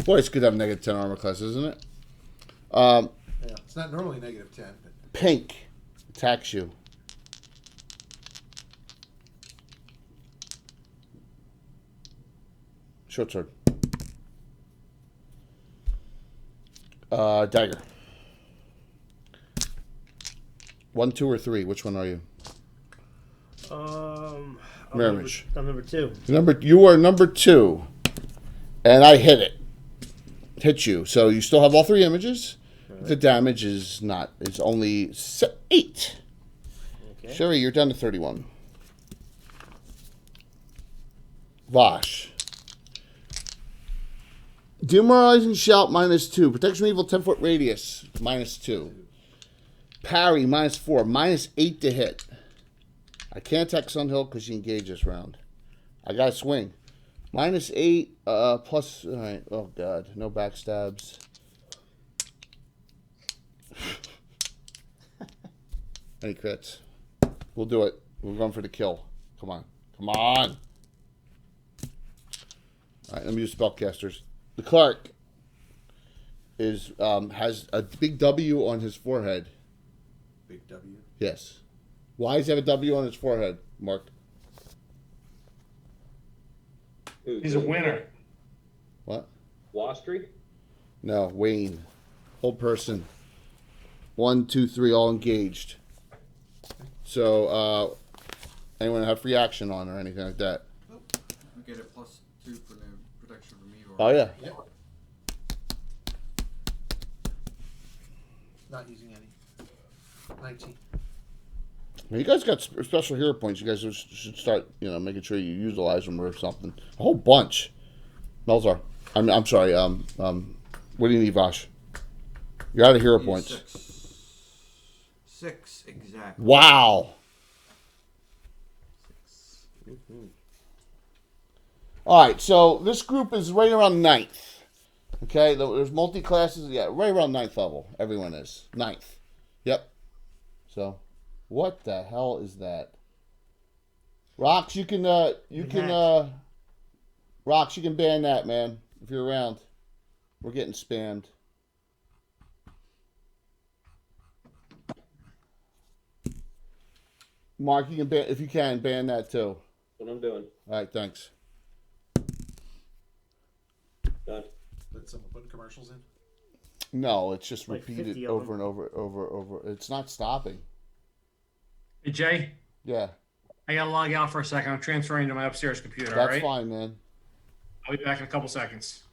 Boy, it's good to have -10 armor class, isn't it? Um, Yeah, it's not normally -10, but pink attacks you. Short sword. Dagger. 1, 2, or 3. Which one are you? I'm Mirage. number 2. You are number 2, and I hit it. Hit you. So you still have all 3 images. Right. The damage is not. It's only 8. Okay. Sherry, you're down to 31. Vosh. Demoralizing shout -2. Protection from evil 10-foot radius -2. Parry -4. -8 to hit. I can't attack Sunhill because she engaged this round. I got to swing. -8 plus. All right. Oh God, no backstabs. Any crits? We'll do it. We're going for the kill. Come on. Come on. All right. Let me use spellcasters. The Clark is has a big W on his forehead. big W. Yes. Why does he have a W on his forehead, Mark? He's a winner. What? Wastry? No, Wayne. Whole person. 1, 2, 3, all engaged. So, anyone have free action on or anything like that? I get a +2 for the protection from evil. Oh, yeah. Yep. Not using any. 19. Well, you guys got special hero points. You guys should start, making sure you utilize them or something. A whole bunch. Melzar. I'm sorry. What do you need, Vosh? You're out of hero points. 6 exactly. Wow. 6. All right, so this group is right around 9th. Okay, there's multi-classes. Yeah, right around 9th level. Everyone is. 9th. Yep. So, what the hell is that? Rocks, you can ban that, man, if you're around. We're getting spammed. Mark, you can ban, if you can, ban that too. What I'm doing. All right, thanks. Done. Did someone put commercials in? No, it's just Like repeated 50 of over and over. It's not stopping. Hey, Jay, Yeah, I gotta log out for a second. I'm transferring to my upstairs computer. All that's right. fine, man. I'll be back in a couple seconds.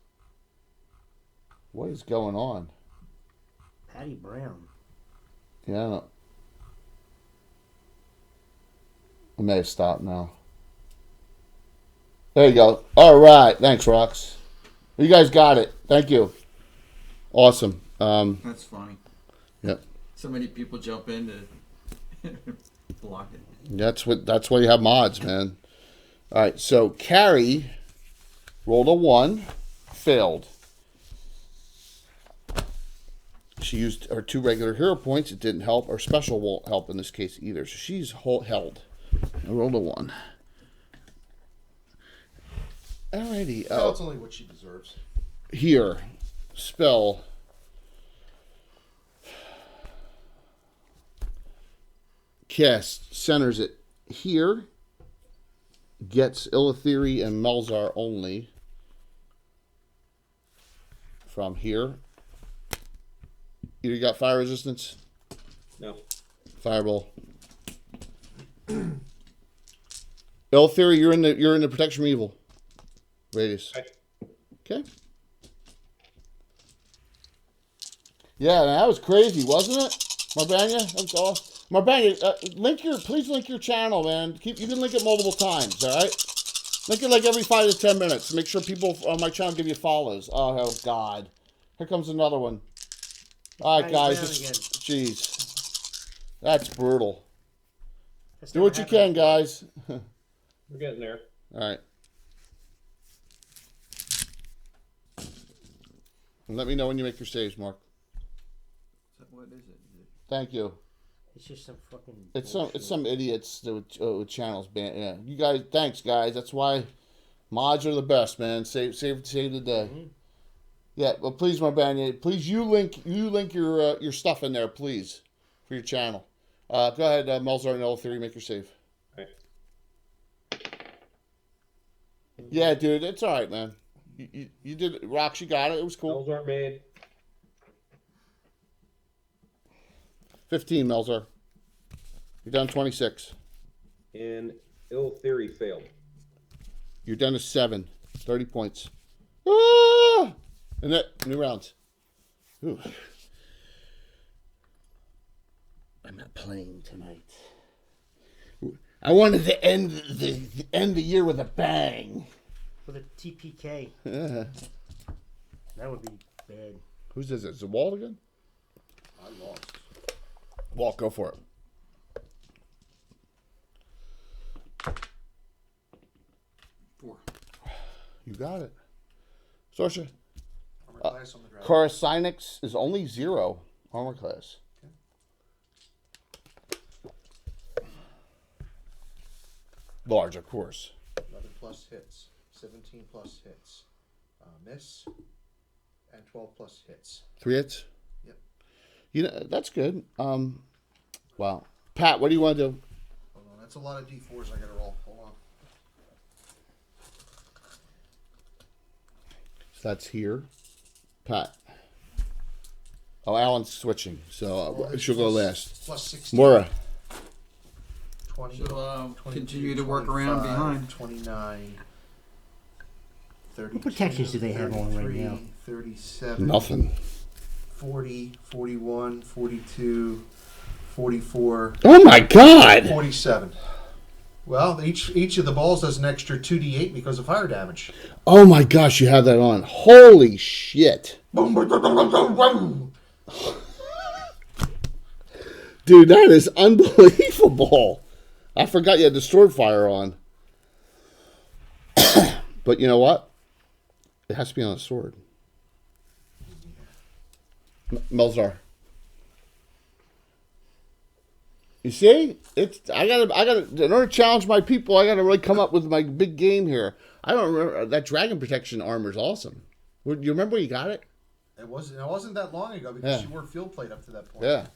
What is going on? Patty Brown. Yeah, I don't. I may have stopped now. There you go. All right, thanks, Rox. You guys got it. Thank you. Awesome. That's funny. Yep. So many people jump in to block it. That's why you have mods, man. All right, so Carrie rolled a 1, failed. She used her 2 regular hero points. It didn't help. Her special won't help in this case either. So she's held. I rolled a 1. Alrighty. That's only what she deserves. Here, spell. Cast centers it here. Gets Illithiri and Melzar only from here. You got fire resistance? No. Fireball. Illithiri, you're in the protection from evil radius. Okay. Yeah, that was crazy, wasn't it, Marbanya? That's awesome. Marbanya, please link your channel, man. You can link it multiple times, all right? Link it like every 5 to 10 minutes. Make sure people on my channel give you follows. Oh God, here comes another one. All right, guys. Jeez, that's brutal. Do what you can, guys. We're getting there. All right. And let me know when you make your saves, Mark. What is it? Thank you. It's just some fucking. It's some idiots that with channels ban. Yeah, you guys. Thanks, guys. That's why mods are the best, man. Save the day. Mm-hmm. Yeah, well, please, my band, please you link your stuff in there, please, for your channel. Go ahead, Melzar and L Theory, make your save. Right. Yeah, dude, it's all right, man. You did it. Rox, you got it. It was cool. Bells aren't made. 15, Melzar. You're down 26. And Ill Theory failed. You're down to 7. 30 points. Ah! And that new rounds. Ooh. I'm not playing tonight. I wanted to end the year with a bang. With a TPK. Yeah. That would be bad. Who's this? Is it Walt again? I lost. Walt, go for it. 4. You got it. Sorsha. Armor class on the draft. Coruscantix is only 0 armor class. Large, of course. 11 plus hits. 17 plus hits. Miss. And 12 plus hits. 3 hits? Yep. You know, that's good. Wow. Pat, what do you want to do? Hold on. That's a lot of D4s I gotta roll. Hold on. So that's here. Pat. Oh, Alan's switching, so Well, it's she'll go plus- last. Plus 16. Mora. 20. So 22, continue to work around 25, behind. 29. 30, What protections do they have on right now? 37. Nothing. 40, 41, 42, 44, Oh my God! 47. Well, each of the balls does an extra 2d8 because of fire damage. Oh my gosh, you have that on. Holy shit. Dude, that is unbelievable. I forgot you had the sword fire on. But you know what? It has to be on a sword. Melzar. You see? I gotta in order to challenge my people, I gotta really come up with my big game here. I don't remember that dragon protection armor is awesome. You remember where you got it? It wasn't that long ago because Yeah. she wore field plate up to that point. Yeah.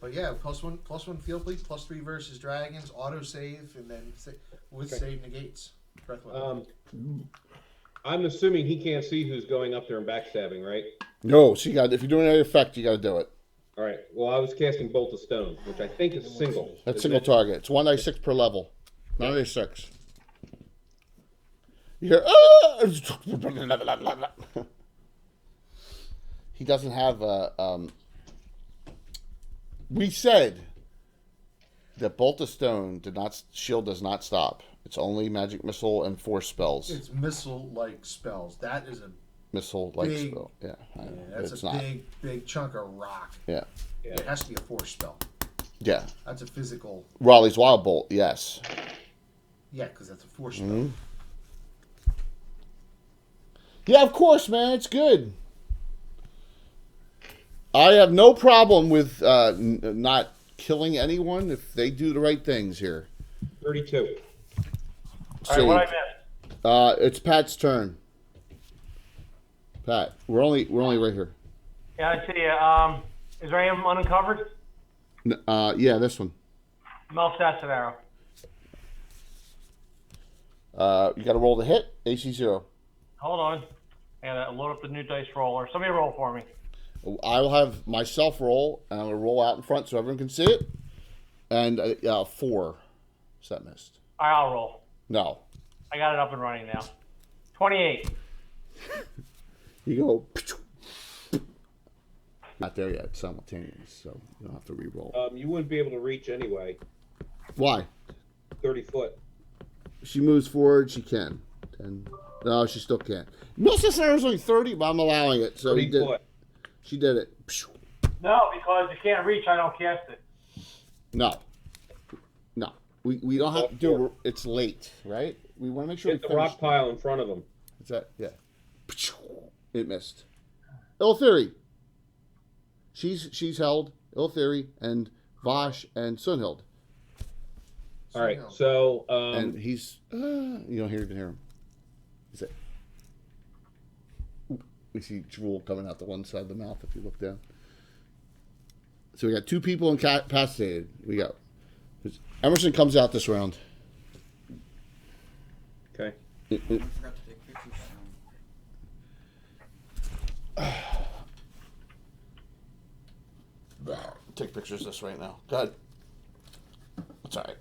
But yeah, +1 field plate, +3 versus dragons, auto save, and then with save negates. Breath weapon. I'm assuming he can't see who's going up there and backstabbing, right? No, so if you're doing any effect, you gotta do it. All right. Well, I was casting Bolt of Stone, which I think is single. That's Isn't single it? target. It's 1d6 per level. 1d6. You hear, ah! He doesn't have a. We said that Bolt of Stone shield does not stop. It's only magic missile and force spells. It's missile-like spells. That is a Missile like big- spell. Yeah, I know, but that's it's a not. big chunk of rock. Yeah, It has to be a force spell. yeah. That's a physical. Raleigh's Wild Bolt. Yes. Yeah, because that's a force spell. Mhm. Yeah, of course, man. It's good. I have no problem with not killing anyone if they do the right things here. 32. All right, what I missed? It's Pat's turn. Pat, we're only right here. Yeah, I see you. Is there anyone uncovered? Yeah, this one. Mel Sassanaro. You got to roll the hit. AC 0. Hold on. I gotta load up the new dice roller. Somebody roll for me. I will have myself roll, and I'm gonna roll out in front so everyone can see it. And 4. Is that missed? All right, I'll roll. No. I got it up and running now. 28. You go. Not there yet. Simultaneous, so you don't have to re-roll. You wouldn't be able to reach anyway. Why? 30 foot. She moves forward. She can. 10. No, she still can't. Mills Sarah's only 30, but I'm allowing it. So 30 he did. foot. She did it. No, because you can't reach, I don't cast it. No. No. We don't have to do it. It's late, right? We want to make sure Hit we the finish. rock pile in front of him. Is that? Yeah. It missed. Ill Theory. She's held. Ill Theory and Vosh and Sunhild. All right. So, And he's. You don't even hear him. Is it? We see drool coming out the one side of the mouth if you look down. So we got 2 people incapacitated. We got Emerson comes out this round. Okay. I forgot to take pictures. Take pictures this right now. Go ahead. That's all right.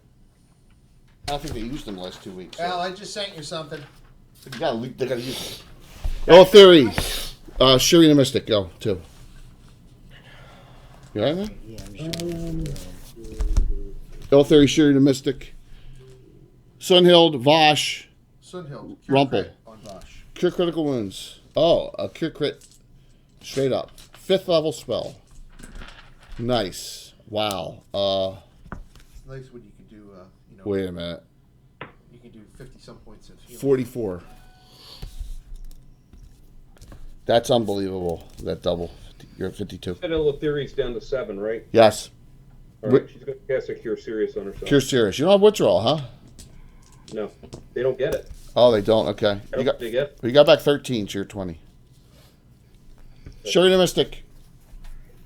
I don't think they used them the last 2 weeks. So. Al, I just sent you something. They gotta use them. All theory. Shuri the Mystic, go, 2. You all right, man? Yeah, I'm sure. All theory, Shuri the Mystic. Sunhild, Vosh, Sunhill. Rumple. On Bosch. Cure critical wounds. Oh, a cure crit. Straight up. 5th level spell. Nice. Wow. It's nice when you can do, Wait a minute. you can do 50-some points of healing. 44. That's unbelievable. That double. You're at 52. Sentinel Theory's down to 7, right? Yes. All right, she's going to cast a Cure Serious on herself. Cure serious. You don't have withdrawal, huh? No, they don't get it. Oh, they don't. Okay. I don't think they get it. You got back 13. So you're 20. Shuri the Mystic.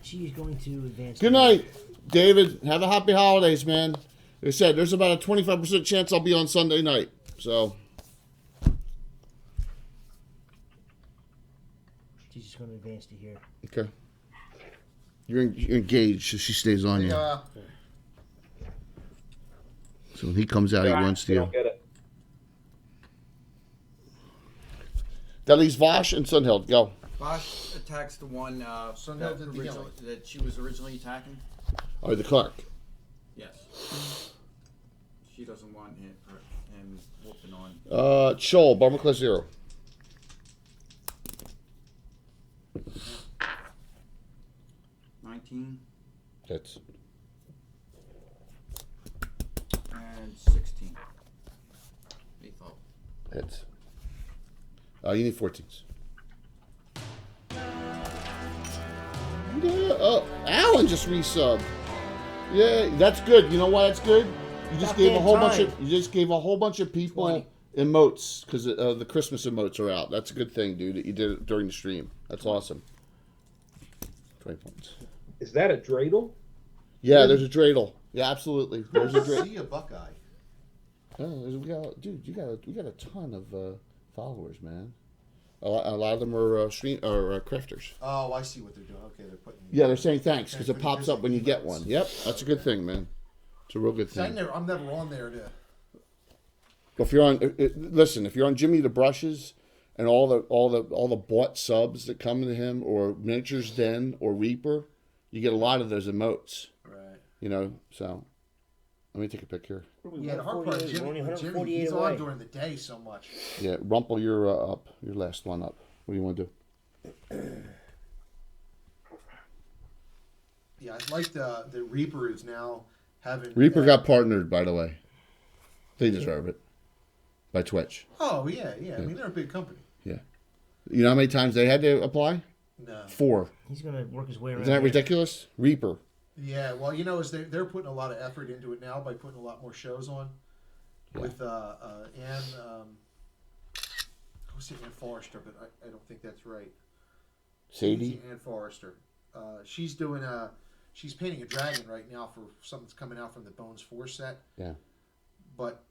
She's going to advance. Good night, David. Have a happy holidays, man. Like I said, there's about a 25% chance I'll be on Sunday night. So. She's just going to advance to here. Okay. You're engaged, so she stays on you. So when he comes out, he runs to They you. don't get it. That leaves Vosh and Sunhild. Go. Bosch attacks the one that, Sunhild did the originally, healing. that she was originally attacking. Oh, the Clark. Yes. She doesn't want him whooping on. Shoal, Bomber Class 0. Hits. And 16. Lethal. Hits. You need 14s. Yeah, Alan just resubbed. Yeah, that's good. You know why that's good? You just gave a whole bunch of people 20. emotes because the Christmas emotes are out. That's a good thing, dude. That you did it during the stream. That's awesome. 20 points. Is that a dreidel? Yeah, there's a dreidel. Yeah, absolutely. There's a dreidel. See a Buckeye. Oh, we got a ton of followers, man. A lot of them are crafters. Oh, I see what they're doing. Okay, they're putting. Yeah, they're saying thanks because Thanks it for the pops up when you get one. Yep, that's a good thing, man. It's a real good See, thing. I'm never on there to. If you're on, listen, if you're on Jimmy the Brushes and all the bought subs that come to him, or Miniatures Den or Reaper, you get a lot of those emotes. Right. You know, so let me take a pic here. Yeah, the hard part, 48, we're only Jimmy, 148 he's away. on during the day so much. Yeah, Rumple, you're up. Your last one up. What do you want to do? Yeah, I like the Reaper is now having. Reaper got partnered, by the way. They deserve it. By Twitch. Oh yeah. I mean, they're a big company. Yeah. You know how many times they had to apply? No. 4. He's going to work his way around. Isn't that here. ridiculous? Reaper. Yeah, well, you know, is they're putting a lot of effort into it now by putting a lot more shows on. Yeah. With Ann, I was saying Ann Forrester, but I don't think that's right. Sadie? Ann Forrester. She's doing she's painting a dragon right now for something that's coming out from the Bones 4 set. Yeah. But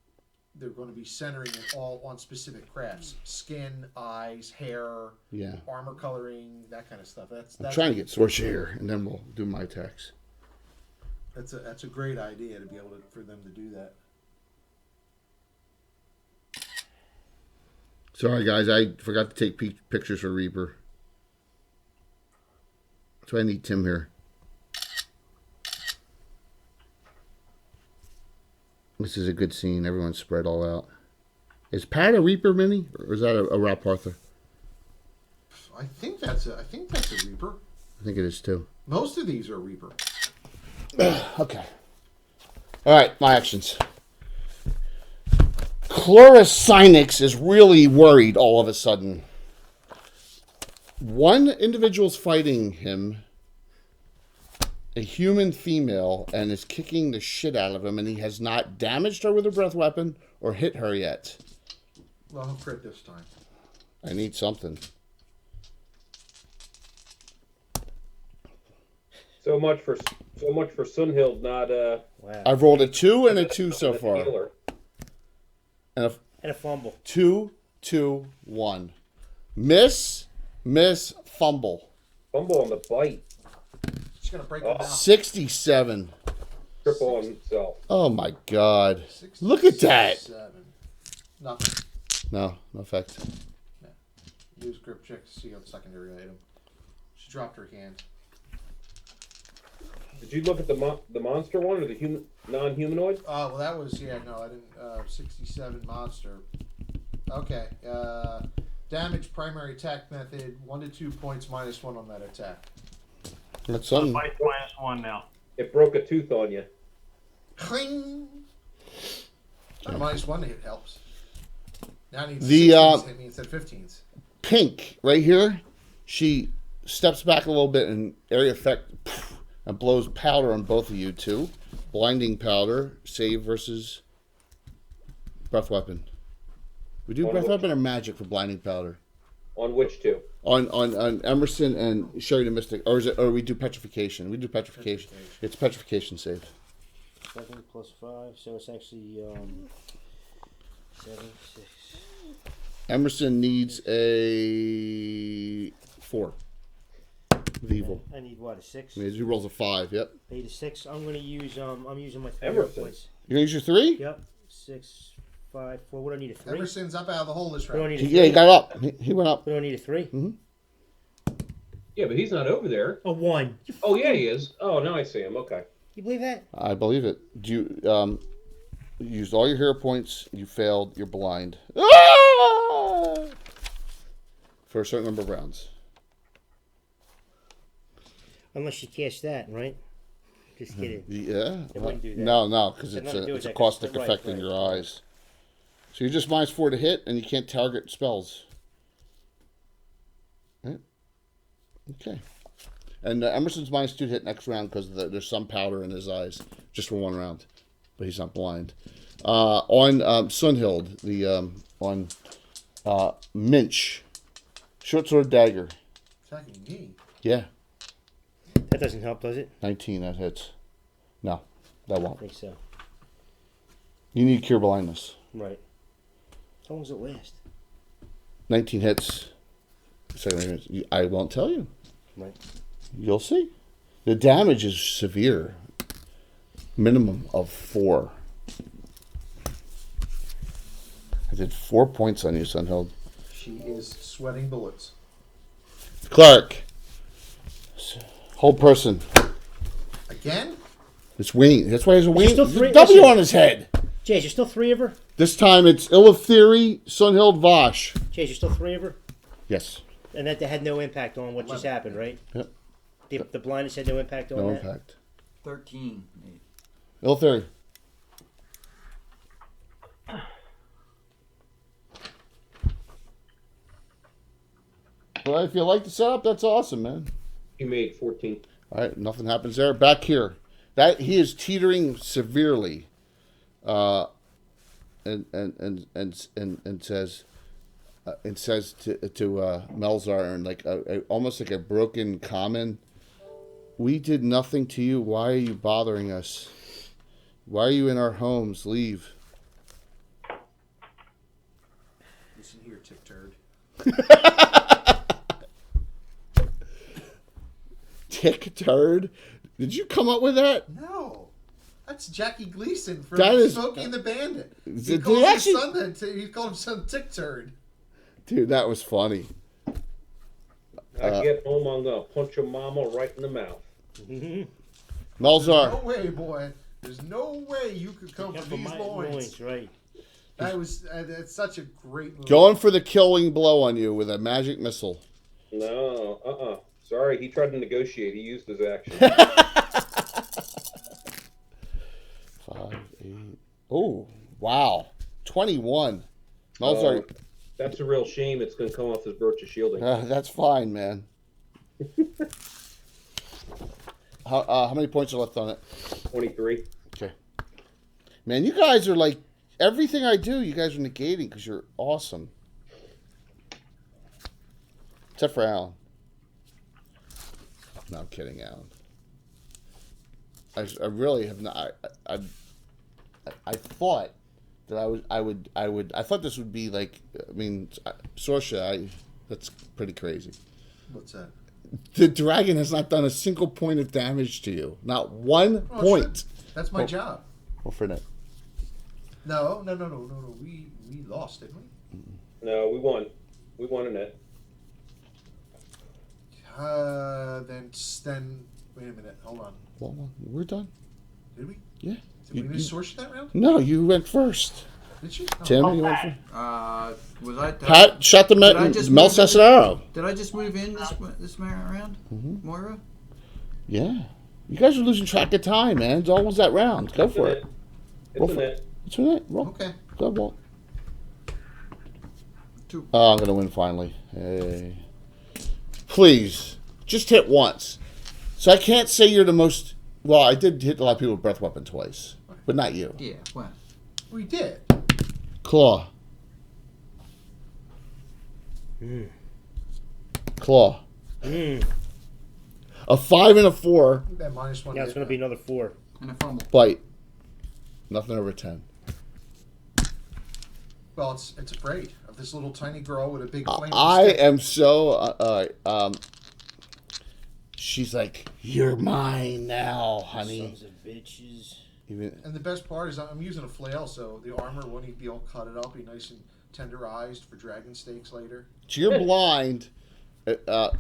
they're going to be centering it all on specific crafts: skin, eyes, hair, Yeah. armor coloring, that kind of stuff. That's I'm trying to get Sorcha here, and then we'll do my attacks. That's a great idea to be able to for them to do that. Sorry, guys, I forgot to take pictures for Reaper. So I need Tim here. This is a good scene. Everyone's spread all out. Is Pat a Reaper mini, or is that a Ralph Arthur? I think that's a Reaper. I think it is too. Most of these are Reaper. Okay. All right, my actions. Cloris Cynix is really worried all of a sudden. One individual's fighting him, a human female, and is kicking the shit out of him, and he has not damaged her with a breath weapon or hit her yet. Well, he'll crit this time. I need something. So much for Sunhild not Wow. I've rolled a 2 and a 2 so a far. healer. And And a fumble. 2, 2, 1. Miss, fumble. Fumble on the bite. She's gonna break them out. 67. Triple on himself. Oh my God. Look at that. 67. Nothing. No effect. Use grip check to see on secondary item. She dropped her hand. Did you look at the monster one or the non-humanoid? Well, that was, I didn't, 67 monster. Okay, damage primary attack method, 1 to 2 points, -1 on that attack. That's something. Fight -1 now. It broke a tooth on you. Cling! -1 to hit helps. Now it needs The, 16s to hit me instead of 15s. Pink, right here, she steps back a little bit and area effect and blows powder on both of you too. Blinding powder, save versus breath weapon. We do On breath which- weapon or magic for blinding powder? On which two? On Emerson and Sherry the Mystic, or we do petrification. We do petrification. It's petrification save. 7 plus 5, so it's actually 7, 6. Emerson needs a 4 with evil. I need what, a 6? I mean, he rolls a 5. Yep. Need a 6. I'm gonna use I'm using my 3 Emerson. points. You gonna use your 3? Yep. 6, 5, 4. What do I need, a 3? Emerson's up out of the hole this What do I round. need, a 3? Yeah, he got up. He went up. What do I need, a 3? Yeah, but he's not over there. A 1. Oh yeah, he is. Oh, now I see him. Okay. You believe that? I believe it. Do you used all your hero points? You failed. You're blind. Ah! For a certain number of rounds. Unless you catch that, right? Just kidding. Yeah. It wouldn't do that. No, because It had it's nothing to do a with that, 'cause- caustic right, effect in right, your right. eyes. So you're just -4 to hit, and you can't target spells. Right? Okay. And Emerson's -2 to hit next round because there's some powder in his eyes, just for 1 round, but he's not blind. On Sunhild, on Minch, short sword dagger. Attacking me. Yeah, That doesn't help, does it? 19 that hits. No, that I won't. think so. You need cure blindness. Right. How long does it last? 19 hits. So I won't tell you. Right. You'll see. The damage is severe. Minimum of 4. I did 4 points on you, Sunhild. She is sweating bullets. Clark. Whole person. Again? It's wing. That's why there's a wing. still There's a three- W listen. on his head. Jay, is there still 3 of her? This time it's Illithiri, Sunhild, Vosh. Jay, is there still 3 of her? Yes. And that had no impact on what just happened, right? Yep. The blindness had no impact on No that? impact. 13. Illithiri. Well, if you like the setup, that's awesome, man. He made 14. All right, nothing happens there. Back here, that he is teetering severely, and says to Melzar and like almost like a broken common. We did nothing to you. Why are you bothering us? Why are you in our homes? Leave. Listen here, tip turd. Tick turd. Did you come up with that? No. That's Jackie Gleason from That is- Smokey and the Bandit. Did He they called actually- his son that. He called his son Tick Turd. Dude, that was funny. I get home, I'm gonna punch your mama right in the mouth. Melzar. No way, boy. There's no way you could come Come from from these my loins. loins, right? That was that's such a great movie. Going for the killing blow on you with a magic missile. No, Sorry, he tried to negotiate. He used his action. 5, 8. Oh, wow. 21. Melzar, That's a real shame. It's gonna come off his brooch of shielding. that's fine, man. How many points are left on it? 23. Okay. Man, you guys are like, everything I do, you guys are negating because you're awesome. Except for Alan. No, I'm kidding, Alan. I really have not. I thought that I thought this would be like. I mean, Sorsha. That's pretty crazy. What's that? The dragon has not done a single point of damage to you. Not one point. Sure. That's my job. Well, for that. No. We lost, didn't we? No, we won. We won in it. Then wait a minute. Hold on. Well, we're done. Did we? Yeah. Did we miss Sorsha that round? No, you went first. Did she? Oh. Tim, you went first. Was I? Pat shot the Did I just Mel move in? Cesararo. Did I just move in this round, Moira? Yeah. You guys are losing track of time, man. It's almost that round. Go for it. It's in it. It's in it. Roll. Okay. Go, Walt. 2. Oh, I'm going to win finally. Hey. Please. Just hit once. So I can't say you're the most... Well, I did hit a lot of people with breath weapon twice. But not you. Yeah. What? We did. Claw. Claw. A 5 and a 4. That -1. Now it's going to be another 4. And a fumble. Bite. Nothing over 10. Well, it's afraid of this little tiny girl with a big flame. I stick. am so... she's like, you're mine now, honey. Sons of bitches. Even, And the best part is I'm using a flail, so the armor won't even be all cut it up. Be nice and tenderized for dragon steaks later. so you're blind.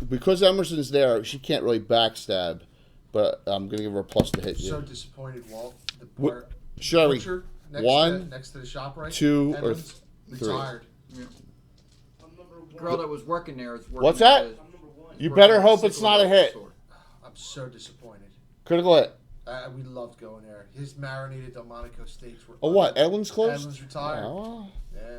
Because Emerson's there, she can't really backstab. But I'm going to give her a plus to hit you. So disappointed, Walt. The part, Sherry, butcher next one, next to the shop, right? 2, or Edmonds, 3. retired. Girl that was working there is working. What's that? at the- You working better at the hope it's Sickle not a Hill hit. store. I'm so disappointed. Critical hit. We loved going there. His marinated Delmonico steaks were. Oh, what? Edwin's closed? Edmonds retired. Oh. Yeah.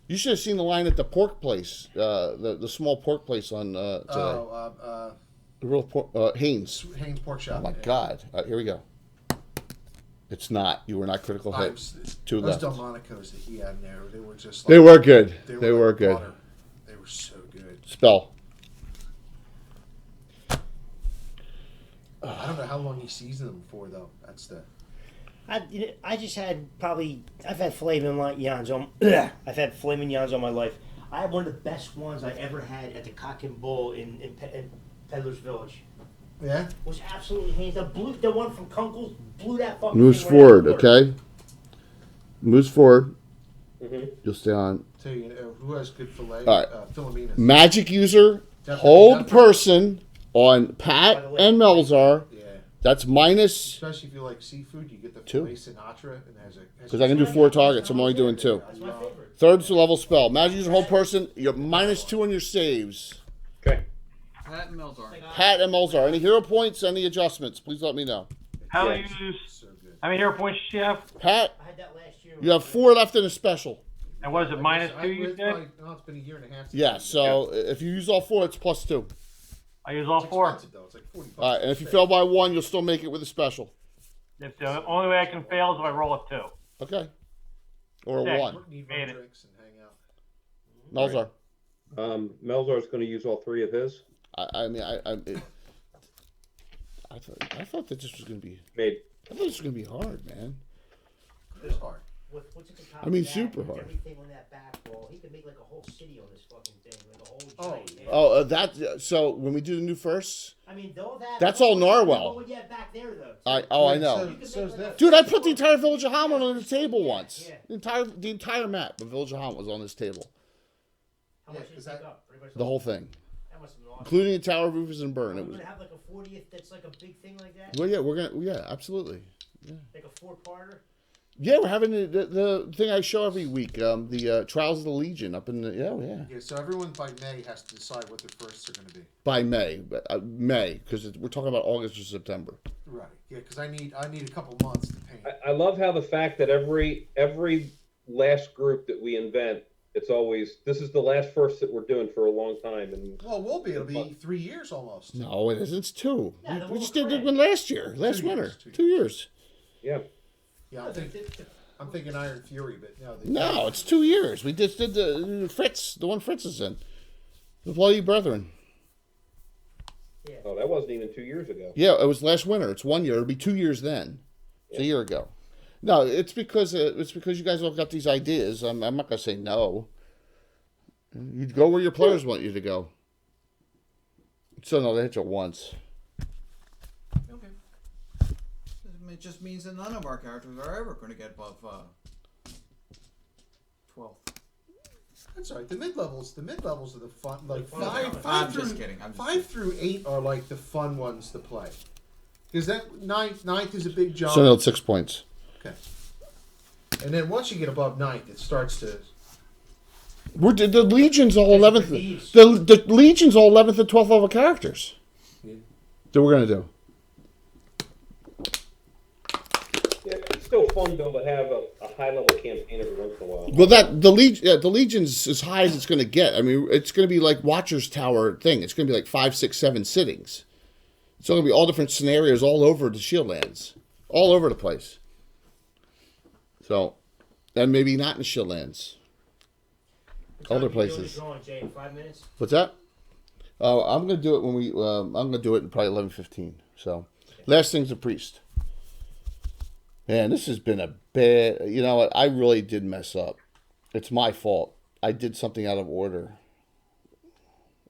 You should have seen the line at the pork place, the small pork place on today. The real pork, Haynes. Haynes Pork Shop. Oh my yeah. God! Here we go. It's not. You were not critical hit. Two Those left. Delmonicos that he had in there, they were just. Like, They were good. They were like good. butter. They were so good. Spell. I don't know how long he seasoned them for, though. That's the. I just had I've had filet mignons on I've had filet mignons all my life. I had one of the best ones I ever had at the Cock and Bull in Peddler's Village. Yeah. It was absolutely hands down. The one from Kunkel's blew that fucking Moves thing right out forward, the water. okay? Moves forward. Mm-hmm. You'll stay on. Tell you, who has good filet? All right. Philomena's. Magic user, Definitely, hold definitely. person on Pat By the way, and Melzar. Yeah. That's minus, Especially if you like seafood, you get the 2. filet Sinatra, and it has a. because I can do 4 targets. I'm only doing 2. That's my favorite. Third level spell. Magic user, hold person. You're minus 2 on your saves. Okay. Pat and Melzar. Pat and Melzar. Any hero points? Any adjustments? Please let me know. How Yeah. many So good. how many hero points do you have? Pat, I had that last year. you have 4 left in a special. And what is it, minus 2 you said? It's been a year and a half. since Yeah, I- so if you use all 4, it's plus 2. I use all It's 4. expensive, though. It's like $40. All right, and if you fail by 1, you'll still make it with a special. If the only way I can fail is if I roll a 2. Okay. Or a Sick. 1. Need Made rum it. drinks and hang out. Melzar. Melzar's going to use all 3 of his. I thought that this was gonna be. Made. I thought this was gonna be hard, man. It's hard. What's at the top I mean, of that, super with hard. Everything on that back wall. He could make like a whole city on this fucking thing, like a whole giant. man. Oh, that. So when we do the new firsts, I mean, though that. That's all Narwhal. What you have back there, though. I know. So is that. Dude, I put the entire Village of Hamon on the table once. Yeah. The entire map of Village of Hamon was on this table. How much did it is take that- up? Everybody's The whole thing, That must have been awesome. including the Tower of Roofers and Burn. Are It we was. gonna have like a 40th that's like a big thing like that? Well, yeah, we're gonna. Yeah, absolutely. Like a 4-parter? Yeah, we're having the thing I show every week. The Trials of the Legion up in the. Yeah. Yeah, so everyone by May has to decide what their firsts are going to be. By May, because we're talking about August or September. Right. Yeah, because I need a couple months to paint. I love how the fact that every last group that we invent, it's always, this is the last first that we're doing for a long time. And Well, it will be. It'll be 3 years almost. No, it isn't. It's 2. Yeah, the we one just with did Craig. one last year, last 2 years, winter. 2 2 years. yeah. Yeah, I'm thinking Iron Fury, but no. No, it's 2 years. We just did the Fritz, the one Fritz is in. The Bloody Brethren. Oh, that wasn't wasn't even 2 years ago. Yeah, it was last winter. It's 1 year. It'll be 2 years then. It's a year ago. No, it's because you guys all got these ideas. I'm not gonna say no. You go where your players want you to go. So no, they hit you once. Okay. It just means that none of our characters are ever going to get above 12. That's all right. The mid levels are the fun. Like I'm five just through kidding. I'm just five through 8 are like the fun ones to play. Because that ninth is a big jump. So no, it's 6 points. Okay. And then once you get above 9th, it starts to. The Legion's all That's 11th. the thieves. The Legion's all 11th and 12th level characters. Yeah. That we're gonna do. Yeah, it's still fun though to have a high level campaign every once in a while. Well, the Legion's as high as it's gonna get. I mean, it's gonna be like Watcher's Tower thing. It's gonna be like 5, 6, 7 sittings. It's gonna be all different scenarios all over the Shieldlands, all over the place. So, and maybe not in Shieldlands. Other places. Going, Jay, 5 minutes? What's that? Oh, I'm gonna do it when we. I'm gonna do it in probably 11:15. So, last thing's the priest. Man, this has been a bad. You know what? I really did mess up. It's my fault. I did something out of order.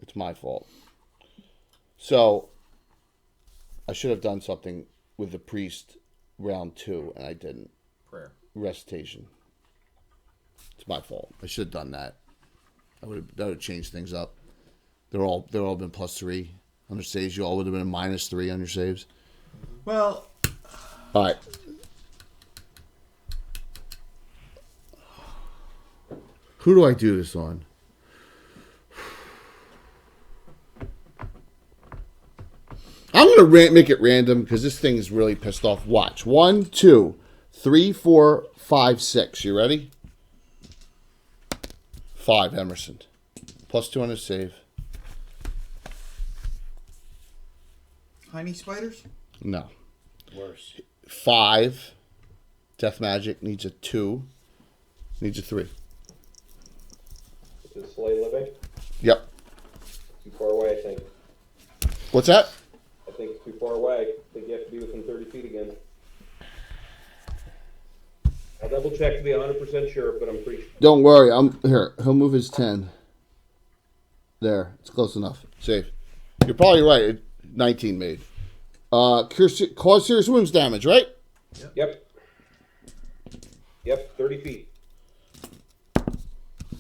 It's my fault. So, I should have done something with the priest round 2, and I didn't. Prayer. Recitation. It's my fault. I should have done that. That would have changed things up. They're all been +3 on their saves. You all would have been a -3 on your saves. Well, All right. Who do I do this on? I'm gonna make it random because this thing is really pissed off. Watch. 1, 2, 3, 4, 5, 6. You ready? 5, Emerson. +2 on his save. Tiny spiders? No. Worse. 5. Death Magic needs a 2. Needs a 3. Is Slay living? Yep. Too far away, I think. What's that? I think it's too far away. I think you have to be within 30 feet again. I'll double check to be 100% sure, but I'm pretty sure. Don't worry. I'm here. He'll move his 10. There. It's close enough. Safe. You're probably right. 19 made. Cause serious wounds damage, right? Yep. Yep, 30 feet.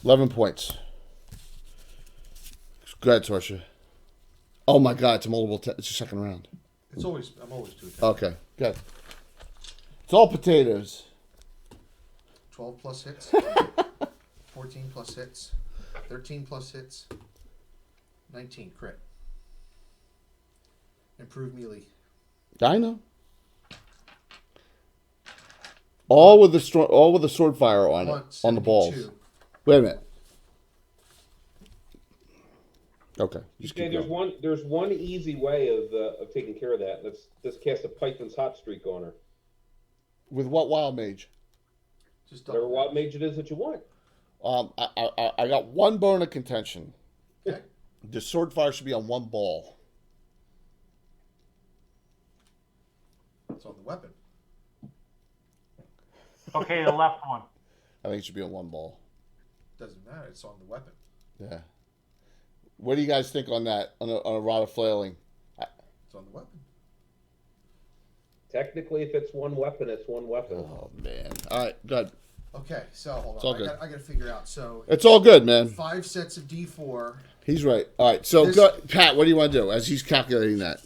11 points. Go ahead, Sorsha. Oh my God! It's a multiple. It's a second round. I'm always 2 attacks. Okay. Good. It's all potatoes. 12 plus hits. 14 plus hits. 13 plus hits. 19 crit. Improve melee. I know. All with the sword fire on it, on the balls. 172. Wait a minute. Okay. Just Okay, keep going. there's one easy way of taking care of that. Let's just cast a Python's Hot Streak on her. With what wild mage? Just Whatever double. wild mage it is that you want. I got one bone of contention. Okay. The sword fire should be on one ball. It's on the weapon. Okay, the left one. I think it should be on one ball. Doesn't matter. It's on the weapon. Yeah. What do you guys think on that? On a rod of flailing? It's on the weapon. Technically, if it's one weapon, it's one weapon. Oh man! All right, good. Okay, so hold It's all on. good. I got to figure out. So It's all good, man. 5 sets of D4. He's right. All right, so This- go, Pat. What do you want to do as he's calculating that?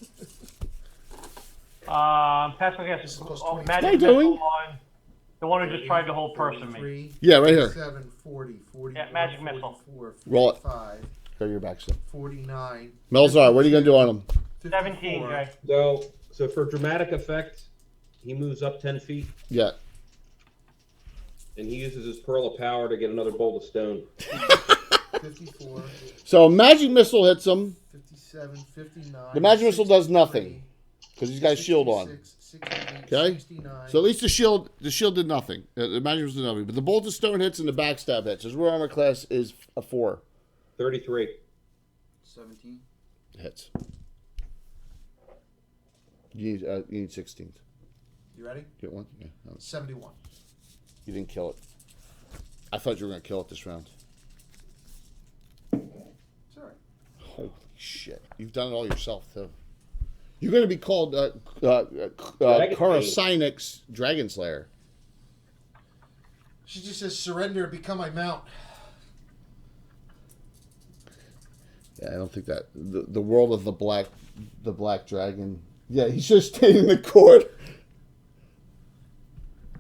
Pascal This gets is plus oh, 20. magic What are you doing? missile on the one who just tried to hold person me. 43, Yeah, right here. 7, 40, 41, Yeah, magic missile. 44, Roll it. 45, Go your back step. 49. Melzar, what are you gonna do on him? 17, 54, Jay. So for dramatic effect, he moves up 10 feet, Yeah. and he uses his Pearl of Power to get another bolt of stone. 54, So magic missile hits him 57, 59. The magic missile does 63, nothing, because he's got his shield on. 66, 68, Okay. 69. So at least the shield did nothing. The magic missile did nothing. But the bolt of stone hits and the backstab hits. His raw armor class is a 4. 33. 17. Hits. You need 16th. You ready? Get one? Yeah. No, 71. you didn't kill it. I thought you were going to kill it this round. It's all right. Holy shit. You've done it all yourself, too. You're going to be called Coruscant's Dragon Slayer. She just says, surrender and become my mount. Yeah, I don't think that the world of the black dragon. Yeah, he's just taking the court.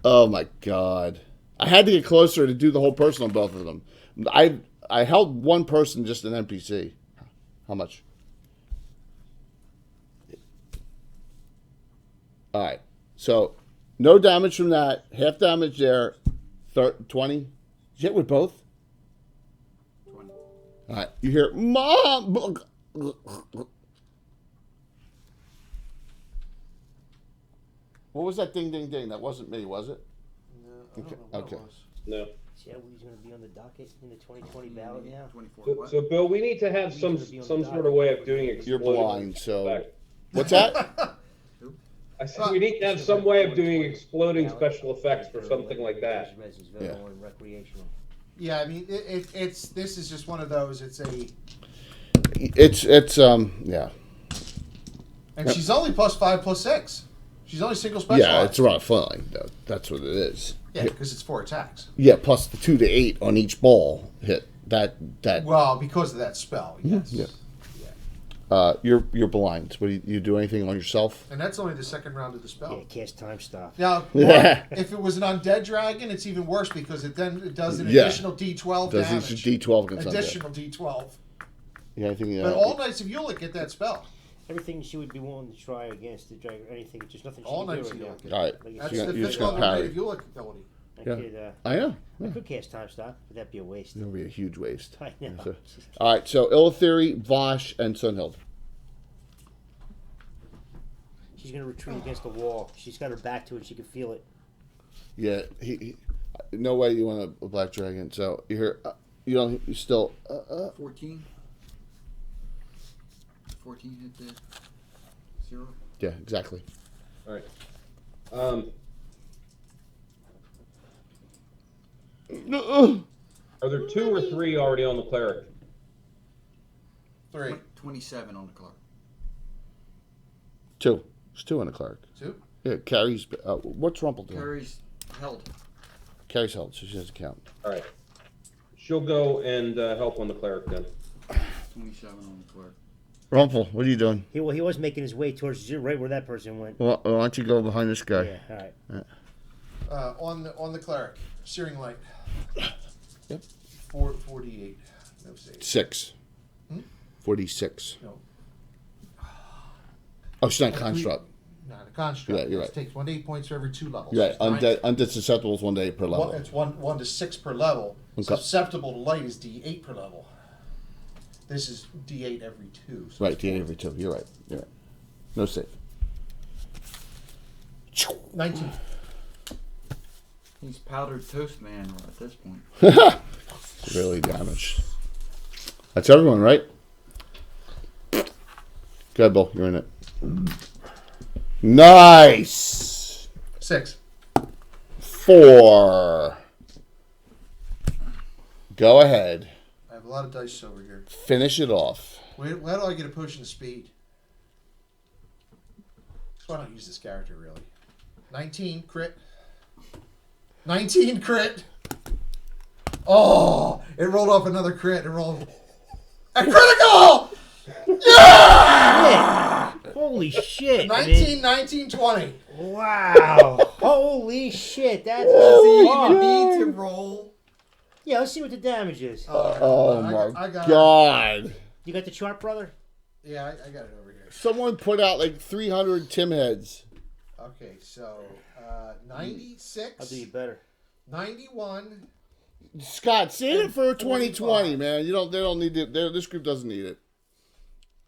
Oh my god! I had to get closer to do the whole person on both of them. I held one person, just an NPC. How much? All right. So no damage from that. Half damage there. 20. Did you hit with both? 20. All right, you hear, Mom! What was that ding, ding, ding? That wasn't me, was it? No, I don't know what Okay. it was. No. See how he's going to be on the docket in the 2020 ballot now? 24. So, What? so Bill, we need to have some sort of way of doing You're exploding blind, so... effects. What's that? I said we need to have some way of doing exploding special effects for something like that. Yeah. Recreational. Yeah, I mean, it's this is just one of those. It's a, Yeah. and she's only +5/+6. She's only single special. Yeah, it's around flying, though. That's what it is. Yeah, because it's 4 attacks. Yeah, plus the 2 to 8 on each ball hit. That. Well, because of that spell, yes. Yeah. You're blind. What do you do anything on yourself? And that's only the second round of the spell. Yeah, cast time stop. Now, Yeah. if it was an undead dragon, it's even worse because it does an Yeah. additional D12 Does damage. each D12 against undead? Additional D12. Yeah, anything. But all Knights of Ulick get that spell. Everything she would be willing to try against the dragon, anything, just nothing she All can do Knights right of now. Ulick. All right. Like, That's You got- the you 5th just got level Knight parry. of Ulick ability. I Yeah. could, I know. I could cast time stop, but that'd be a waste. It'll be a huge waste. I know. So- all right, so Illithiri, Vosh, and Sunhild. She's gonna retreat against the wall. She's got her back to it. She can feel it. Yeah, he no way you want a black dragon. So you hear, you don't, you still. 14. 14 hit the 0. Yeah, exactly. All right. Are there 2 or 3 already on the cleric? 3. 27 on the clock. 2. There's 2 on the cleric. 2. Yeah, Carrie's. What's Rumpel doing? Carrie's held. Carrie's held, so she doesn't count. All right. She'll go and help on the cleric then. 27 on the clock. Rumpel, what are you doing? He was making his way towards right where that person went. Well, why don't you go behind this guy? Yeah, all right. On the cleric, Searing Light. Yep. 48. No save. 6. Hmm? 46. No, Oh, she's not construct. not a construct. Yeah, you're It right. takes 1 to 8 points for every 2 levels. You're right. It's nine- Undead susceptible is 1 day per level. It's 1 to 6 per level. Okay. Susceptible to light is D8 per level. This is D8 every 2. So Right, D8 every 2. You're right. You're right. No save. 19. He's powdered toast man at this point. Really damaged. That's everyone, right? Go ahead, Bill. You're in it. Nice. 6. 4. Go ahead. I have a lot of dice over here. Finish it off. Why do I get a potion of speed? So I don't use this character really. 19 crit. 19 crit. Oh, it rolled off another crit. It rolled a critical. Holy shit! 19, 19, 20. Man. Wow! Holy shit! That's Does he even fuck. need to roll? Yeah, let's see what the damage is. Oh I my got god. You got the chart, brother? Yeah, I got it over here. Someone put out like 300 Tim heads. Okay, so 96, I'll do you better. 91. Scott, save it for 2020, 45. man. They don't need it. This group doesn't need it.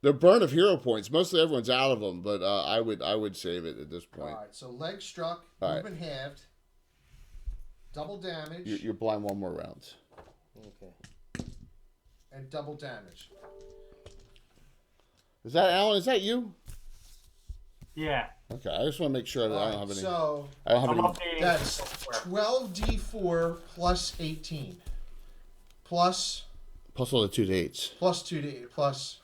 They're burn of hero points. Mostly everyone's out of them, but I would save it at this All point. right, so leg struck, All right. movement halved, double damage, You're blind 1 more round. Okay. and double damage. Is that Alan? Is that you? Yeah. Okay, I just want to make sure that I don't have any. So I don't have I'm any. updating that's software. 12d4 plus 18. Plus Plus all the 2 to 8s. plus 2 to 8 plus.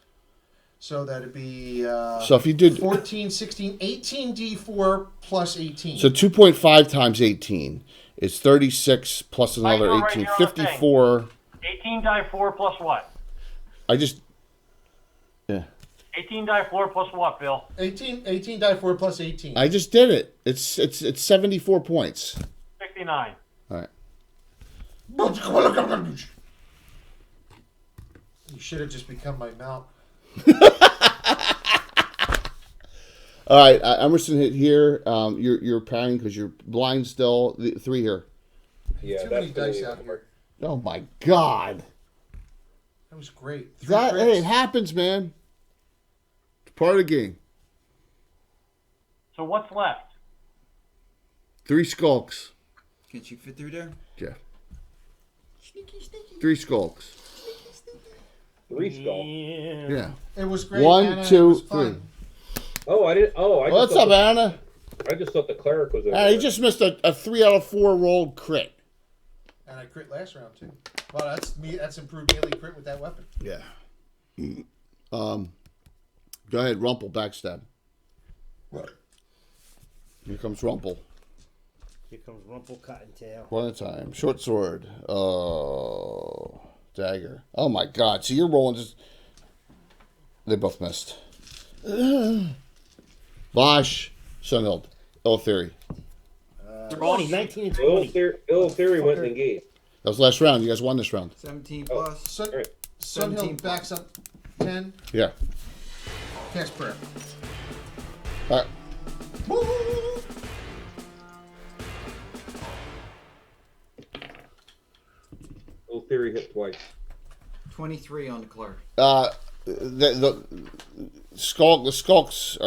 So that'd be So if you did 14, 16, 18d4 plus 18. so 2.5 times 18 is 36 plus another Right, right 18. here on the thing. 54. 18 die 4 plus what? I just. Yeah. 18 die 4 plus what, Bill? 18 die 4 plus 18. I just did it. It's 74 points. 69. All right. You should have just become my mount. All right, Emerson hit here. You're parrying because you're blind still. The 3 here. Yeah, Too that's many gonna dice be- out here. Oh my God. That was great. 3 That crits. hey, it happens, man. It's part of the game. So what's left? 3 skulks. Can't you fit through there? Yeah. Sneaky, sneaky. 3 skulks. 3 skull. Yeah. Yeah. It was great. 1, Anna. It 2, was 3. fun. Oh, I didn't. Oh, I just What's thought up, Anna? I just thought the cleric was over Anna, there. you just missed a 3 out of 4 rolled crit. And I crit last round too. Well, that's me. That's improved daily crit with that weapon. Yeah. Go ahead, Rumple backstab. Here comes Rumple. Here comes Rumple Cottontail. One at a time. Short sword. Oh, dagger. Oh my God! So you're rolling just. They both missed. Vosh, Sunhild, Ill Theory. 20, 19 and Ill 20. Theory went and engaged. That was last round. You guys won this round. 17 Oh. plus. Sun, All right. 17 Sunhill backs up 10. Yeah. Cast prayer. All right. Ill Theory hit twice. 23 on the clerk. The skulks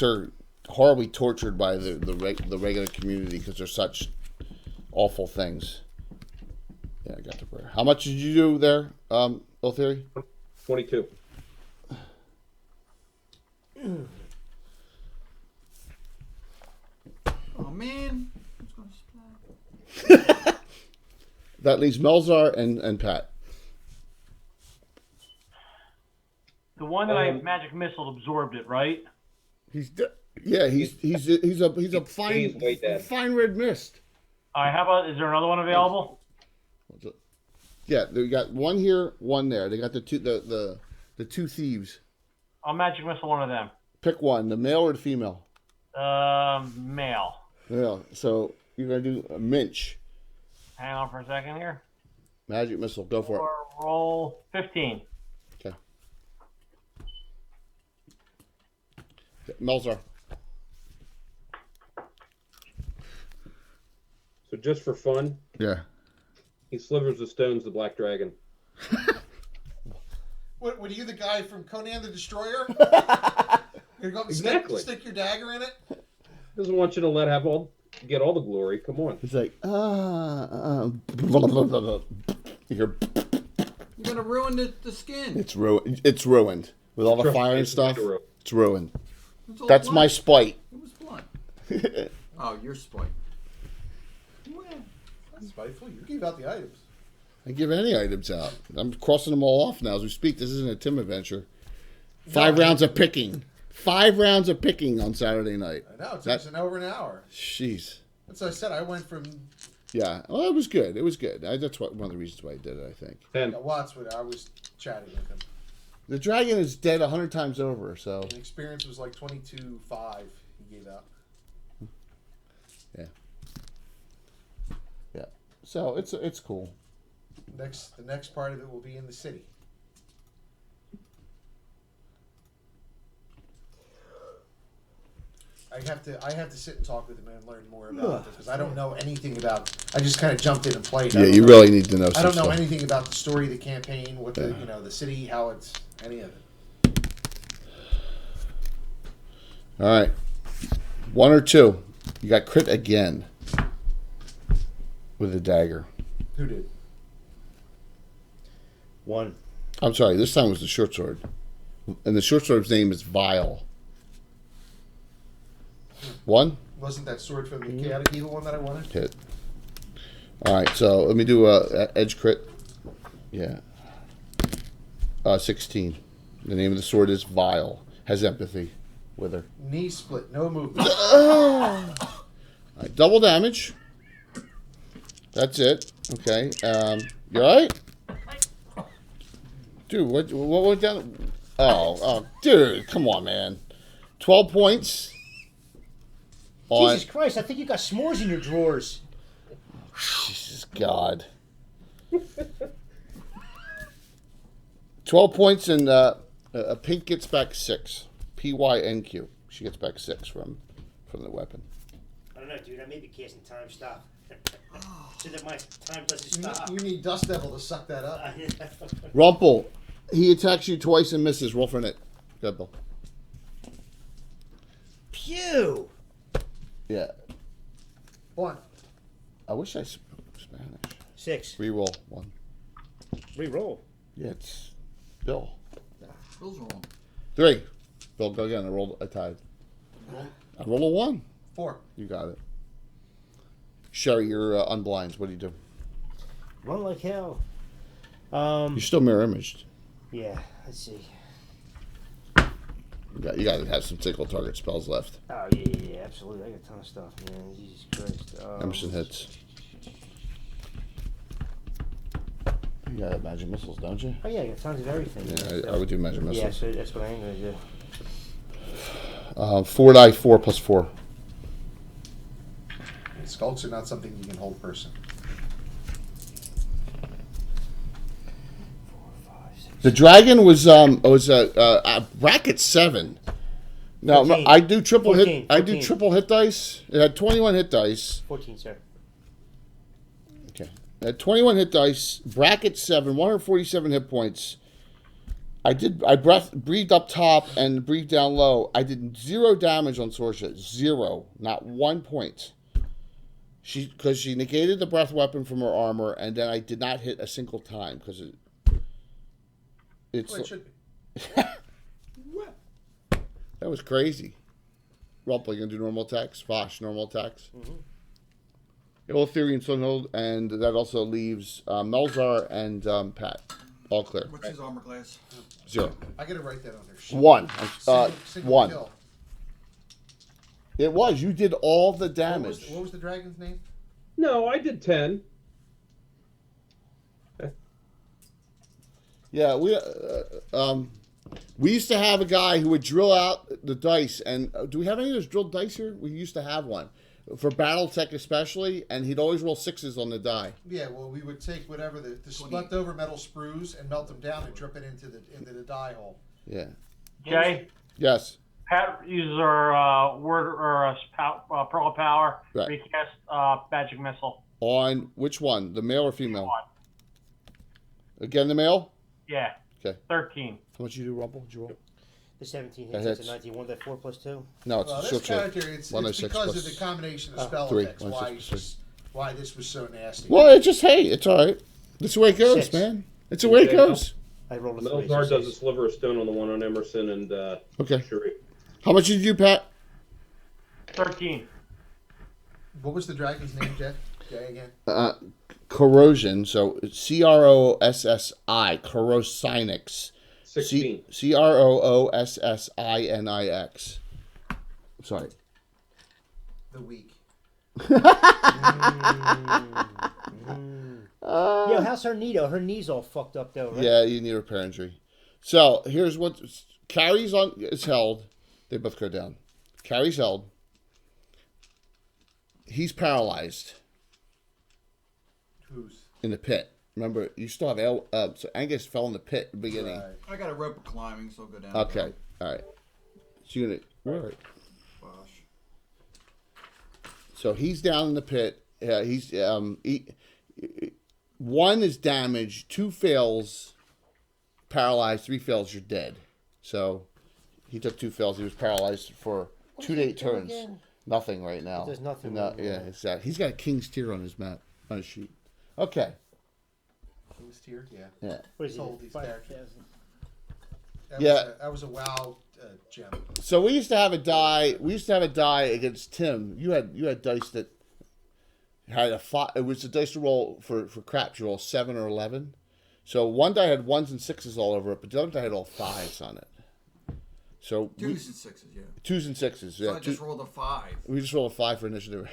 are horribly tortured by the regular community because they're such awful things. Yeah, I got the prayer. How much did you do there, Ill Theory? 22. Oh, man. It's gonna splat. That leaves Melzar and Pat. The one that I magic missile absorbed it, right? He's a fine He's way dead. fine red mist. All right, how about, is there another one available? Yeah, they got one here, one there. They got the two thieves. I'll magic missile one of them. Pick one, the male or the female. Male. Yeah. So you're gonna do a minch. Hang on for a second here. Magic missile. Go for Or roll 15. it. Okay. Melzar. So just for fun, Yeah. he slivers the stones the Black Dragon. What are you the guy from Conan the Destroyer? You're going to Exactly. stick your dagger in it? Doesn't want you to get all the glory. Come on. He's like, blah, blah, blah, blah. You hear, You're gonna ruin the skin. it's ruined. It's ruined with all the fire and stuff. It's ruined. It's all That's my blunt. spite. It was blunt. Oh, you're spite. That's spiteful. You gave out the items. I give any items out. I'm crossing them all off now as we speak. This isn't a Tim adventure. 5 rounds of picking. 5 rounds of picking on Saturday night. I know. It That- takes over an hour. Jeez. That's what I said. I went from Yeah. Well, it was good. It was good. That's one of the reasons why I did it, I think. 10. Watts when I was chatting with him. The dragon is dead 100 times over, so. The experience was like 22.5 he gave out. Yeah. Yeah. So it's cool. The next part of it will be in the city. I have to sit and talk with him and learn more about it because I don't know anything about. I just kind of jumped in and played. I Yeah, don't you know- really need to know I some don't know stuff. anything about the story, the campaign, what the Yeah. the city, how it's any of it. All right. 1 or 2. You got crit again with a dagger. Who did? 1. I'm sorry, this time was the short sword. And the short sword's name is Vile. 1? Wasn't that sword from the chaotic evil one that I wanted? Hit. Alright, so let me do edge crit. Yeah. 16. The name of the sword is Vile. Has empathy with her. Knee split, no movement. Alright, double damage. That's it. Okay. You alright? Dude, what went down? Oh, dude, come on, man. 12 points. Jesus Christ, I think you got s'mores in your drawers. Jesus God. 12 points, and a pink gets back 6. PYNQ. She gets back 6 from the weapon. I don't know, dude. I may be casting time stop. So that my time doesn't stop. You need Dust Devil to suck that up. Rumple. He attacks you twice and misses. Roll for an it. Good, Bill. Pew! Yeah. 1. I wish I spoke Spanish. 6. Reroll 1. Reroll. Yeah, it's Bill. Bill's wrong. 3. Bill, go again. I rolled a tie. I rolled a 1. 4. You got it. Sherry, you're unblinds. What do you do? Run like hell. You're still mirror imaged. Yeah, let's see. You got to have some single target spells left. Oh, yeah, absolutely. I got a ton of stuff, man. Jesus Christ. Emerson hits. You got magic missiles, don't you? Oh, yeah, I got tons of everything. Yeah, I would do magic missiles. Yeah, so that's what I am going to do. 4 die, 4 plus 4. Skulks are not something you can hold person. 4, 5, 6. The dragon was a bracket 7. No, 14. I do triple 14, hit. I do 14. triple hit dice. It had 21 hit dice. 14, sir. Okay, it had 21 hit dice. Bracket 7, 147 hit points. I breathed up top and breathed down low. I did 0 damage on Sorsha. 0, not 1 point. Because she negated the breath weapon from her armor, and then I did not hit a single time because it's. Well, it should be. That was crazy. Rumple, you gonna do normal attacks? Vosh, normal attacks. Illytherian Sunhold, and that also leaves Melzar and Pat. All clear. What's his armor class? 0. I gotta write that on there. Shit. 1. Single 1. kill. It was. You did all the damage. What was the dragon's name? No, I did 10. Yeah, we used to have a guy who would drill out the dice, and do we have any of those drilled dice here? We used to have one for BattleTech especially, and he'd always roll 6s on the die. Yeah, well, we would take whatever the left over metal sprues and melt them down and drip it into the die hole. Yeah. Jay, Yes. Pat uses our word or pearl of power. Right. Recast magic missile. On which one? The male or female? One. Again, the male? Yeah. Okay. 13. How much you do, Rumple? Did you roll? The 17 That hits. It's hits. a 19. 1 die 4 plus 2. No, it's Well, a this short character, sword. it's 1d6 because plus of the combination of spell 3. effects 1d6 why this was so nasty. Well, it's just, hey, it's all right. That's the way it goes, 6. man. It's the way it goes. I rolled a 3. Melzar so does a 6. sliver of stone on the one on Emerson and Okay. Sherry. How much did you do, Pat? 13. What was the dragon's name, Jay again? Corrosion. So CROSSI. Corrosinix. 16. CROOSSINIX. Sorry. The week. Yo, how's her knee though? Her knee's all fucked up though, right? Yeah, you need a repair injury. So here's what Carrie's on is held. They both go down. Carrie's held. He's paralyzed Who's? in the pit. Remember, you still have so Angus fell in the pit at the beginning. Right. I got a rope of climbing, so I'll go down. Okay, all right. So you're gonna, all right. Gosh. So he's down in the pit. One is damaged, 2 fails, paralyzed, 3 fails, you're dead. So he took 2 fails. He was paralyzed for 2 to 8 turns. Nothing right now. There's nothing No, right yeah, now. exactly. He's got a king's tier on his map, on his sheet. Okay. King's tier? Yeah. Yeah. What is Told it? these 5,000. characters. That was a wow gem. So we used to have a die. We used to have a die against Tim. You had dice that had a 5. It was a dice to roll for craps. You roll 7 or 11. So one die had 1s and 6s all over it, but the other die had all 5s on it. So 2s and 6s, yeah. 2s and 6s. So Yeah, I just rolled a 5. we just rolled a 5 for initiative.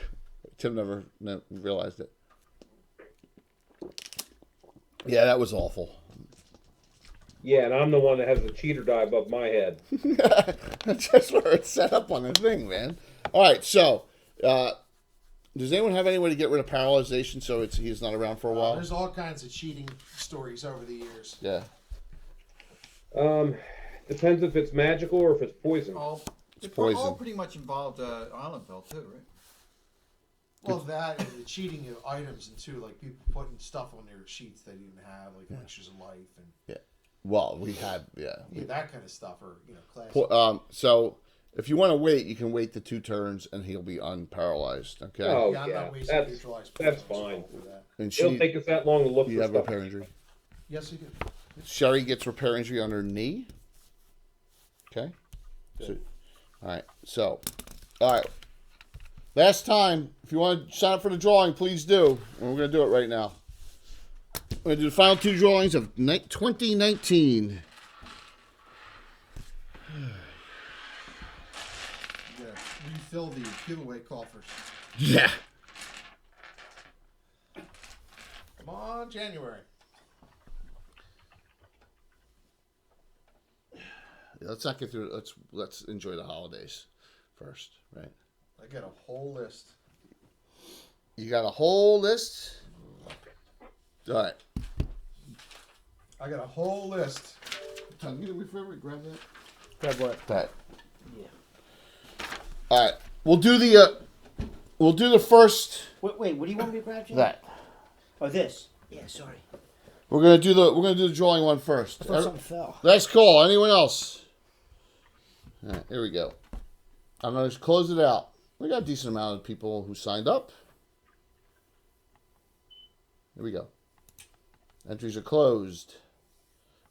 Tim never realized it. Yeah, that was awful. Yeah, and I'm the one that has the cheater die above my head. That's just where it's set up on the thing, man. All right, so does anyone have any way to get rid of paralyzation so he's not around for a while? There's all kinds of cheating stories over the years. Yeah. Depends if it's magical or if it's poison. It's poison. all pretty much involved Island Bell too, right? Well, that and the cheating of items and too, like people putting stuff on their sheets they didn't have, like Elixirs of Life and Well, we had that kind of stuff, or class. So if you want to wait, you can wait the 2 turns and he'll be unparalyzed. Okay. Oh, I'm yeah, not wasting that's neutralized that's points, so fine. I'll do that. And It'll take us that long to look you for have stuff. repair injury. Yes, you do. Sherry gets repair injury on her knee. Okay. So, all right. So, all right. Last time, if you want to sign up for the drawing, please do. And we're going to do it right now. We're going to do the final 2 drawings of 2019. Yeah, refill the giveaway coffers. Yeah. Come on, January. Let's not get through it. Let's enjoy the holidays first, right? I got a whole list. You got a whole list? All right. I got a whole list. Tom, you didn't grab that? Grab what? That. Yeah. All right. We'll do the first. Wait. What do you want me to grab, Jim? That. Oh, this. Yeah, sorry. We're gonna do the drawing one first. I thought something fell. Last call. Anyone else? All right. Here we go. I'm gonna close it out. We got a decent amount of people who signed up. Here we go. Entries are closed.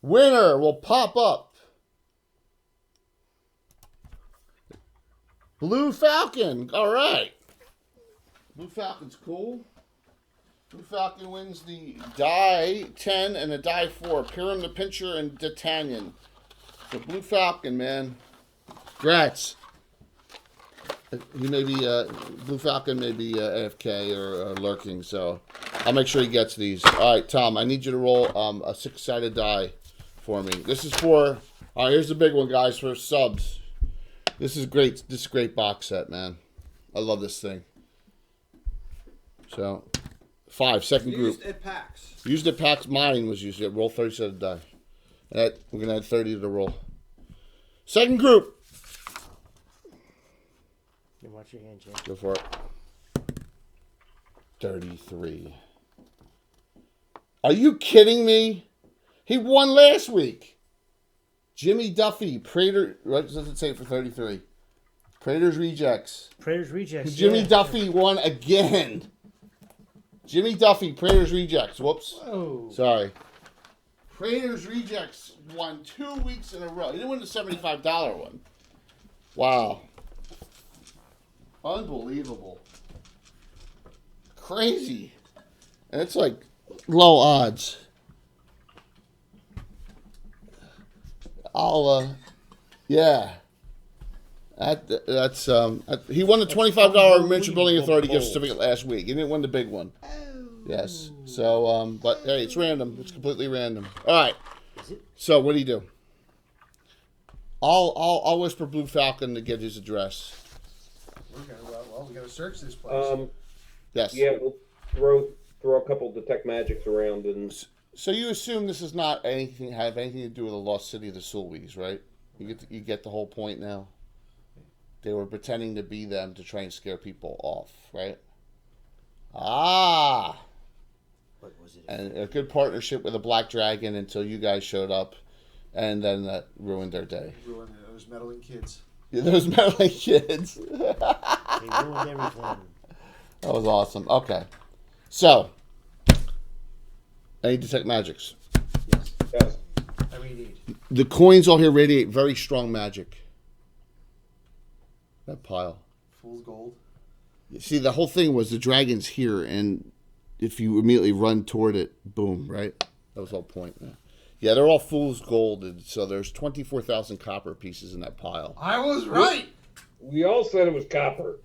Winner will pop up. Blue Falcon. All right. Blue Falcon's cool. Blue Falcon wins the die 10 and the die 4. Pyram the Pincher and D'Artagnan. So Blue Falcon, man. Congrats. He may be Blue Falcon may be AFK or lurking, so I'll make sure he gets these. All right, Tom, I need you to roll a 6-sided die for me. This is for. All right, here's the big one, guys, for subs. This is great. This is a great box set, man. I love this thing. So, 5, second group. Used at PAX. Used at PAX. Mine was used at roll 30-sided die. We're gonna add 30 to the roll. Second group. You watch your hand, Jim. Go for it. 33. Are you kidding me? He won last week. Jimmy Duffy, Prater. What does it say for 33? Prater's Rejects. Prater's Rejects. Jimmy yeah. Duffy won again. Jimmy Duffy, Prater's Rejects. Whoops. Whoa. Sorry. Prater's Rejects won 2 weeks in a row. He didn't win the $75 one. Wow. Unbelievable. Crazy. And it's like low odds. Yeah. That's he won the $25 Miniature Building Authority gift certificate last week. He didn't win the big one. Yes. So but hey, it's random. It's completely random. All right. So what do you do? I'll whisper Blue Falcon to get his address. We gotta search this place. Yes. Yeah, we'll throw a couple detect magics around and. So you assume this is not anything to do with the lost city of the Sulwys, right? You get the whole point now. They were pretending to be them to try and scare people off, right? Ah. What was it? And a good partnership with a black dragon until you guys showed up, and then that ruined their day. Ruined those meddling kids. Yeah, those meddling kids. They ruined everything. That was awesome. Okay. So, any detect magics? Yes. Yes. I mean, The coins all here radiate very strong magic. That pile. Fool's gold. You see, the whole thing was the dragon's here, and if you immediately run toward it, boom, right? That was the whole point. Yeah, they're all fool's gold, and so there's 24,000 copper pieces in that pile. I was right. We all said it was copper.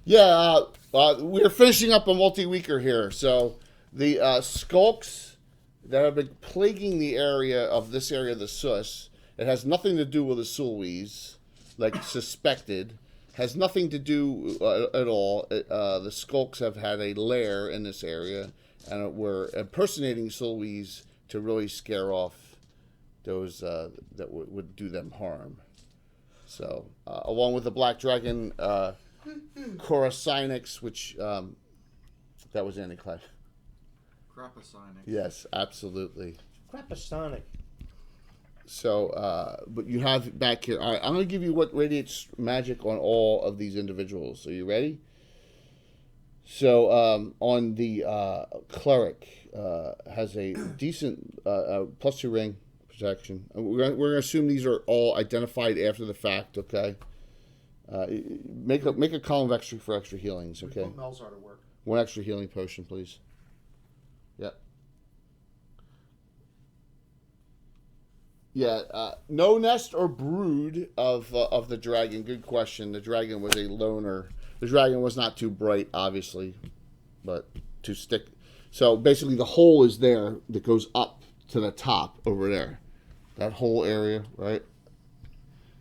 Yeah, we're finishing up a multi-weeker here. So the skulks that have been plaguing the area of this area of the Sus, it has nothing to do with the Sulwees, like suspected. Has nothing to do at all. The skulks have had a lair in this area, and we're impersonating Sulwees to really scare off those that would do them harm. So, along with the Black Dragon, Coruscantix, which that was Anticlive. Crapasonic. Yes, absolutely. Crapasonic. So, but you have back here. All right, I'm going to give you what radiates magic on all of these individuals. Are you ready? So, on the cleric, has a decent +2 ring protection. We're going to assume these are all identified after the fact. Okay. Make a column of extra for extra healings. Okay. Put Melzar to work. 1 extra healing potion, please. Yep. Yeah, no nest or brood of the dragon. Good question. The dragon was a loner. The dragon was not too bright, obviously, but to stick. So basically, the hole is there that goes up to the top over there. That whole area, right?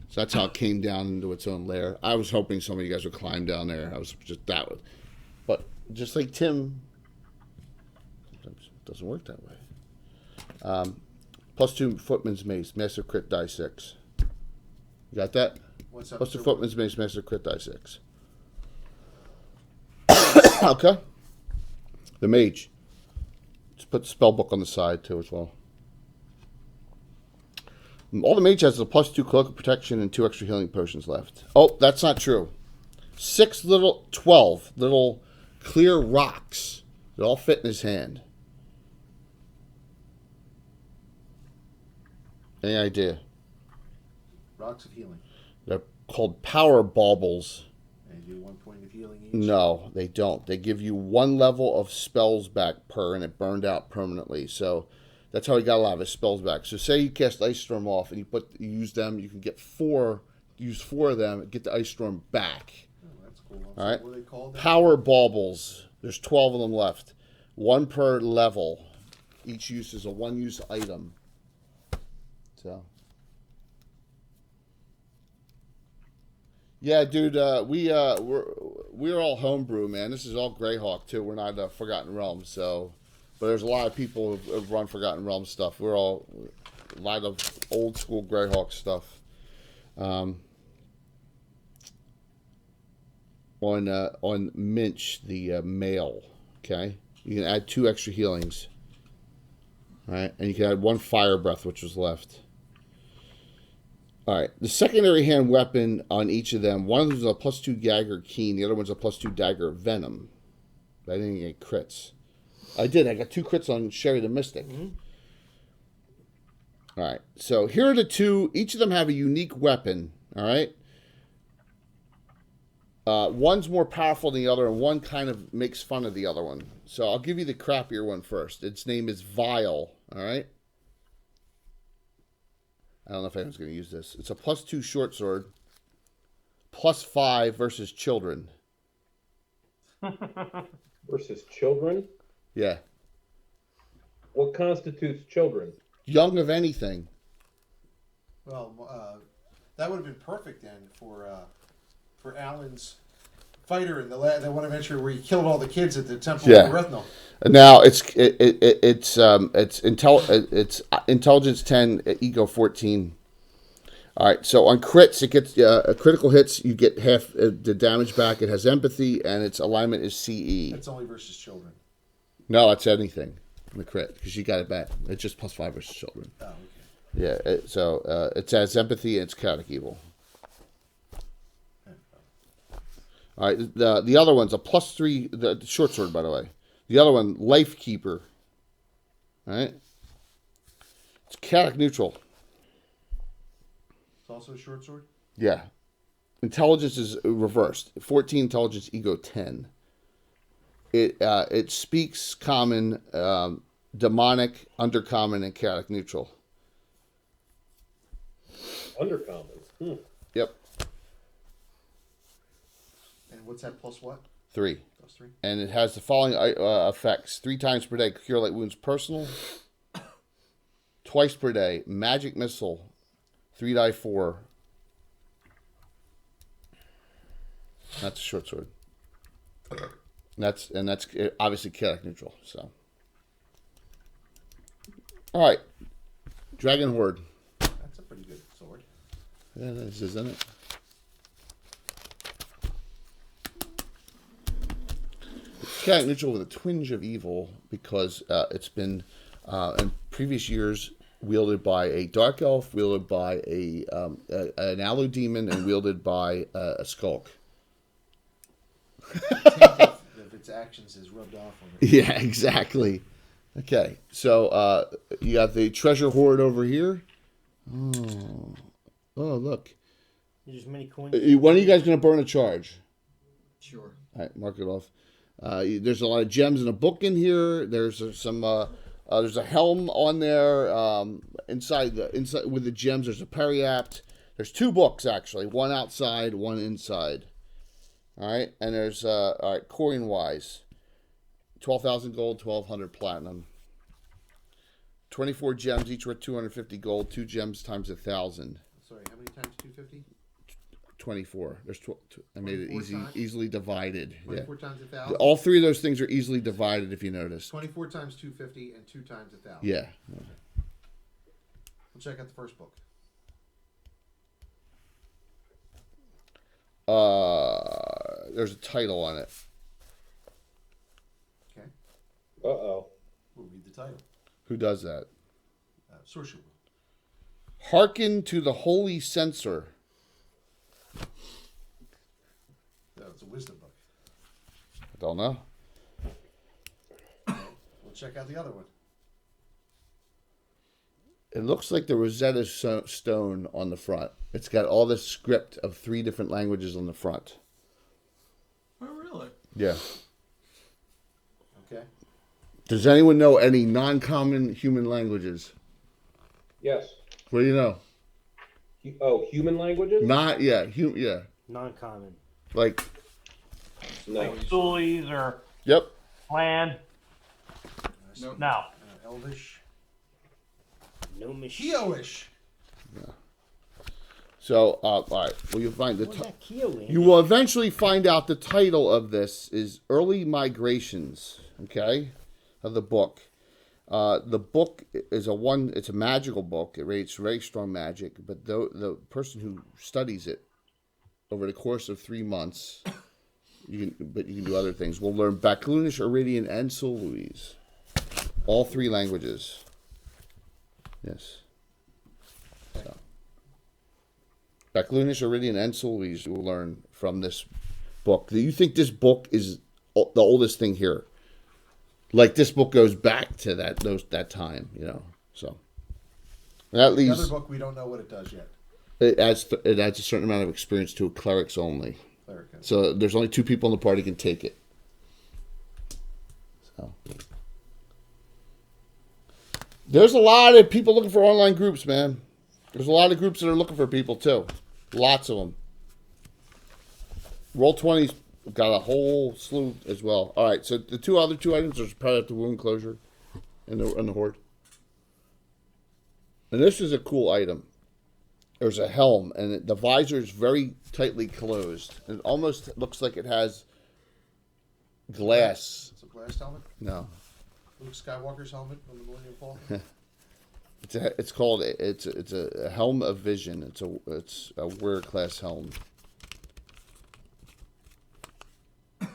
So that's how it came down into its own lair. I was hoping some of you guys would climb down there. I was just that way, but just like Tim, sometimes it doesn't work that way. +2 footman's mace, massive crit die 6. You got that? What's up? +2 footman's mace, massive crit die 6. Okay. The mage. Just put the spell book on the side too as well. All the mage has is a +2 cloak of protection and 2 extra healing potions left. Oh, that's not true. 12 little clear rocks that all fit in his hand. Any idea? Rocks of healing. They're called power baubles. And you do 1 point of healing each. No, they don't. They give you 1 level of spells back per, and it burned out permanently. So that's how he got a lot of his spells back. So say you cast Ice Storm off and you use them, you can get 4, use 4 of them, and get the Ice Storm back. Oh, that's cool. All right. What are they called? Power baubles. There's 12 of them left. 1 per level. Each use is a 1-use item. So. Yeah, dude, we're all homebrew, man. This is all Greyhawk too. We're not Forgotten Realms, so. But there's a lot of people who've run Forgotten Realms stuff. We're all a lot of old school Greyhawk stuff. On Minch, the male, okay, you can add 2 extra healings. All right, and you can add 1 fire breath, which was left. All right, the secondary hand weapon on each of them, one of them is a +2 dagger keen, the other one's a +2 dagger venom. I didn't get crits. I did. I got 2 crits on Sherry the Mystic. Mm-hmm. All right, so here are the 2. Each of them have a unique weapon. All right. One's more powerful than the other, and one kind of makes fun of the other one. So I'll give you the crappier one first. Its name is Vile. All right. I don't know if anyone's going to use this. It's a +2 short sword, +5 versus children. Versus children? Yeah. What constitutes children? Young of anything. Well, that would have been perfect then for Alan's fighter in the one adventure where he killed all the kids at the Temple of Erethnal. Now it's intelligence 10, ego 14. All right, so on crits, it gets critical hits. You get half the damage back. It has empathy, and its alignment is CE. That's only versus children. No, that's anything. The crit, because you got it back. It's just +5 versus children. Oh, okay. Yeah, it has empathy and it's chaotic evil. All right, the other one's a +3, the short sword, by the way. The other one, Life Keeper. All right. It's chaotic neutral. It's also a short sword. Yeah. Intelligence is reversed. 14 intelligence, ego 10. It speaks common, demonic, undercommon, and chaotic neutral. Undercommon. Yep. And what's that plus what? 3. Plus 3. And it has the following effects. 3 times per day, cure light wounds personal. Twice per day, magic missile. 3 die 4. That's a short sword. That's obviously chaotic neutral. So, all right, Dragon Horde. That's a pretty good sword. Yeah, it is, isn't it? It's chaotic neutral with a twinge of evil because it's been in previous years wielded by a dark elf, wielded by an aloe demon, and wielded by a skulk. If its actions is rubbed off on it. Yeah, exactly. Okay, so you got the treasure hoard over here. Oh, look. There's many coins. When are you guys going to burn a charge? Sure. All right, mark it off. There's a lot of gems in a book in here. There's some. There's a helm on there. Inside with the gems, there's a periapt. There's 2 books actually. One outside, one inside. All right, and there's all right, coin wise, 12,000 gold, 1,200 platinum, 24 gems, each worth 250 gold. 2 gems times 1,000. Sorry, how many times 250? 24. There's I made it 24 times? easily divided. 24 times 1,000? All 3 of those things are easily divided if you notice. 24 times 250 and 2 times 1,000. Yeah. We'll check out the first book. There's a title on it. Okay. Uh-oh. We'll read the title. Who does that? Sorcerer. Hearken to the holy censor. It's a wisdom book. I don't know. We'll check out the other one. It looks like the Rosetta Stone on the front. It's got all the script of 3 different languages on the front. Oh, really? Yeah. Okay. Does anyone know any non-common human languages? Yes. What do you know? Human languages? Yeah. Non-common. Like, No. Stoolies or yep. land. Nope. No. Elvish. No machine. Kioish. So, all right. Well, you'll find What's that Keo in? you will eventually find out the title of this is Early Migrations. Okay, of the book. The book is it's a magical book. It rates very strong magic, but the person who studies it over the course of 3 months, you can do other things. We'll learn Baclunish, Iridian, and Sulluese. All 3 languages. Yes. So. Baclunish, Iridian, and Sulluese you will learn from this book. Do you think this book is the oldest thing here? Like this book goes back to that time, So that leaves. The other book, we don't know what it does yet. It adds a certain amount of experience to clerics only. Cleric. So there's only 2 people in the party can take it. So there's a lot of people looking for online groups, man. There's a lot of groups that are looking for people too. Lots of them. Roll20's got a whole slew as well. All right, so the other two items are probably the wound closure and the horde. And this is a cool item. There's a helm, and the visor is very tightly closed. It almost looks like it has glass. It's a glass helmet. No, Luke Skywalker's helmet from the Millennium Falcon. it's a helm of vision. It's a warrior class helm.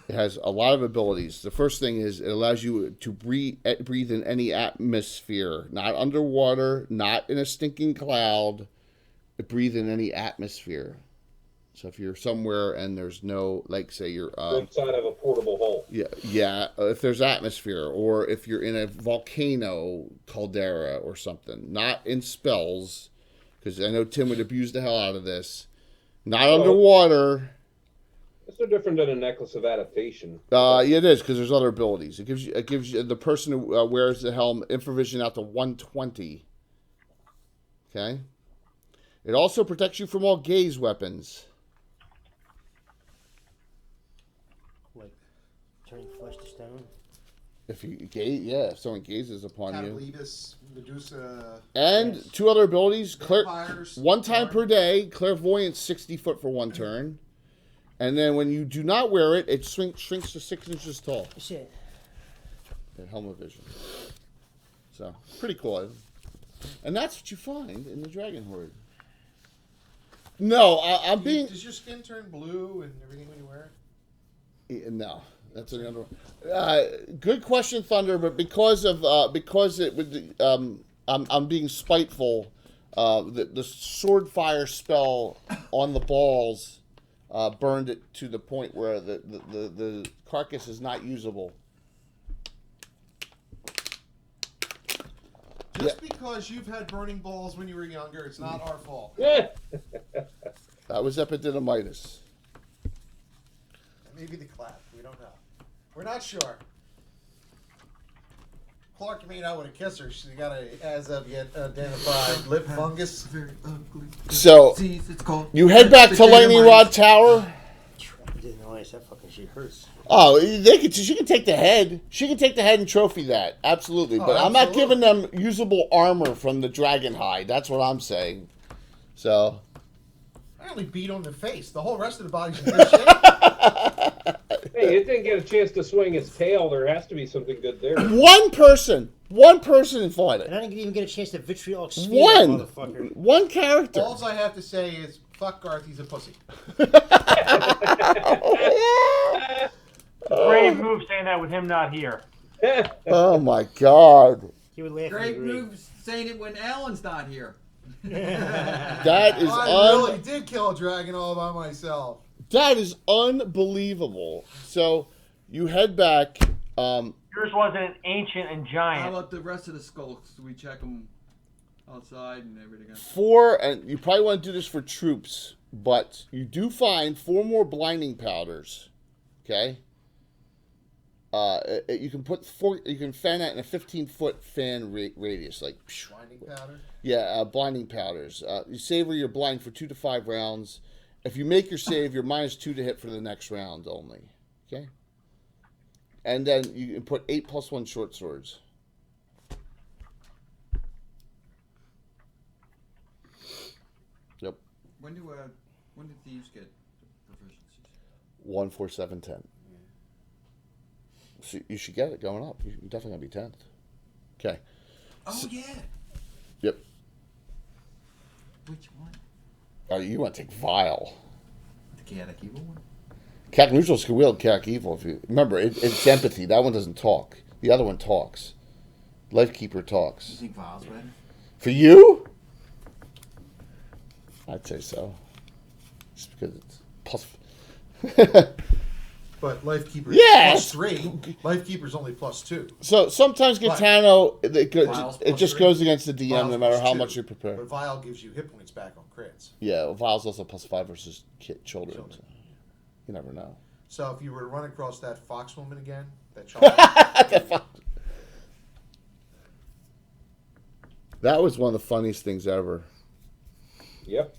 It has a lot of abilities. The first thing is it allows you to breathe in any atmosphere, not underwater, not in a stinking cloud. Breathe in any atmosphere. So if you're somewhere and there's no, like, say you're inside of a portable hole. yeah, if there's atmosphere, or if you're in a volcano caldera or something, not in spells, because I know Tim would abuse the hell out of this. Not underwater. It's no different than a necklace of adaptation. Yeah, it is, because there's other abilities. It gives you the person who wears the helm infravision out to 120. Okay. It also protects you from all gaze weapons. Like turning flesh to stone. If you gaze, if someone gazes upon you. Catalebus, Medusa. And two other abilities. Vampires, One time per day, clairvoyance 60 foot for one turn. And then when you do not wear it, it shrinks to 6 inches tall. Shit. The helm of vision. So, pretty cool. And that's what you find in the Dragon Horde. No, I'm being... Does your skin turn blue and everything when you wear it? No, that's another one. Good question, Thunder. But because it would, I'm being spiteful. The sword fire spell on the balls burned it to the point where the carcass is not usable. Just because you've had burning balls when you were younger, it's not our fault. That was epididymitis. Maybe the clap. We don't know. We're not sure. Clark made out with a kisser. She got a, as of yet identified, lip fungus. Very ugly. So, It's called. you head back to Lightning Rod Tower. I didn't realize that fucking shit hurts. Oh, she can take the head. She can take the head and trophy that. Absolutely. But I'm not giving them usable armor from the dragon hide. That's what I'm saying. So. I only beat on the face. The whole rest of the body's in good shape. Hey, it didn't get a chance to swing its tail. There has to be something good there. One person fought it. And I didn't even get a chance to vitriolic sphere One. that motherfucker. One character. All I have to say is, fuck Garth, he's a pussy. Brave move saying that with him not here. Oh my God. He would laugh. Great move saying it when Alan's not here. That is I really did kill a dragon all by myself. That is unbelievable. So you head back. Yours wasn't an ancient and How giant. about the rest of the skulks? Do we check them outside and everything else? 4, and you probably want to do this for troops, but you do find 4 more blinding powders. Okay. You can put 4. You can fan that in a 15-foot fan radius, like. Blinding powder? Yeah, blinding powders. You savor your blind for 2 to 5 rounds. If you make your save, you're -2 to hit for the next round only. Okay. And then you can put 8 + 1 short swords. Yep. When did thieves get proficiencies? 1, 4, 7, 10. So you should get it going up. You're definitely gonna be 10th. Okay. Oh yeah. Yep. Which one? Oh, you want to take Vile. The chaotic evil one. Cat Neutrals can wield Chaotic Evil. If you remember, it's empathy. That one doesn't talk. The other one talks. Lifekeeper talks. You think Vile's better? For you? I'd say so. Just because it's plus. But Lifekeeper Yes! +3. Lifekeeper's only +2. So sometimes Gaetano, Vile's it just +3. goes against the DM no Vile's matter how +2. much you prepare. But Vile gives you hit points back on crits. Yeah, Vile's also +5 versus children. So you never know. So if you were to run across that fox woman again, that child, That was one of the funniest things ever. Yep.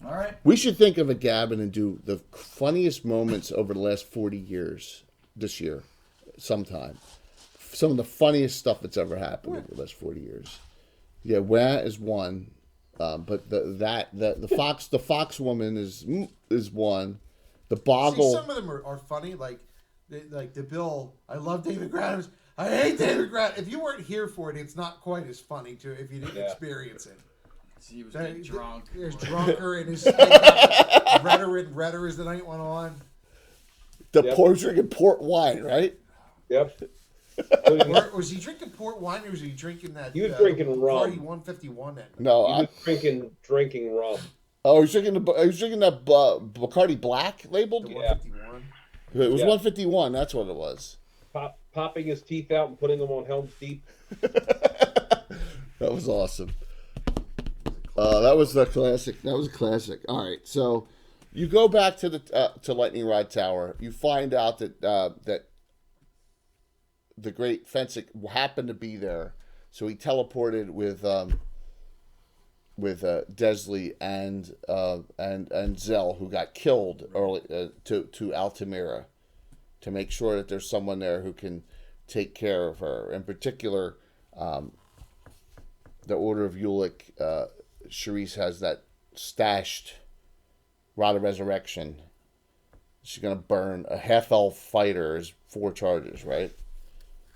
All right. We should think of a Gabbin and do the funniest moments over the last 40 years this year, sometime. Some of the funniest stuff that's ever happened over the last 40 years. Yeah, Wah is one, but the fox woman is one. The Boggle. See, some of them are funny, like the Bill. I love David Grant. I hate David Grant. If you weren't here for it, it's not quite as funny to if you didn't experience it. He was getting drunk. He was drunker and his redder as the night went on. Poor drinking port wine, right? Yep. Or was he drinking port wine or was he drinking that? He was drinking rum. Party 151 then. No, He was drinking rum. Oh, you're drinking that Bacardi Black labeled? The Yeah. 151. It was Yeah. 151. That's what it was. Popping his teeth out and putting them on Helm's Deep. That was awesome. That was the classic. That was a classic. All right, so you go back to the to Lightning Rod Tower. You find out that that the Great Fensick happened to be there, so he teleported with Desley and Zell, who got killed early to Altamira, to make sure that there's someone there who can take care of her. In particular, the Order of Ulick. Charisse has that stashed Rod of Resurrection. She's gonna burn a half-elf fighter is 4 charges, right?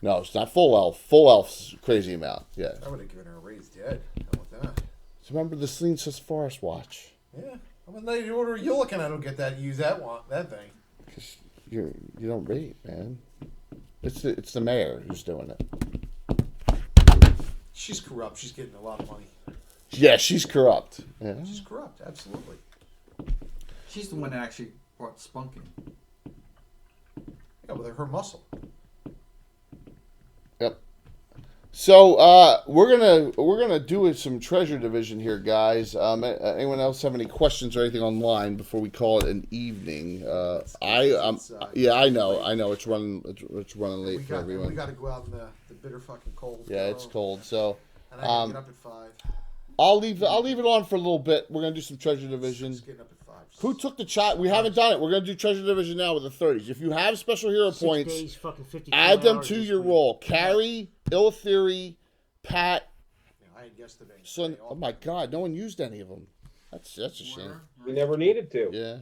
No, it's not full elf. Full elf's a crazy amount. Yeah. I would have given her a raised dead. How about that? So remember the Selene says Forest Watch. Yeah. I'm in the order of Ulick and I don't get that. Use that thing. Because you don't rate, man. It's the mayor who's doing it. She's corrupt. She's getting a lot of money. Yeah, she's corrupt. Yeah. She's corrupt. Absolutely. She's the one that actually brought Spunk in. Yeah, with her muscle. Yep. So we're gonna do some treasure division here, guys. Anyone else have any questions or anything online before we call it an evening? Yeah, I know it's running late for everyone. We got to go out in the bitter fucking cold. Yeah, it's cold. So And I gotta get up at 5. I'll leave it on for a little bit. We're gonna do some treasure division. Just getting up at 5. Who took the chat? We haven't done it. We're gonna do treasure division now with the 30s. If you have special hero 6 points, days, fucking 52 add them hours to this your week. roll. Carrie, Ill Theory, Pat. Yeah, I had yesterday. Son, oh my God, no one used any of them. That's a shame. We never needed to. Yeah,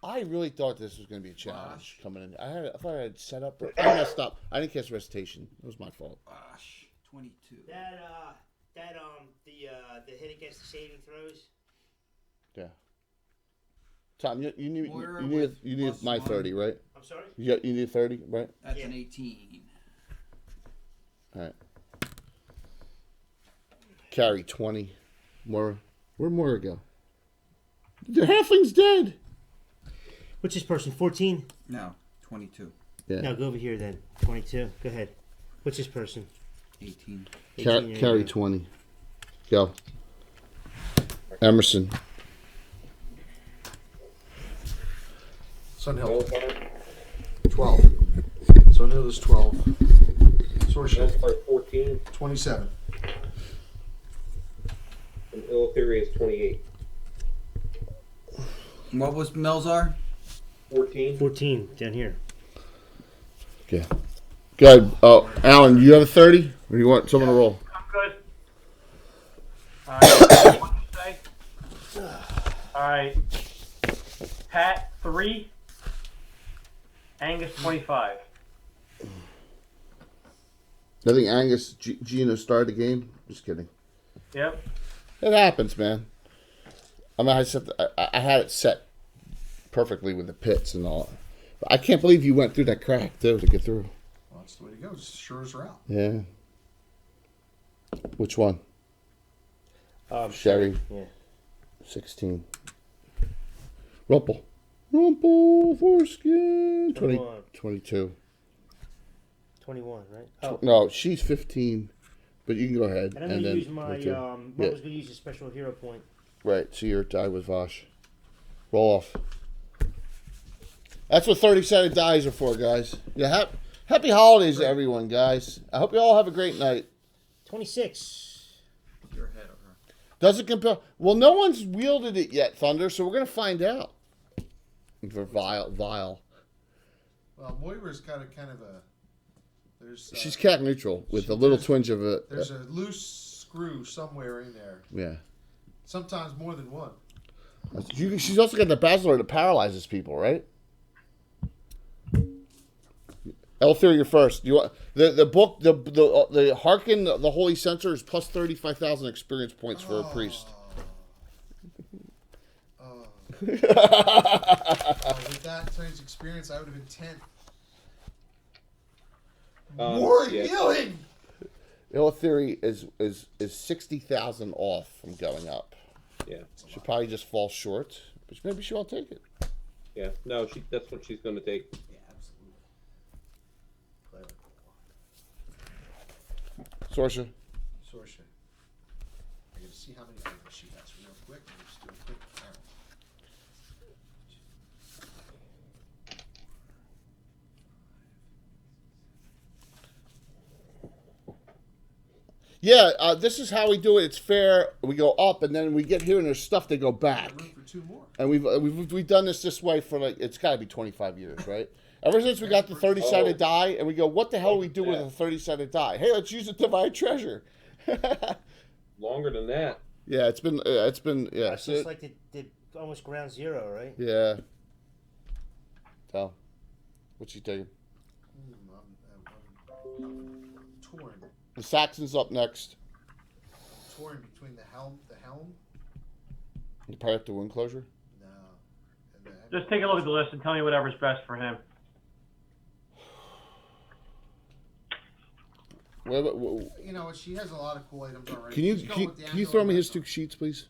I really thought this was going to be a challenge coming in. I thought I had set up. I messed up. I didn't cast recitation. It was my fault. Gosh, 22. The hit against the saving throws. Yeah. Tom, you Moira need with my +1. 30, right? I'm sorry. You need 30, right? That's Yeah. an 18. All right. Carry 20. Moira. Where'd Moira go? The halfling's dead. What's this person? 14. No, 22. Yeah. No, go over here then. 22. Go ahead. What's this person? 18. 18, there you Carry go. 20. Go. Emerson. Sunhill. 12. Sunhill is 12. Sorcerer. Melzar 14, 27. and Ill Theory is 28. What was Melzar? 14. 14 down here. Okay. Good. Oh, Alan, you have a 30? Or you want someone to roll? I'm good. All right. What did you say? All right. Pat 3. Angus 25. I think Angus Gino started the game. Just kidding. Yep. It happens, man. I mean, I had it set perfectly with the pits and all. But I can't believe you went through that crack, too, to get through. Well, that's the way to go. Just sure as out. Yeah. Which one? Sherry. Sherry. Yeah. 16. Rumple, foreskin. 21. 22. 21, right? Oh. No, she's 15. But you can go ahead. And I'm going to then use my, 22. I Yeah. was going to use a special hero point. Right, so you're tied with Vosh. Roll off. That's what 30-sided dice are for, guys. Yeah, happy holidays to everyone, guys. I hope you all have a great night. 26. You're ahead of her. Does it compel? Well, no one's wielded it yet, Thunder, so we're going to find out. For Vile. Well, Moira's got a kind of a. There's. She's cat neutral with a little twinge of a. There's a loose screw somewhere in there. Yeah. Sometimes more than one. She's also got the Basilar that paralyzes people, right? Elthir, you're first. You want the book the Hearken the Holy Censor is plus 35,000 experience points for a priest. With that times experience, I would have been 10. More Yeah. healing. Ill Theory is 60,000 off from going up. Yeah. She'll probably just fall short, but maybe she won't take it. Yeah. No, that's what she's going to take. Yeah, absolutely. Play like a lot. Sorsha. Sorsha. I gotta see how many items she has real quick. Let me just do a quick count. Yeah, this is how we do it. It's fair. We go up, and then we get here, and there's stuff that go back. Room for 2 more. And we've done this way for like it's got to be 25 years, right? Ever since we got the 30-sided die, and we go, what the hell do we do with a 30-sided die? Hey, let's use it to buy treasure. Longer than that. Yeah, it's been yeah. It's just like the almost ground zero, right? Yeah. So, what's she taking? I'm torn. The Saxon's up next. Torn between the helm. You probably have to win closure. No. And the Just take a look at the list and tell me whatever's best for him. You know what? She has a lot of cool items already. Can you She's going with the can you throw me his Angelo 2 sheets, please,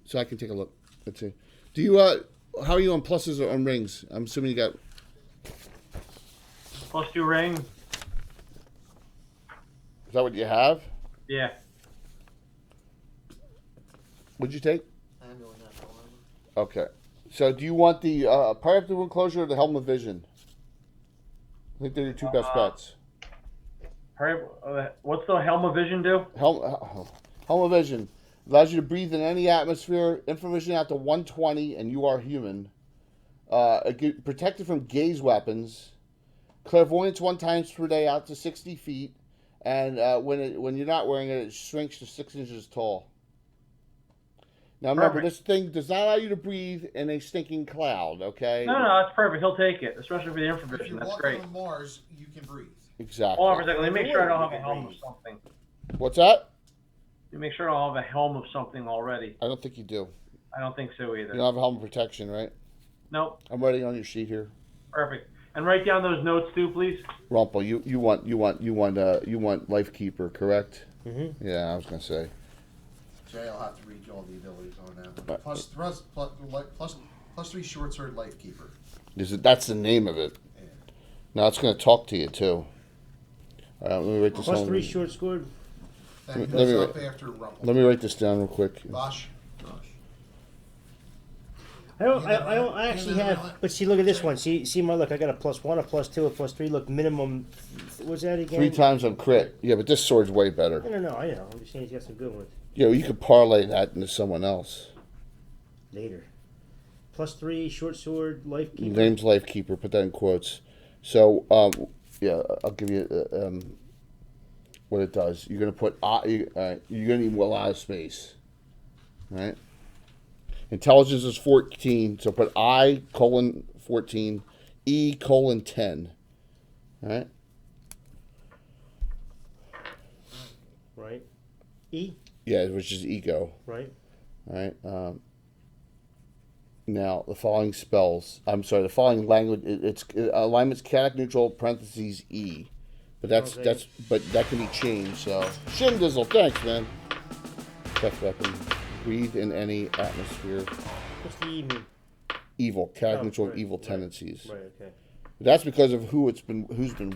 so I can take a look? Let's see. Do you how are you on pluses or on rings? I'm assuming you got +2 ring. Is that what you have? Yeah. What'd you take? Angelo National Armor. Okay. So do you want the Power Up to Wound Closure or the Helm of Vision? I think they're your 2 best bets. What's the Helm of Vision do? Helm of Vision allows you to breathe in any atmosphere, infravision out to 120, and you are human. Protected from gaze weapons. Clairvoyance 1 times per day out to 60 feet. And when you're not wearing it, it shrinks to 6 inches tall. Now remember, Perfect. this thing does not allow you to breathe in a stinking cloud, okay? No, that's perfect. He'll take it, especially for the If infravision. you're That's walking great. on Mars, you can breathe. Exactly. Hold on for a second. Let me make sure I don't have a helm of something. What's that? Let me make sure I don't have a helm of something already. I don't think you do. I don't think so either. You don't have a helmet protection, right? Nope. I'm writing on your sheet here. Perfect. And write down those notes too, please. Rumpel, you want Lifekeeper, correct? Mhm. Yeah, I was gonna say. Jay, I'll have to read you all the abilities on that. Plus 3 short sword Lifekeeper. That's the name of it. Yeah. Now it's gonna talk to you too. All right, let me write this down. +3 short sword. That Let goes me up write- after Rumple. Let me write this down real quick. Bosch. I actually have, but see, look at this one. See my look. I got a +1, a +2, a +3. Look, minimum. What's that again? 3 times on crit. Yeah, but this sword's way better. No. I know. I'm just saying he's got some good ones. You know, you could parlay that into someone else. Later. +3 short sword Lifekeeper. Name's Lifekeeper. Put that in quotes. So, yeah, I'll give you what it does. You're gonna put you're gonna need a lot of space, right? Intelligence is 14, so put I:14, E:10, right? Right. E. Yeah, which is ego, Right. right? Now the following spells. I'm sorry, the following language. It's alignment's chaotic neutral parentheses E, but Okay. but that can be changed. So Shin Dizzle, thanks, man. Death weapon. Breathe in any atmosphere. What's the E mean? Evil, chaotic Oh, neutral right, evil right, tendencies. Right. Okay. That's because of who's been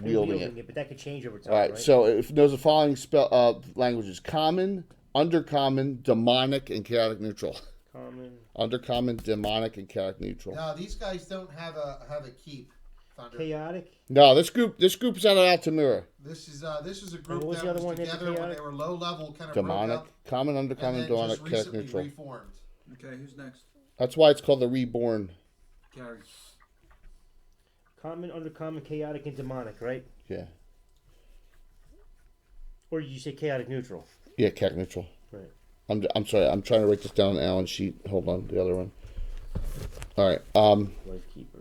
wielding it. But that could change over time. All right, so if there's the following spell languages: common, undercommon, demonic, and chaotic neutral. Common. Undercommon, demonic, and chaotic neutral. No, these guys don't have a keep. Thunder. Chaotic. No, this group's out of Altamira. This is a group what was that the other was one after together when chaotic? they were low level, kind of Demonic, broke up, common, and undercommon, then demonic, just chaotic recently neutral. reformed. Okay, who's next? That's why it's called the Reborn. Carrie. Common, undercommon, chaotic, and demonic. Right. Yeah, Or did you say chaotic neutral? yeah, chaotic neutral. Right. I'm sorry. I'm trying to write this down on Alan's sheet. Hold on, the other one. All right. Lifekeeper.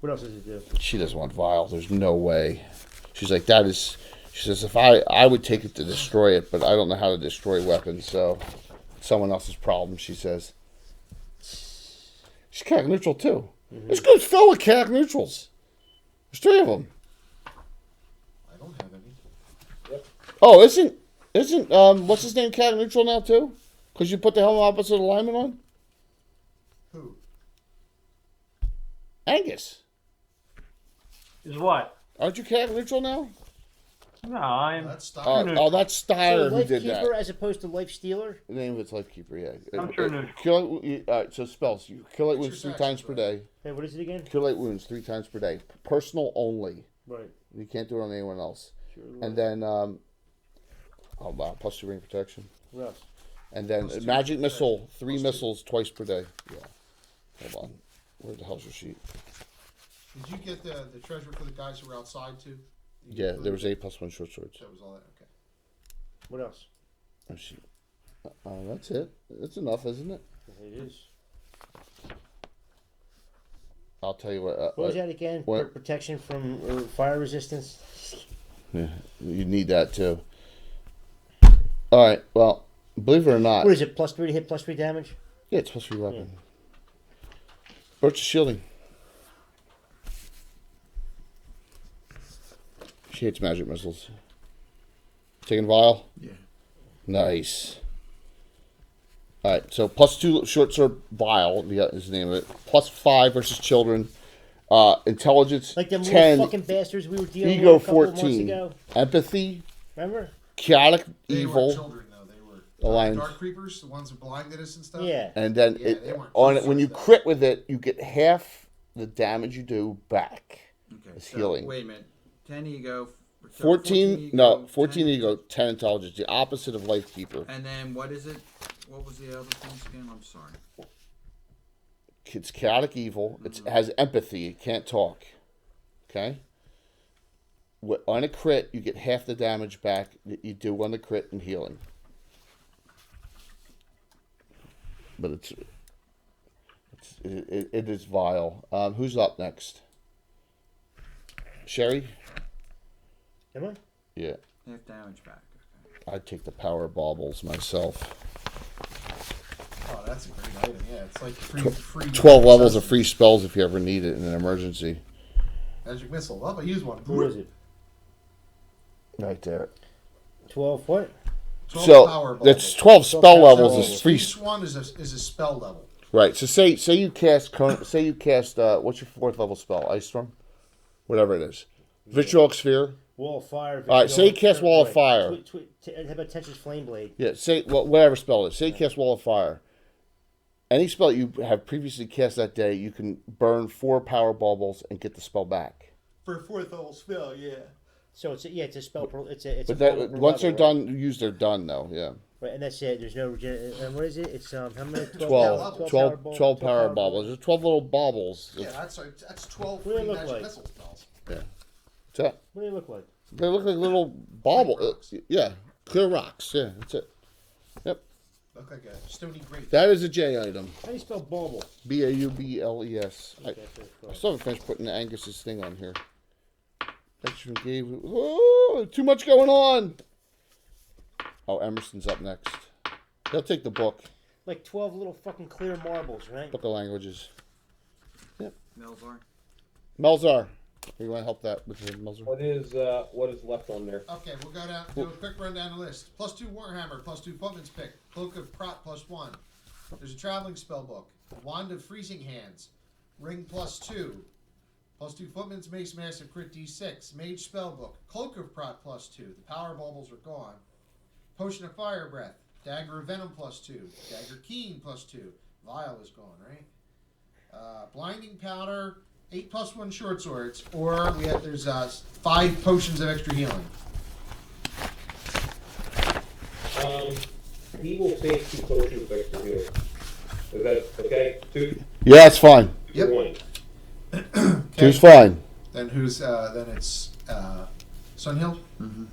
What else does it do? She doesn't want vial. There's no way. She's like, that is. She says, if I would take it to destroy it, but I don't know how to destroy weapons, so it's someone else's problem. She says. She's chaotic neutral too. This group's filled with chaotic neutrals. There's 3 of them. I don't have any. Oh, isn't what's his name chaotic neutral now too? Because you put the helmet opposite alignment on? Who? Angus. Is what? Aren't you chaotic neutral now? No, I'm. That's style. Oh, that's Steyer who Life did Keeper that. as opposed to Life Stealer? The name of it's Life Keeper, yeah. I'm sure neutral. Kill it, all right, so spells. You kill it What's wounds your 3 times sex, per right? day. Hey, what is it again? Kill 8 wounds 3 times per day. Personal only. Right. You can't do it on anyone else. Sure. And then, oh wow, plus 2 ring protection. What else? And then Plus 2 magic ring missile, protection. 3 Plus 2. missiles twice per day. Yeah. Hold on. Where the hell's your sheet? Did you get the treasure for the guys who were outside too? Yeah, there was 8 plus 1 short swords. That was all that. Okay. What else? Oh, sheet. That's it. That's enough, isn't it? It is. I'll tell you what. What was that again? what- Protection from fire resistance? Yeah, you need that too. All right. Well, believe it or not, What is it? +3 to hit, +3 damage? yeah, it's supposed to be weapon. Birch shielding. She hates magic missiles. Taking vial. Yeah. Nice. All right. So +2 short sword vial is the name of it. +5 versus children. Intelligence Like them 10. little fucking bastards we were dealing Ego with a couple of months 14. ago. Empathy. Remember? Chaotic They evil. weren't children though. They were Alliance. dark creepers, the ones who blinded us and stuff. Yeah. And then Yeah, they weren't on close it when to you that. crit with it, you get half the damage you do back. Okay. It's So, healing. wait a minute. 10 ego. 14 no, 14 ego, 10 intelligence, the opposite of Life Keeper. And then what is it? What was the other things again? I'm sorry. It's chaotic evil. It has empathy. It can't talk. Okay? On a crit, you get half the damage back that you do on the crit and healing. But it is vile. Who's up next? Sherry? Am I? Yeah. Half damage back. Okay. I'd take the power baubles myself. Oh, that's a great item. Yeah, it's like free. 12 levels of free spells if you ever need it in an emergency. Magic missile. Well, I use one. Where is it? Right there. 12 what? 12 So power that's baubles. 12 spell 12 levels power is free. Each one is a spell level. Right. So say you cast what's your 4th level spell? Ice Storm? Whatever it is. Vitriolic Sphere. Wall of Fire. All right, say you cast Wall of Fire. How about Tetris Flame Blade? Yeah, say whatever spell it is. Say you cast Wall of Fire. Any spell you have previously cast that day, you can burn 4 power baubles and get the spell back. For a 4th level spell, yeah. So it's a spell. It's a. But level, once they're right? done, used, they're done though. Yeah. Right, and that's it. There's no. And what is it? It's how many? 12 power baubles. There's 12 little baubles. Yeah, that's 12 What do they free look magic like? missile spells. Yeah. What's that? What do they look like? They look like little bauble. rocks. Yeah, clear rocks. Yeah, that's it. Yep. Look like a stony grate. That is a J item. How do you spell bauble? Baubles. Okay, I still haven't finished putting Angus's thing on here. Thanks for gave. Oh, too much going on. Oh, Emerson's up next. He'll take the book. Like 12 little fucking clear marbles, right? Book of languages. Melzar. Melzar. You want to help that with the Melzar? What is left on there? Okay, we'll go down. Do a quick run down the list. +2 Warhammer, +2 Footman's Pick, Cloak of Prot +1. There's a traveling spell book. Wand of Freezing Hands, Ring +2. +2 Footman's Mace Massive Crit D6. Mage spell book. Cloak of Prot +2. The power baubles are gone. Potion of Fire Breath. Dagger of Venom +2. Dagger Keen +2. Vial is gone, right? Blinding Powder. 8 +1 short swords, or there's 5 potions of extra healing. He will take 2 potions of extra healing. Is that okay? 2? Yeah, that's fine. Yep. 1. Two's fine. Then who's then it's Sunhill. Mm-hmm.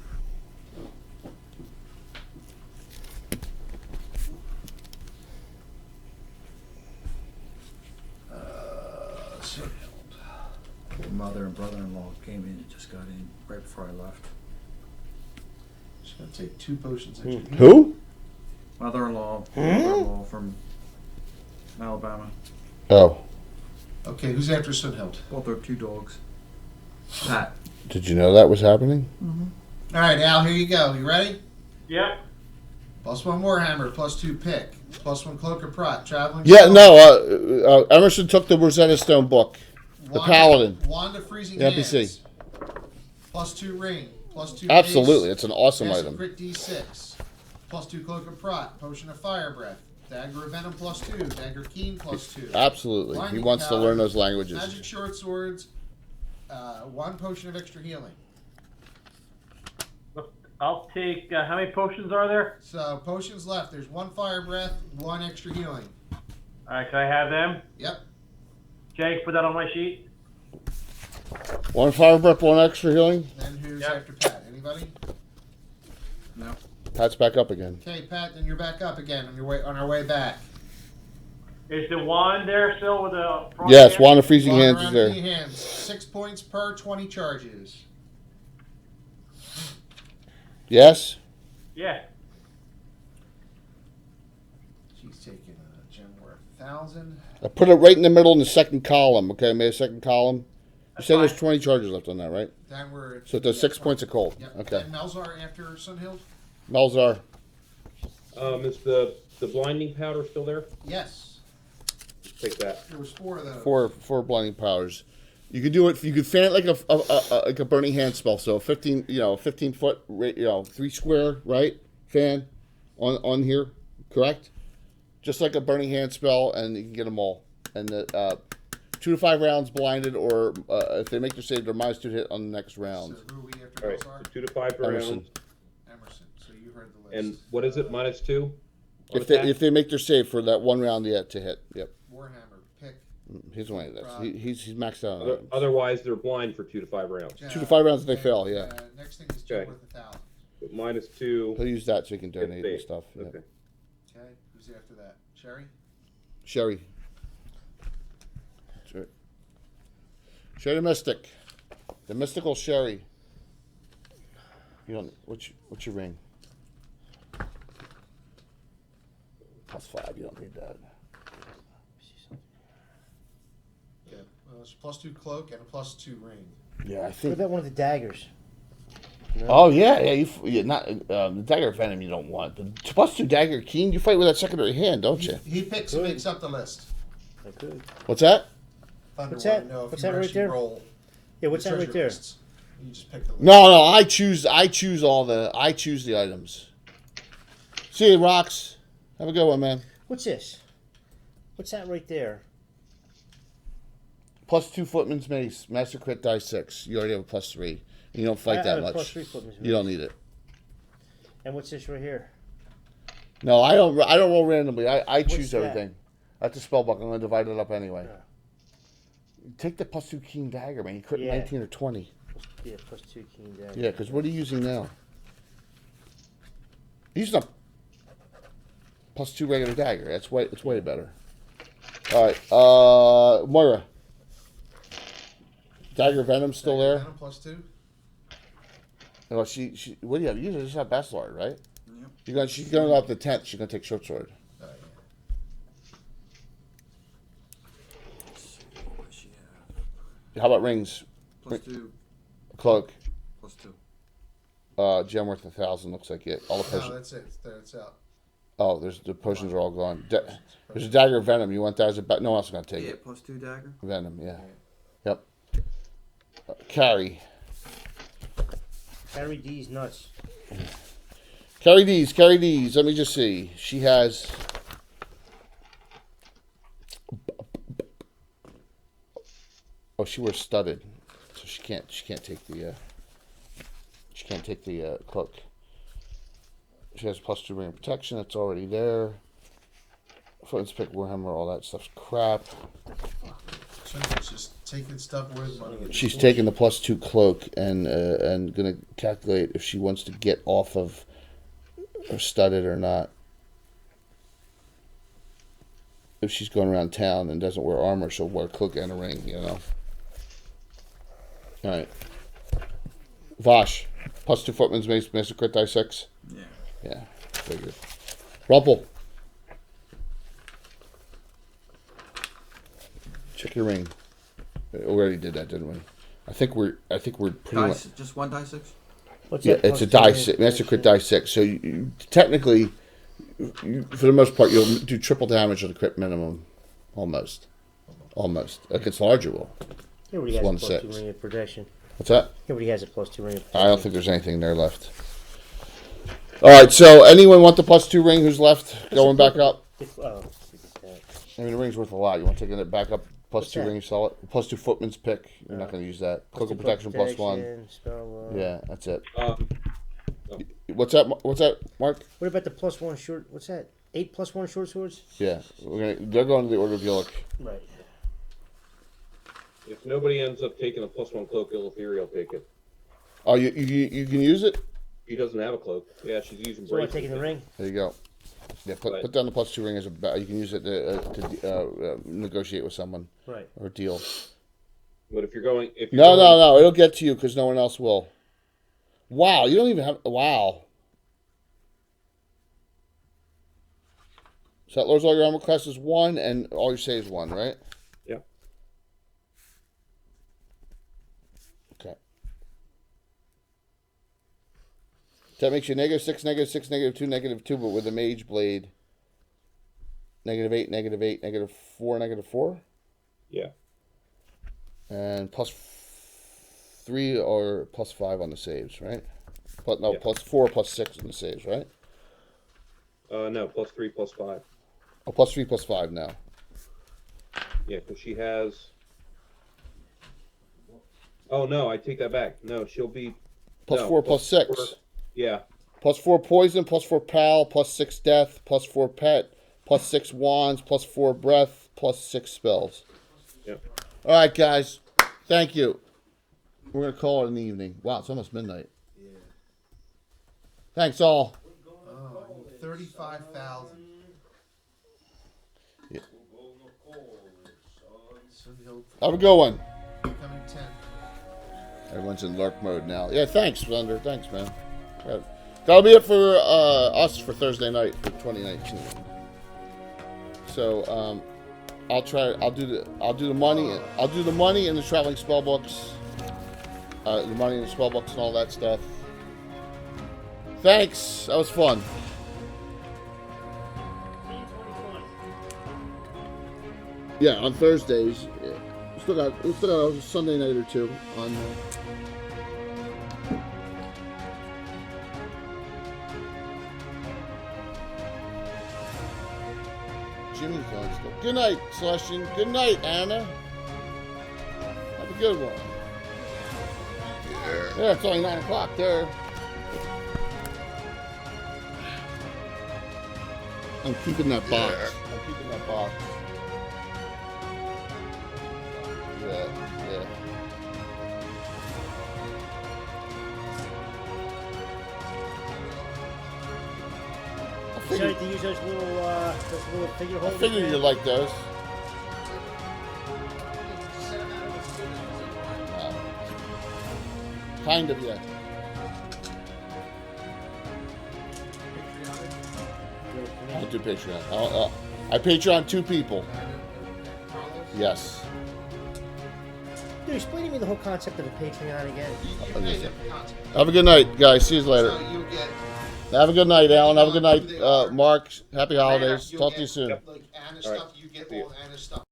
Sunhill. Mother and brother-in-law came in and just got in right before I left. She's gonna take 2 potions extra healing. Who? Mother-in-law, brother-in-law from Alabama. Oh. Okay, who's after Sunhill? Both are 2 dogs. Pat. Did you know that was happening? All right, Al, here you go. You ready? Yep. +1 Warhammer, +2 pick, +1 Cloak of Prot, Traveling Yeah, Stone, no. Emerson took the Rosetta Stone book. The Paladin. Wand of Freezing The Hands, NPC. +2 Ring, +2 Absolutely, Mace, it's an awesome Acid item. Crit D6, +2 Cloak of Prot, Potion of Fire Breath, Dagger of Venom +2, Dagger Keen +2. Absolutely, he Blinding wants to Powder, learn those languages. Magic Short Swords, 1 Potion of Extra Healing. I'll take. How many potions are there? So potions left. There's 1 Fire Breath, 1 Extra Healing. All right, can I have them? Yep. Jake, put that on my sheet. 1 fire breath, 1 extra healing. Then who's Yep. after Pat? Anybody? No. Pat's back up again. Okay, Pat. Then you're back up again on your way on our way back. Is the wand there still with the? Yes, Wand of Freezing Long Hands is around there. the hands. 6 points per 20 charges. Yes? Yeah. She's taking a gem worth 1,000. I put it right in the middle in the second column, okay? Made a second column. You That's said there's fine. 20 charges left on that, right? Then we're at, So it does 6 points of cold. Yep. Okay. Then Melzar after Sunhill. Melzar. Is the blinding powder still there? Yes. Take that. There was 4 of those. Four blinding powers. You could do it. You could fan it like a burning hand spell. So 15, 15 foot, 3 square, right? Fan on here, correct? Just like a burning hand spell, and you can get them all. And the 2 to 5 rounds blinded, or if they make their save, they're -2 hit on the next round. So who are we after All right, Melzar? so 2 to 5 Emerson. rounds. Emerson. So you heard the list. And what is it, -2? on If attack? they make their save for that 1 round yet to hit, yep. Warhammer. Pick. He's one of those. He's maxed out on items. Otherwise, they're blind for 2 to 5 rounds. 2 to 5 rounds if they and, fail, yeah. Next thing is gem Okay. worth 1,000. But -2. He'll use that so he can donate and save. stuff. Yeah. Okay. Okay. Who's after that? Sherry. Sherry. Sherry the Mystic. The mystical Sherry. You don't. What's your ring? +5. You don't need that. Yeah. Well, it's +2 cloak and a +2 ring. Yeah, I What think. about one of the daggers? Oh yeah. You not the dagger of venom. You don't want the +2 dagger keen. You fight with that secondary hand, don't you? He picks and makes up the list. I could. What's that? Thunder What's that? wanna know if What's you that right actually there? roll Yeah, what's the that right treasure there? lists. You just pick the list. No. I choose the items. See you, Rocks. Have a good one, man. What's this? What's that right there? +2 footman's mace, master crit die 6. You already have a +3. You don't fight I that have a much. +3 footman's You don't need it. And what's this right here? No, I don't roll randomly. I choose that? everything. That's a spell book. I'm gonna divide it up anyway. Take the +2 keen dagger, man. You crit Yeah. 19 or 20. Yeah, +2 keen dagger. Yeah, because what are you using now? You're using a +2 regular dagger. It's way better. All right, Moira. Dagger Venom's still there. Venom +2. No, she. What do you have? You just have Bastard, right? Yep. She's going up the 10th. She's gonna take short sword. Oh, yeah. What does she have? How about rings? +2. Cloak. +2. Gem worth 1,000. Looks like it. All the No, potions. that's it. That's out. Oh, the potions are all gone. There's a dagger of venom. You want that as a no one else is gonna take Yeah, it. +2 dagger. Venom, yeah. Yep. Carry. Carry D's nuts. Carry these. Let me just see. She has. Oh, she wears studded, so she can't take the. She can't take the cloak. She has +2 ring of protection. That's already there. Footman's pick, Warhammer, all that stuff's crap. So it's just taking stuff worth money. She's taking the +2 cloak and gonna calculate if she wants to get off of her studded or not. If she's going around town and doesn't wear armor, she'll wear a cloak and a ring, you know. All right. Vosh, +2 footman's mace, master crit die 6. Yeah. Yeah, figured. Rumple. Check your ring. We already did that, didn't we? I think we're pretty much. Just 1 die 6. What's Yeah, that? it's a +2 die ring? 6. Master crit die 6. So you technically, for the most part, you'll do triple damage at a crit minimum, almost. If it's larger, will. Everybody It's has a plus 1/6. 2 ring of protection. What's that? Everybody has a plus 2 ring of I protection. don't think there's anything there left. All right, so anyone want the plus 2 ring? Who's left? Going back up. I mean, the ring's worth a lot. You want taking it back up? Plus What's 2 that? ring, sell it. Plus 2 footman's pick. You're not going to use that. Cloak protection plus 1. Spell, Yeah, that's it. Oh. What's that? What's that, Mark? What about the plus 1 short? What's that? 8 plus 1 short swords? Yeah, they're going to the Order of Yillik. Right. If nobody ends up taking a +1 cloak, Ilithiri will take it. Oh, you can use it? She doesn't have a cloak. Yeah, she's using So I'm bracelets. taking the ring. There you go. Yeah, put down the plus 2 ring as a. You can use it to negotiate with someone. Right. Or deal. But if you're going, No. It'll get to you because no one else will. Wow, you don't even have. Wow. So that lowers all your armor classes 1 and all your saves 1, right? Yeah. Okay. That makes you -6, -6, -2, -2, but with a mage blade. -8, -8, -4, -4? Yeah. And +3 or +5 on the saves, right? But no, Yeah. +4, +6 on the saves, right? No, +3, +5. Oh, +3, +5 now. Yeah, because she has. Oh no, I take that back. No, she'll be +4, +6. Yeah. +4 poison, +4 pal, +6 death, +4 pet, +6 wands, +4 breath, +6 spells. Yeah. All right, guys. Thank you. We're gonna call it an evening. Wow, it's almost midnight. Yeah. Thanks all. 35,000. Yeah. Soon he'll Have a good one. becoming 10. Everyone's in lurk mode now. Yeah, thanks, Thunder. Thanks, man. That'll be it for us for Thursday night for 2019. So I'll do the money. I'll do the money and the traveling spell books. The money and the spell books and all that stuff. Thanks. That was fun. Yeah, on Thursdays. Yeah. We still got a Sunday night or two on. Jimmy's on still. Good night, Celestian. Good night, Anna. Have a good one. Yeah, it's only 9 o'clock there. I'm keeping that box. I'm keeping that box. Yeah. Decided to use those little figure I holders. figured you'd like those. Kind of, yeah. I'll do Patreon. I Patreon 2 people. Yes. Dude, explain to me the whole concept of a Patreon again. Have a good night, guys. See you later. So you get Have a good night, Alan. Have a good night, Mark. Happy holidays. you'll Talk get, to you soon. Like Anna's All right. stuff, you get See ya. all Anna's stuff.